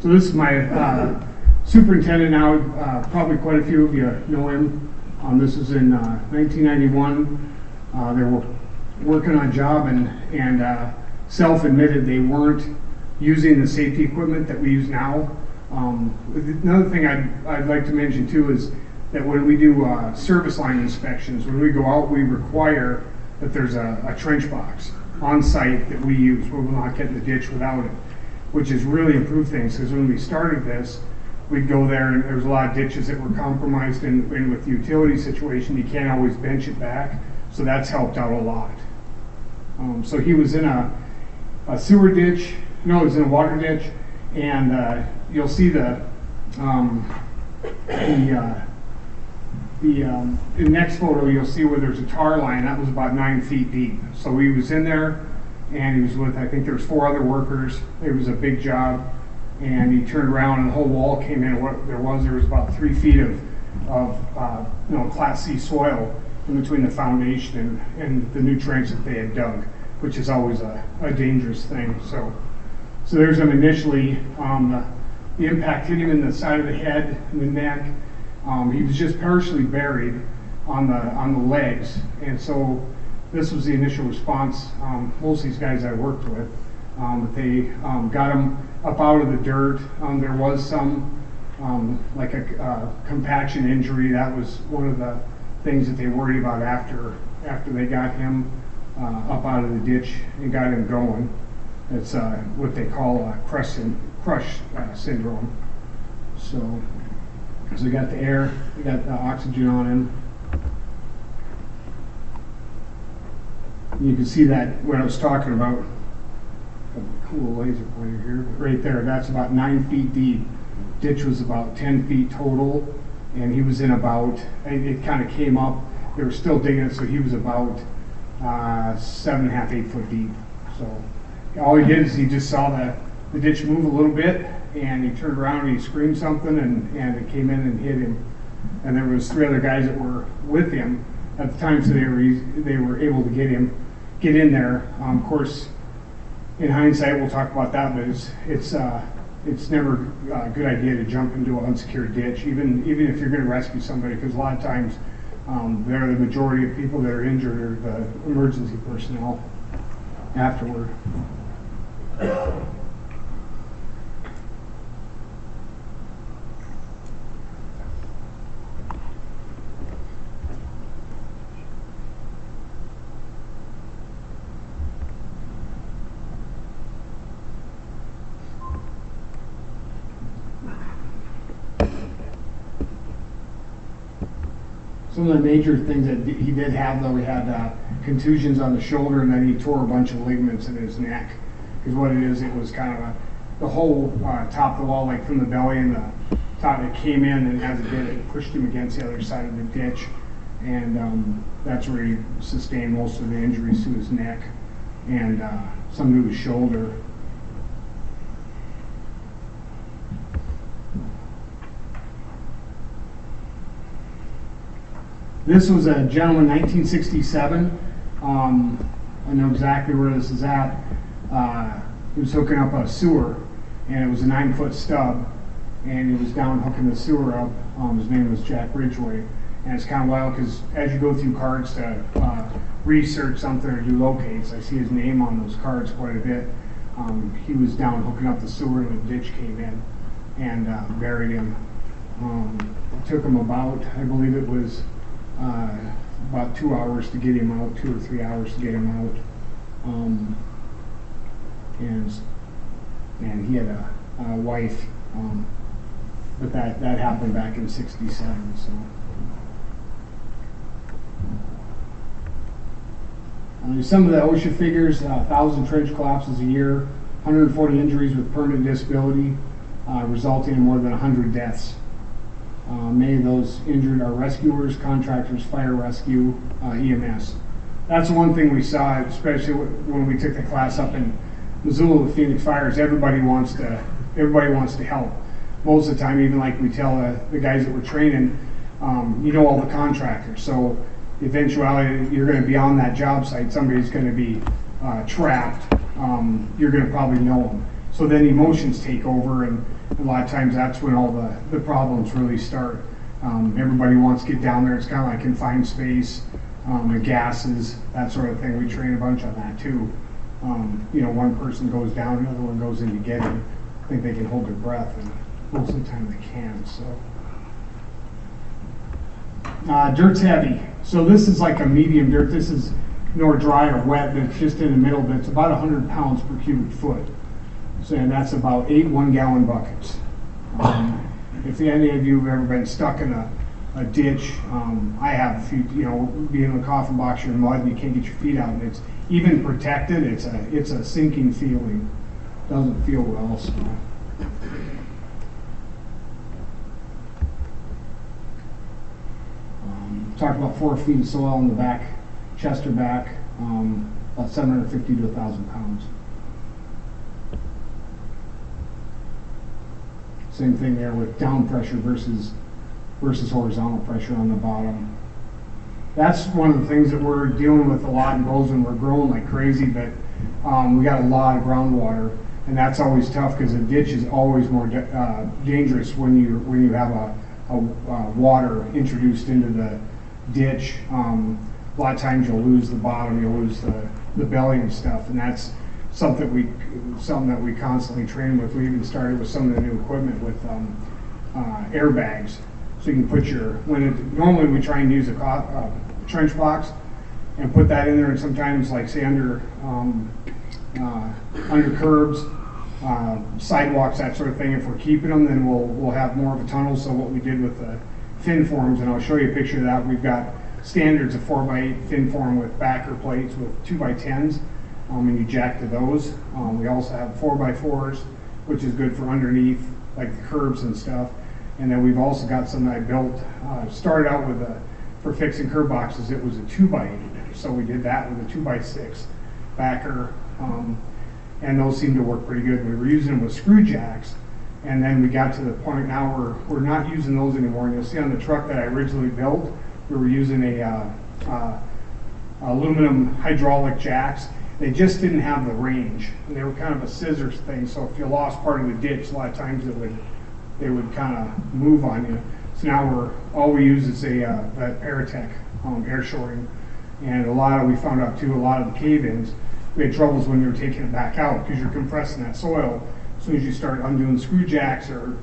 So this is my superintendent now. Probably quite a few of you know him. This is in 1991. They were working on a job and self-admitted they weren't using the safety equipment that we use now. Another thing I'd like to mention too is that when we do service line inspections, when we go out, we require that there's a trench box on site that we use. We will not get in the ditch without it, which has really improved things, because when we started this, we'd go there and there was a lot of ditches that were compromised, and with the utility situation, you can't always bench it back, so that's helped out a lot. So he was in a sewer ditch, no, he was in a water ditch, and you'll see the next photo, you'll see where there's a tar line that was about 9 feet deep. So he was in there, and he was with, I think there was 4 other workers. It was a big job, and he turned around and the whole wall came in. What there was about 3 feet of Class C soil in between the foundation and the new trench that they had dug, which is always a dangerous thing. So there's him initially. The impact hit him in the side of the head and the neck. He was just partially buried on the legs, and so this was the initial response. Most of these guys I worked with, they got him up out of the dirt. There was some like a compaction injury. That was one of the things that they worried about after they got him up out of the ditch and got him going. It's what they call crush syndrome. So we got the air, we got the oxygen on him. You can see that what I was talking about. A cool laser pointer here, but right there, that's about 9 feet deep. Ditch was about 10 feet total, and he was in about, it kind of came up, they were still digging it, so he was about 7.5, 8 foot deep. So all he did is he just saw the ditch move a little bit, and he turned around and he screamed something, and it came in and hit him. And there was 3 other guys that were with him at the time, so they were able to get in there. Of course, in hindsight, we'll talk about that, but it's never a good idea to jump into an unsecured ditch, even if you're going to rescue somebody, because a lot of times they're the majority of people that are injured are the emergency personnel afterward. Some of the major things that he did have, though, he had contusions on the shoulder, and then he tore a bunch of ligaments in his neck. Because what it is, it was kind of the whole top of the wall, like from the belly and the top, it came in, and as it did, it pushed him against the other side of the ditch. And that's where he sustained most of the injuries to his neck and some to his shoulder. This was a gentleman, 1967. I know exactly where this is at. He was hooking up a sewer, and it was a 9-foot stub, and he was down hooking the sewer up. His name was Jack Ridgway, and it's kind of wild because as you go through cards to research something or do locates, I see his name on those cards quite a bit. He was down hooking up the sewer, and the ditch came in and buried him. It took him about, I believe it was about 2 hours to get him out, 2 or 3 hours to get him out. And he had a wife, but that happened back in '67. So some of the OSHA figures: 1,000 trench collapses a year, 140 injuries with permanent disability, resulting in more than 100 deaths. Many of those injured are rescuers, contractors, fire rescue, EMS. That's one thing we saw, especially when we took the class up in Missoula with Phoenix Fires. Everybody wants to help. Most of the time, even like we tell the guys that we're training, you know all the contractors. So eventuality, you're going to be on that job site. Somebody's going to be trapped. You're going to probably know them. So then emotions take over, and a lot of times that's when all the problems really start. Everybody wants to get down there. It's kind of like confined space, and gases, that sort of thing. We train a bunch on that too. One person goes down, another one goes in to get him. I think they can hold their breath, and most of the time they can. So Dirt's heavy. So this is like a medium dirt. This is nor dry or wet, but it's just in the middle, but it's about 100 pounds per cubic foot. So, and that's about 8 1-gallon buckets. If any of you have ever been stuck in a ditch, I have, if you be in a coffin box, you're in mud and you can't get your feet out, and it's even protected, it's a sinking feeling. Doesn't feel well, so. Talked about 4 feet of soil in the back, chest or back, about 750 to 1,000 pounds. Same thing there with down pressure versus horizontal pressure on the bottom. That's one of the things that we're dealing with a lot in Bozeman. We're growing like crazy, but we got a lot of groundwater, and that's always tough because a ditch is always more dangerous when you have a water introduced into the ditch. A lot of times you'll lose the bottom, you'll lose the belly and stuff, and that's something that we constantly train with. We even started with some of the new equipment with airbags, so you can put normally we try and use a trench box and put that in there, and sometimes like say under curbs, sidewalks, that sort of thing. If we're keeping them, then we'll have more of a tunnel. So what we did with the fin forms, and I'll show you a picture of that. We've got standards of 4x8 fin form with backer plates with 2x10s, and you jack to those. We also have 4x4s, which is good for underneath, like the curbs and stuff. And then we've also got some that I built, started out with for fixing curb boxes, it was a 2x8. So we did that with a 2x6 backer, and those seem to work pretty good. We were using them with screw jacks, and then we got to the point now we're not using those anymore. And you'll see on the truck that I originally built, we were using aluminum hydraulic jacks. They just didn't have the range, and they were kind of a scissors thing. So if you lost part of the ditch, a lot of times they would kind of move on you. So now all we use is that Paratech air shoring, and we found out too, a lot of the cave-ins, we had troubles when you were taking it back out because you're compressing that soil. As soon as you start undoing screw jacks, or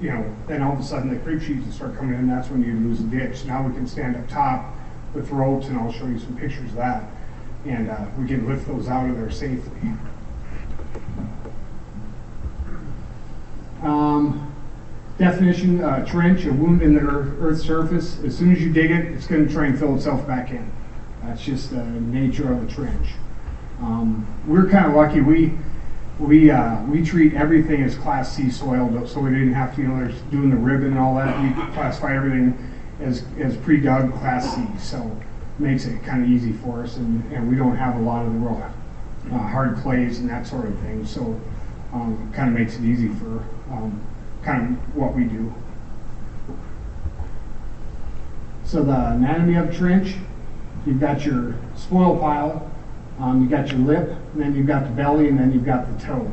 then all of a sudden the creep sheets will start coming in. That's when you lose the ditch. Now we can stand up top with ropes, and I'll show you some pictures of that, and we can lift those out of there safely. Definition: trench, a wound in the earth's surface. As soon as you dig it, it's going to try and fill itself back in. That's just the nature of a trench. We're kind of lucky. We treat everything as Class C soil, so we didn't have to, there's doing the ribbon and all that. We classify everything as pre-dug Class C, so it makes it kind of easy for us, and we don't have a lot of the real hard clays and that sort of thing, so kind of makes it easy for kind of what we do. So the anatomy of a trench: you've got your spoil pile, you've got your lip, and then you've got the belly, and then you've got the toe,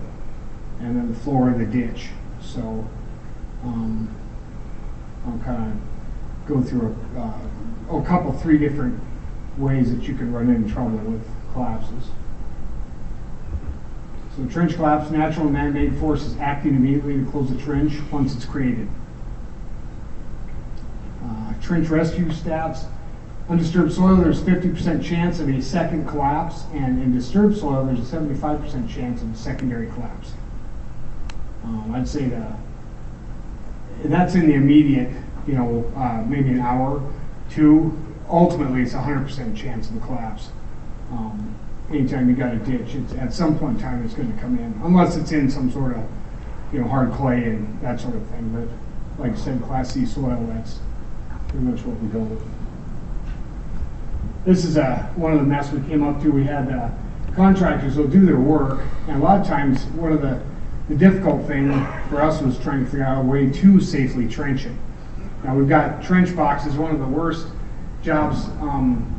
and then the floor of the ditch. So I'll kind of go through three different ways that you can run into trouble with collapses. So trench collapse: natural and man-made forces acting immediately to close the trench once it's created. Trench rescue stats: undisturbed soil, there's 50% chance of a second collapse, and in disturbed soil, there's a 75% chance of a secondary collapse. I'd say that's in the immediate, maybe an hour, 2. Ultimately, it's 100% chance of a collapse. Anytime you got a ditch, at some point in time, it's going to come in, unless it's in some sort of, hard clay and that sort of thing. But like I said, Class C soil, that's pretty much what we go with. This is one of the mess we came up to. We had contractors will do their work, and a lot of times one of the difficult thing for us was trying to figure out a way to safely trench it. Now we've got trench boxes. One of the worst jobs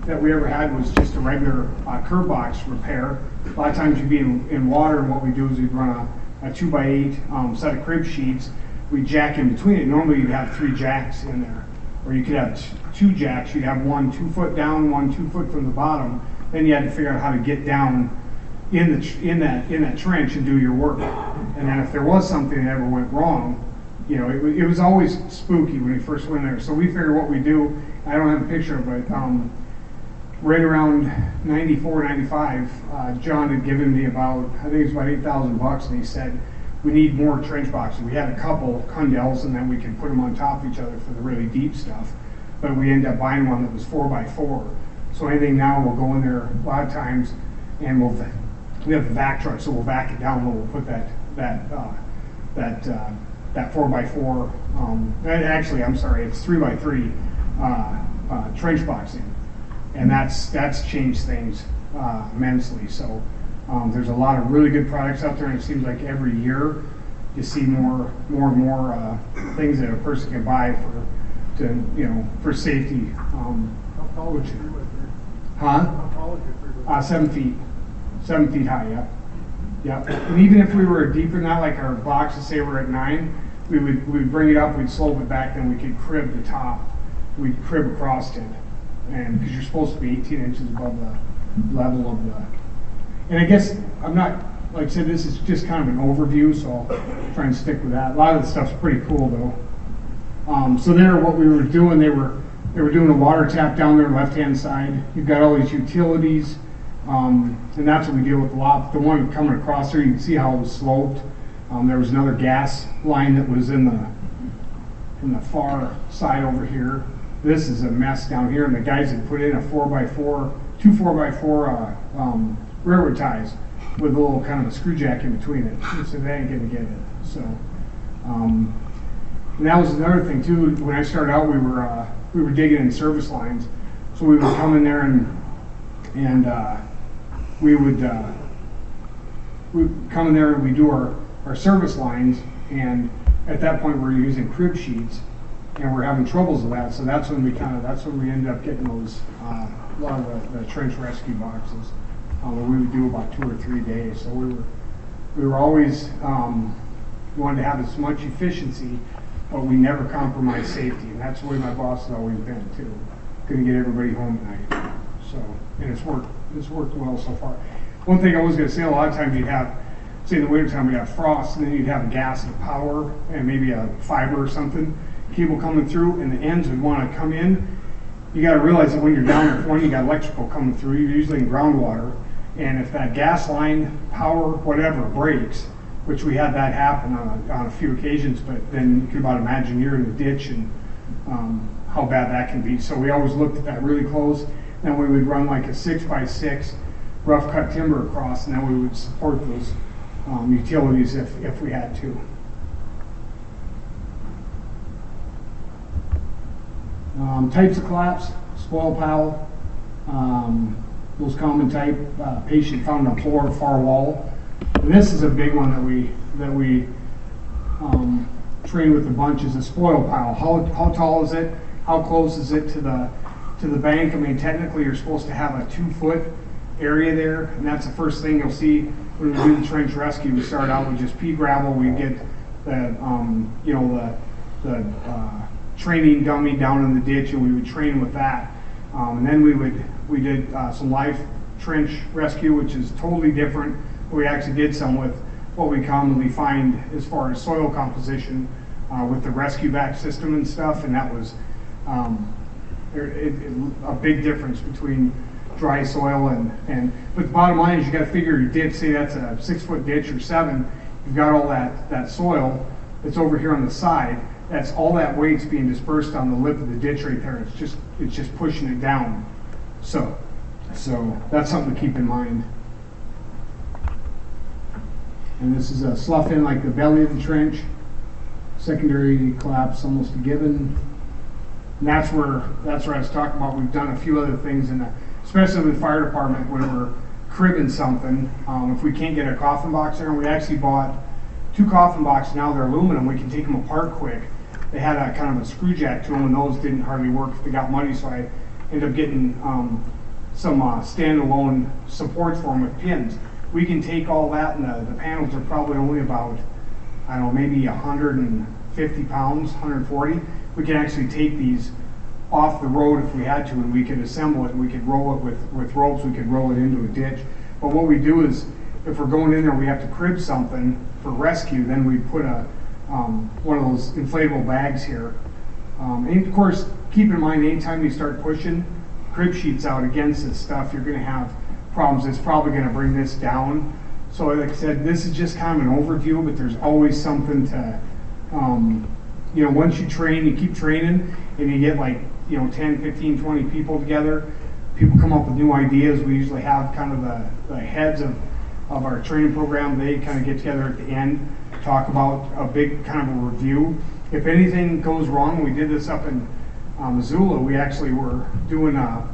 that we ever had was just a regular curb box repair. A lot of times you'd be in water, and what we do is we'd run a 2x8 set of crib sheets. We jack in between it. Normally you'd have 3 jacks in there, or you could have 2 jacks. You'd have one 2 foot down, one 2 foot from the bottom. Then you had to figure out how to get down in that trench and do your work. And then if there was something that ever went wrong, you know, it was always spooky when we first went there. So we figured what we do, I don't have a picture of it, right around 94, 95, John had given me about, I think it was about $8,000, and he said, we need more trench boxes. We had a couple Cundels, and then we could put them on top of each other for the really deep stuff. But we ended up buying one that was 4x4. So anything now, we'll go in there a lot of times, and we have a vac truck, so we'll vac it down, and we'll put that 4x4, actually, I'm sorry, it's 3x3 trench boxing. And that's changed things immensely. So there's a lot of really good products out there, and it seems like every year you see more and more things that a person can buy for safety. How tall is your 3x3? Huh? How tall is your 3x3? 7 feet. 7 feet high, yeah. Yeah. And even if we were deeper than that, like our boxes say we're at 9, we'd bring it up, we'd slope it back, then we could crib the top. We'd crib across it. And because you're supposed to be 18 inches above the level of the, and I guess I'm not, like I said, this is just kind of an overview, so I'll try and stick with that. A lot of the stuff's pretty cool though. So there, what we were doing, they were doing a water tap down there left-hand side. You've got all these utilities, and that's what we deal with a lot. But the one coming across there, you can see how it was sloped. There was another gas line that was in the far side over here. This is a mess down here, and the guys had put in a 4x4, two 4x4 railroad ties with a little kind of a screw jack in between it. So they ain't gonna get it. So, and that was another thing too. When I started out, we were digging in service lines, so we would come in there and we would come in there and we do our service lines, and at that point we're using crib sheets. And we're having troubles with that, so that's when we end up getting those a lot of the trench rescue boxes. We would do about 2 or 3 days. So we were always wanted to have as much efficiency, but we never compromised safety, and that's the way my boss has always been too. Couldn't get everybody home at night. So, and it's worked well so far. One thing I was going to say, a lot of times you'd have, say in the wintertime, we'd have frost, and then you'd have a gas and power, and maybe a fiber or something. Cable coming through, and the ends would want to come in. You got to realize that when you're down at point, you got electrical coming through. You're usually in groundwater, and if that gas line, power, whatever breaks, which we had that happen on a few occasions, but then you can about imagine you're in the ditch and how bad that can be. So we always looked at that really close. Then we would run like a 6x6 rough cut timber across, and then we would support those utilities if we had to. Types of collapse, spoil pile, most common type, patient found on floor, far wall. And this is a big one that we train with a bunch, is a spoil pile. How tall is it? How close is it to the bank? I mean, technically you're supposed to have a 2-foot area there, and that's the first thing you'll see when we do the trench rescue. We start out with just pea gravel. We get the training dummy down in the ditch, and we would train with that. And then we did some live trench rescue, which is totally different. We actually did some with what we commonly find as far as soil composition with the rescue vac system and stuff, and that was a big difference between dry soil and but the bottom line is you got to figure your ditch, say that's a 6-foot ditch or 7, you've got all that soil that's over here on the side. That's all that weight's being dispersed on the lip of the ditch right there. It's just pushing it down. So that's something to keep in mind. And this is a slough in like the belly of the trench. Secondary collapse almost a given. And that's where I was talking about. We've done a few other things especially with the fire department when we're cribbing something. If we can't get a coffin box there, and we actually bought 2 coffin boxes. Now they're aluminum. We can take them apart quick. They had a kind of a screw jack to them, and those didn't hardly work if they got muddy, so I ended up getting some standalone supports for them with pins. We can take all that, and the panels are probably only about, I don't know, maybe 150 pounds, 140. We can actually take these off the road if we had to, and we could assemble it, and we could roll it with ropes. We could roll it into a ditch. But what we do is, if we're going in there, we have to crib something for rescue, then we put a one of those inflatable bags here. And of course, keep in mind, anytime you start pushing crib sheets out against this stuff, you're going to have problems. It's probably going to bring this down. So like I said, this is just kind of an overview, but there's always something to, once you train, you keep training, and you get like, 10, 15, 20 people together. People come up with new ideas. We usually have kind of the heads of our training program. They kind of get together at the end, talk about a big kind of a review. If anything goes wrong, we did this up in Missoula. We actually were doing a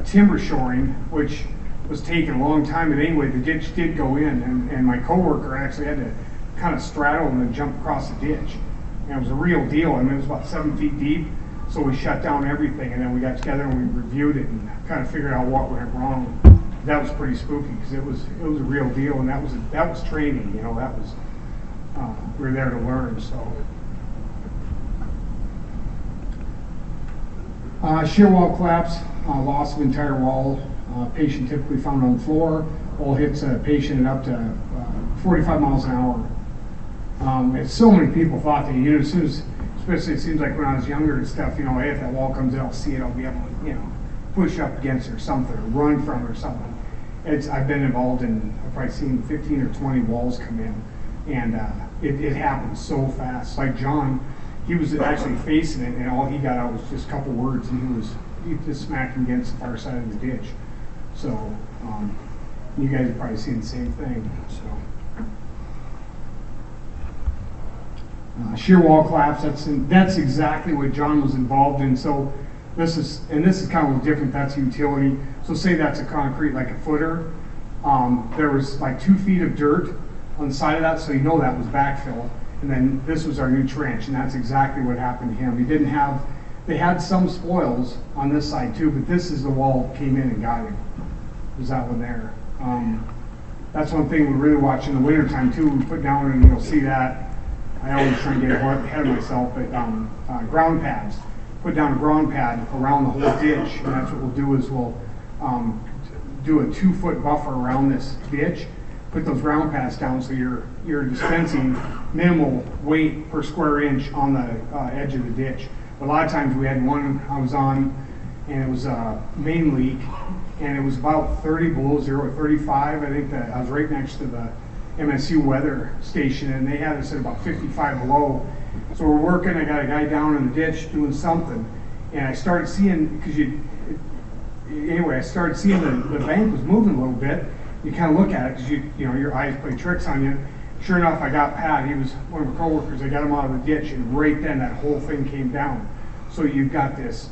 timber shoring, which was taking a long time. But anyway, the ditch did go in, and my coworker actually had to kind of straddle and then jump across the ditch. And it was a real deal. I mean, it was about 7 feet deep. So we shut down everything, and then we got together and we reviewed it and kind of figured out what went wrong. That was pretty spooky because it was a real deal, and that was training. That was we were there to learn. So shear wall collapse, loss of entire wall. Patient typically found on the floor. Wall hits a patient at up to 45 miles an hour. And so many people thought that as soon as, especially it seems like when I was younger and stuff, hey, if that wall comes in, I'll see it, I'll be able to, push up against it or something, or run from it or something. I've been involved in, I've probably seen 15 or 20 walls come in, and it happens so fast. Like John, he was actually facing it, and all he got out was just a couple words, and he just smacked him against the far side of the ditch. So you guys have probably seen the same thing. So. Shear wall collapse, that's exactly what John was involved in. So this is kind of different. That's utility. So say that's a concrete, like a footer. There was like 2 feet of dirt on the side of that, so that was backfill. And then this was our new trench, and that's exactly what happened to him. They had some spoils on this side too, but this is the wall that came in and got him. There's that one there. That's one thing we really watch in the wintertime too. We put down, and you'll see that. I always try to get ahead of myself, but ground pads. Put down a ground pad around the whole ditch, and that's what we'll do is we'll do a 2-foot buffer around this ditch. Put those ground pads down so you're dispensing minimal weight per square inch on the edge of the ditch. But a lot of times we had one I was on, and it was a main leak, and it was about 30 below zero, 35. I think that I was right next to the MSU weather station, and they had us at about 55 below. So we're working, I got a guy down in the ditch doing something, and I started seeing, I started seeing the bank was moving a little bit. You kind of look at it because your eyes play tricks on you. Sure enough, I got Pat, he was one of our coworkers, I got him out of the ditch, and right then that whole thing came down. So you've got this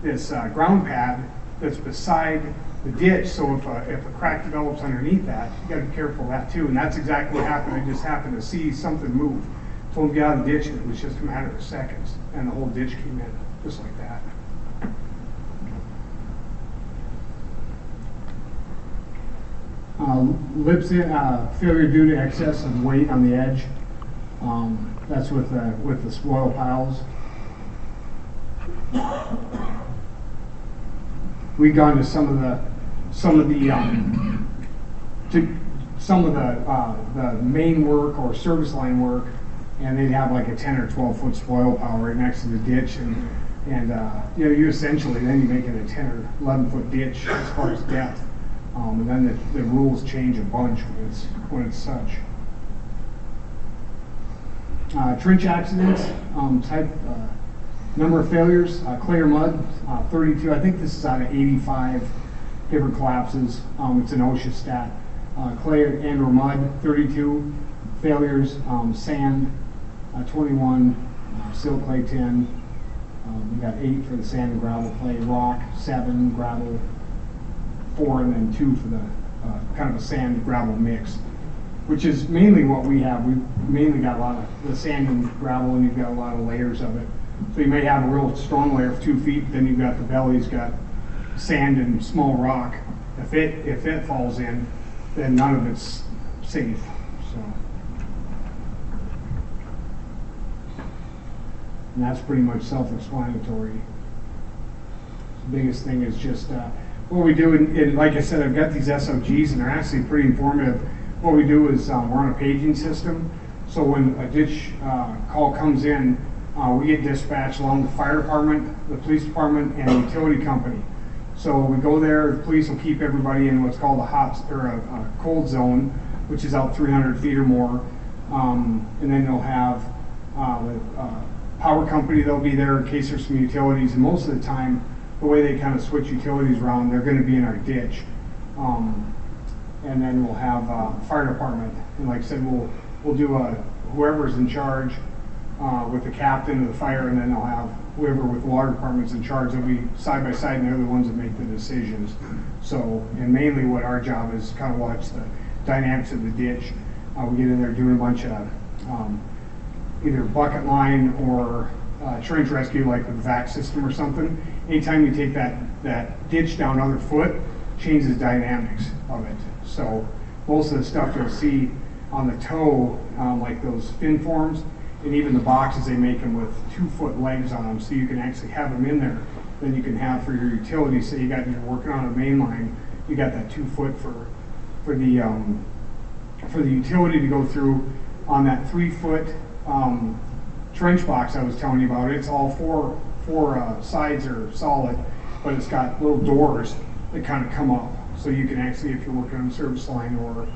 ground pad that's beside the ditch, so if a crack develops underneath that, you got to be careful of that too. And that's exactly what happened. I just happened to see something move. Told him to get out of the ditch, and it was just a matter of seconds, and the whole ditch came in just like that. Lip failure due to excess of weight on the edge. That's with the spoil piles. We've gone to some of the main work or service line work, and they'd have like a 10 or 12 foot spoil pile right next to the ditch, and you essentially then you make it a 10 or 11 foot ditch as far as depth, and then the rules change a bunch when it's such. Trench accidents, number of failures, clay or mud, 32. I think this is out of 85 different collapses. It's an OSHA stat. Clay and or mud, 32 failures. Sand, 21. Silt clay, 10. We got 8 for the sand and gravel. Clay, rock, 7. Gravel, 4, and then 2 for the kind of a sand gravel mix, which is mainly what we have. We've mainly got a lot of the sand and gravel, and you've got a lot of layers of it. So you may have a real strong layer of 2 feet, then you've got the belly's got sand and small rock. If it falls in, then none of it's safe. So, and that's pretty much self-explanatory. The biggest thing is just what we do, and like I said, I've got these SOGs, and they're actually pretty informative. What we do is we're on a paging system. So when a ditch call comes in, we get dispatched along the fire department, the police department, and the utility company. So we go there, the police will keep everybody in what's called a cold zone, which is out 300 feet or more. And then they'll have the power company, they'll be there in case there's some utilities. And most of the time, the way they kind of switch utilities around, they're going to be in our ditch. And then we'll have fire department. And like I said, we'll do whoever's in charge with the captain of the fire, and then they'll have whoever with the water department's in charge. They'll be side by side, and they're the ones that make the decisions. So, and mainly what our job is kind of watch the dynamics of the ditch. We get in there doing a bunch of either bucket line or trench rescue, like with the vac system or something. Anytime you take that ditch down another foot, changes dynamics of it. So most of the stuff you'll see on the toe, like those fin forms, and even the boxes, they make them with 2-foot legs on them, so you can actually have them in there. Then you can have for your utility, say you're working on a main line, you got that 2 foot for the utility to go through. On that 3-foot trench box I was telling you about, it's all four sides are solid, but it's got little doors that kind of come up, so you can actually, if you're working on a service line or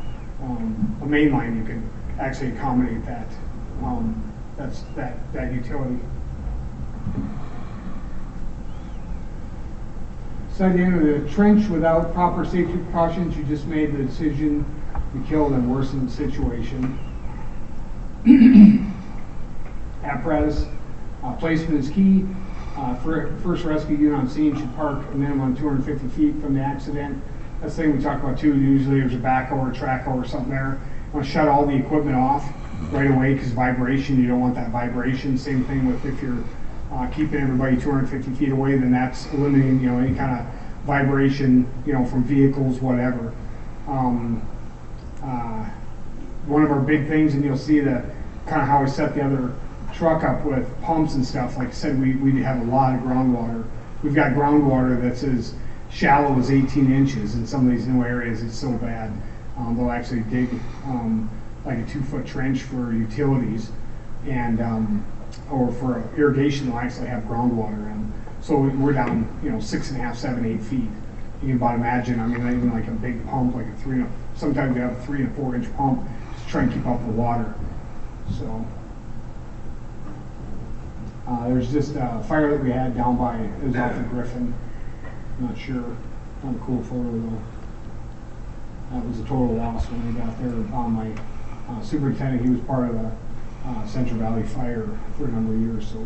a main line, you can actually accommodate that. That's that utility. So at the end of the trench, without proper safety precautions, you just made the decision to kill and worsen the situation. Apparatus placement is key. First rescue unit on scene should park a minimum 250 feet from the accident. That's the thing we talk about too. Usually there's a backhoe or a trackhoe or something there. You want to shut all the equipment off right away, because vibration, you don't want that vibration. Same thing with if you're keeping everybody 250 feet away, then that's eliminating, any kind of vibration, from vehicles, whatever. One of our big things, and you'll see that kind of how we set the other truck up with pumps and stuff. Like I said, we have a lot of groundwater. We've got groundwater that's as shallow as 18 inches in some of these new areas. It's so bad. They'll actually dig like a 2-foot trench for utilities, and or for irrigation, they'll actually have groundwater in. So we're down, 6.5, 7, 8 feet. You can about imagine. I mean, even like a big pump, like sometimes they have a 3 and 4 inch pump to try and keep up the water. So there's just a fire that we had down by, it was off the Griffin. I'm not sure. Not a cool photo though. That was a total loss when we got there. My superintendent, he was part of the Central Valley Fire for a number of years, so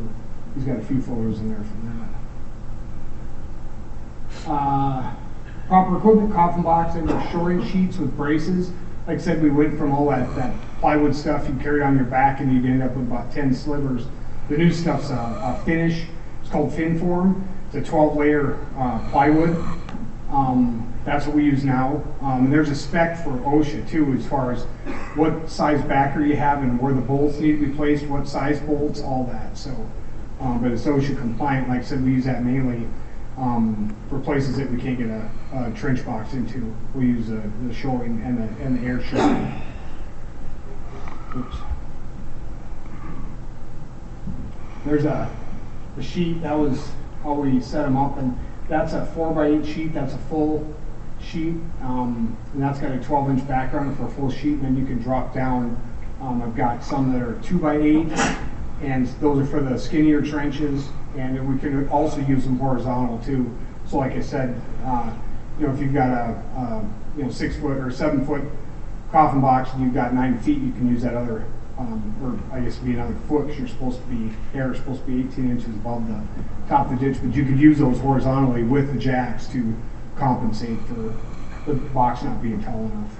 he's got a few photos in there from that. Proper equipment, coffin box, and shoring sheets with braces. Like I said, we went from all that plywood stuff you carried on your back, and you'd end up with about 10 slivers. The new stuff's a finish. It's called fin form. It's a 12-layer plywood. That's what we use now. And there's a spec for OSHA too, as far as what size backer you have and where the bolts need to be placed, what size bolts, all that. So, but it's OSHA compliant. Like I said, we use that mainly for places that we can't get a trench box into. We use the shoring and the air shoring. Oops. There's a sheet. That was how we set them up, and that's a 4x8 sheet. That's a full sheet, and that's got a 12-inch background for a full sheet, and then you can drop down. I've got some that are 2x8, and those are for the skinnier trenches, and we can also use them horizontal too. So like I said, if you've got a 6-foot or 7-foot coffin box and you've got 9 feet, you can use that other, or I guess it'd be another foot, because air is supposed to be 18 inches above the top of the ditch, but you could use those horizontally with the jacks to compensate for the box not being tall enough.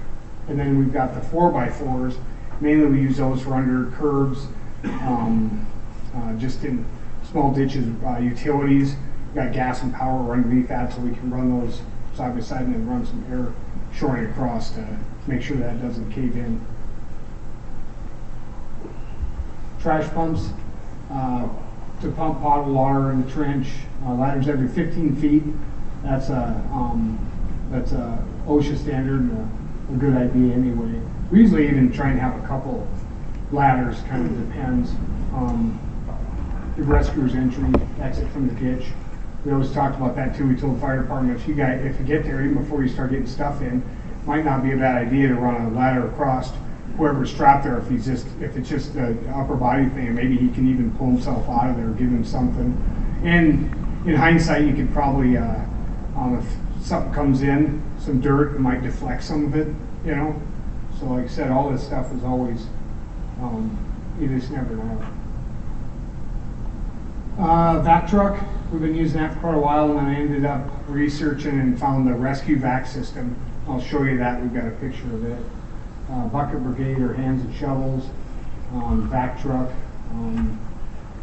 And then we've got the 4x4s. Mainly we use those for under curbs, just in small ditches, utilities. We've got gas and power underneath that, so we can run those side by side and then run some air shoring across to make sure that doesn't cave in. Trash pumps to pump potable water in the trench. Ladders every 15 feet. That's a OSHA standard and a good idea anyway. We usually even try and have a couple ladders, kind of depends. The rescuer's entry, exit from the ditch. We always talked about that too. We told the fire department, if you get there, even before you start getting stuff in, might not be a bad idea to run a ladder across whoever's strapped there. If it's just the upper body thing, and maybe he can even pull himself out of there, give him something. And in hindsight, you could probably, if something comes in, some dirt, it might deflect some of it, you know. So like I said, all this stuff is always, you just never know. Vac truck, we've been using that for quite a while, and then I ended up researching and found the rescue vac system. I'll show you that. We've got a picture of it. Bucket brigade or hands and shovels, vac truck.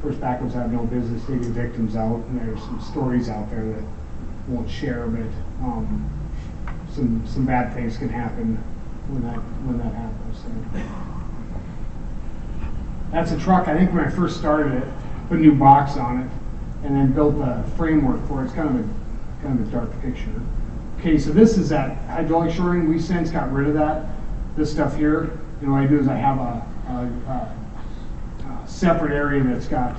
First backwards have no business taking victims out, and there's some stories out there that I won't share, but some bad things can happen when that happens. So. That's a truck. I think when I first started it, put a new box on it, and then built a framework for it. It's kind of a dark picture. Okay, so this is that hydraulic shoring. We since got rid of that. This stuff here, you know, what I do is I have a separate area that's got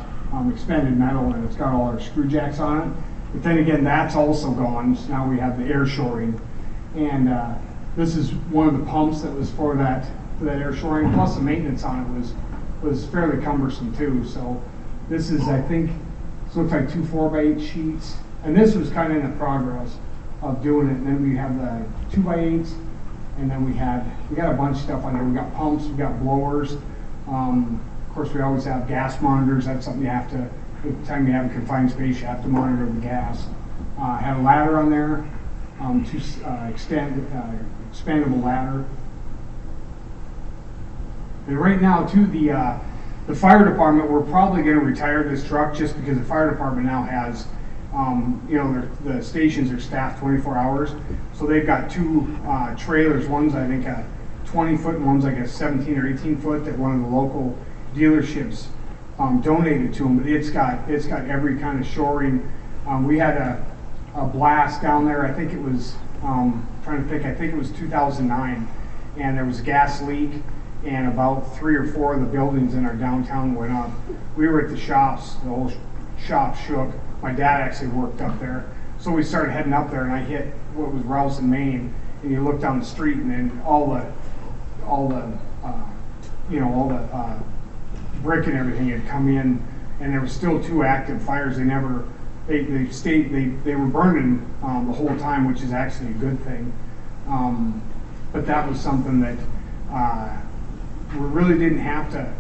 expanded metal, and it's got all our screw jacks on it. But then again, that's also gone. So now we have the air shoring, and this is one of the pumps that was for that air shoring. Plus the maintenance on it was fairly cumbersome too. So this is, I think, this looks like 2 4x8 sheets, and this was kind of in the progress of doing it. And then we have the 2x8s, and then we got a bunch of stuff on there. We got pumps, we got blowers. Of course, we always have gas monitors. That's something you have to, every time you have a confined space, you have to monitor the gas. Had a ladder on there, expandable ladder. And right now, too, the fire department, we're probably going to retire this truck just because the fire department now has, you know, the stations are staffed 24 hours. So they've got 2 trailers. One's, I think, a 20-foot, and one's like a 17 or 18-foot that one of the local dealerships donated to them. But it's got every kind of shoring. We had a blast down there. I think it was, trying to think, I think it was 2009, and there was a gas leak, and about 3 or 4 of the buildings in our downtown went up. We were at the shops, the whole shop shook. My dad actually worked up there. So we started heading up there, and I hit what was Rouse and Main, and you look down the street, and then all the brick and everything had come in, and there was still 2 active fires. They were burning the whole time, which is actually a good thing. But that was something that we really didn't have to,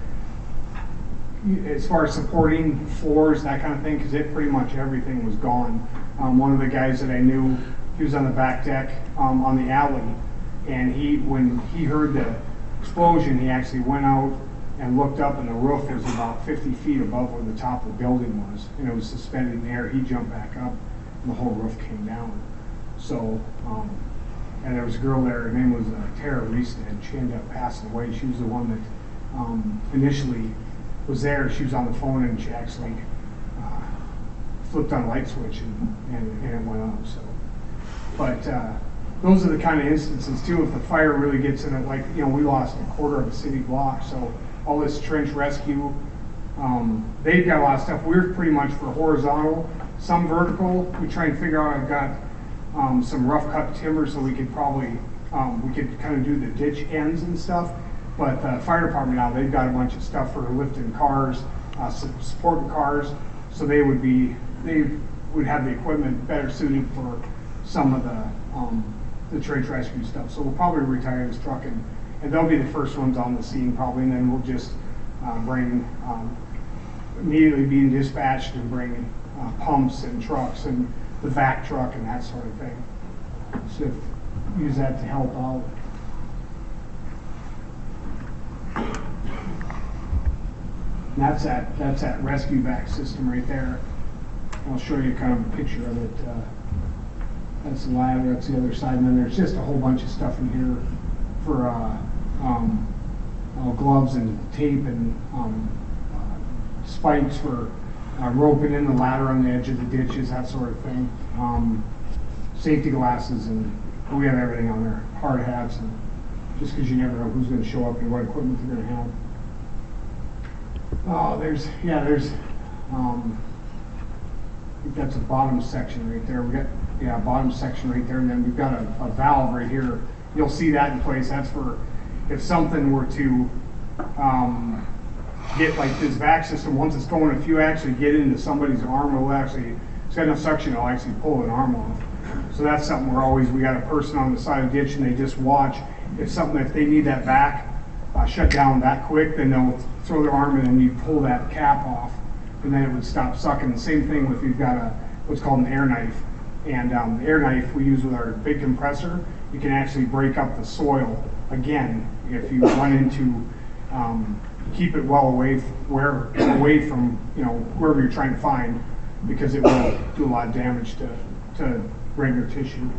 as far as supporting floors, that kind of thing, because pretty much everything was gone. One of the guys that I knew, he was on the back deck on the alley, and when he heard the explosion, he actually went out and looked up, and the roof was about 50 feet above where the top of the building was, and it was suspended in the air. He jumped back up, and the whole roof came down. So, and there was a girl there, her name was Tara Reested, and she ended up passing away. She was the one that initially was there. She was on the phone, and she actually flipped on a light switch, and it went up. So, but those are the kind of instances too. If the fire really gets in it, like, you know, we lost a quarter of a city block, so all this trench rescue, they've got a lot of stuff. We're pretty much for horizontal, some vertical. We try and figure out. I've got some rough cut timber, so we could probably we could kind of do the ditch ends and stuff. But the fire department now, they've got a bunch of stuff for lifting cars, supporting cars, so they would have the equipment better suited for some of the trench rescue stuff. So we'll probably retire this truck, and they'll be the first ones on the scene probably, and then we'll just immediately being dispatched and bring pumps and trucks and the vac truck and that sort of thing. So use that to help out. And that's that rescue vac system right there. I'll show you kind of a picture of it. That's the ladder, that's the other side, and then there's just a whole bunch of stuff in here for gloves and tape and spikes for roping in the ladder on the edge of the ditches, that sort of thing. Safety glasses, and we have everything on there. Hard hats, and just because you never know who's going to show up and what equipment they're going to have. Oh, there's, I think that's a bottom section right there. We got, bottom section right there, and then we've got a valve right here. You'll see that in place. That's for if something were to get like this vac system, once it's going, if you actually get into somebody's arm, it's got enough suction, it'll actually pull an arm off. So that's something we got a person on the side of the ditch and they just watch. If they need that vac shut down that quick, then they'll throw their arm in and you pull that cap off and then it would stop sucking. The same thing if you've got what's called an air knife. And the air knife we use with our big compressor, you can actually break up the soil again if you run into, keep it well away from wherever you're trying to find, because it will do a lot of damage to regular tissue.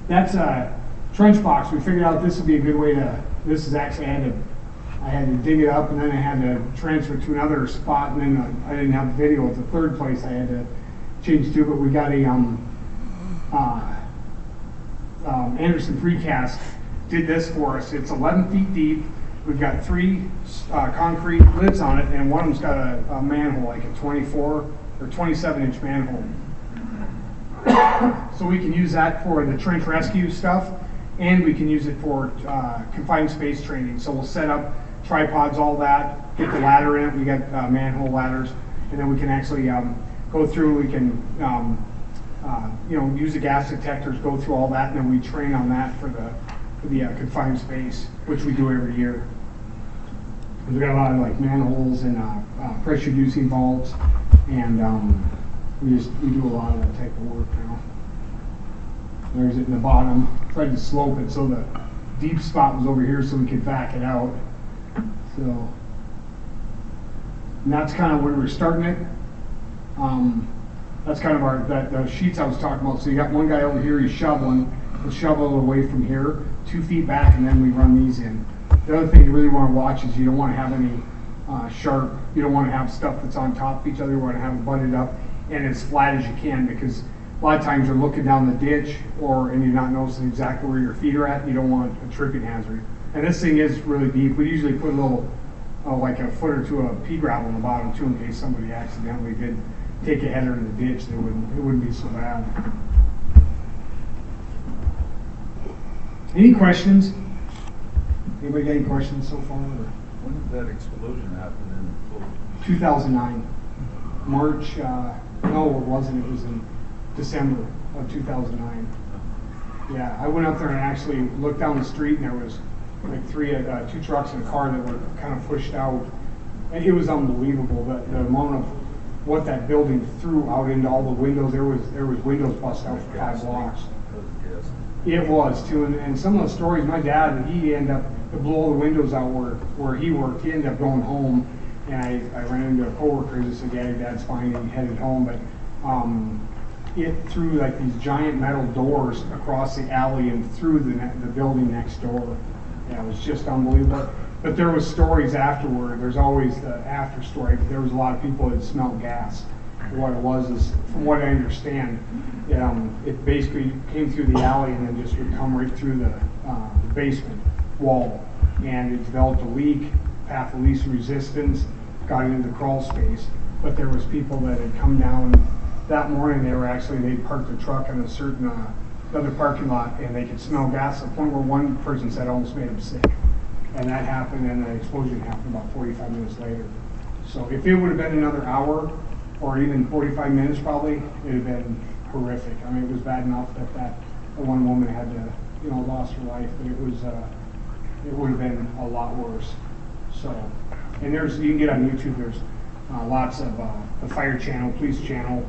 That's a trench box. We figured out this would be a good way to, this is actually, I had to dig it up and then I had to transfer to another spot, and then I didn't have the video at the third place I had to change to, but we got a Anderson precast did this for us. It's 11 feet deep. We've got 3 concrete lids on it, and one of them's got a manhole, like a 24 or 27-inch manhole. So we can use that for the trench rescue stuff, and we can use it for confined space training. So we'll set up tripods, all that, get the ladder in it. We got manhole ladders, and then we can actually go through. We can use the gas detectors, go through all that, and then we train on that for the confined space, which we do every year. We got a lot of like manholes and pressure reducing vaults, and we do a lot of that type of work now. There's it in the bottom. Tried to slope it so the deep spot was over here so we could back it out. So, and that's kind of where we're starting it. That's kind of the sheets I was talking about. So you got one guy over here, he's shoveling. We'll shovel it away from here, 2 feet back, and then we run these in. The other thing you really want to watch is you don't want to have any you don't want to have stuff that's on top of each other. You want to have it butted up and as flat as you can, because a lot of times you're looking down the ditch and you're not noticing exactly where your feet are at. You don't want a tripping hazard. And this thing is really deep. We usually put a little, like a foot or two of pea gravel on the bottom too, in case somebody accidentally did take a header in the ditch. It wouldn't be so bad. Any questions? Anybody got any questions so far? When did that explosion happen in 2009. March, no, it wasn't. It was in December of 2009. Yeah, I went up there and actually looked down the street, and there was like 2 trucks and a car that were kind of pushed out. And it was unbelievable, the amount of what that building threw out into all the windows. There was windows busted out for 5 blocks. It was too, and some of the stories, my dad, he ended up, to blow all the windows out where he worked. He ended up going home, and I ran into a coworker and said, "Yeah, your dad's fine," and he headed home. But it threw like these giant metal doors across the alley and through the building next door. Yeah, it was just unbelievable. But there was stories afterward. There's always the after story. But there was a lot of people that smelled gas. What it was is, from what I understand, it basically came through the alley and then just would come right through the basement wall, and it developed a leak, path of least resistance, got into the crawl space. But there was people that had come down that morning. They parked their truck in a certain other parking lot, and they could smell gas to the point where one person said it almost made them sick. And that happened, and the explosion happened about 45 minutes later. So if it would have been another hour, or even 45 minutes probably, it would have been horrific. I mean, it was bad enough that one woman had to, lost her life, but it would have been a lot worse. So, and you can get on YouTube, there's lots of the fire channel, police channel,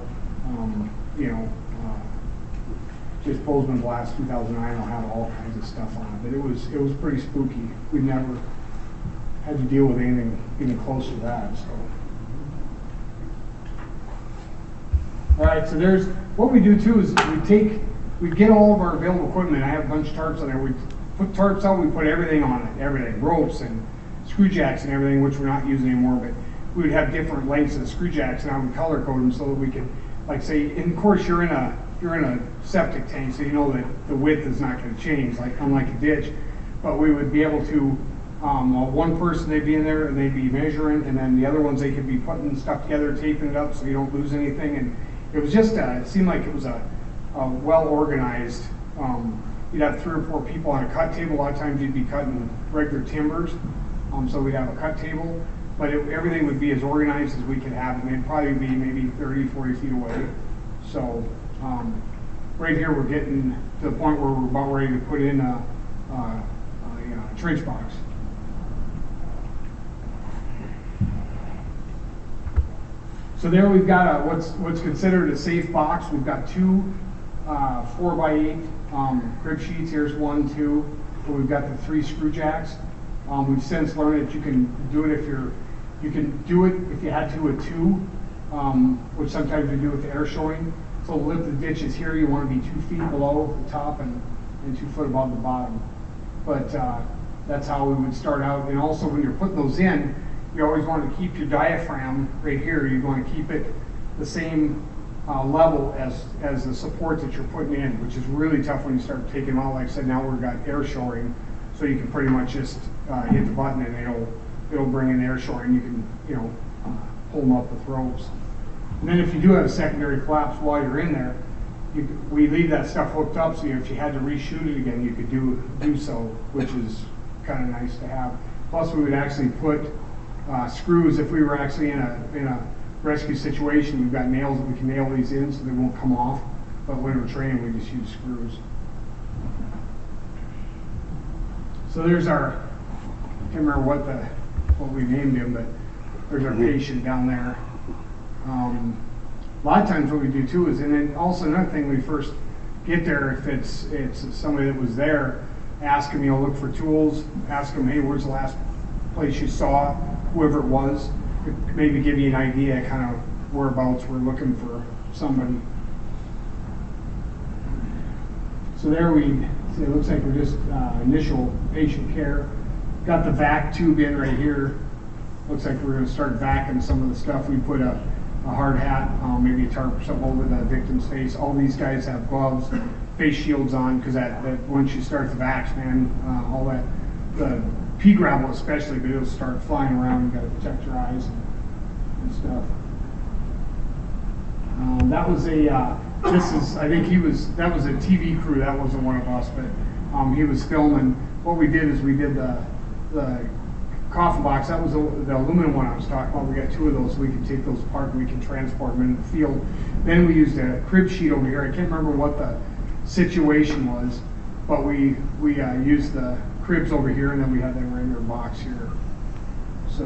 just Bozeman Blast 2009 will have all kinds of stuff on it, but it was pretty spooky. We've never had to deal with anything even close to that, so. All right, so there's what we do too is we get all of our available equipment. I have a bunch of tarps on there. We put tarps out, we put everything on it, everything, ropes and screw jacks and everything, which we're not using anymore, but we would have different lengths of screw jacks, and I would color code them so that we could, like say, and of course you're in a septic tank, so you know that the width is not going to change, like unlike a ditch, but we would be able to One person, they'd be in there and they'd be measuring, and then the other ones, they could be putting stuff together, taping it up so you don't lose anything. And it was just, it seemed like it was a well organized. You'd have 3 or 4 people on a cut table. A lot of times you'd be cutting regular timbers, so we'd have a cut table. But everything would be as organized as we could have, and they'd probably be maybe 30, 40 feet away. So right here, we're getting to the point where we're about ready to put in a trench box. So there we've got what's considered a safe box. We've got 2 4x8 crib sheets. Here's 1, 2. Where we've got the 3 screw jacks. We've since learned that you can do it if you had to with 2, which sometimes we do with the air shoring. So lift the ditches here. You want to be 2 feet below the top and 2 foot above the bottom. But that's how we would start out. And also, when you're putting those in, you always want to keep your diaphragm right here. You want to keep it the same level as the support that you're putting in, which is really tough when you start taking them out. Like I said, now we've got air shoring, so you can pretty much just hit the button and it'll bring in air shoring. You can pull them up with ropes. And then if you do have a secondary collapse while you're in there, we leave that stuff hooked up, so if you had to reshoot it again, you could do so, which is kind of nice to have. Plus, we would actually put screws if we were actually in a rescue situation. We've got nails that we can nail these in so they won't come off. But when we're training, we just use screws. So there's our, I can't remember what we named him, but there's our patient down there. A lot of times what we do too is, and then also another thing, we first get there, if it's somebody that was there, ask them, look for tools, ask them, hey, where's the last place you saw whoever it was, maybe give you an idea kind of whereabouts we're looking for somebody. So there it looks like we're just initial patient care. Got the vac tube in right here. Looks like we're going to start vacuuming some of the stuff. We put a hard hat, maybe a tarp or something over the victim's face. All these guys have gloves, face shields on, because that once you start the vacs, man, all that, the pea gravel especially, but it'll start flying around. You got to protect your eyes and stuff. That was that was a TV crew. That wasn't one of us, but he was filming. What we did is we did the coffin box. That was the aluminum one I was talking about. We got 2 of those, so we can take those apart and we can transport them in the field. Then we used a crib sheet over here. I can't remember what the situation was, but we used the cribs over here, and then we had that regular box here. So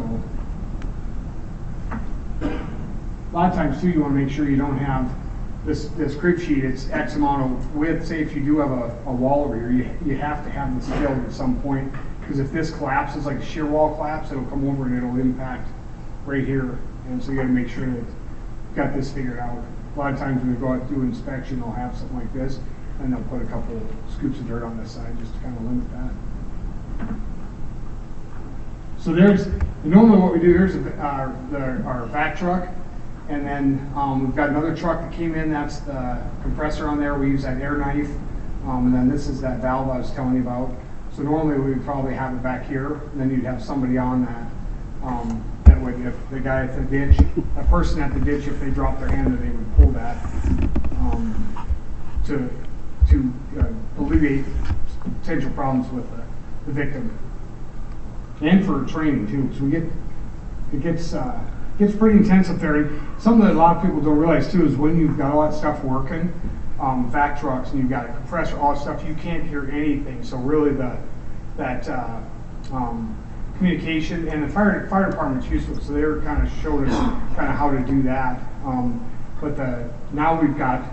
a lot of times too, you want to make sure you don't have this crib sheet. It's X amount of width. Say if you do have a wall over here, you have to have this filled at some point, because if this collapses, like a shear wall collapse, it'll come over and it'll impact right here. And so you got to make sure that you've got this figured out. A lot of times when we go out and do inspection, they'll have something like this, and they'll put a couple of scoops of dirt on this side just to kind of limit that. So normally what we do, here's our vac truck, and then we've got another truck that came in. That's the compressor on there. We use that air knife, and then this is that valve I was telling you about. So normally we would probably have it back here, and then you'd have somebody on that. That way, if the guy at the ditch, a person at the ditch, if they drop their hand, then they would pull that to alleviate potential problems with the victim, and for training too. So it gets pretty intense up there. Something that a lot of people don't realize too is when you've got all that stuff working, vac trucks, and you've got a compressor, all that stuff, you can't hear anything. So really that communication, and the fire department's used to it, so they were kind of showing us kind of how to do that. But now we've got,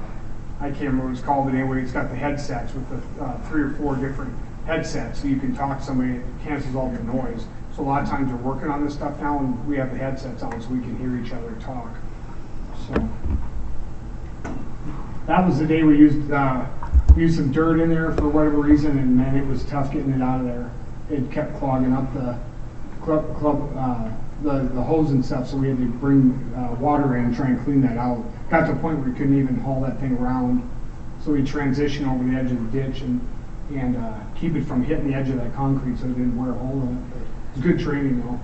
I can't remember what it's called, but anyway, it's got the headsets with the 3 or 4 different headsets, so you can talk to somebody. It cancels all the noise. So a lot of times we're working on this stuff now, and we have the headsets on so we can hear each other talk. So that was the day we used some dirt in there for whatever reason, and man, it was tough getting it out of there. It kept clogging up the hose and stuff, so we had to bring water in and try and clean that out. Got to a point where we couldn't even haul that thing around, so we transitioned over the edge of the ditch and keep it from hitting the edge of that concrete so it didn't wear a hole in it. But It's good training though.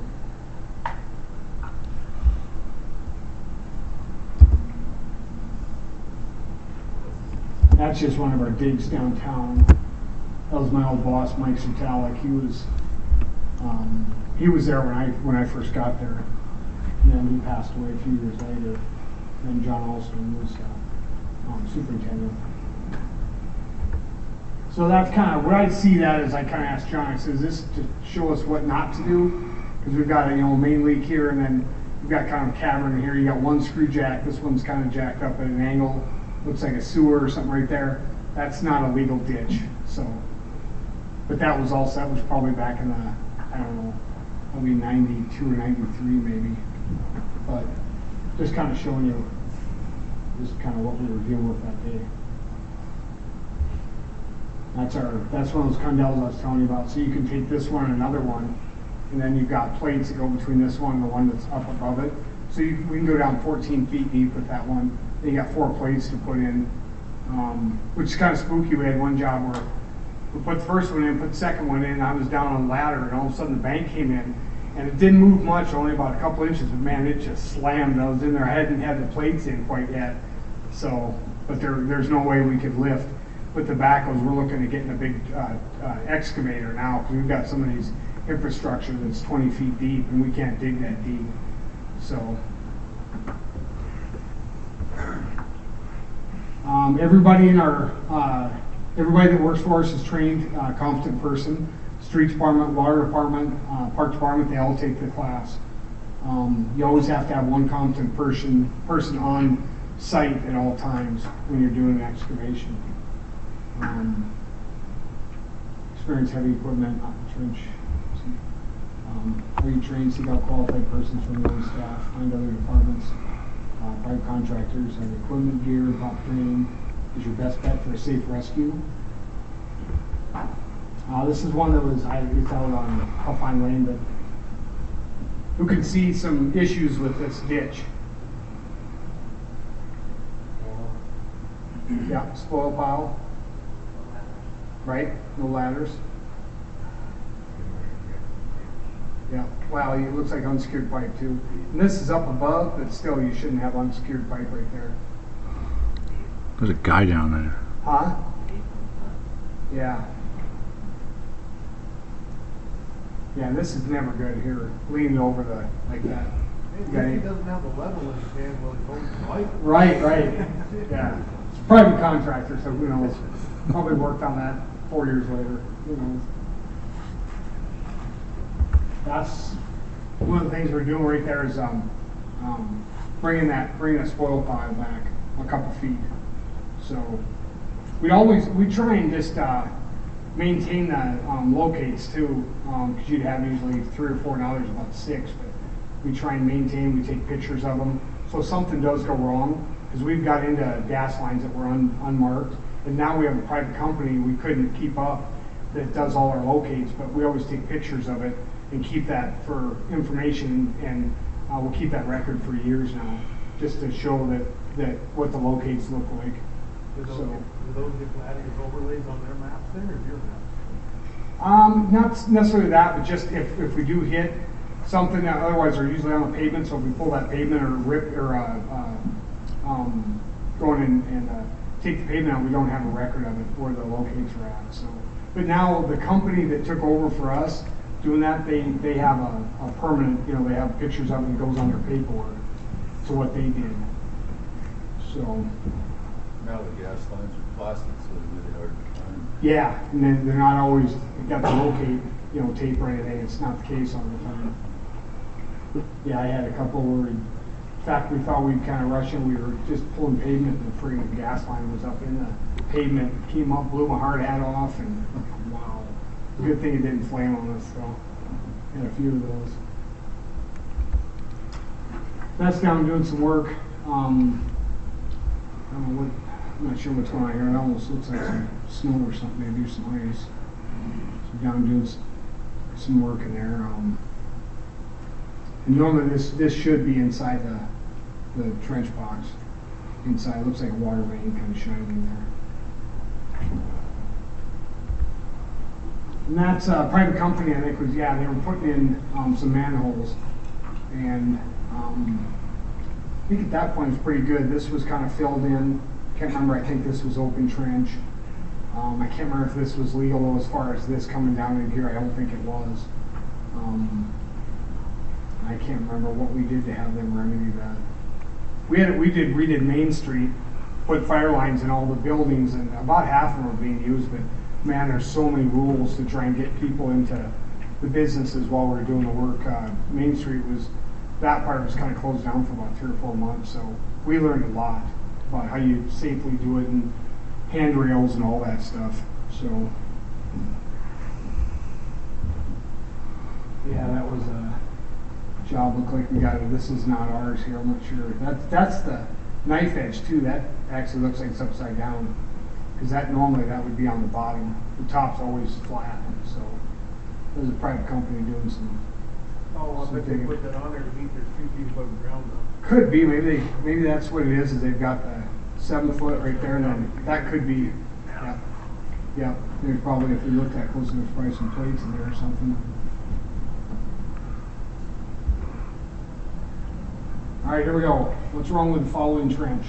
That's just one of our digs downtown. That was my old boss, Mike Sutalik. He was there when I first got there. And then he passed away a few years later. And John Alston was superintendent. So that's kind of what I see that as. I kind of asked John, I said, is this to show us what not to do? Because we've got a main leak here, and then we've got kind of a cavern here. You got one screw jack. This one's kind of jacked up at an angle. Looks like a sewer or something right there. That's not a legal ditch. So, but that was probably back in the, I don't know, probably 92 or 93 maybe. But just kind of showing you just kind of what we were dealing with that day. That's one of those condels I was telling you about. So you can take this one and another one, and then you've got plates that go between this one and the one that's up above it. So we can go down 14 feet deep with that one. Then you got 4 plates to put in, which is kind of spooky. We had one job where we put the first one in, put the second one in, and I was down on the ladder, and all of a sudden the bank came in, and it didn't move much, only about a couple inches, but man, it just slammed. I was in there, I hadn't had the plates in quite yet, so, but there's no way we could lift. With the backhoes, we're looking at getting a big excavator now, because we've got some of these infrastructure that's 20 feet deep, and we can't dig that deep, so. Everybody everybody that works for us is trained, competent person. Street department, water department, park department, they all take the class. You always have to have one competent person on site at all times when you're doing an excavation. Experience heavy equipment, trench. Are you trained, seek out qualified persons from your own staff, find other departments, private contractors, and equipment, gear, top training is your best bet for a safe rescue. This is one that it's out on Confined Lane, but who can see some issues with this ditch? Yeah, spoil pile. Right? No ladders. Yeah, wow, it looks like unsecured pipe too. And this is up above, but still you shouldn't have unsecured pipe right there. There's a guy down there. Huh? Yeah. Yeah, this is never good here, leaning over like that. He doesn't have the level in his hand while he holds the pipe. Right. Yeah. It's a private contractor, so who knows? Probably worked on that 4 years later. Who knows? That's one of the things we're doing right there is bringing that spoil pile back a couple feet. So we try and just maintain the locates too, because you'd have usually 3 or 4, now there's about 6, but we try and maintain, we take pictures of them. So if something does go wrong, because we've got into gas lines that were unmarked, and now we have a private company we couldn't keep up that does all our locates, but we always take pictures of it and keep that for information, and we'll keep that record for years now, just to show that what the locates look like. Do those get added as overlays on their maps then, or your maps? Not necessarily that, but just if we do hit something, otherwise they're usually on the pavement, so if we pull that pavement or rip or go in and take the pavement out, we don't have a record of it where the locates are at. So, but now the company that took over for us doing that, they have a permanent, they have pictures of it and goes on their paperwork to what they did. So. Now the gas lines are plastic, so they're really hard to find. Yeah, and then they're not always got the locate, tape or anything. It's not the case all the time. Yeah, I had a couple where, in fact, we thought we'd kind of rush in. We were just pulling pavement, and the friggin' gas line was up in the pavement. Came up, blew my hard hat off, and wow. Good thing it didn't flame on us, so had a few of those. That's down doing some work. I don't know what. I'm not sure what's going on here. It almost looks like some snow or something, maybe some ice. So down doing some work in there. And normally this should be inside the trench box. Inside, it looks like a water main kind of shining in there. And that's a private company, I think, was, yeah, they were putting in some manholes. And I think at that point it was pretty good. This was kind of filled in. Can't remember, I think this was open trench. I can't remember if this was legal though, as far as this coming down in here. I don't think it was. I can't remember what we did to have them remedy that. We did Main Street, put fire lines in all the buildings, and about half of them were being used, but man, there's so many rules to try and get people into the businesses while we're doing the work. Main Street that part was kind of closed down for about 3 or 4 months, so we learned a lot about how you safely do it and handrails and all that stuff. So yeah, that was a job. Looked like we got it. This is not ours here. I'm not sure. That's the knife edge too. That actually looks like it's upside down, because normally that would be on the bottom. The top's always flat. So there's a private company doing some. Oh, I bet they put that on there to meet their 2 feet above the ground though. Could be. Maybe that's what it is they've got the 7 foot right there, and then that could be. Yeah. There's probably, if we looked at closer, there's probably some plates in there or something. All right, here we go. What's wrong with the following trench?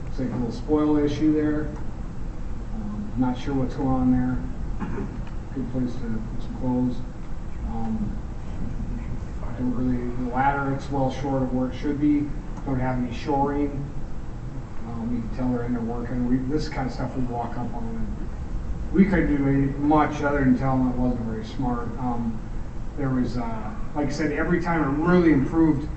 Looks like a little spoil issue there. Not sure what's going on there. Good place to put some clothes. Don't really, the ladder, it's well short of where it should be. Don't have any shoring. You can tell they're in there working. This kind of stuff we walk up on. And we couldn't do much other than tell them it wasn't very smart. There was, like I said, every time it really improved,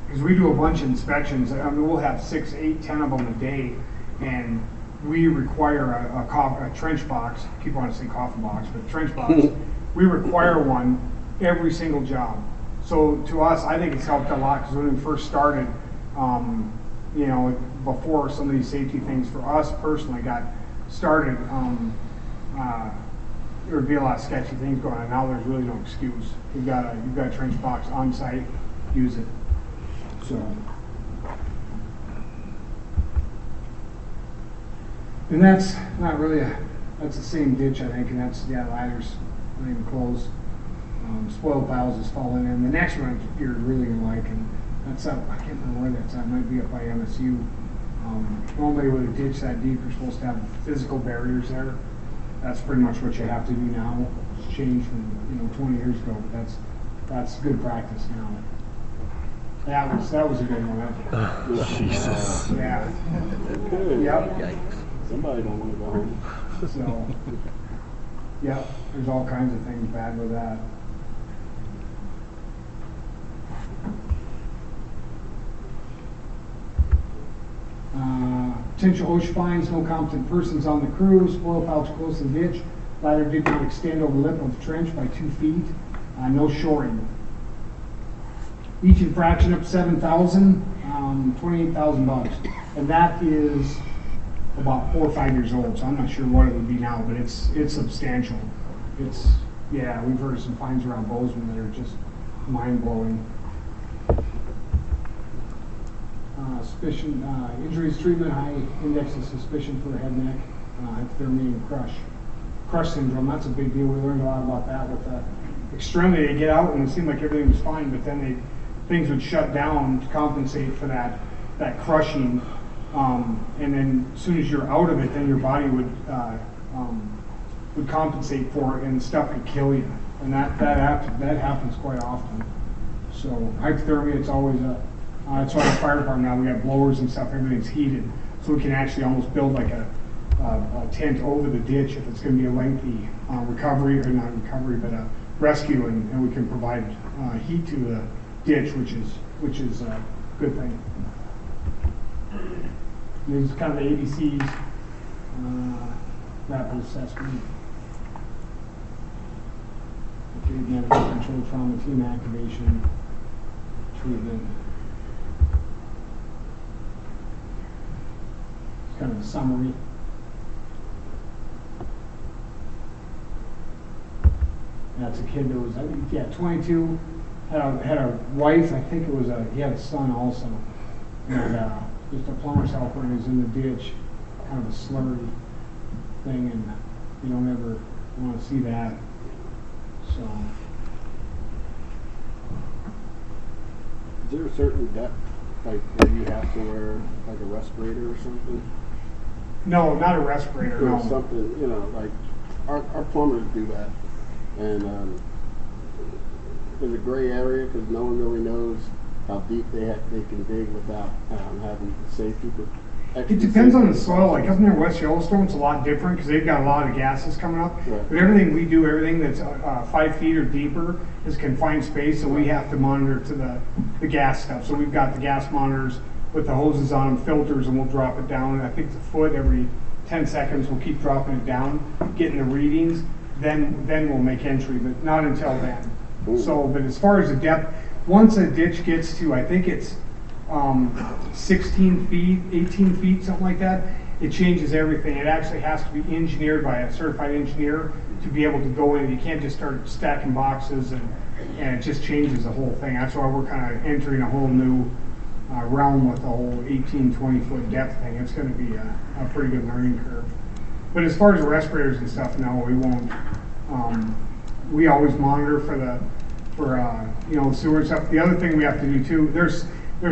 because we do a bunch of inspections. I mean, we'll have 6, 8, 10 of them a day, and we require a trench box. I keep wanting to say coffin box, but trench box. We require one every single job. So to us, I think it's helped a lot, because when we first started, you know, before some of these safety things for us personally got started, there would be a lot of sketchy things going on. Now there's really no excuse. You've got a trench box on site, use it. So. And that's not really that's the same ditch, I think, and that's, yeah, ladders not even closed. Spoil piles is falling in. The next one you're really gonna like, and that's up, I can't remember where that's at. It might be up by MSU. Normally with a ditch that deep, you're supposed to have physical barriers there. That's pretty much what you have to do now. It's changed from 20 years ago, but that's good practice now. That was a good one. Jesus. Yeah. Yep. Yikes. Somebody don't want to go home. So, yeah, there's all kinds of things bad with that. Potential OSHA fines, no competent persons on the crew, spoil pouch close to the ditch, ladder did not extend over the lip of the trench by 2 feet, no shoring. Each infraction up 7,000, $28,000, and that is about 4 or 5 years old, so I'm not sure what it would be now, but it's substantial. Yeah, we've heard of some fines around Bozeman that are just mind-blowing. Suspicion, injuries treatment, high index of suspicion for head, neck, hypothermia, and crush syndrome. That's a big deal. We learned a lot about that with extremity. They get out and it seemed like everything was fine, but then things would shut down to compensate for that crushing. And then as soon as you're out of it, then your body would compensate for it, and stuff could kill you. And that happens quite often. So hypothermia, it's always that's why the fire department now, we got blowers and stuff, everything's heated. So we can actually almost build like a tent over the ditch if it's going to be a lengthy recovery, or not recovery, but a rescue, and we can provide heat to the ditch, which is a good thing. These are kind of the ABCs, rapid assessment, medical control, trauma team activation, treatment. It's kind of a summary. That's a kid that was, I think, 22, had a wife, I think it was he had a son also, and just a plumber's helper, and he was in the ditch, kind of a slurry thing, and you don't ever want to see that. So. Is there a certain depth, like where you have to wear like a respirator or something? No, not a respirator. Or No. something, you know, like our plumbers do that, and there's a gray area because no one really knows how deep they can dig without having safety. It depends on the soil. Like up near West Yellowstone, it's a lot different because they've got a lot of gases coming up. Right. But everything we do, everything that's 5 feet or deeper is confined space, so we have to monitor to the gas stuff. So we've got the gas monitors with the hoses on them, filters, and we'll drop it down. And I think it's a foot every 10 seconds. We'll keep dropping it down, getting the readings. Then we'll make entry, but not until then. Ooh. So, but as far as the depth, once a ditch gets to, I think it's 16 feet, 18 feet, something like that, it changes everything. It actually has to be engineered by a certified engineer to be able to go in. You can't just start stacking boxes and it just changes the whole thing. That's why we're kind of entering a whole new realm with the whole 18, 20 foot depth thing. It's going to be a pretty good learning curve. But as far as the respirators and stuff, no, we won't. We always monitor for sewer and stuff. The other thing we have to do too, there's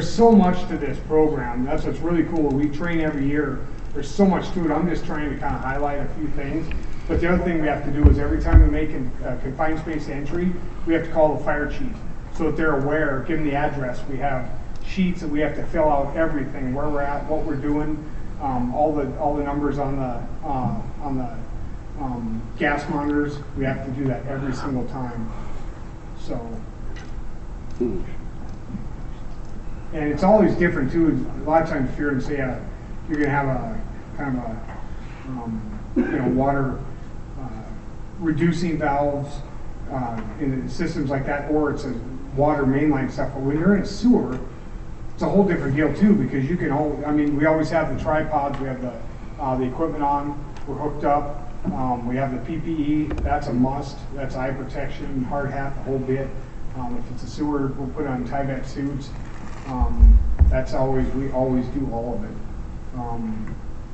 so much to this program. That's what's really cool. We train every year. There's so much to it. I'm just trying to kind of highlight a few things. But the other thing we have to do is every time we make a confined space entry, we have to call the fire chief so that they're aware, give them the address. We have sheets that we have to fill out everything, where we're at, what we're doing, all the numbers on the gas monitors. We have to do that every single time. So. And it's always different too. A lot of times, if you're going to say you're going to have a kind of a water reducing valves in systems like that, or it's a water mainline stuff. But when you're in a sewer, it's a whole different deal too, because you can we always have the tripods, we have the equipment on, we're hooked up. We have the PPE. That's a must. That's eye protection, hard hat, the whole bit. If it's a sewer, we'll put on tagout suits. We always do all of it.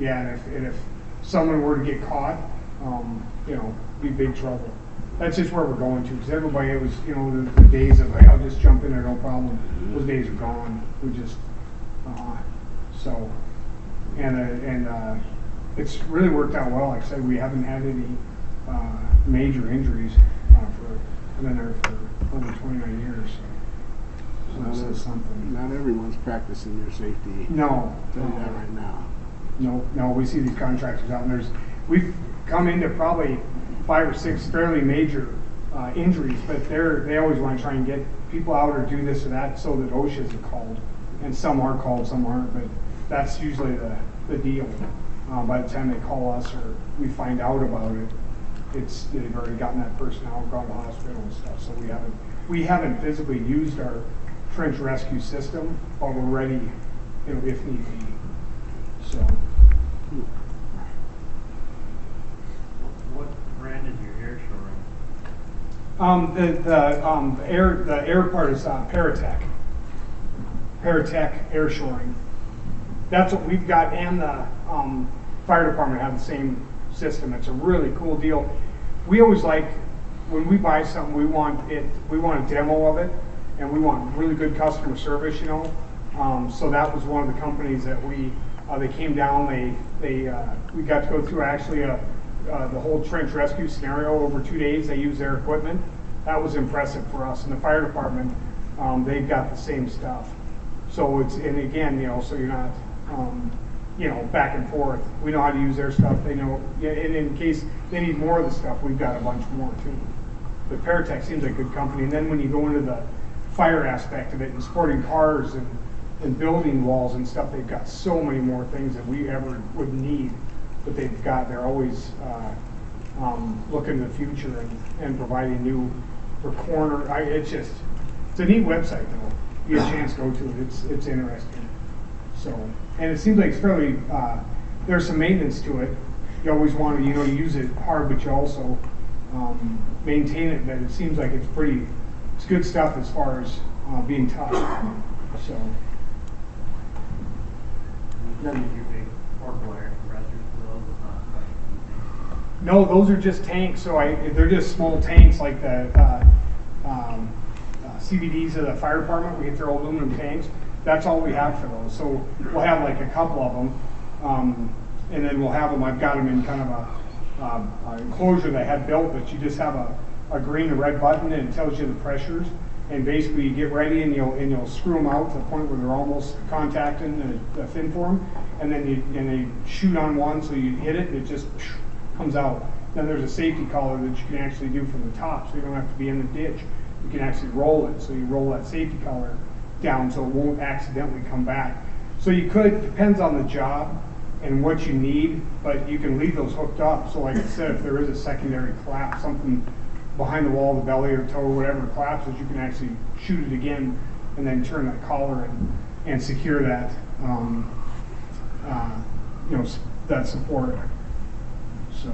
And if someone were to get caught, be big trouble. That's just where we're going to, because everybody, it was, the days of, hey, I'll just jump in there, no problem. Those days are gone. We just, it's really worked out well. Like I said, we haven't had any major injuries I've been there for over 29 years. So that's something. Not everyone's practicing their safety. No. I'll tell you that right now. No, we see these contractors out, and we've come into probably 5 or 6 fairly major injuries, but they always want to try and get people out or do this or that so that OSHAs are called. And some are called, some aren't, but that's usually the deal. By the time they call us or we find out about it, they've already gotten that person out, gone to the hospital and stuff. So we haven't physically used our trench rescue system, but we're ready, if need be. So. What brand is your air shoring? The air part is Paratech. Paratech air shoring. That's what we've got, and the fire department have the same system. It's a really cool deal. We always like, when we buy something, we want a demo of it, and we want really good customer service, So that was one of the companies that they came down. We got to go through actually the whole trench rescue scenario over 2 days. They used their equipment. That was impressive for us. And the fire department, they've got the same stuff. So and again, so you're not, back and forth. We know how to use their stuff. They know, and in case they need more of the stuff, we've got a bunch more too. But Paratech seems like a good company. And then when you go into the fire aspect of it and sporting cars and building walls and stuff, they've got so many more things that we ever would need. But they're always looking to the future and providing new for corner. It's a neat website though. You get a chance to go to it. It's interesting. So, and it seems like it's fairly, there's some maintenance to it. You always want to, use it hard, but you also maintain it. But it seems like it's good stuff as far as being tough. So. None of your big portable air compressors. No, those are just tanks. So they're just small tanks like the CVDs of the fire department. We get their aluminum tanks. That's all we have for those. So we'll have like a couple of them, and then we'll have them. I've got them in kind of a enclosure that I had built, but you just have a green and red button, and it tells you the pressures. And basically, you get ready, and you'll screw them out to the point where they're almost contacting the fin form, and then they shoot on one, so you hit it, and it just comes out. Then there's a safety collar that you can actually do from the top, so you don't have to be in the ditch. You can actually roll it, so you roll that safety collar down so it won't accidentally come back. So you could, depends on the job and what you need, but you can leave those hooked up. So like I said, if there is a secondary collapse, something behind the wall, the belly or toe, whatever collapses, you can actually shoot it again and then turn that collar and secure that, that support. So.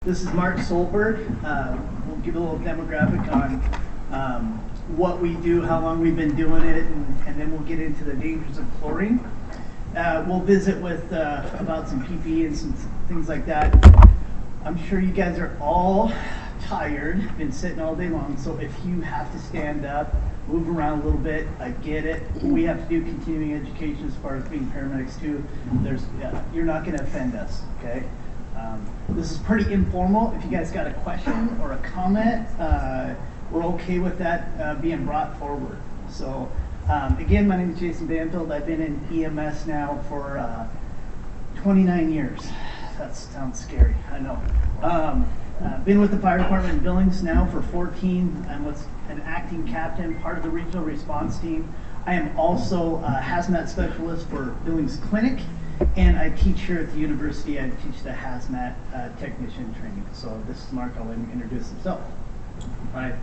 This is Mark Solberg. We'll give a little demographic on what we do, how long we've been doing it, and then we'll get into the dangers of chlorine. We'll visit with about some PPE and some things like that. I'm sure you guys are all tired, been sitting all day long, so if you have to stand up, move around a little bit, I get it. We have to do continuing education as far as being paramedics too. You're not going to offend us, okay? This is pretty informal. If you guys got a question or a comment, we're okay with that being brought forward. So again, my name is Jason Banfield. I've been in EMS now for 29 years. That sounds scary, I know. Been with the fire department in Billings now for 14. I'm an acting captain, part of the regional response team. I am also a hazmat specialist for Billings Clinic, and I teach here at the university. I teach the hazmat technician training. So this is Mark. I'll let him introduce himself. Hi.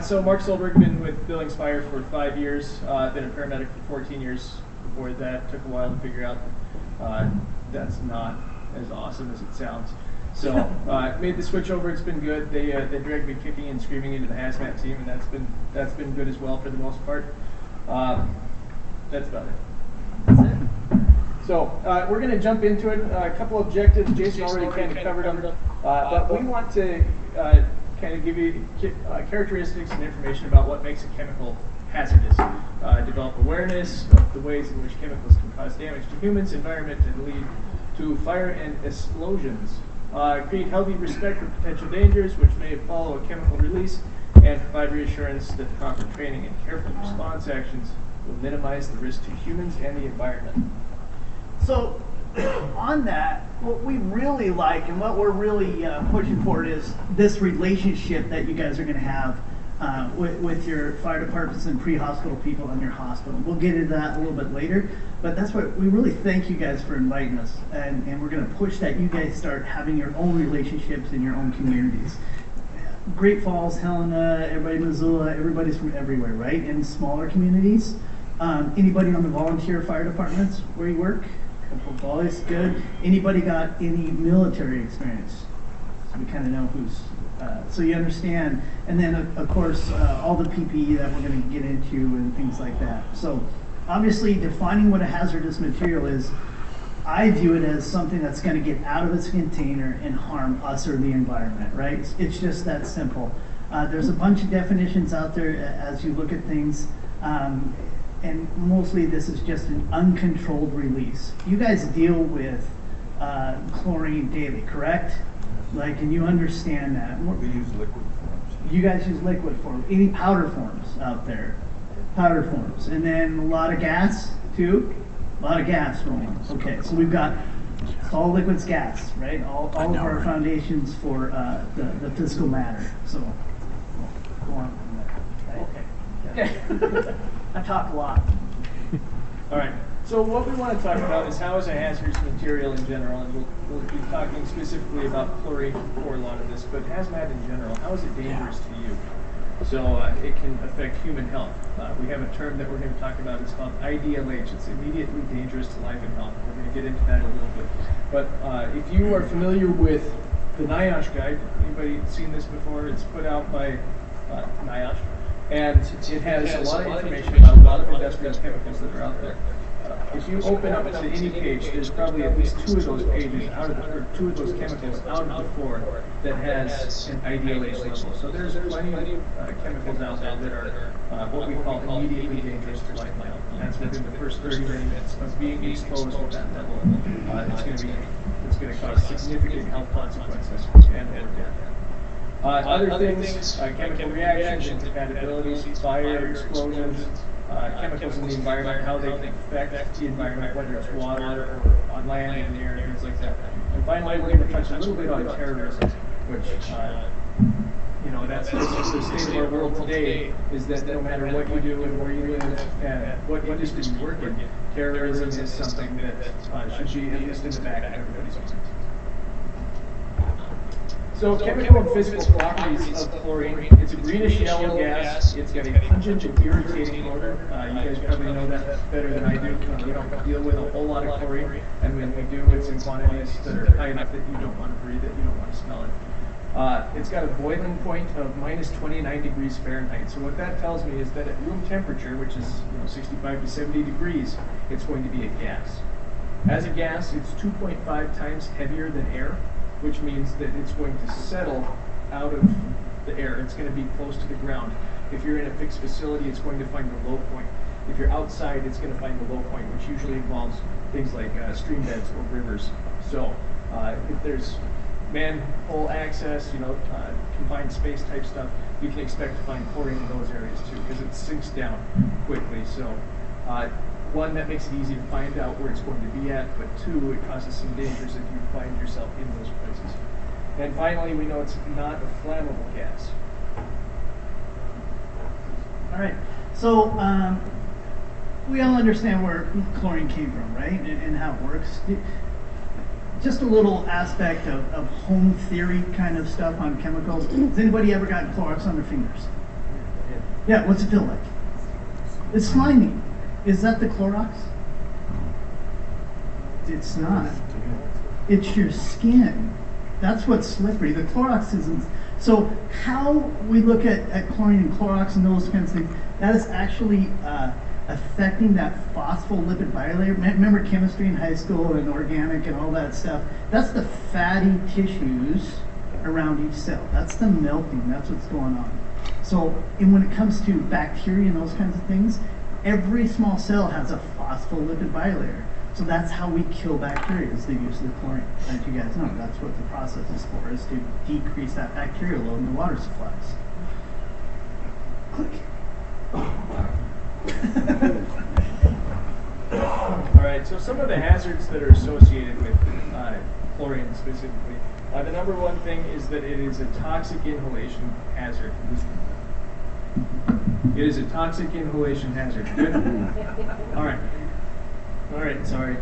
So Mark Solberg, been with Billings Fire for 5 years. Been a paramedic for 14 years. Before that, took a while to figure out that's not as awesome as it sounds. So made the switch over. It's been good. They dragged me kicking and screaming into the hazmat team, and that's been good as well for the most part. That's about it. That's it. So we're going to jump into it. A couple objectives. Jason already kind of covered them, but we want to kind of give you characteristics and information about what makes a chemical hazardous. Develop awareness of the ways in which chemicals can cause damage to humans, environment, and lead to fire and explosions. Create healthy respect for potential dangers which may follow a chemical release, and provide reassurance that the proper training and careful response actions will minimize the risk to humans and the environment. So on that, what we really like and what we're really pushing for is this relationship that you guys are going to have with your fire departments and pre-hospital people in your hospital. We'll get into that a little bit later, but that's what we really thank you guys for inviting us, and we're going to push that you guys start having your own relationships in your own communities. Great Falls, Helena, everybody Missoula, everybody's from everywhere, right? In smaller communities. Anybody on the volunteer fire departments where you work? Couple of boys, good. Anybody got any military experience? So we kind of know who's, so you understand. And then of course, all the PPE that we're going to get into and things like that. So obviously defining what a hazardous material is, I view it as something that's going to get out of its container and harm us or the environment, right? It's just that simple. There's a bunch of definitions out there as you look at things. And mostly this is just an uncontrolled release. You guys deal with chlorine daily, correct? Like, and you understand that. We use liquid forms. You guys use liquid forms. Any powder forms out there? Powder forms. And then a lot of gas, too? A lot of gas rolling. Okay, so we've got all liquids, gas, right? All of our foundations for the physical matter. So, go on from there. Okay. I talk a lot. All right. So what we want to talk about is how is a hazardous material in general, and we'll be talking specifically about chlorine for a lot of this, but hazmat in general, how is it dangerous to you? So it can affect human health. We have a term that we're going to talk about. It's called IDLH. It's immediately dangerous to life and health. We're going to get into that a little bit. But if you are familiar with the NIOSH guide, anybody seen this before? It's put out by NIOSH. And it has a lot of information about a lot of industrial chemicals that are out there. If you open up to any page, there's probably at least two of those pages or two of those chemicals out of the four that has an IDLH level. So there's plenty of chemicals out there that are what we call immediately dangerous to life and health. And that's within the first 30 minutes of being exposed at that level. It's going to cause significant health consequences and death. Other things, chemical reactions, incompatibilities, fire, explosions, chemicals in the environment, how they can affect the environment, whether it's water or on land, in the air, things like that. And finally, we're going to touch a little bit on terrorism, which, that's the state of our world today, is that no matter what you do and where you live and what industry you work in, terrorism is something that should be at least in the back of everybody's mind. So chemical and physical properties of chlorine, it's a greenish yellow gas, it's got a pungent and irritating odor. You guys probably know that better than I do. We don't deal with a whole lot of chlorine, and when we do, it's in quantities that are high enough that you don't want to breathe it, you don't want to smell it. It's got a boiling point of minus 29 degrees Fahrenheit. So what that tells me is that at room temperature, which is 65 to 70 degrees, it's going to be a gas. As a gas, it's 2.5 times heavier than air, which means that it's going to settle out of the air. It's going to be close to the ground. If you're in a fixed facility, it's going to find the low point. If you're outside, it's going to find the low point, which usually involves things like stream beds or rivers. So if there's manhole access, confined space type stuff, you can expect to find chlorine in those areas too, because it sinks down quickly. So one, that makes it easy to find out where it's going to be at, but two, it causes some dangers if you find yourself in those places. And finally, we know it's not a flammable gas. All right, so we all understand where chlorine came from, right, and how it works. Just a little aspect of home theory kind of stuff on chemicals. Has anybody ever gotten Clorox on their fingers? Yeah, what's it feel like? It's slimy. Is that the Clorox? It's not. It's your skin. That's what's slippery. The Clorox isn't. So how we look at chlorine and Clorox and those kinds of things, that is actually affecting that phospholipid bilayer. Remember chemistry in high school and organic and all that stuff? That's the fatty tissues around each cell. That's the melting. That's what's going on. So and when it comes to bacteria and those kinds of things, every small cell has a phospholipid bilayer. So that's how we kill bacteria, is the use of the chlorine. As you guys know, that's what the process is for, is to decrease that bacterial load in the water supplies. Click. All right, so some of the hazards that are associated with chlorine specifically. The number one thing is that it is a toxic inhalation hazard. It is a toxic inhalation hazard. Good? All right. All right, sorry.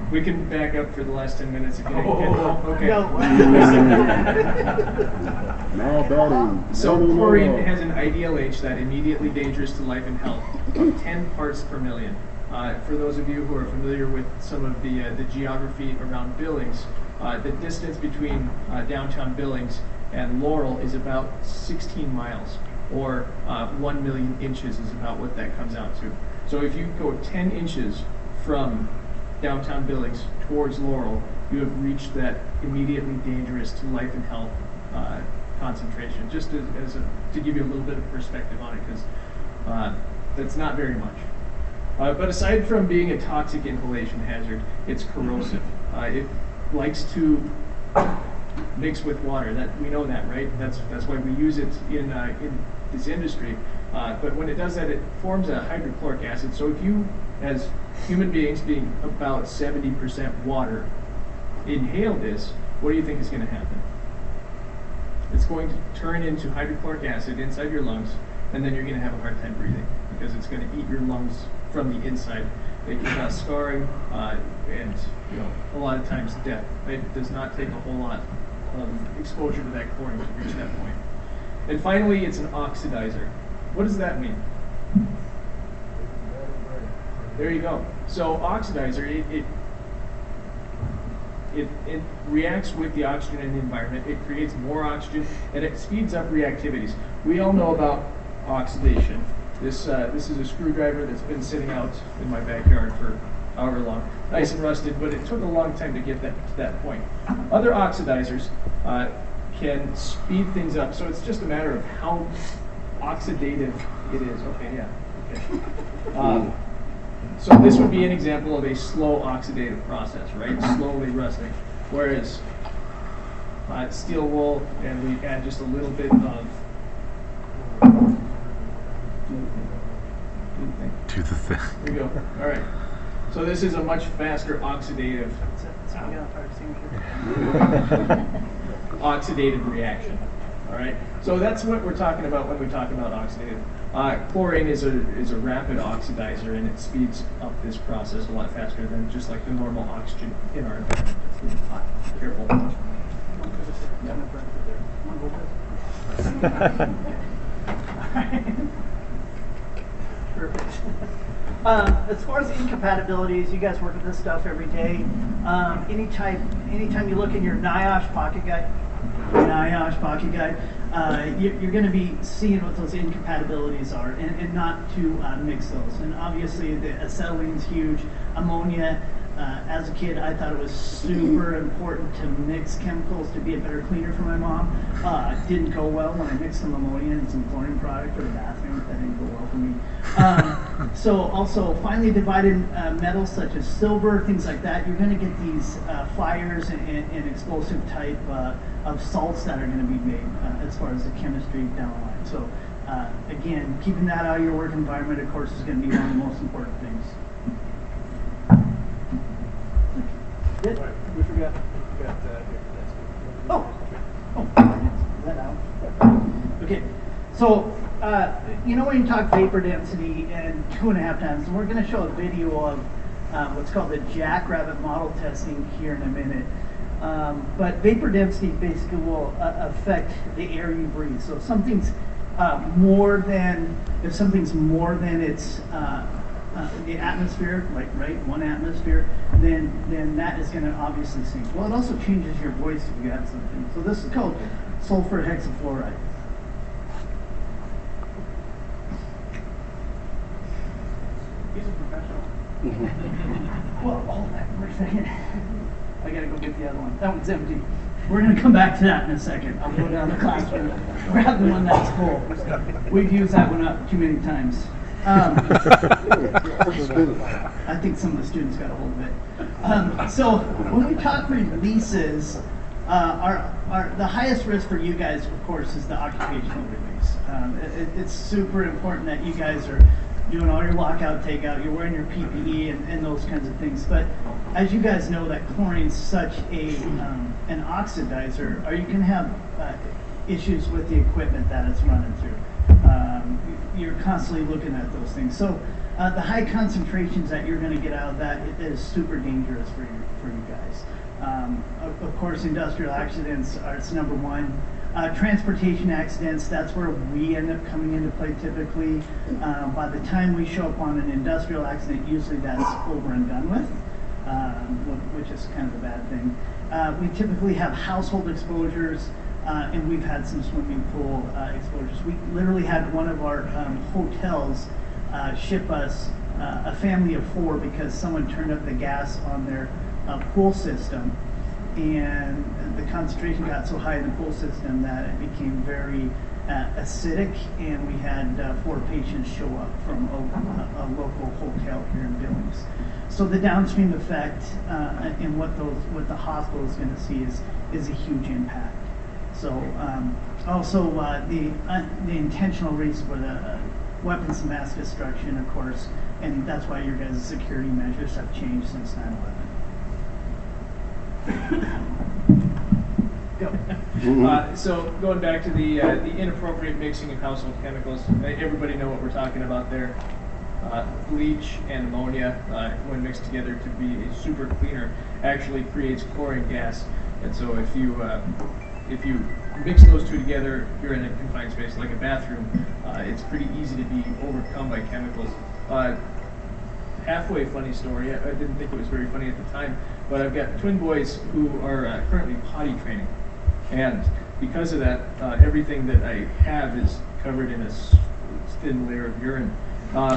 We can back up for the last 10 minutes if you didn't get it. Okay. No. So chlorine has an IDLH, that immediately dangerous to life and health, of 10 parts per million. For those of you who are familiar with some of the geography around Billings, the distance between downtown Billings and Laurel is about 16 miles, or 1 million inches is about what that comes out to. So if you go 10 inches from downtown Billings towards Laurel, you have reached that immediately dangerous to life and health concentration. Just to give you a little bit of perspective on it, because that's not very much. But aside from being a toxic inhalation hazard, it's corrosive. It likes to mix with water. That we know that, right? That's why we use it in this industry. But when it does that, it forms a hydrochloric acid. So if you, as human beings being about 70% water, inhale this, what do you think is going to happen? It's going to turn into hydrochloric acid inside your lungs, and then you're going to have a hard time breathing because it's going to eat your lungs from the inside. It can cause scarring and a lot of times death. It does not take a whole lot of exposure to that chlorine to reach that point. And finally, it's an oxidizer. What does that mean? There you go. So oxidizer, it reacts with the oxygen in the environment. It creates more oxygen, and it speeds up reactivities. We all know about oxidation. This is a screwdriver that's been sitting out in my backyard for however long, nice and rusted, but it took a long time to get to that point. Other oxidizers can speed things up, so it's just a matter of how oxidative it is. Okay, yeah. Okay. So this would be an example of a slow oxidative process, right? Slowly rusting. Whereas steel wool, and we add just a little bit of to the thing. There we go. All right. So this is a much faster oxidative oxidative reaction. All right. So that's what we're talking about when we talk about oxidative. Chlorine is a rapid oxidizer, and it speeds up this process a lot faster than just like the normal oxygen in our environment. Careful. Perfect. As far as incompatibilities, you guys work with this stuff every day. Anytime you look in your NIOSH pocket guide, you're going to be seeing what those incompatibilities are, and not to mix those. And obviously, the acetylene's huge. Ammonia. As a kid, I thought it was super important to mix chemicals to be a better cleaner for my mom. It didn't go well when I mixed some ammonia and some chlorine product for the bathroom. That didn't go well for me. So also finely divided metals such as silver, things like that, you're going to get these fires and explosive type of salts that are going to be made as far as the chemistry down the line. So again, keeping that out of your work environment, of course, is going to be one of the most important things. Right. We forgot that out. Okay, so when you talk vapor density and 2.5 times, and we're going to show a video of what's called the jackrabbit model testing here in a minute. But vapor density basically will affect the air you breathe. So if something's more than its the atmosphere, like 1 atmosphere, then that is going to obviously sink. Well, it also changes your voice if you have something. So this is called sulfur hexafluoride. He's a professional. Well, hold that for a second. I gotta go get the other one. That one's empty. We're gonna come back to that in a second. I'll go down the classroom, grab the one that's full. We've used that one up too many times. I think some of the students got a hold of it. So when we talk releases, the highest risk for you guys, of course, is the occupational release. It's super important that you guys are doing all your lockout, tagout, you're wearing your PPE and those kinds of things. But as you guys know, that chlorine's such an oxidizer, are you going to have issues with the equipment that it's running through? You're constantly looking at those things. So the high concentrations that you're going to get out of that is super dangerous for you guys. Of course, industrial accidents are number one. Transportation accidents, that's where we end up coming into play typically. By the time we show up on an industrial accident, usually that's over and done with, which is kind of a bad thing. We typically have household exposures, and we've had some swimming pool exposures. We literally had one of our hotels ship us a family of 4 because someone turned up the gas on their pool system, and the concentration got so high in the pool system that it became very acidic, and we had 4 patients show up from a local hotel here in Billings. So the downstream effect and what the hospital is going to see is a huge impact. So also the intentional reason for the weapons of mass destruction, of course, and that's why your guys' security measures have changed since 9/11. So going back to the inappropriate mixing of household chemicals, everybody know what we're talking about there. Bleach and ammonia, when mixed together to be a super cleaner, actually creates chlorine gas. And so if you mix those two together, you're in a confined space like a bathroom, it's pretty easy to be overcome by chemicals. Halfway funny story, I didn't think it was very funny at the time, but I've got twin boys who are currently potty training. And because of that, everything that I have is covered in a thin layer of urine. My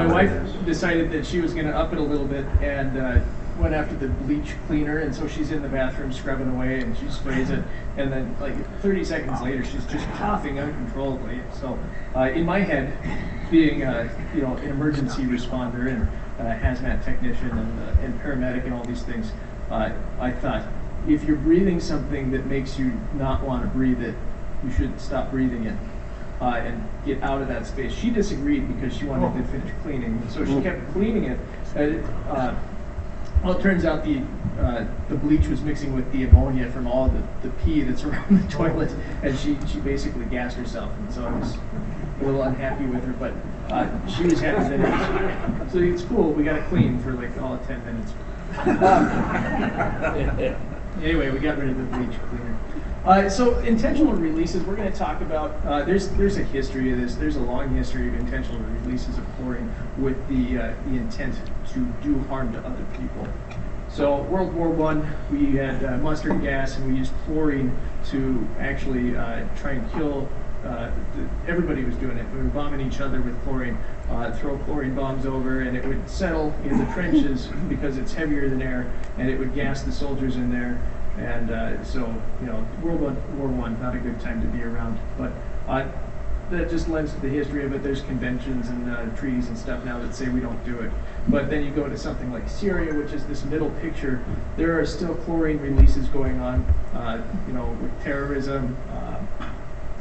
wife decided that she was going to up it a little bit and went after the bleach cleaner, and so she's in the bathroom scrubbing away, and she sprays it, and then like 30 seconds later she's just coughing uncontrollably. So in my head, being an emergency responder and hazmat technician and paramedic and all these things, I thought, if you're breathing something that makes you not want to breathe it, you should stop breathing it and get out of that space. She disagreed because she wanted to finish cleaning, so she kept cleaning it. Well, it turns out the bleach was mixing with the ammonia from all the pee that's around the toilet, and she basically gassed herself, and so I was a little unhappy with her, but she was happy that it was. So it's cool, we got it clean for like all of 10 minutes. Anyway, we got rid of the bleach cleaner. So intentional releases, we're going to talk about, there's a history of this. There's a long history of intentional releases of chlorine with the intent to do harm to other people. So World War I, we had mustard gas, and we used chlorine to actually try and kill, everybody was doing it. We were bombing each other with chlorine, throw chlorine bombs over, and it would settle in the trenches because it's heavier than air, and it would gas the soldiers in there. And so, you know, World War I, not a good time to be around. But that just lends to the history of it. There's conventions and treaties and stuff now that say we don't do it. But then you go to something like Syria, which is this middle picture. There are still chlorine releases going on, you know, with terrorism,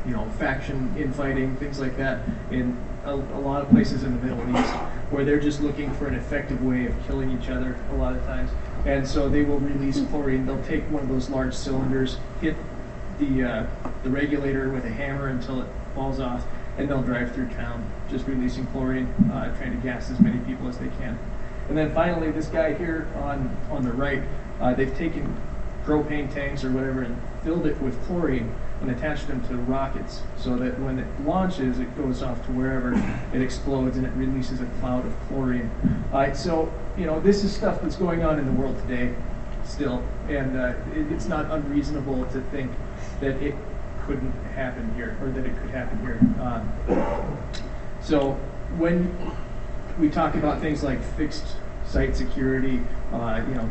you know, faction infighting, things like that, in a lot of places in the Middle East, where they're just looking for an effective way of killing each other a lot of times. And so they will release chlorine. They'll take one of those large cylinders, hit the regulator with a hammer until it falls off, and they'll drive through town just releasing chlorine, trying to gas as many people as they can. And then finally, this guy here on the right, they've taken propane tanks or whatever and filled it with chlorine and attached them to rockets so that when it launches, it goes off to wherever, it explodes and it releases a cloud of chlorine. So, you know, this is stuff that's going on in the world today still, and it's not unreasonable to think that it couldn't happen here, or that it could happen here. So when we talk about things like fixed site security, you know,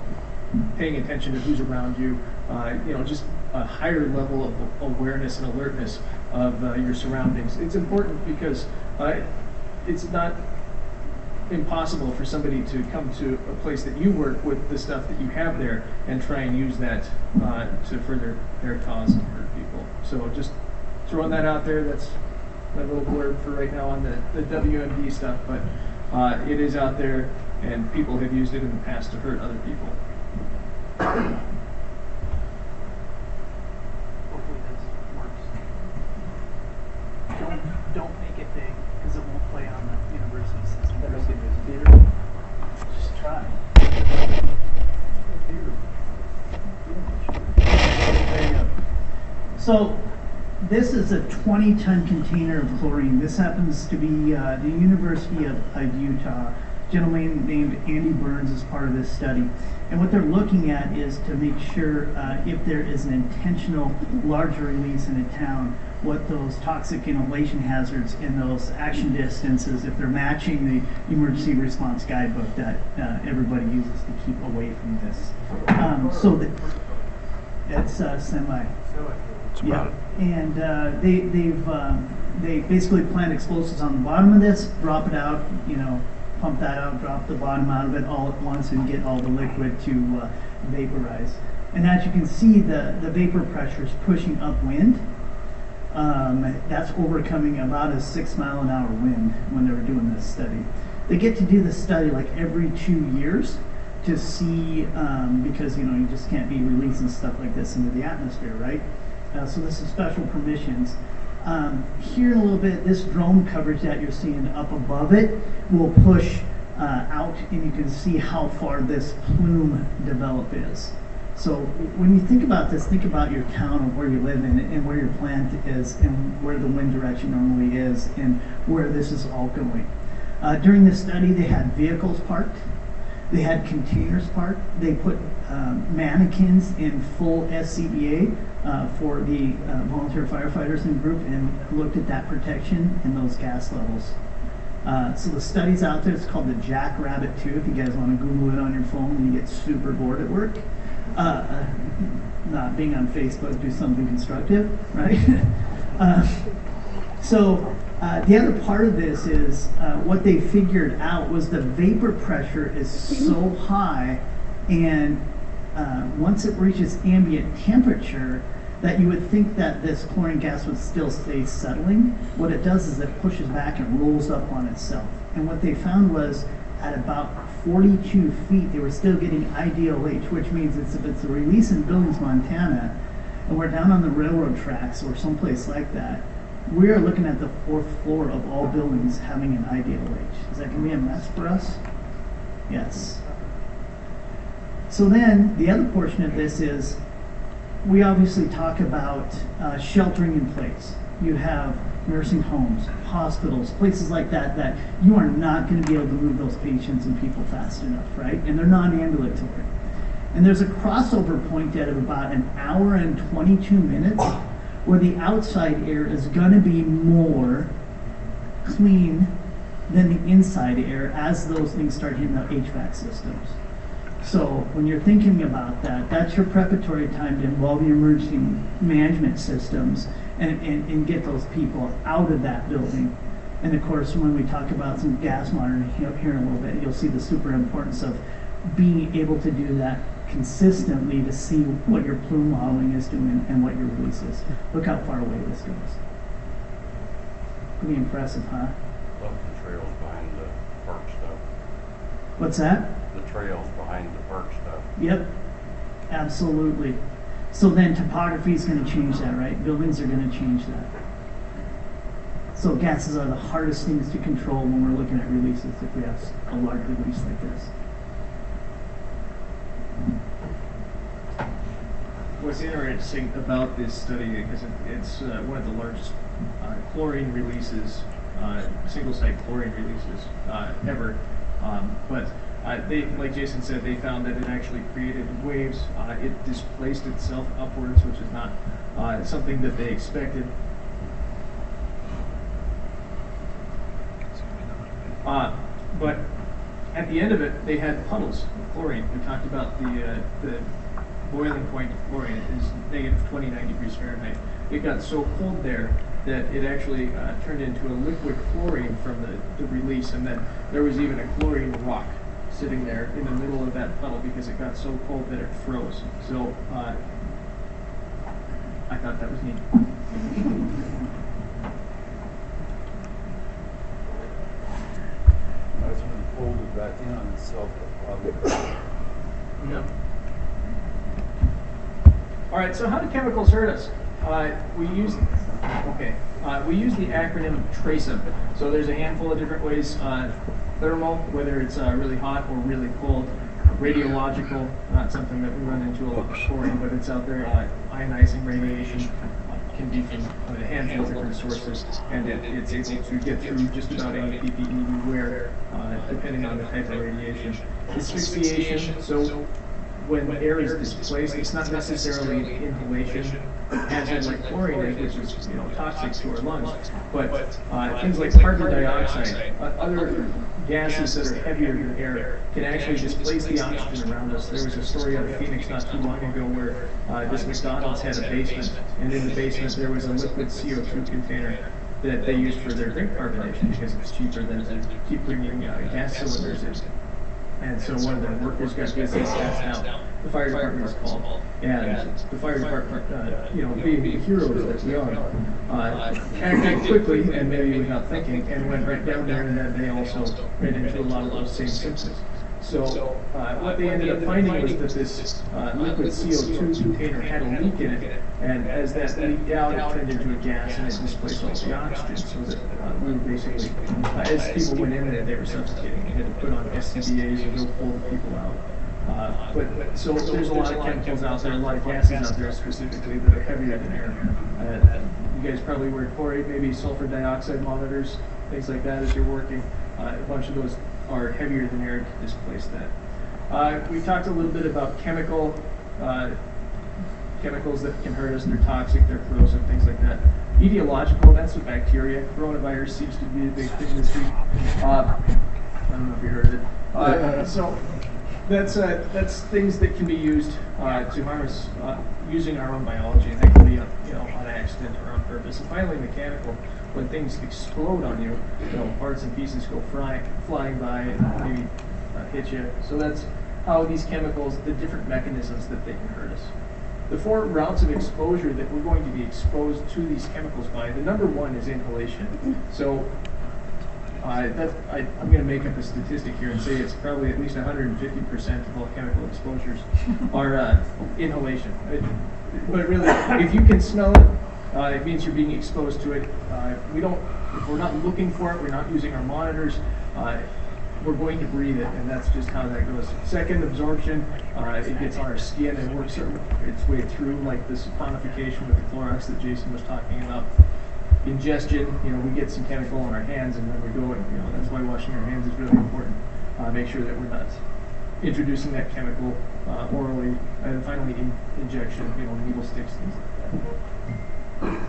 paying attention to who's around you, you know, just a higher level of awareness and alertness of your surroundings. It's important because it's not impossible for somebody to come to a place that you work with the stuff that you have there and try and use that to further their cause and hurt people. So just throwing that out there. That's my little blurb for right now on the WMD stuff, but it is out there, and people have used it in the past to hurt other people. Hopefully this works. Don't make it big, because it won't play on the university system. Just try. There you go. So this is a 20-ton container of chlorine. This happens to be the University of Utah. A gentleman named Andy Burns is part of this study. And what they're looking at is to make sure if there is an intentional larger release in a town, what those toxic inhalation hazards in those action distances, if they're matching the emergency response guidebook that everybody uses to keep away from this. So that's semi. Yeah, and they basically plant explosives on the bottom of this, drop it out, you know, pump that out, drop the bottom out of it all at once, and get all the liquid to vaporize. And as you can see, the vapor pressure is pushing upwind. That's overcoming about a 6-mile-an-hour wind when they were doing this study. They get to do this study like every 2 years to see, because you know you just can't be releasing stuff like this into the atmosphere, right? So this is special permissions. Here in a little bit, this drone coverage that you're seeing up above it will push out, and you can see how far this plume develop is. So when you think about this, think about your town and where you live in and where your plant is and where the wind direction normally is and where this is all going. During this study, they had vehicles parked. They had containers parked. They put mannequins in full SCBA for the volunteer firefighters in the group and looked at that protection and those gas levels. So the study's out there. It's called the Jackrabbit 2. If you guys want to Google it on your phone and you get super bored at work. Not being on Facebook, do something constructive, right? So the other part of this is what they figured out was the vapor pressure is so high, and once it reaches ambient temperature, that you would think that this chlorine gas would still stay settling. What it does is it pushes back and rolls up on itself. And what they found was at about 42 feet, they were still getting IDLH, which means if it's a release in Billings, Montana, and we're down on the railroad tracks or someplace like that, we are looking at the 4th floor of all buildings having an IDLH. Is that going to be a mess for us? Yes. So then the other portion of this is we obviously talk about sheltering in place. You have nursing homes, hospitals, places like that, that you are not going to be able to move those patients and people fast enough, right? And they're non-ambulatory. And there's a crossover point at about an hour and 22 minutes where the outside air is going to be more clean than the inside air as those things start hitting the HVAC systems. So when you're thinking about that, that's your preparatory time to involve the emergency management systems and get those people out of that building. And of course, when we talk about some gas monitoring here in a little bit, you'll see the super importance of being able to do that consistently to see what your plume modeling is doing and what your release is. Look how far away this goes. Pretty impressive, huh? Love the trails behind the park stuff. What's that? The trails behind the park stuff. Yep, absolutely. So then topography is going to change that, right? Buildings are going to change that. So gases are the hardest things to control when we're looking at releases if we have a large release like this. What's interesting about this study, because it's one of the largest chlorine releases, single-site chlorine releases ever, but they, like Jason said, they found that it actually created waves. It displaced itself upwards, which is not something that they expected. But at the end of it, they had puddles of chlorine. We talked about the boiling point of chlorine is negative 29 degrees Fahrenheit. It got so cold there that it actually turned into a liquid chlorine from the release, and then there was even a chlorine rock sitting there in the middle of that puddle because it got so cold that it froze. So I thought that was neat. That's when it folded back in on itself. Yeah. All right, so how do chemicals hurt us? We use the acronym TRACEM. So there's a handful of different ways. Thermal, whether it's really hot or really cold. Radiological, not something that we run into a lot of chlorine, but it's out there. Ionizing radiation can be from a handful of different sources, and it's able to get through just about any PPE you wear, depending on the type of radiation. Asphyxiation, so when air is displaced, it's not necessarily inhalation hazard like chlorine is, which is toxic to our lungs, but things like carbon dioxide, other gases that are heavier than air can actually displace the oxygen around us. There was a story out of Phoenix not too long ago where this McDonald's had a basement, and in the basement there was a liquid CO2 container that they used for their drink carbonation because it's cheaper than to keep bringing gas cylinders in. And so one of the workers got gases passed out. The fire department was called, and the fire department, being the heroes that we are, acted quickly and maybe without thinking, and went right down there, and then they also ran into a lot of those same symptoms. So what they ended up finding was that this liquid CO2 container had a leak in it, and as that leaked out, it turned into a gas and it displaced all the oxygen, so that we were basically, as people went in there, they were suffocating. They had to put on SCBAS and go pull the people out. So there's a lot of chemicals out there, a lot of gases out there specifically that are heavier than air. You guys probably wear chlorate, maybe sulfur dioxide monitors, things like that as you're working. A bunch of those are heavier than air to displace that. We talked a little bit about chemicals that can hurt us. They're toxic, they're corrosive, things like that. Etiological, that's with bacteria. Coronavirus seems to be a big thing this week. I don't know if you heard of it. So that's things that can be used to harm us using our own biology, and that can be on accident or on purpose. And finally, mechanical. When things explode on you, parts and pieces go flying by and maybe hit you. So that's how these chemicals, the different mechanisms that they can hurt us. The 4 routes of exposure that we're going to be exposed to these chemicals by, the number 1 is inhalation. So I'm going to make up a statistic here and say it's probably at least 150% of all chemical exposures are inhalation. But really, if you can smell it, it means you're being exposed to it. If we're not looking for it, we're not using our monitors, we're going to breathe it, and that's just how that goes. Second, absorption, it gets on our skin and works its way through, like the saponification with the Clorox that Jason was talking about. Ingestion, we get some chemical on our hands, and then we go, that's why washing our hands is really important. Make sure that we're not introducing that chemical orally, and finally injection, needle sticks, things like that.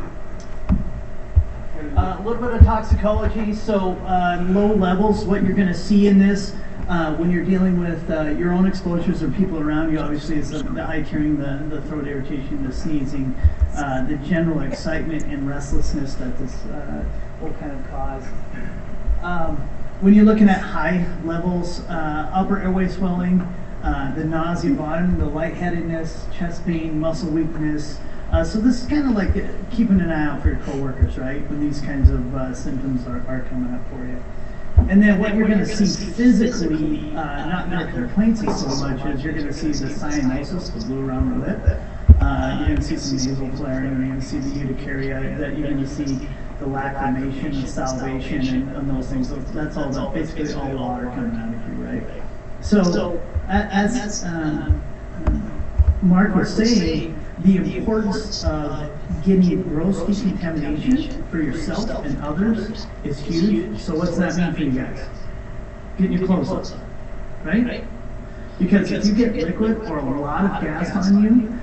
A little bit of toxicology. So low levels, what you're going to see in this when you're dealing with your own exposures or people around you, obviously is the eye tearing, the throat irritation, the sneezing, the general excitement and restlessness that this will kind of cause. When you're looking at high levels, upper airway swelling, the nausea, vomiting, the lightheadedness, chest pain, muscle weakness. So this is kind of like keeping an eye out for your coworkers, right? When these kinds of symptoms are coming up for you. And then what you're going to see physically, not your complaints so much, is you're going to see the cyanosis, the blue around the lip. You're going to see some nasal flaring. You're going to see the urticaria. That you're going to see the lacrimation, the salivation, and those things. So that's all. Basically, all the water coming out of you, right? So as Mark was saying, the importance of getting gross decontamination for yourself and others is huge. So what's that mean for you guys? Getting your clothes up, right? Because if you get liquid or a lot of gas on you,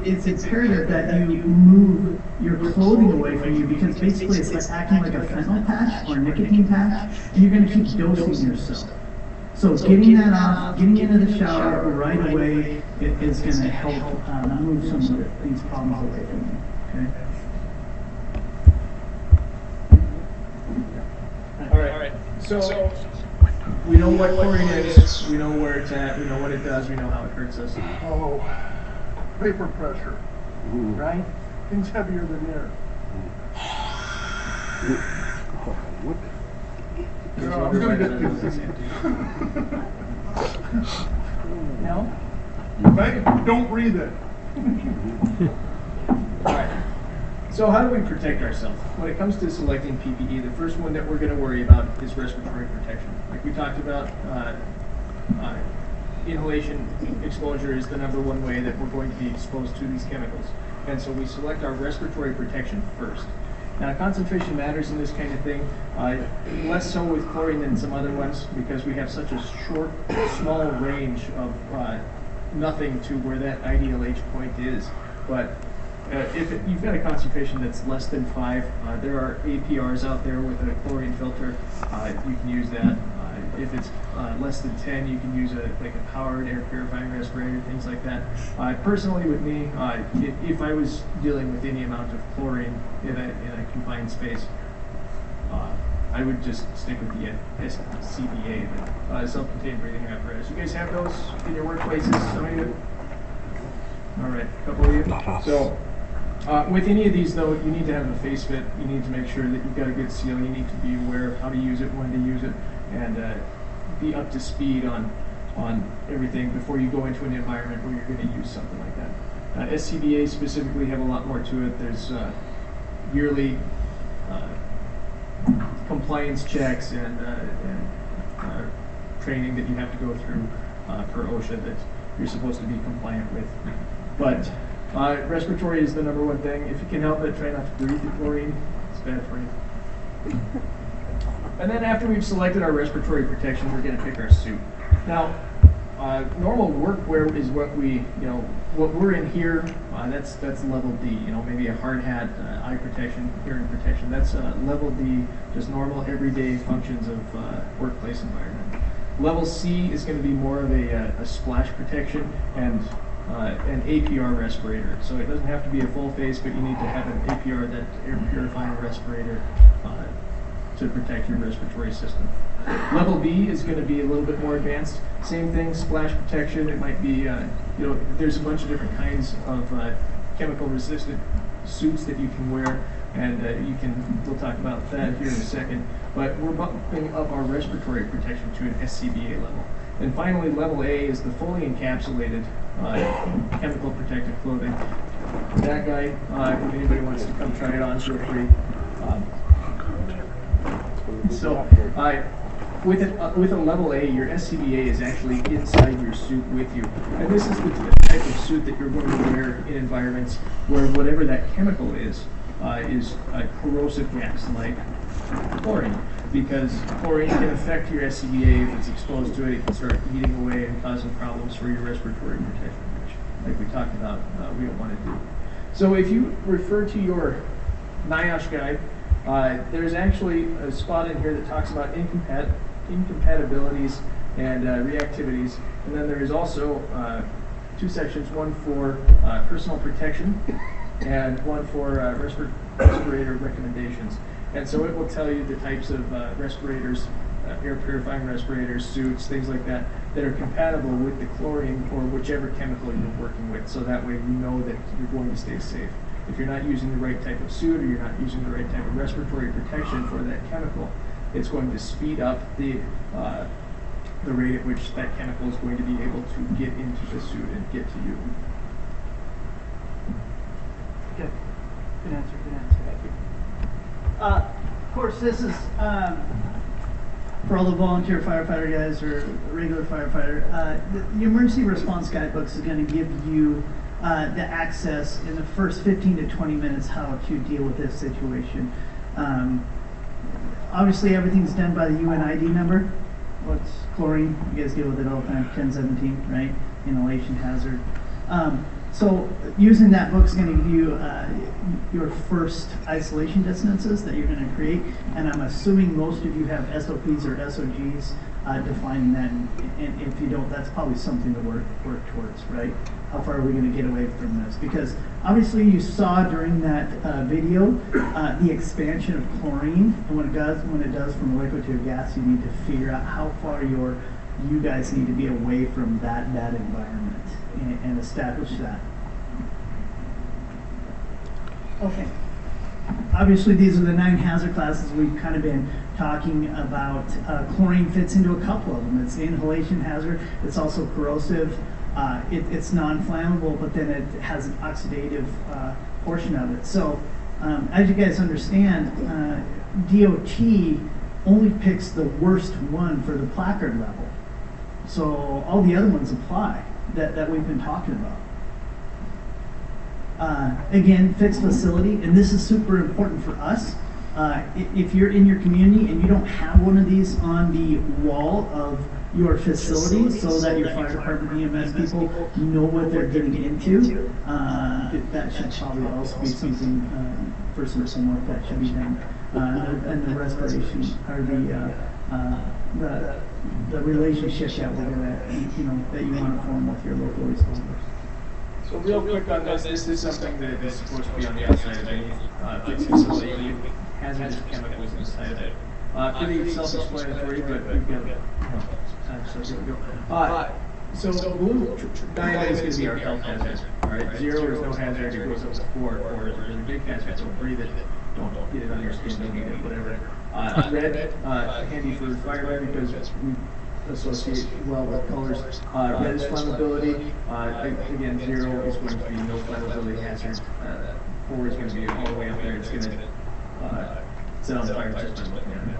it's imperative that you move your clothing away from you, because basically it's like acting like a fentanyl patch or a nicotine patch, and you're going to keep dosing yourself. So getting that off, getting into the shower right away is going to help move some of these problems away from you. Okay. All right. So we know what chlorine is. We know where it's at. We know what it does. We know how it hurts us. Oh, vapor pressure, right? Things heavier than air. I'm gonna get this. No? Don't breathe it. All right. So how do we protect ourselves? When it comes to selecting PPE, the first one that we're going to worry about is respiratory protection. Like we talked about, inhalation exposure is the #1 way that we're going to be exposed to these chemicals. And so we select our respiratory protection first. Now, concentration matters in this kind of thing, less so with chlorine than some other ones, because we have such a short, small range of nothing to where that ideal H point is. But if you've got a concentration that's less than 5, there are APRs out there with a chlorine filter. You can use that. If it's less than 10, you can use a powered air purifying respirator, things like that. Personally, with me, if I was dealing with any amount of chlorine in a confined space, I would just stick with the SCBA, the self-contained breathing apparatus. You guys have those in your workplaces? Some of you? All right, a couple of you. So, with any of these, though, you need to have a face fit. You need to make sure that you've got a good seal. You need to be aware of how to use it, when to use it, and be up to speed on everything before you go into an environment where you're going to use something like that. SCBA specifically have a lot more to it. There's yearly compliance checks and training that you have to go through per OSHA that you're supposed to be compliant with. But respiratory is the #1 thing. If you can help it, try not to breathe the chlorine. It's bad for you. And then after we've selected our respiratory protection, we're going to pick our suit. Now, normal workwear is what what we're in here. That's level D. Maybe a hard hat, eye protection, hearing protection. That's level D, just normal everyday functions of workplace environment. Level C is going to be more of a splash protection and an APR respirator. So it doesn't have to be a full face, but you need to have an APR, that air purifying respirator, to protect your respiratory system. Level B is going to be a little bit more advanced. Same thing, splash protection. It might be, there's a bunch of different kinds of chemical resistant suits that you can wear, and we'll talk about that here in a second. But we're bumping up our respiratory protection to an SCBA level. And finally, level A is the fully encapsulated chemical protective clothing. That guy, if anybody wants to come try it on, feel free. with a level A, your SCBA is actually inside your suit with you. And this is the type of suit that you're going to wear in environments where whatever that chemical is a corrosive gas like chlorine. Because chlorine can affect your SCBA if it's exposed to it. It can start eating away and causing problems for your respiratory protection, which, like we talked about, we don't want to do. So if you refer to your NIOSH guide, there's actually a spot in here that talks about incompatibilities and reactivities. And then there is also 2 sections, one for personal protection and one for respirator recommendations. And so it will tell you the types of respirators, air purifying respirators, suits, things like that, that are compatible with the chlorine or whichever chemical you're working with. So that way we know that you're going to stay safe. If you're not using the right type of suit or you're not using the right type of respiratory protection for that chemical, it's going to speed up the rate at which that chemical is going to be able to get into the suit and get to you. Good. Good answer. Good answer. Thank you. Of course, this is for all the volunteer firefighter guys or regular firefighter. The emergency response guidebooks is going to give you the access in the first 15 to 20 minutes how to deal with this situation. Obviously, everything's done by the UNID number. What's chlorine? You guys deal with it all the time. 1017, right? Inhalation hazard. So using that book is going to give you your first isolation distances that you're going to create, and I'm assuming most of you have SOPs or SOGs defining that, and if you don't, that's probably something to work towards, right? How far are we going to get away from this? Because obviously you saw during that video the expansion of chlorine, and when it does from a liquid to a gas, you need to figure out how far you guys need to be away from that environment and establish that. Okay. Obviously, these are the 9 hazard classes we've kind of been talking about. Chlorine fits into a couple of them. It's the inhalation hazard. It's also corrosive. It's non-flammable, but then it has an oxidative portion of it. So, as you guys understand, DOT only picks the worst one for the placard level. So all the other ones apply that we've been talking about. Again, fixed facility, and this is super important for us. If you're in your community and you don't have one of these on the wall of your facility so that your fire department EMS people know what they're getting into, that should probably also be something for some work that should be done. And the respiration, or the relationship that we're gonna, that you want to form with your local responders. So real quick on this is something that is supposed to be on the outside of any fixed facility. Hazardous chemicals inside of it. Pretty self-explanatory, but we've got so here we go. So blue diamond is going to be our health hazard. All right, 0 is no hazard. It goes up to 4. 4 is a really big hazard. So breathe it. Don't get it on your skin. Don't get it. Whatever. Red, handy for firemen because we associate well with colors. Red is flammability. Again, 0 is going to be no flammability hazard. 4 is going to be all the way up there. It's going to set on fire just by looking at it.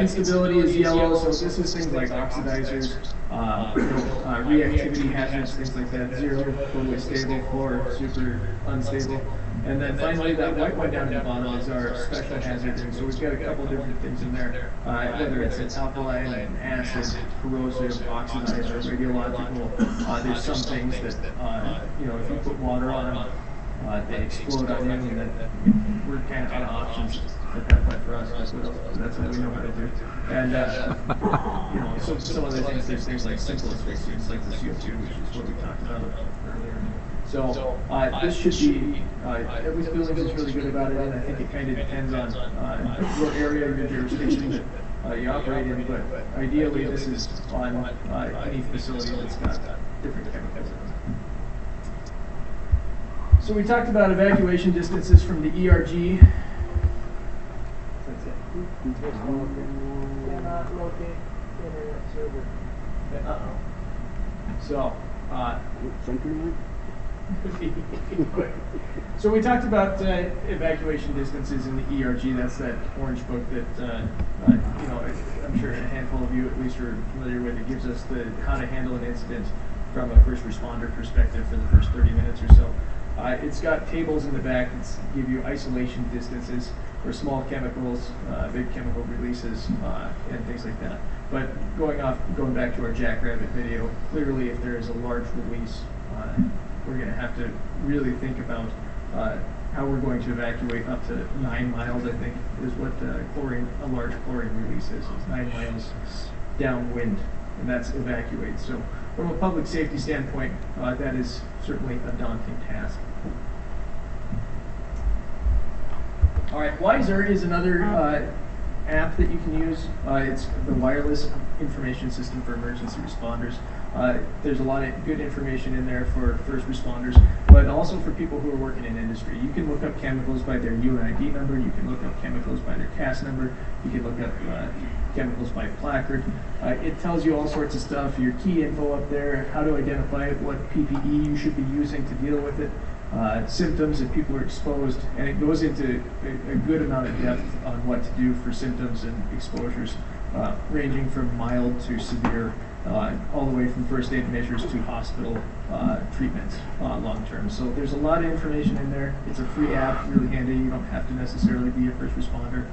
Instability is yellow, so this is things like oxidizers, reactivity hazards, things like that. 0, totally stable. 4, super unstable. And then finally, that white one down at the bottom is our special hazard. And so we've got a couple different things in there, whether it's an alkaline, an acid, corrosive, oxidizer, radiological. There's some things that, if you put water on them, they explode on you, and then we're kind of out of options at that point for us. That's what we know how to do. And some other things. There's things like simple asphyxiants, like the CO2, which is what we talked about earlier. So this should be. Every building is really good about it, and I think it kind of depends on what area of your jurisdiction that you operate in. But ideally, this is on any facility that's got different chemicals in it. So we talked about evacuation distances from the ERG. That's it. Cannot locate internet server. So, So we talked about evacuation distances in the ERG. That's that orange book that I'm sure a handful of you at least are familiar with. It gives us the how to handle an incident from a first responder perspective for the first 30 minutes or so. It's got tables in the back that give you isolation distances for small chemicals, big chemical releases, and things like that. But going back to our jackrabbit video, clearly if there is a large release, we're going to have to really think about how we're going to evacuate up to 9 miles, I think, is what a large chlorine release is. It's 9 miles downwind, and that's evacuate. So from a public safety standpoint, that is certainly a daunting task. All right, Wiser is another app that you can use. It's the wireless information system for emergency responders. There's a lot of good information in there for first responders, but also for people who are working in industry. You can look up chemicals by their UNID number. You can look up chemicals by their CAS number. You can look up chemicals by placard. It tells you all sorts of stuff, your key info up there, how to identify it, what PPE you should be using to deal with it, symptoms if people are exposed, and it goes into a good amount of depth on what to do for symptoms and exposures, ranging from mild to severe, all the way from first aid measures to hospital treatments long term. So there's a lot of information in there. It's a free app, really handy. You don't have to necessarily be a first responder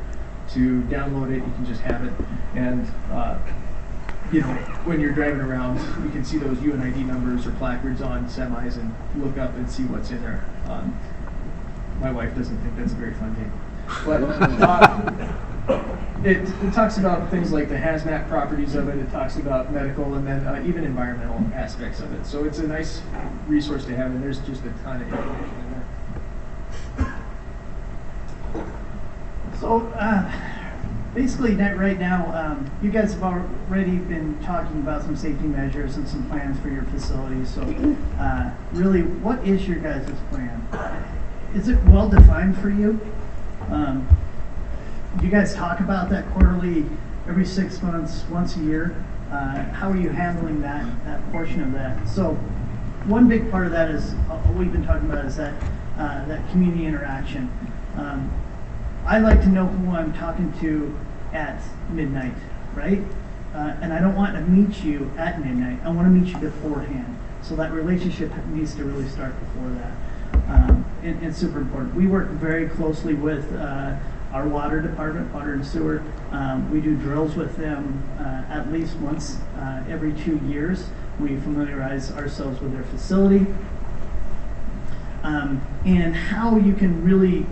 to download it. You can just have it, and when you're driving around, you can see those UNID numbers or placards on semis and look up and see what's in there. My wife doesn't think that's a very fun game, but it talks about things like the hazmat properties of it. It talks about medical and then even environmental aspects of it. So it's a nice resource to have, and there's just a ton of information in there. So basically, right now, you guys have already been talking about some safety measures and some plans for your facility. So really, what is your guys' plan? Is it well defined for you? Do you guys talk about that quarterly, every 6 months, once a year? How are you handling that portion of that? So one big part of that is what we've been talking about is that community interaction. I like to know who I'm talking to at midnight, right? And I don't want to meet you at midnight. I want to meet you beforehand. So that relationship needs to really start before that. And it's super important. We work very closely with our water department, water and sewer. We do drills with them at least once every 2 years. We familiarize ourselves with their facility. And how you can really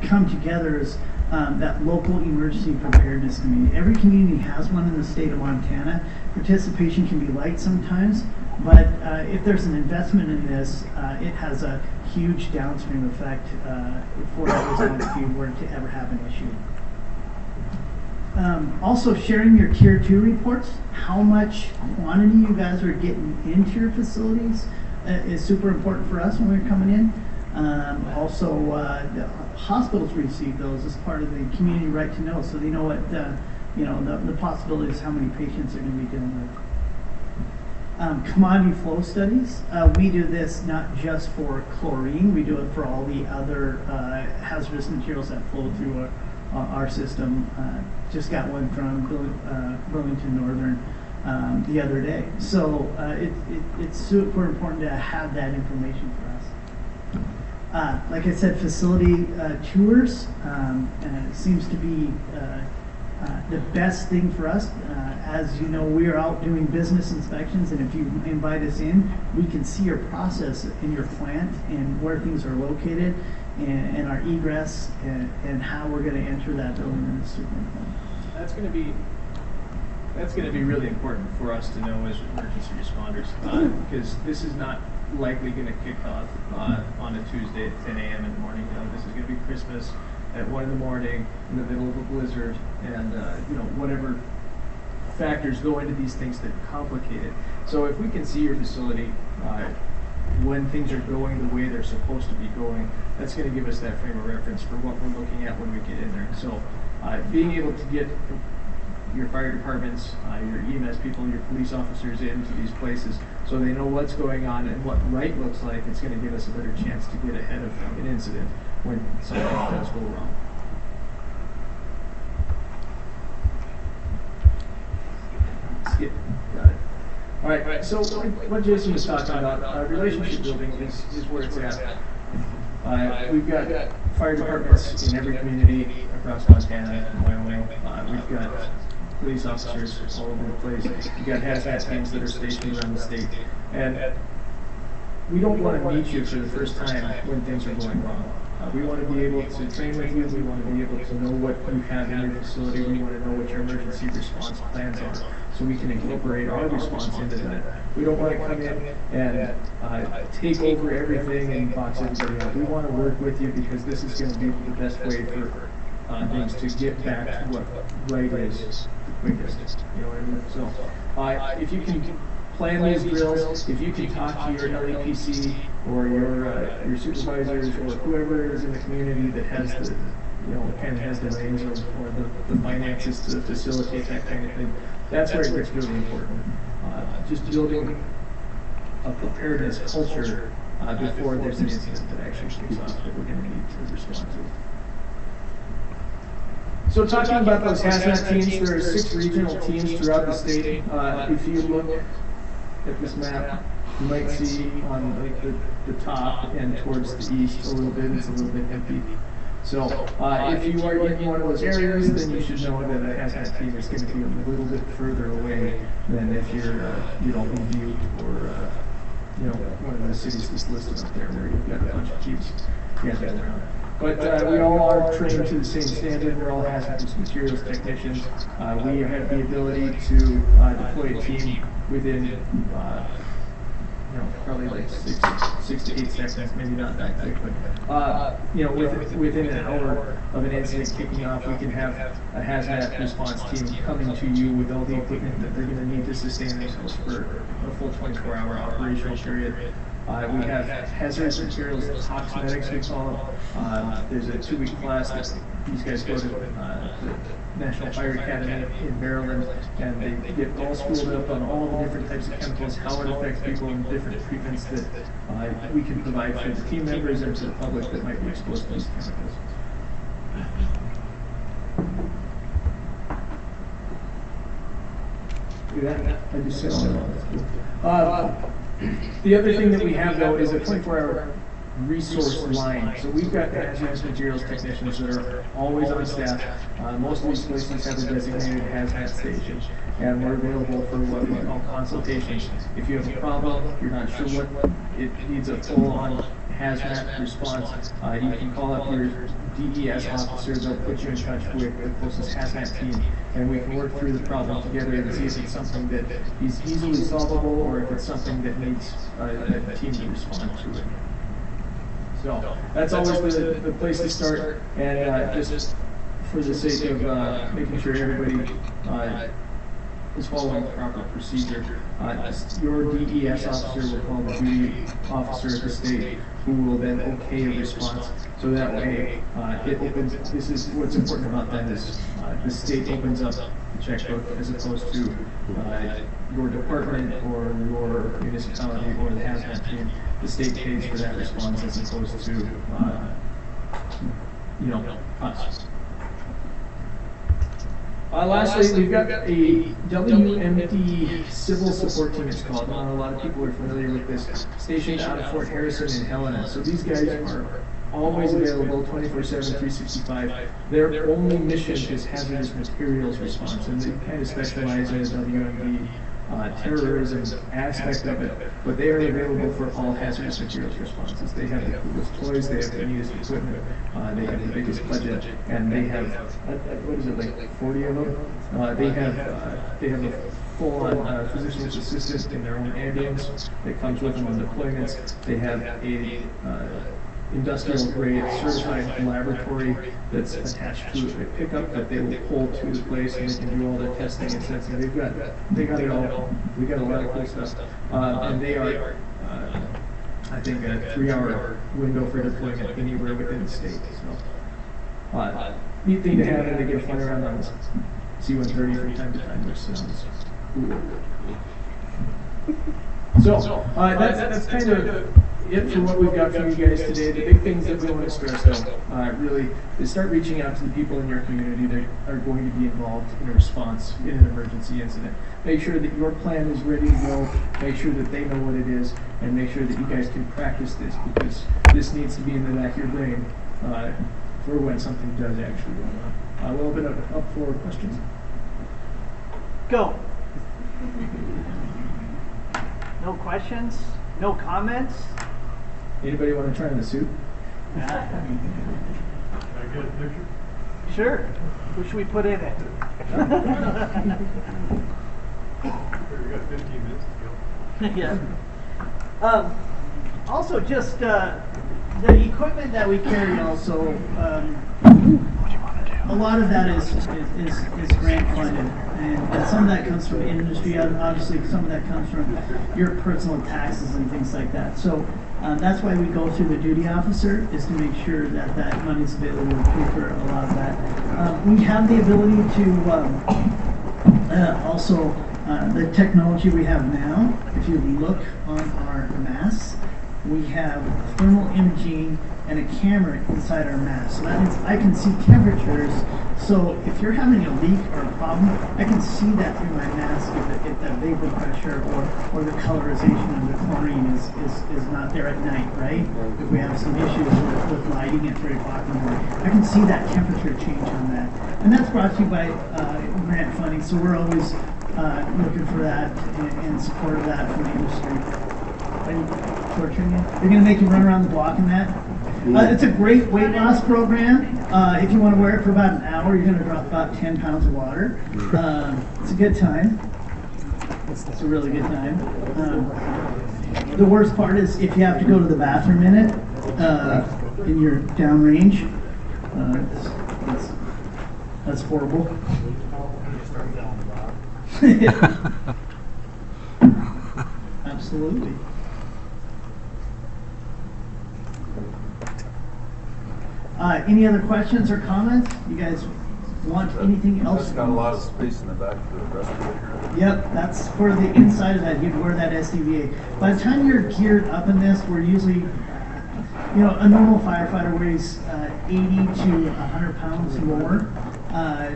come together is that local emergency preparedness community. Every community has one in the state of Montana. Participation can be light sometimes, but if there's an investment in this, it has a huge downstream effect for Arizona if you were to ever have an issue. Also, sharing your Tier 2 reports, how much quantity you guys are getting into your facilities is super important for us when we're coming in. Also, the hospitals receive those as part of the community right to know, so they know what the possibilities, how many patients they're going to be dealing with. Commodity flow studies. We do this not just for chlorine, we do it for all the other hazardous materials that flow through our system. Just got one from Burlington Northern the other day. So it's super important to have that information for us. Like I said, facility tours seems to be the best thing for us. As you know, we are out doing business inspections, and if you invite us in, we can see your process in your plant and where things are located and our egress and how we're going to enter that building, and it's super important. That's going to be really important for us to know as emergency responders, because this is not likely going to kick off on a Tuesday at 10 a.m. in the morning. This is going to be Christmas at 1 in the morning in the middle of a blizzard, and whatever factors go into these things that complicate it. So if we can see your facility when things are going the way they're supposed to be going, that's going to give us that frame of reference for what we're looking at when we get in there. So being able to get your fire departments, your EMS people, your police officers into these places so they know what's going on and what right looks like. It's going to give us a better chance to get ahead of an incident when something does go wrong. Skip. Got it. All right, so what Jason was talking about, relationship building is where it's at. We've got fire departments in every community across Montana and Wyoming. We've got police officers all over the place. We've got hazmat teams that are stationed around the state. And we don't want to meet you for the first time when things are going wrong. We want to be able to train with you. We want to be able to know what you have in your facility. We want to know what your emergency response plans are so we can incorporate our response into that. We don't want to come in and take over everything and box everybody out. We want to work with you because this is going to be the best way for things to get back to what right is the quickest. You know what I mean? So if you can plan these drills, if you can talk to your LEPC or your supervisors or whoever is in the community that has the, you know, kind of has the reins or the finances to facilitate that kind of thing, that's where it gets really important. Just building a preparedness culture before there's an incident that actually kicks off that we're going to need to respond to. So talking about those hazmat teams, there are 6 regional teams throughout the state. If you look at this map, you might see on like the top and towards the east a little bit, it's a little bit empty. So if you are in one of those areas, then you should know that a hazmat team is going to be a little bit further away than if you're, you know, in Butte or, you know, one of the cities that's listed up there where you've got a bunch of teams gathered around. But we all are trained to the same standard. We're all hazardous materials technicians. We have the ability to deploy a team within, you know, probably like six to 8 seconds, maybe not that quick, but you know, within an hour of an incident kicking off, we can have a hazmat response team coming to you with all the equipment that they're going to need to sustain themselves for a full 24-hour operational period. We have hazardous materials, toximetics we call them. There's a 2-week class that these guys go to the National Fire Academy in Maryland, and they get all schooled up on all the different types of chemicals, how it affects people, and different treatments that we can provide for the team members and to the public that might be exposed to these chemicals. Do that? I just said all that. The other thing that we have, though, is a 24-hour resource line. So we've got hazardous materials technicians that are always on staff. Most of these places have a designated hazmat station, and we're available for what we call consultations. If you have a problem, you're not sure what it needs a full-on hazmat response, you can call up your DES officer. They'll put you in touch with the closest hazmat team, and we can work through the problem together and see if it's something that is easily solvable or if it's something that needs a team to respond to it. So that's always the place to start, and just for the sake of making sure everybody is following the proper procedure, your DES officer will call the duty officer at the state, who will then okay a response. So that way, it opens. This is what's important about that is the state opens up the checkbook as opposed to your department or your municipality or the hazmat team. The state pays for that response as opposed to you know, us. Lastly, we've got a WMD civil support team, it's called. Not a lot of people are familiar with this. Stationed out of Fort Harrison in Helena. So these guys are always available 24/7, 365. Their only mission is hazardous materials response, and they kind of specialize in the WMD terrorism aspect of it, but they are available for all hazardous materials responses. They have the coolest toys, they have the neatest equipment, they have the biggest budget, and they have, what is it, like 40 of them? They have a full-on physician's assistant in their own ambulance that comes with them on deployments. They have a industrial-grade certified laboratory that's attached to a pickup that they will pull to the place, and they can do all their testing and sensing. They got it all. We got a lot of cool stuff, and they are, I think, a 3-hour window for deployment anywhere within the state. So, neat thing to have, and they get fun around on C-130 from time to time, which sounds cool. So, that's kind of it for what we've got for you guys today. The big things that we want to stress though, really, is start reaching out to the people in your community that are going to be involved in a response in an emergency incident. Make sure that your plan is ready to go, make sure that they know what it is, and make sure that you guys can practice this, because this needs to be in the back of your brain for when something does actually go on. We'll open it up for questions. Go. No questions? No comments? Anybody want to try on the suit? Can I get a picture? Sure. Who should we put in it? We got 15 minutes to go. Yeah. Also, just the equipment that we carry. Also, a lot of that is grant funded, and some of that comes from industry. Obviously, some of that comes from your personal taxes and things like that. So that's why we go through the duty officer, is to make sure that that money is available to pay for a lot of that. We have the ability to also the technology we have now. If you look on our masks, we have thermal imaging and a camera inside our mask. So that means I can see temperatures. So if you're having a leak or a problem, I can see that through my mask if the vapor pressure or the colorization of the chlorine is not there at night, right? If we have some issues with lighting at 3 o'clock in the morning, I can see that temperature change on that. And that's brought to you by grant funding. So we're always looking for that and support of that from the industry. Are you torturing you? They're going to make you run around the block in that? It's a great weight loss program. If you want to wear it for about an hour, you're going to drop about 10 pounds of water. It's a good time. It's a really good time. The worst part is if you have to go to the bathroom in it, in your downrange. That's horrible. Absolutely. Any other questions or comments? You guys want anything else? It's got a lot of space in the back for the respirator. Yep, that's for the inside of that. You'd wear that SCBA. By the time you're geared up in this, we're usually, a normal firefighter weighs 80 to 100 pounds more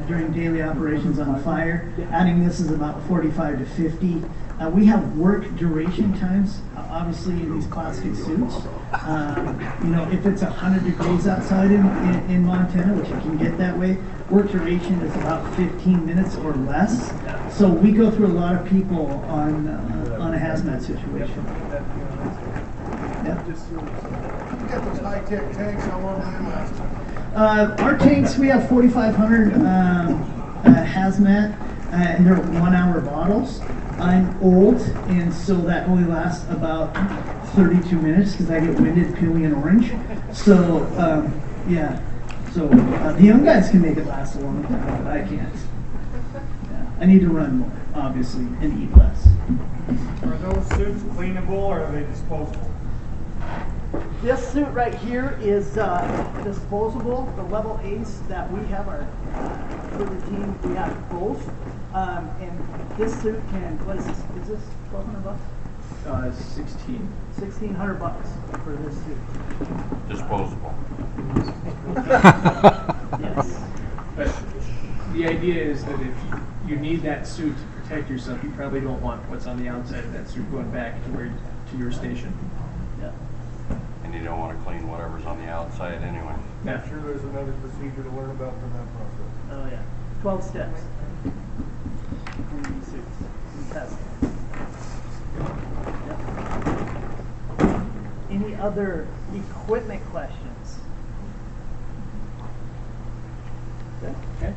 during daily operations on a fire. Adding this is about 45 to 50. We have work duration times, obviously, in these plastic suits. If it's 100 degrees outside in Montana, which it can get that way, work duration is about 15 minutes or less. So we go through a lot of people on a hazmat situation. Yep. You got those high-tech tanks, how long do they last? Our tanks, we have 4,500 hazmat, and they're 1 hour bottles. I'm old, and so that only lasts about 32 minutes because I get winded peeling an orange. So, yeah. So the young guys can make it last a long time, but I can't. Yeah. I need to run more, obviously, and eat less. Are those suits cleanable or are they disposable? This suit right here is disposable. The level A's that we have are for the team. We have both. And this suit can, what is this? Is this $1,200? 16. $1,600 for this suit. Disposable. Yes. But the idea is that if you need that suit to protect yourself, you probably don't want what's on the outside of that suit going back to your station. Yeah. And you don't want to clean whatever's on the outside anyway. Yeah. I'm sure there's another procedure to learn about from that process. Oh yeah. 12 steps. Suits and testing. Yep. Any other equipment questions? Okay.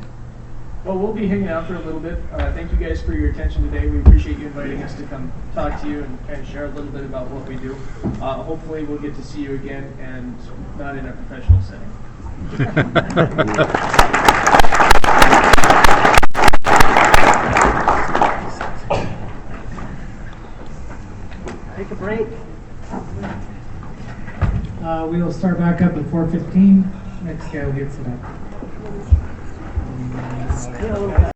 Well, we'll be hanging out for a little bit. Thank you guys for your attention today. We appreciate you inviting us to come talk to you and kind of share a little bit about what we do. Hopefully we'll get to see you again, and not in a professional setting. Take a break. We will start back up at 4:15. Next guy will get set up. Yeah,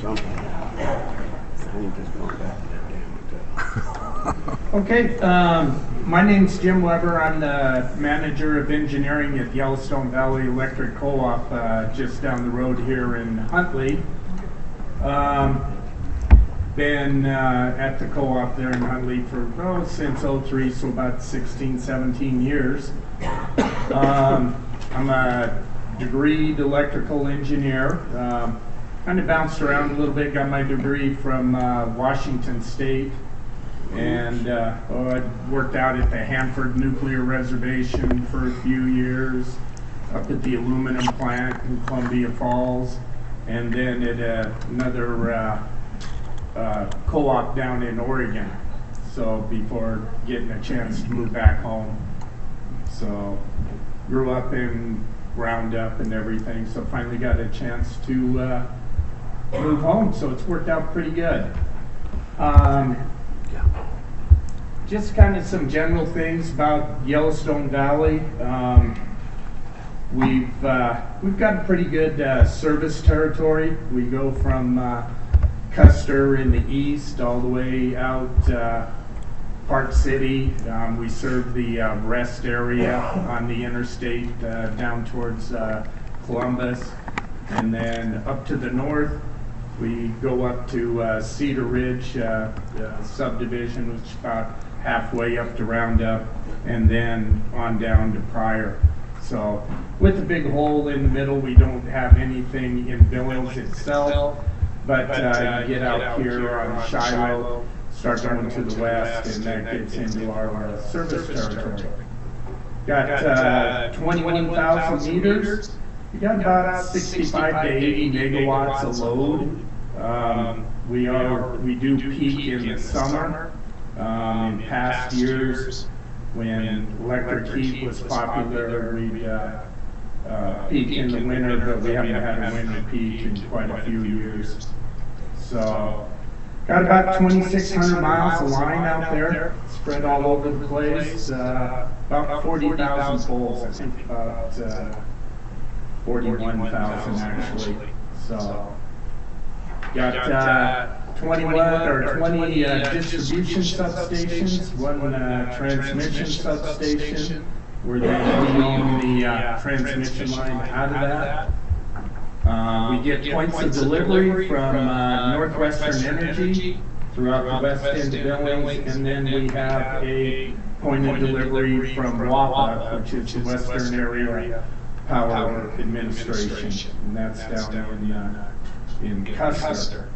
something. I ain't just going back to that damn hotel. Okay, my name's Jim Weber. I'm the manager of engineering at Yellowstone Valley Electric Co-op just down the road here in Huntley. Been at the co-op there in Huntley for since '03, so about 16, 17 years. I'm a degreed electrical engineer. Kind of bounced around a little bit, got my degree from Washington State, and I worked out at the Hanford Nuclear Reservation for a few years, up at the aluminum plant in Columbia Falls, and then at another co-op down in Oregon. So before getting a chance to move back home. So grew up in Roundup and everything. So finally got a chance to move home. So it's worked out pretty good. Just kind of some general things about Yellowstone Valley. We've got a pretty good service territory. We go from Custer in the east all the way out Park City. We serve the rest area on the interstate down towards Columbus. And then up to the north, we go up to Cedar Ridge subdivision, which is about halfway up to Roundup, and then on down to Pryor. So with the big hole in the middle, we don't have anything in Billings itself, but you get out here on Shiloh, start going to the west, and that gets into our service territory. Got 21,000 meters. We got about 65 to 80 megawatts of load. We do peak in the summer. In past years, when electric heat was popular, we'd peak in the winter, but we haven't had a winter peak in quite a few years. So, got about 2,600 miles of line out there, spread all over the place. About 40,000 poles, I think about 41,000 actually. So, got 20 distribution substations, one transmission substation, where we own the transmission line out of that. We get points of delivery from Northwestern Energy throughout the west end of Billings, and then we have a point of delivery from WAPA, which is the Western Area Power Administration, and that's down in Custer.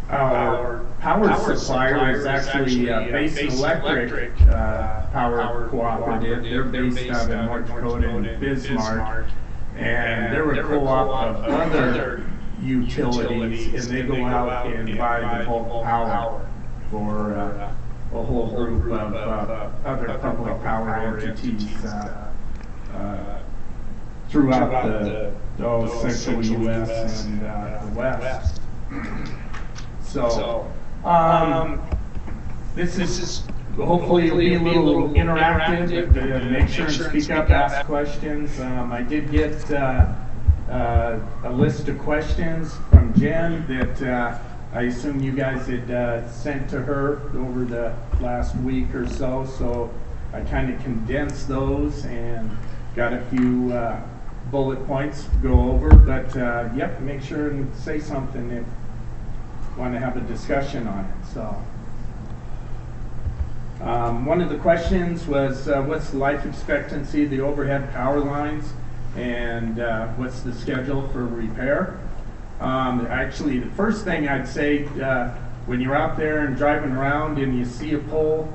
Our power supplier is actually Basin Electric Power Cooperative. They're based out of North Dakota and Bismarck, and they're a co-op of other utilities, and they go out and buy the bulk power for a whole group of other public power entities throughout the central U.S. and the West. So, this is hopefully it'll be a little interactive. Make sure and speak up, ask questions. I did get a list of questions from Jen that I assume you guys had sent to her over the last week or so. So I kind of condensed those and got a few bullet points to go over, but yep, make sure and say something if you want to have a discussion on it. So, one of the questions was, what's the life expectancy of the overhead power lines, and what's the schedule for repair? Actually, the first thing I'd say, when you're out there and driving around and you see a pole,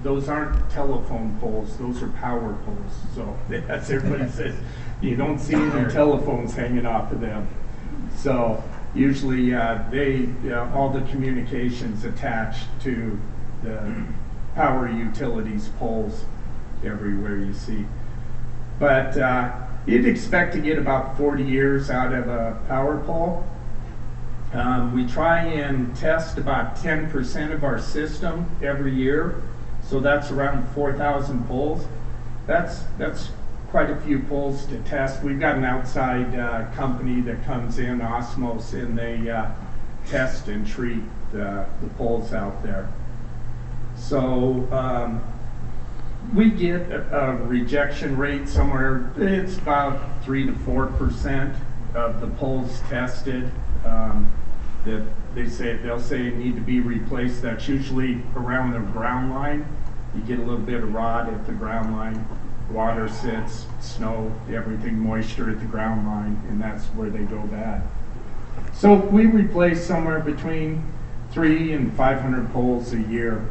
those aren't telephone poles, those are power poles. So as everybody says, you don't see any telephones hanging off of them. So usually all the communications attached to the power utilities poles everywhere you see. But you'd expect to get about 40 years out of a power pole. We try and test about 10% of our system every year. So that's around 4,000 poles. That's quite a few poles to test. We've got an outside company that comes in, Osmos, and they test and treat the poles out there. So we get a rejection rate somewhere, it's about 3 to 4% of the poles tested that they'll say need to be replaced. That's usually around the ground line. You get a little bit of rot at the ground line, water sits, snow, everything, moisture at the ground line, and that's where they go bad. So we replace somewhere between 300 and 500 poles a year.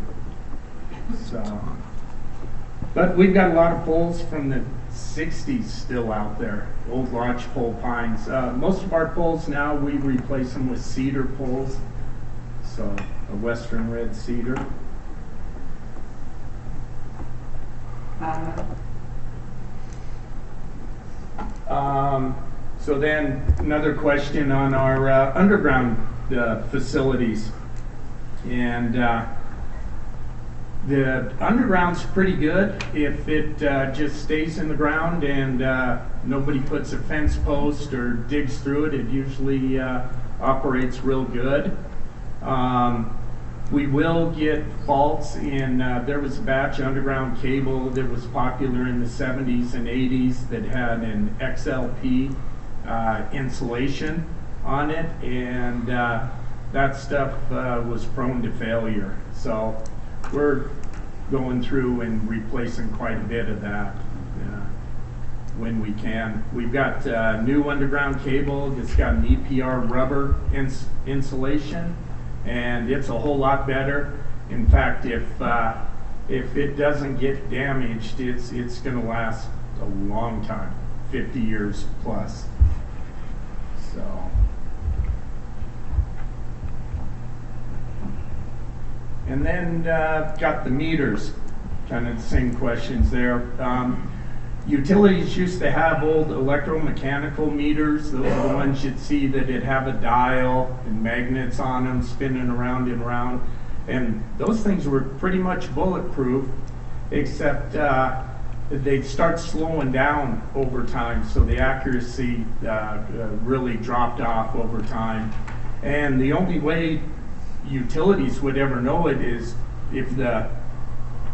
So, but we've got a lot of poles from the 60s still out there, old lodgepole pines. Most of our poles now, we replace them with cedar poles. So a western red cedar. So then another question on our underground facilities. And the underground's pretty good if it just stays in the ground and nobody puts a fence post or digs through it. It usually operates real good. We will get faults in, there was a batch of underground cable that was popular in the 70s and 80s that had an XLP insulation on it, and that stuff was prone to failure. So we're going through and replacing quite a bit of that when we can. We've got new underground cable that's got an EPR rubber insulation, and it's a whole lot better. In fact, if it doesn't get damaged, it's going to last a long time, 50 years plus. So, and then got the meters, kind of the same questions there. Utilities used to have old electromechanical meters. Those are the ones you'd see that it'd have a dial and magnets on them spinning around and around. And those things were pretty much bulletproof, except they'd start slowing down over time. So the accuracy really dropped off over time. And the only way utilities would ever know it is if the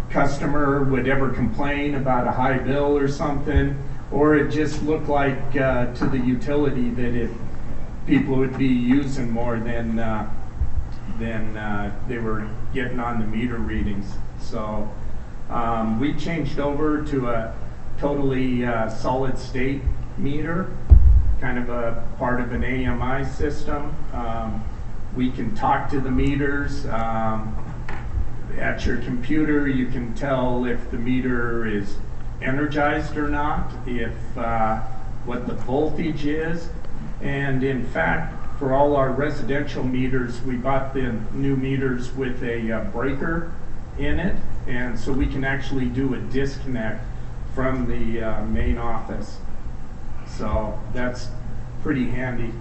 customer would ever complain about a high bill or something, or it just looked like to the utility that people would be using more than they were getting on the meter readings. So we changed over to a totally solid state meter, kind of a part of an AMI system. We can talk to the meters. At your computer, you can tell if the meter is energized or not, if what the voltage is. And in fact, for all our residential meters, we bought the new meters with a breaker in it, and so we can actually do a disconnect from the main office. So that's pretty handy,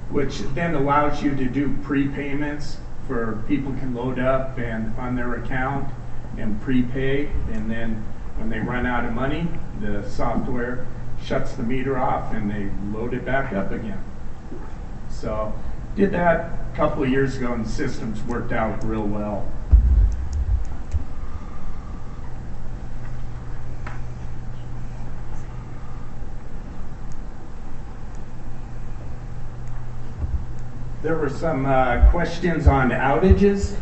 which then allows you to do prepayments for people can load up and on their account and prepay, and then when they run out of money, the software shuts the meter off and they load it back up again. So did that a couple of years ago, and the systems worked out real well. There were some questions on outages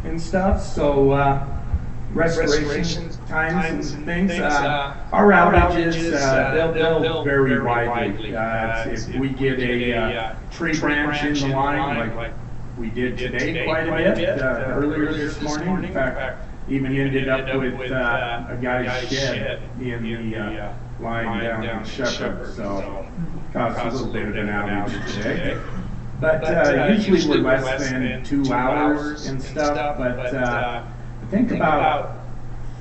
and stuff. So restoration times and things. Our outages, they'll vary widely. If we get a tree branch in the line, like we did today quite a bit, earlier this morning. In fact, even ended up with a guy's shed in the line down in Shepherd. So caused a little bit of an outage today. But usually we're less than 2 hours and stuff. But I think about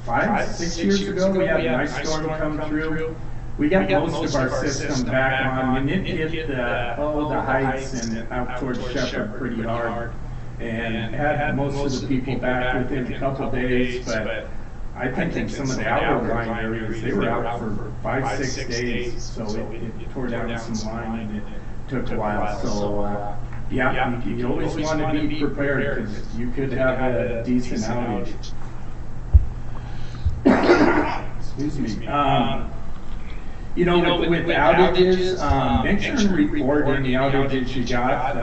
5, 6 years ago, we had an ice storm come through. We got most of our system back on, and it hit the heights and out towards Shepherd pretty hard, and had most of the people back within a couple days. But I think in some of the outlying areas, they were out for 5, 6 days. So it tore down some line, and it took a while. So yeah, you always want to be prepared, because you could have a decent outage. Excuse me. You know, with outages, make sure to report any outages you got.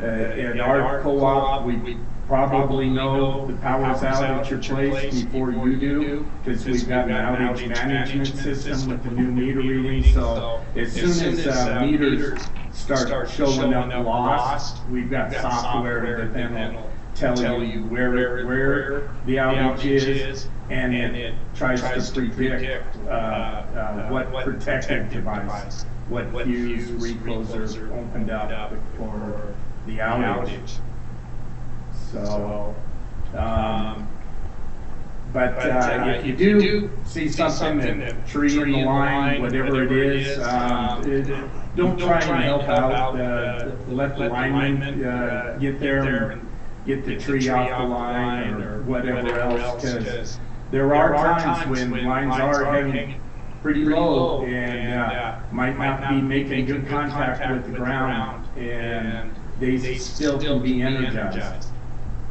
At our co-op, we probably know the power's out at your place before you do, because we've got an outage management system with the new meter reading. So as soon as meters start showing up lost, we've got software that then will tell you where the outage is, and it tries to predict what protective device, what fuse recloser opened up for the outage. So, but if you do see something, a tree in the line, whatever it is, don't try and help out. Let the lineman get there and get the tree off the line or whatever else, because there are times when lines are hanging pretty low and might not be making good contact with the ground, and they still can be energized.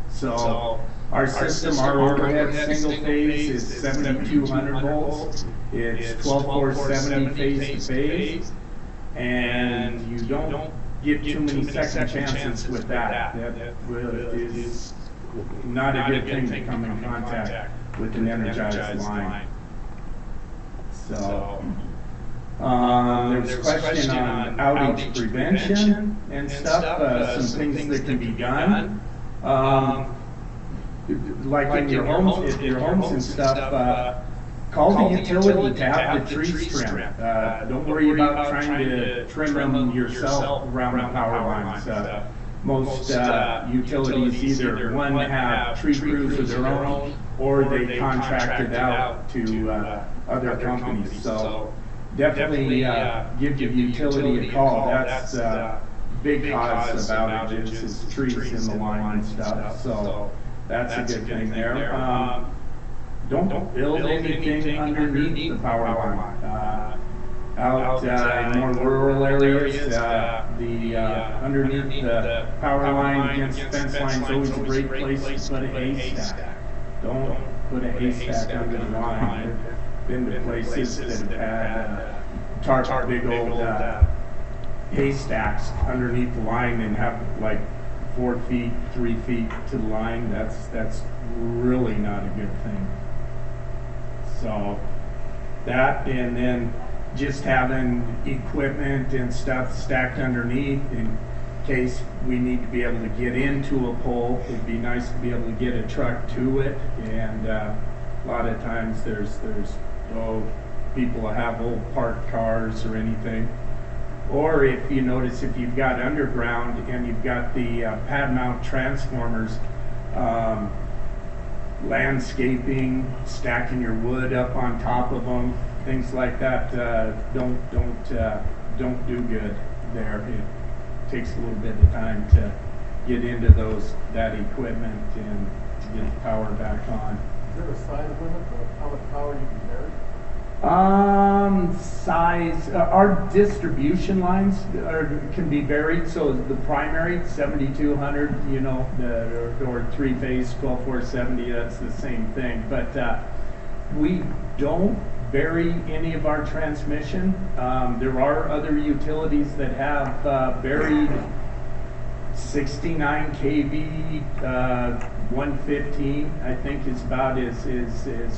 So our system, our overhead single phase is 7,200 volts. It's 12,470 phase to phase, and you don't get too many second chances with that. That really is not a good thing to come in contact with an energized line. So there's a question on outage prevention and stuff, some things that can be done. Like in your homes, and stuff, call the utility to have the trees trimmed. Don't worry about trying to trim them yourself around the power lines. Most utilities either one have tree crews of their own, or they contract it out to other companies. So definitely give your utility a call. That's big cause of outages is trees in the line and stuff. So that's a good thing there. Don't build anything underneath the power line. Out in more rural areas, the underneath the power line against fence line is always a great place to put a haystack. Don't put a haystack under the line. I've been to places that have had big old haystacks underneath the line and have like 4 feet, 3 feet to the line. That's really not a good thing. So that, and then just having equipment and stuff stacked underneath in case we need to be able to get into a pole. It'd be nice to be able to get a truck to it, and a lot of times there's people have old parked cars or anything. Or if you notice, if you've got underground and you've got the pad mount transformers, landscaping, stacking your wood up on top of them, things like that, don't do good there. It takes a little bit of time to get into that equipment and to get the power back on. Is there a size limit of how much power you can carry? Size, our distribution lines can be varied. So the primary 7,200, or 3-phase 12,470, that's the same thing. But we don't vary any of our transmission. There are other utilities that have varied 69 kV, 115, I think is about as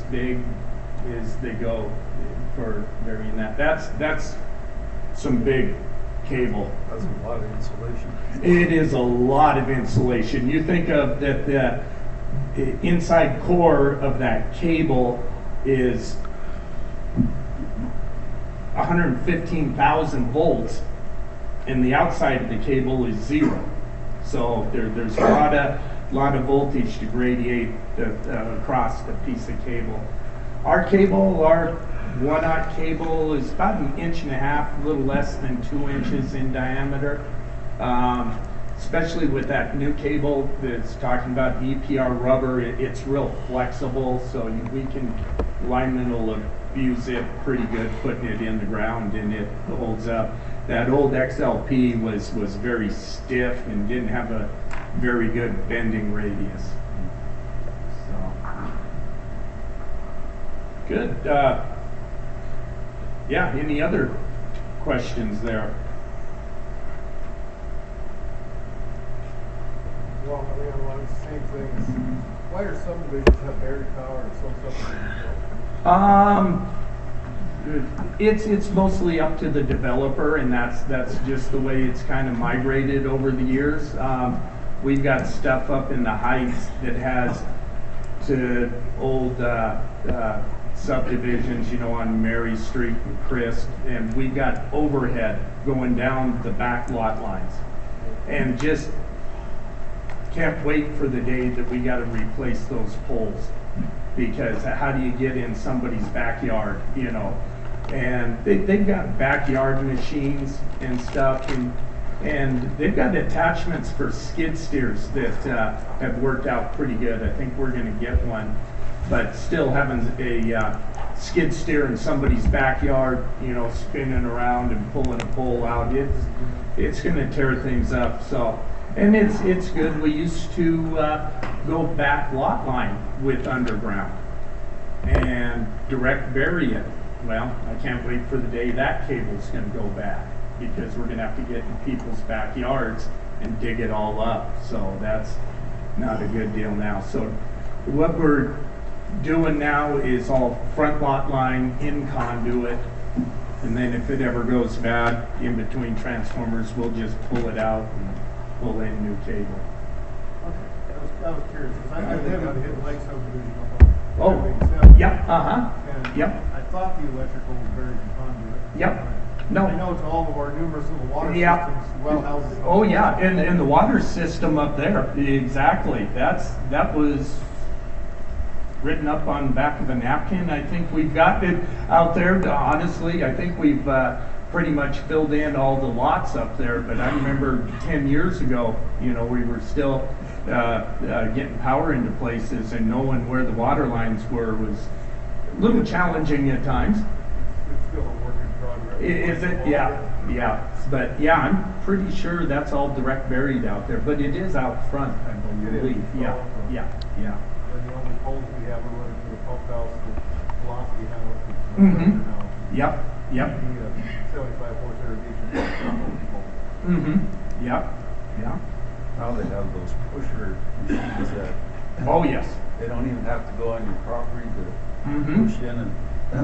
big as they go for varying that. That's some big cable. That's a lot of insulation. It is a lot of insulation. You think of that the inside core of that cable is 115,000 volts, and the outside of the cable is 0. So there's a lot of voltage to radiate across the piece of cable. Our cable, our 1/0 cable, is about 1.5 inches, a little less than 2 inches in diameter. Especially with that new cable that's talking about the EPR rubber, it's real flexible, so linemen will abuse it pretty good, putting it in the ground, and it holds up. That old XLP was very stiff and didn't have a very good bending radius. Good. Yeah, any other questions there? Well, I mean, along the same things. Why are some divisions have buried power and some don't? It's mostly up to the developer, and that's just the way it's kind of migrated over the years. We've got stuff up in the heights that has to old subdivisions, you know, on Mary Street and Christ, and we've got overhead going down the back lot lines. And just can't wait for the day that we got to replace those poles, because how do you get in somebody's backyard, you know? And they've got backyard machines and stuff, and they've got attachments for skid steers that have worked out pretty good. I think we're going to get one, but still having a skid steer in somebody's backyard, you know, spinning around and pulling a pole out, it's going to tear things up. So, and it's good. We used to go back lot line with underground and direct bury it. Well, I can't wait for the day that cable's going to go back, because we're going to have to get in people's backyards and dig it all up. So that's not a good deal now. So what we're doing now is all front lot line in conduit, and then if it ever goes bad in between transformers, we'll just pull it out and pull in new cable. I was curious, because I live on Hidden Lake subdivision. Oh, yep, yep. I thought the electrical was buried in conduit. Yep. No. I know it's all of our numerous little water Yeah. systems, well houses. Oh yeah, and the water system up there, exactly. That was written up on the back of a napkin. I think we've got it out there. Honestly, I think we've pretty much filled in all the lots up there. But I remember 10 years ago, you know, we were still getting power into places, and knowing where the water lines were was a little challenging at times. It's still a work in progress. Is it? Yeah. But yeah, I'm pretty sure that's all direct buried out there. But it is out front, I believe. Yeah. And the only poles we have are running to the pump house, the velocity house. Mm-hmm. Yep. We need a 75 horse irrigation pole. Yeah. Now they have those pusher machines that. Oh yes. They don't even have to go on your property to push in, and I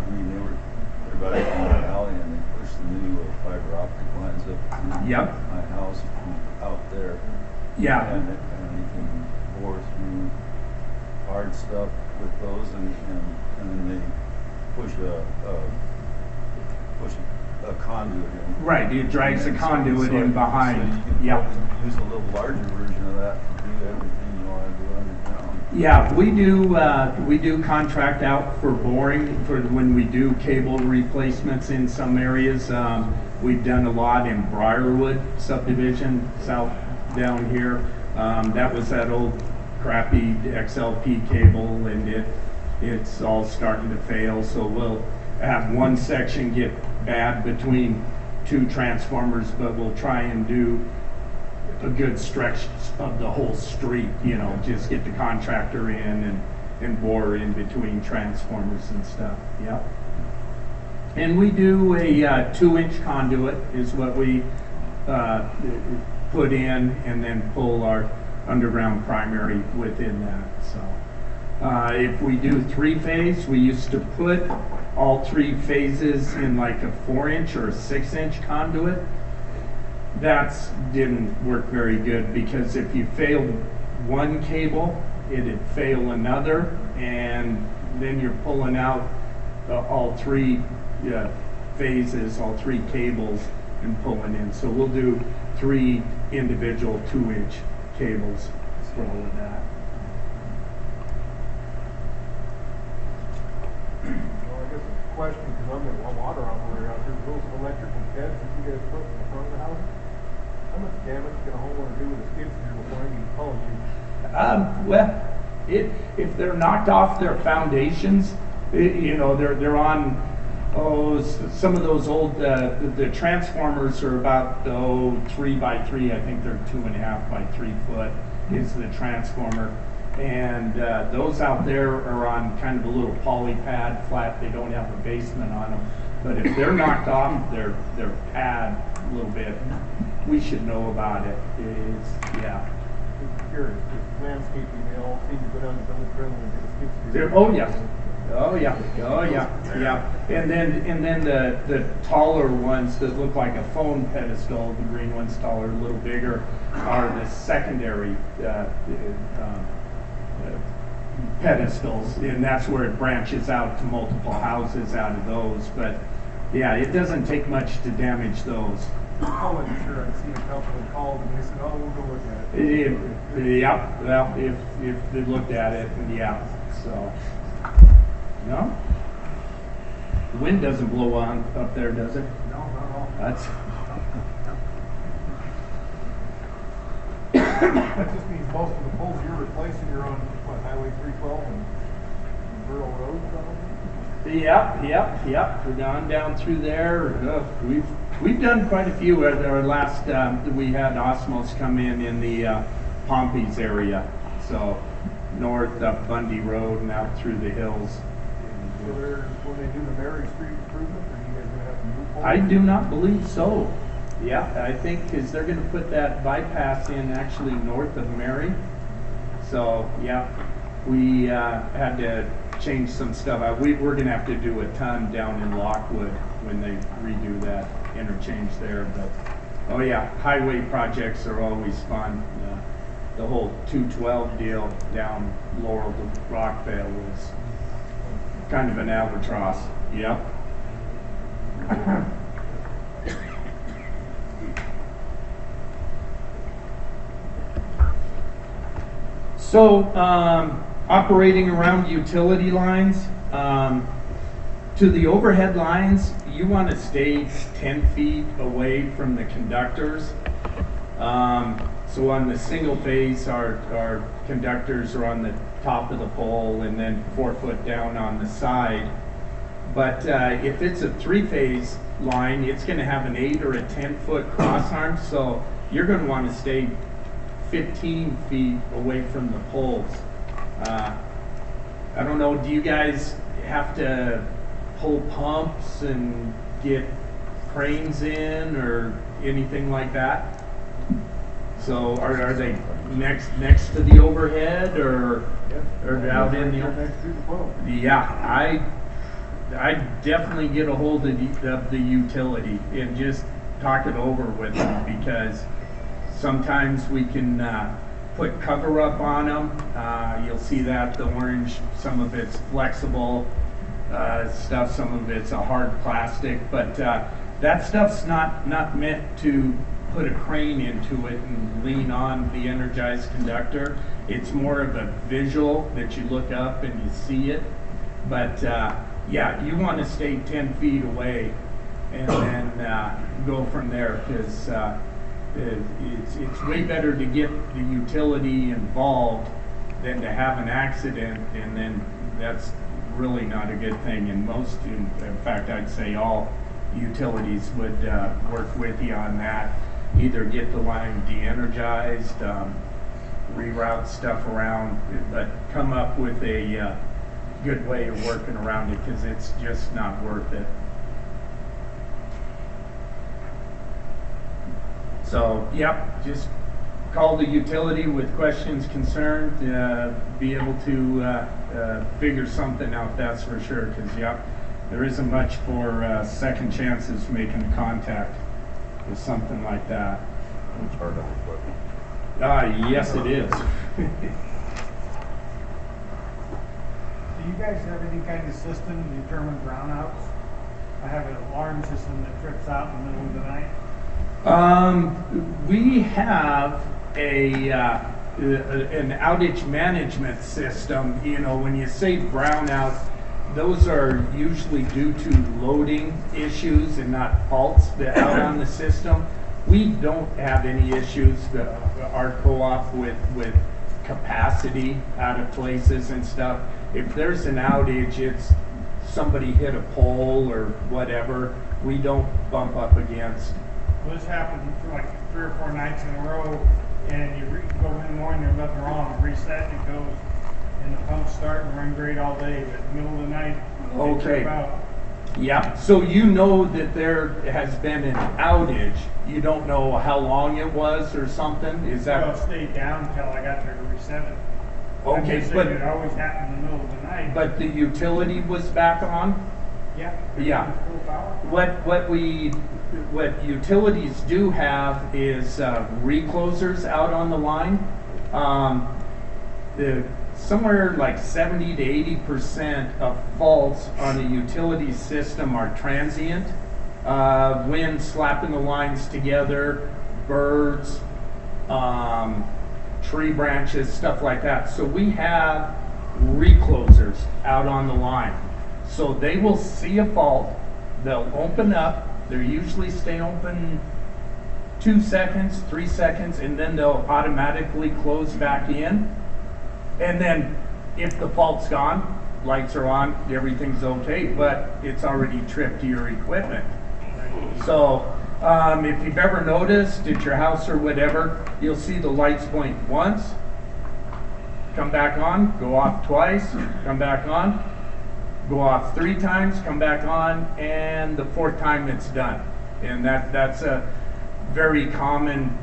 mean they're back in the alley, and they push the new fiber optic lines up to my house from out there. Yeah. And you can bore through hard stuff with those, and then they push a conduit in. Right, it drags a conduit in behind. So you can use a little larger version of that to do everything you want to do underground. Yeah, we do contract out for boring for when we do cable replacements in some areas. We've done a lot in Briarwood subdivision south down here. That was that old crappy XLP cable, and it's all starting to fail. So we'll have one section get bad between two transformers, but we'll try and do a good stretch of the whole street, you know, just get the contractor in and bore in between transformers and stuff. Yep. And we do a 2-inch conduit is what we put in, and then pull our underground primary within that. So if we do 3-phase, we used to put all 3 phases in like a 4-inch or a 6-inch conduit. That didn't work very good, because if you failed one cable, it'd fail another, and then you're pulling out all 3 phases, all 3 cables, and pulling in. So we'll do 3 individual 2-inch cables for all of that. Question, because I'm a water operator out here, those electrical beds that you guys put in the front of the house, how much damage can a homeowner do with a skid steer before I even call you? Well, if they're knocked off their foundations, you know, they're on, some of those old, the transformers are about 3 by 3. I think they're 2.5 by 3 foot is the transformer. And those out there are on kind of a little poly pad flat. They don't have a basement on them. But if they're knocked off their pad a little bit, we should know about it. Yeah. I'm curious, because landscaping, they all seem to go down to Village Grove and get a skid steer. Oh yeah. And then the taller ones that look like a phone pedestal, the green one's taller, a little bigger. are the secondary pedestals, and that's where it branches out to multiple houses out of those. But yeah, it doesn't take much to damage those. I wasn't sure. I'd seen a couple that called and they said, "Oh, we'll go look at it." Yeah, well, if they looked at it, yeah. So, no, the wind doesn't blow on up there, does it? No, not at all. That's. That just means most of the poles you're replacing are on what, Highway 312 and Burl Road, probably. Yep. We're down through there. We've done quite a few. Our last we had Osmos come in the Pompey's area, so north up Bundy Road and out through the hills. So when they do the Mary Street improvement, are you guys going to have to move poles? I do not believe so. Yeah, I think because they're going to put that bypass in actually north of Mary. So yeah, we had to change some stuff. We're going to have to do a ton down in Lockwood when they redo that interchange there. But oh yeah, highway projects are always fun. The whole 212 deal down Laurel to Rockvale was kind of an albatross. Yep. So, operating around utility lines, to the overhead lines, you want to stay 10 feet away from the conductors. So on the single phase, our conductors are on the top of the pole and then 4 foot down on the side. But if it's a 3-phase line, it's going to have an 8 or a 10 foot cross arm, so you're going to want to stay 15 feet away from the poles. I don't know, do you guys have to pull pumps and get cranes in or anything like that? So are they next to the overhead or out in the overhead? Yeah, I definitely get a hold of the utility and just talk it over with them, because sometimes we can put cover up on them. You'll see that the orange, some of it's flexible stuff, some of it's a hard plastic, but that stuff's not meant to put a crane into it and lean on the energized conductor. It's more of a visual that you look up and you see it. But yeah, you want to stay 10 feet away and then go from there, because it's way better to get the utility involved than to have an accident, and then that's really not a good thing. And most, in fact, I'd say all utilities would work with you on that. Either get the line de-energized, reroute stuff around, but come up with a good way of working around it, because it's just not worth it. So, yep, just call the utility with questions, concerns, be able to figure something out, that's for sure, because, yep, there isn't much for second chances making contact with something like that. It's hard on equipment. Yes, it is. Do you guys have any kind of system to determine brownouts? I have an alarm system that trips out in the middle of the night. We have an outage management system. You know, when you say brownouts, those are usually due to loading issues and not faults that out on the system. We don't have any issues, our co-op, with capacity out of places and stuff. If there's an outage, it's somebody hit a pole or whatever, we don't bump up against. Well, this happened for like 3 or 4 nights in a row, and you go in the morning, there's nothing wrong, reset, and it goes, and the pumps start and run great all day, but in the middle of the night, they trip out. Yeah, so you know that there has been an outage. You don't know how long it was or something? Is that? Well, it stayed down until I got there to reset it. Okay, but it always happened in the middle of the night. But the utility was back on? Yeah. What utilities do have is reclosers out on the line. Somewhere like 70 to 80% of faults on the utility system are transient. Wind slapping the lines together, birds, tree branches, stuff like that. So we have reclosers out on the line. So they will see a fault, they'll open up, they usually stay open 2 seconds, 3 seconds, and then they'll automatically close back in. And then if the fault's gone, lights are on, everything's okay, but it's already tripped to your equipment. So if you've ever noticed at your house or whatever, you'll see the lights blink once, come back on, go off twice, come back on, go off 3 times, come back on, and the 4th time it's done. And that's a very common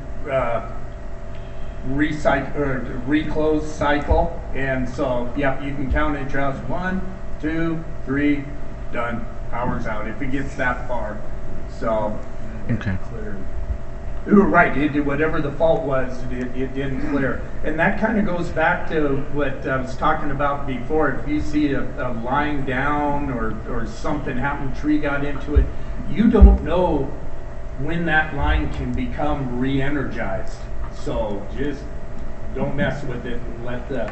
reclose cycle. And so, yeah, you can count at your house 1, 2, 3, done. Power's out if it gets that far. So, okay. Right, whatever the fault was, it didn't clear. And that kind of goes back to what I was talking about before. If you see a lying down or something happened, tree got into it, you don't know when that line can become re-energized. So just don't mess with it and let the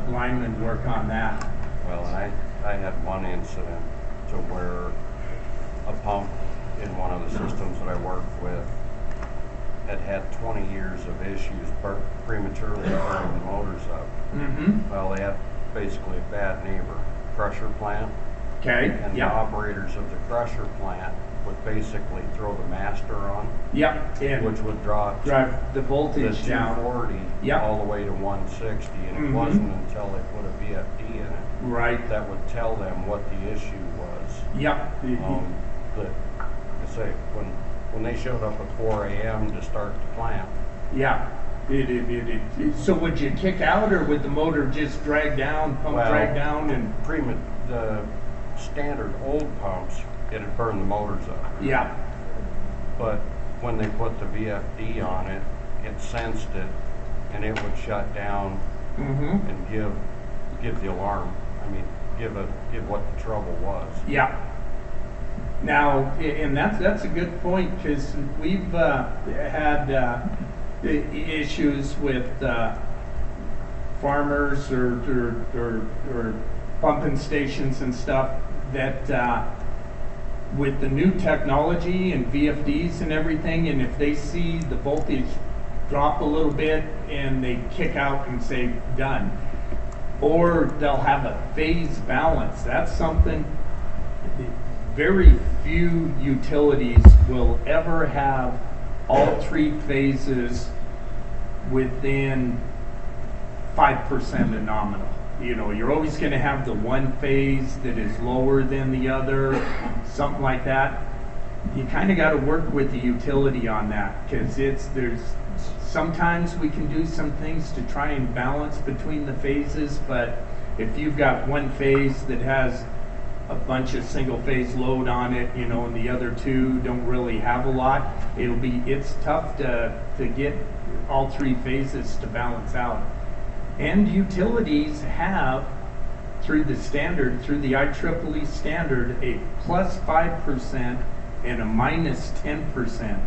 lineman work on that. Well, I had one incident to where a pump in one of the systems that I worked with had 20 years of issues prematurely burning the motors up. Mm-hmm. Well, they had basically a bad neighbor, crusher plant. Okay. And the operators of the crusher plant would basically throw the master on. Yep. Which would drive the voltage the 240 down. all the way to 160, and it wasn't until they put a VFD in it that would tell them what the issue was. Yep. But I say when they showed up at 4 a.m. to start the plant. Yeah. So would you kick out, or would the motor just drag down, drag down, and the standard old pumps, it'd burn the motors up. Yeah. But when they put the VFD on it, it sensed it, and it would shut down and give the alarm. I mean, give what the trouble was. Yeah. Now, and that's a good point, because we've had issues with farmers or pumping stations and stuff that with the new technology and VFDs and everything, and if they see the voltage drop a little bit and they kick out and say done, or they'll have a phase balance. That's something very few utilities will ever have all 3 phases within 5% of nominal. You know, you're always going to have the one phase that is lower than the other, something like that. You kind of got to work with the utility on that, because there's sometimes we can do some things to try and balance between the phases, but if you've got one phase that has a bunch of single phase load on it, you know, and the other 2 don't really have a lot, it's tough to get all 3 phases to balance out. And utilities have, through the IEEE standard, a plus 5% and a minus 10%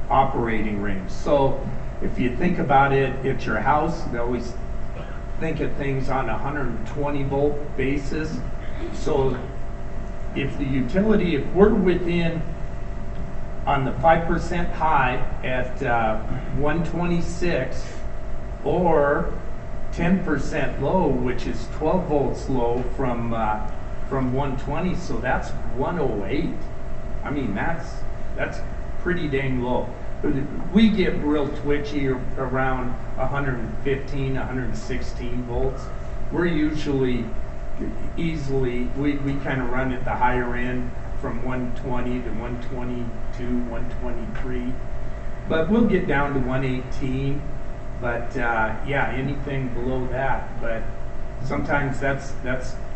operating range. So if you think about it at your house, they always think of things on a 120 volt basis. So if the utility, if we're within on the 5% high at 126, or 10% low, which is 12 volts low from 120, so that's 108. I mean, that's pretty dang low. We get real twitchy around 115, 116 volts. We're usually we kind of run at the higher end from 120 to 122, 123, but we'll get down to 118. But yeah, anything below that. But sometimes that's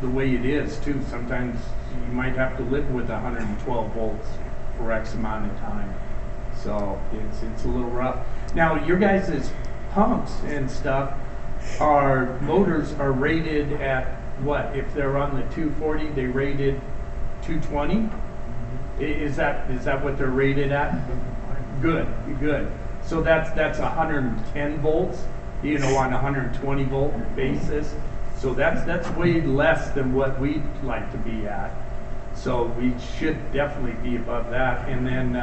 the way it is too. Sometimes you might have to live with 112 volts for X amount of time. So it's a little rough. Now your guys' pumps and stuff, motors are rated at what? If they're on the 240, they rated 220? Is that what they're rated at? Good. So that's 110 volts, on a 120 volt basis. So that's way less than what we'd like to be at. So we should definitely be above that. And then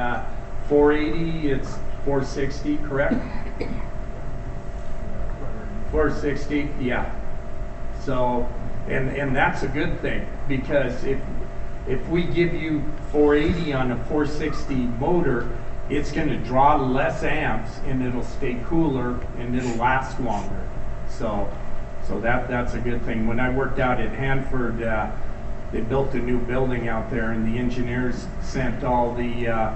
480, it's 460, correct? 460, yeah. So, and that's a good thing, because if we give you 480 on a 460 motor, it's going to draw less amps and it'll stay cooler and it'll last longer. So that's a good thing. When I worked out at Hanford, they built a new building out there, and the engineers sent all the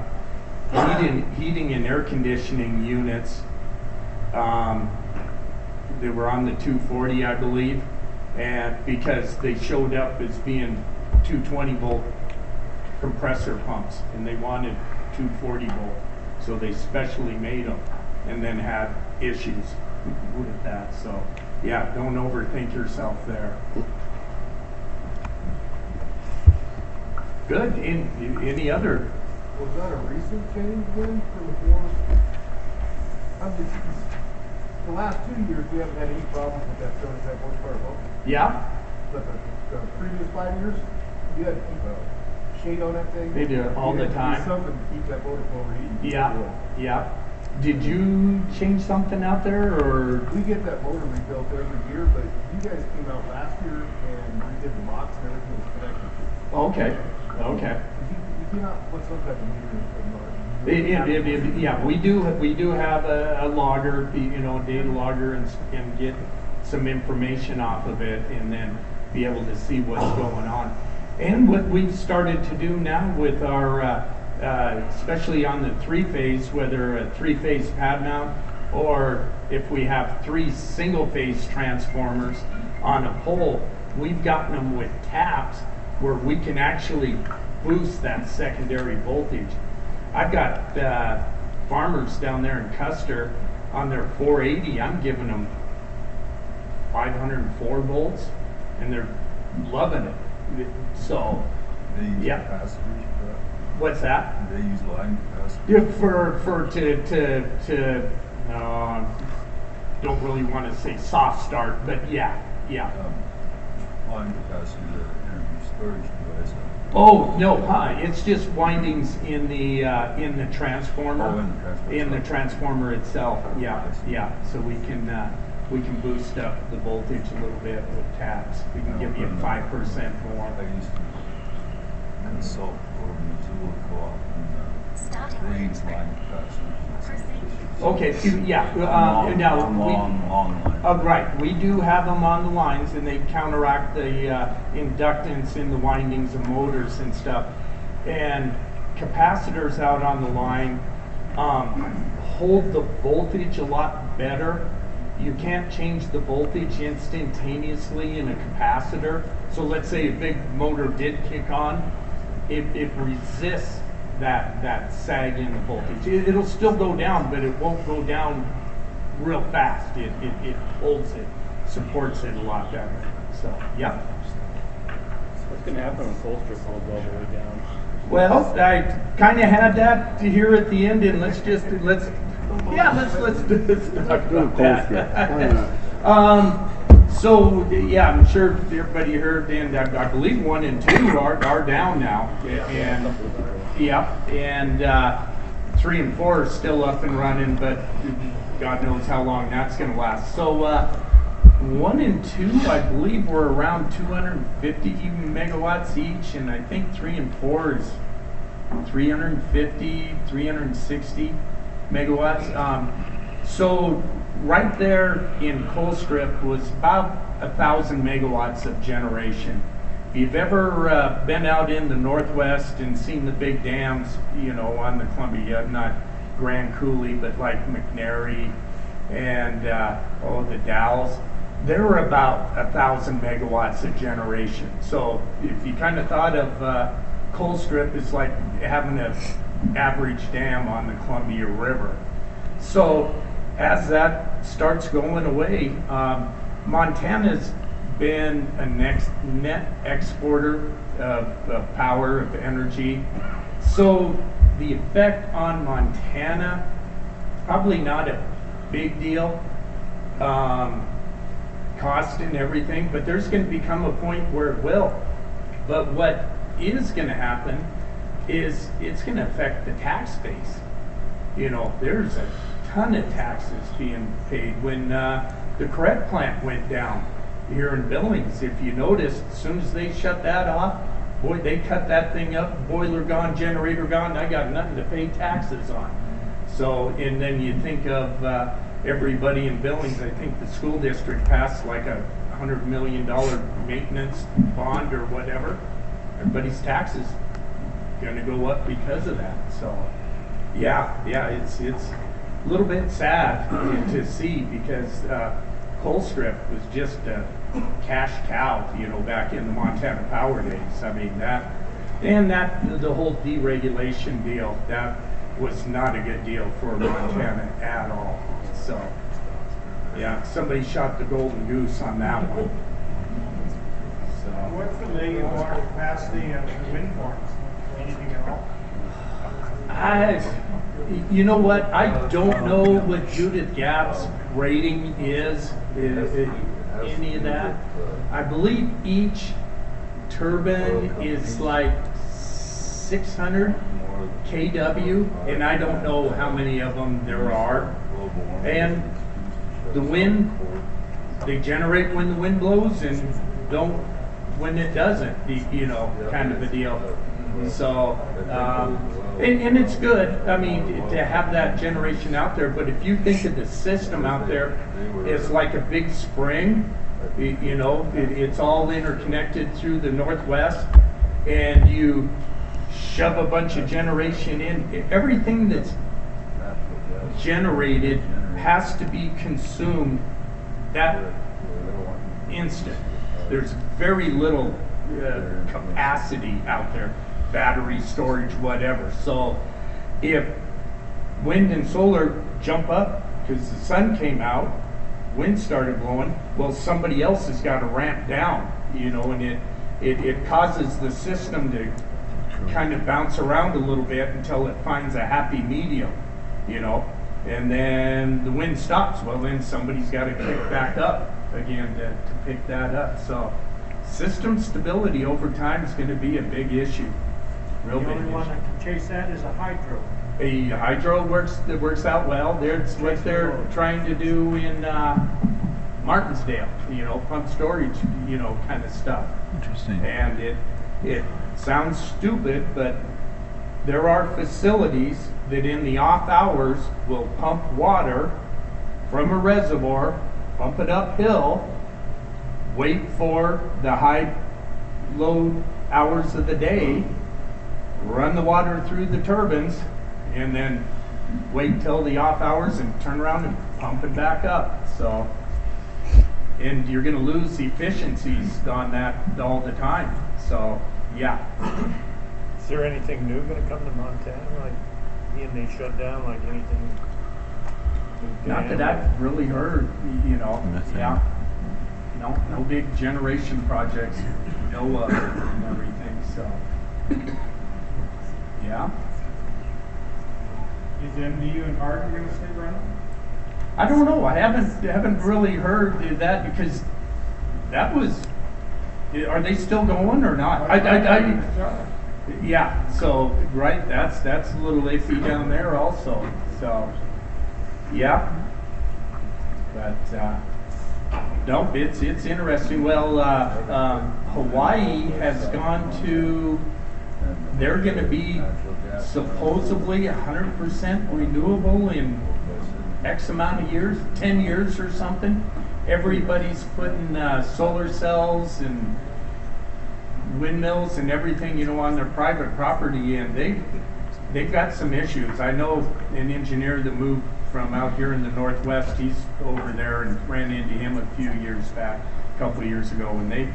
heating and air conditioning units. They were on the 240, I believe, and because they showed up as being 220 volt compressor pumps, and they wanted 240 volt, so they specially made them, and then had issues with that. So yeah, don't overthink yourself there. Good. Any other? Was that a recent change then for the four? The last 2 years we haven't had any problems with that 75 horsepower pump. Yeah. But the previous 5 years, you had to keep a shade on that thing. They do it all the time. Something to keep that motor from overheating. Yeah. Did you change something out there, or? We get that motor rebuilt every year, but you guys came out last year and redid the box and everything was connected to. Okay. You came out and put some type of meter in the Yeah, we do have a logger, data logger, and get some information off of it, and then be able to see what's going on. And what we've started to do now with our, especially on the 3-phase, whether a 3-phase pad mount, or if we have 3 single-phase transformers on a pole, we've gotten them with taps where we can actually boost that secondary voltage. I've got farmers down there in Custer on their 480. I'm giving them 504 volts, and they're loving it. So, They use yeah. capacitors for that? What's that? They use line capacitors? Yeah, don't really want to say soft start, but yeah. Line capacitors are energy storage device. Oh no, it's just windings in the transformer. Oh, in the transformer. In the transformer itself. Yeah. So we can boost up the voltage a little bit with taps. We can give you 5% more. I used to consult over the tool co-op and they use line capacitors. Okay, yeah. Long line. Right, we do have them on the lines, and they counteract the inductance in the windings of motors and stuff. And capacitors out on the line hold the voltage a lot better. You can't change the voltage instantaneously in a capacitor. So let's say a big motor did kick on, it resists that sag in the voltage. It'll still go down, but it won't go down real fast. It holds it, supports it a lot better. So, yeah. What's going to happen when Colstrip holds all the way down? Well, I kind of had that here at the end, and let's do this. Talk about that. So yeah, I'm sure everybody heard, and I believe 1 and 2 are down now, and 3 and 4 are still up and running, but God knows how long that's going to last. So 1 and 2, I believe, were around 250 megawatts each, and I think 3 and 4 is 350, 360 megawatts. So right there in Colstrip was about 1,000 megawatts of generation. If you've ever been out in the Northwest and seen the big dams, on the Columbia, not Grand Coulee, but like McNary and the Dalles, they're about 1,000 megawatts of generation. So if you kind of thought of coal strip as like having an average dam on the Columbia River. So as that starts going away, Montana's been a net exporter of power, of energy. So the effect on Montana, probably not a big deal, cost and everything, but there's going to become a point where it will. But what is going to happen is it's going to affect the tax base. You know, there's a ton of taxes being paid. When the Correct plant went down here in Billings, if you noticed, as soon as they shut that off, boy, they cut that thing up, boiler gone, generator gone, I got nothing to pay taxes on. So, and then you think of everybody in Billings, I think the school district passed like a $100 million maintenance bond or whatever. Everybody's taxes going to go up because of that. So, yeah, it's a little bit sad to see, because Colstrip was just a cash cow, you know, back in the Montana Power days. I mean, the whole deregulation deal, that was not a good deal for Montana at all. So, yeah, somebody shot the golden goose on that one. So, what's the megawatt capacity of the wind farms? Anything at all? You know what? I don't know what Judith Gap's rating is, any of that. I believe each turbine is like 600 kW, and I don't know how many of them there are. And the wind, they generate when the wind blows and don't when it doesn't, you know, kind of a deal. So, and it's good, I mean, to have that generation out there, but if you think of the system out there, it's like a big spring, you know, it's all interconnected through the Northwest, and you shove a bunch of generation in. Everything that's generated has to be consumed that instant. There's very little capacity out there, battery storage, whatever. So if wind and solar jump up because the sun came out, wind started blowing, well, somebody else has got to ramp down, you know, and it causes the system to kind of bounce around a little bit until it finds a happy medium, you know, and then the wind stops. Well, then somebody's got to kick back up again to pick that up. So system stability over time is going to be a big issue. Real big issue. The only one that can chase that is a hydro. A hydro works out well. That's what they're trying to do in Martinsdale, you know, pump storage, you know, kind of stuff. Interesting. And it sounds stupid, but there are facilities that in the off hours will pump water from a reservoir, pump it uphill, wait for the high load hours of the day, run the water through the turbines, and then wait till the off hours and turn around and pump it back up. So, and you're going to lose efficiencies on that all the time. So, yeah. Is there anything new going to come to Montana, like being they shut down, like anything? Not that I've really heard, you know. Nothing. Yeah. No big generation projects, no and everything. So, yeah. Is MDU and Hardin going to stay running? I don't know. I haven't really heard that, because that was. Are they still going or not? Yeah. So right, that's a little iffy down there also. So yeah. But no, it's interesting. Well, Hawaii has gone to. They're going to be supposedly 100% renewable in X amount of years, 10 years or something. Everybody's putting solar cells and windmills and everything, you know, on their private property, and they've got some issues. I know an engineer that moved from out here in the Northwest. He's over there, and ran into him a few years back, a couple of years ago, and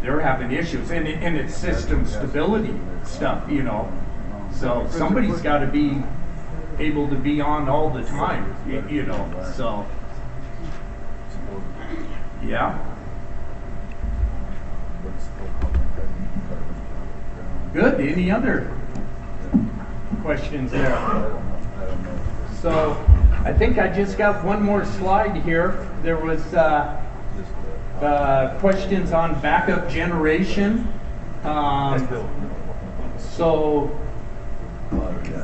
they're having issues, and it's system stability stuff, you know. So somebody's got to be able to be on all the time, you know. So yeah. Good. Any other questions there? So I think I just got one more slide here. There was questions on backup generation. So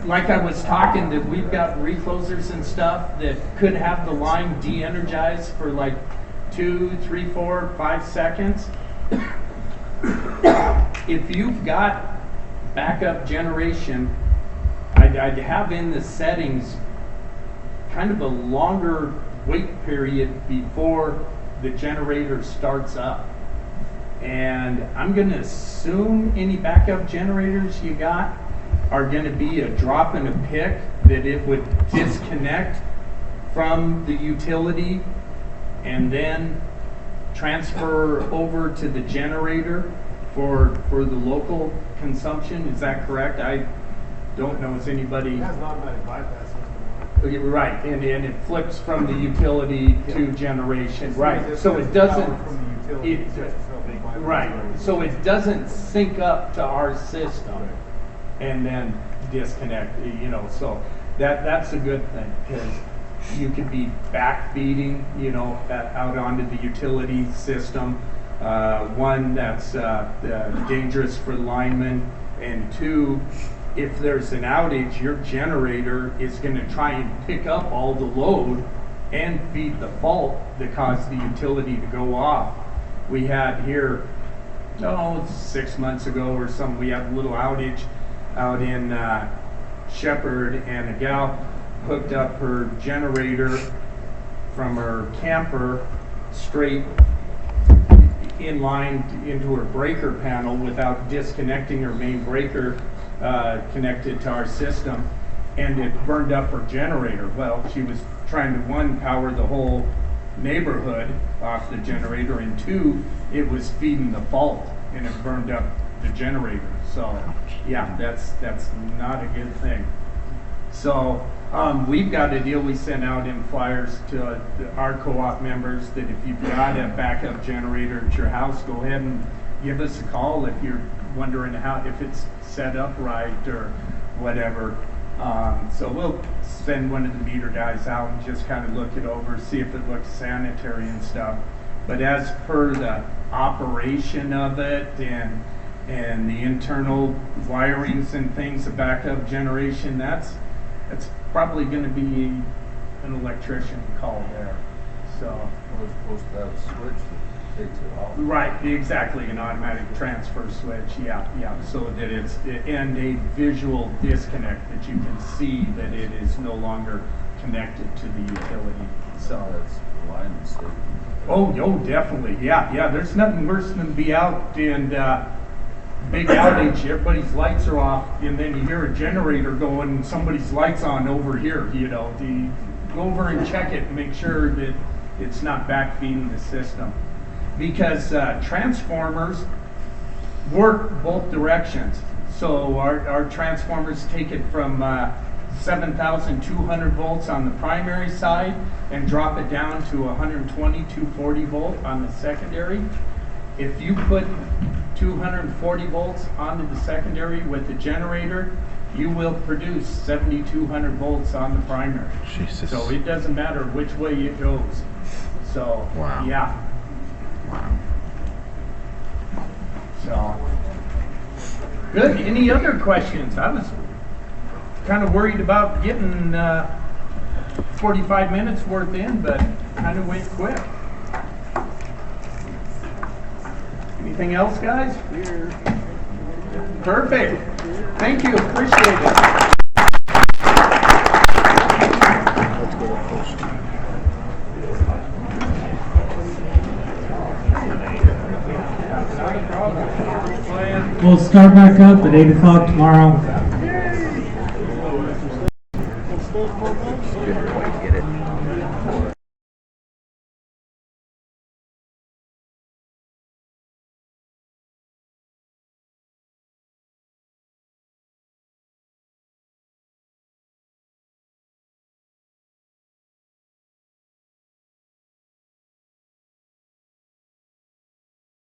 like I was talking, that we've got reclosers and stuff that could have the line de-energized for like 2, 3, 4, 5 seconds. If you've got backup generation, I'd have in the settings kind of a longer wait period before the generator starts up. And I'm going to assume any backup generators you got are going to be a drop and a pick, that it would disconnect from the utility and then transfer over to the generator for the local consumption. Is that correct? I don't know. Is anybody? It has an automatic bypass system. Right, and it flips from the utility to generation. Right, so it doesn't. Right, so it doesned sync up to our system and then disconnect. You know, so that's a good thing, because you could be backfeeding, you know, out onto the utility system. One, that's dangerous for linemen, and two, if there's an outage, your generator is going to try and pick up all the load and feed the fault that caused the utility to go off. We had here, 6 months ago or something, we had a little outage out in Shepherd, and a gal hooked up her generator from her camper straight in line into her breaker panel without disconnecting her main breaker connected to our system, and it burned up her generator. Well, she was trying to, one, power the whole neighborhood off the generator, and two, it was feeding the fault, and it burned up the generator. So yeah, that's not a good thing. So we've got a deal we sent out in flyers to our co-op members that if you've got a backup generator at your house, go ahead and give us a call if you're wondering if it's set up right or whatever. So we'll send one of the meter guys out and just kind of look it over, see if it looks sanitary and stuff. But as per the operation of it and the internal wirings and things of backup generation, that's probably going to be an electrician call there. So we're supposed to have a switch that takes it off. Right, exactly, an automatic transfer switch. Yeah, so that it's and a visual disconnect that you can see that it is no longer connected to the utility. So that's line safety. Oh, definitely. Yeah. There's nothing worse than to be out and big outage, everybody's lights are off, and then you hear a generator going and somebody's lights on over here. You know, go over and check it and make sure that it's not backfeeding the system, because transformers work both directions. So our transformers take it from 7,200 volts on the primary side and drop it down to 120, 240 volt on the secondary. If you put 240 volts onto the secondary with the generator, you will produce 7,200 volts on the primary. Jesus. So it doesn't matter which way it goes. So wow. Yeah. Wow. So good. Any other questions? I was kind of worried about getting 45 minutes worth in, but kind of went quick. Anything else, guys? Perfect. Thank you. Appreciate it. Let's go to post. We'll start back up at 8 o'clock tomorrow.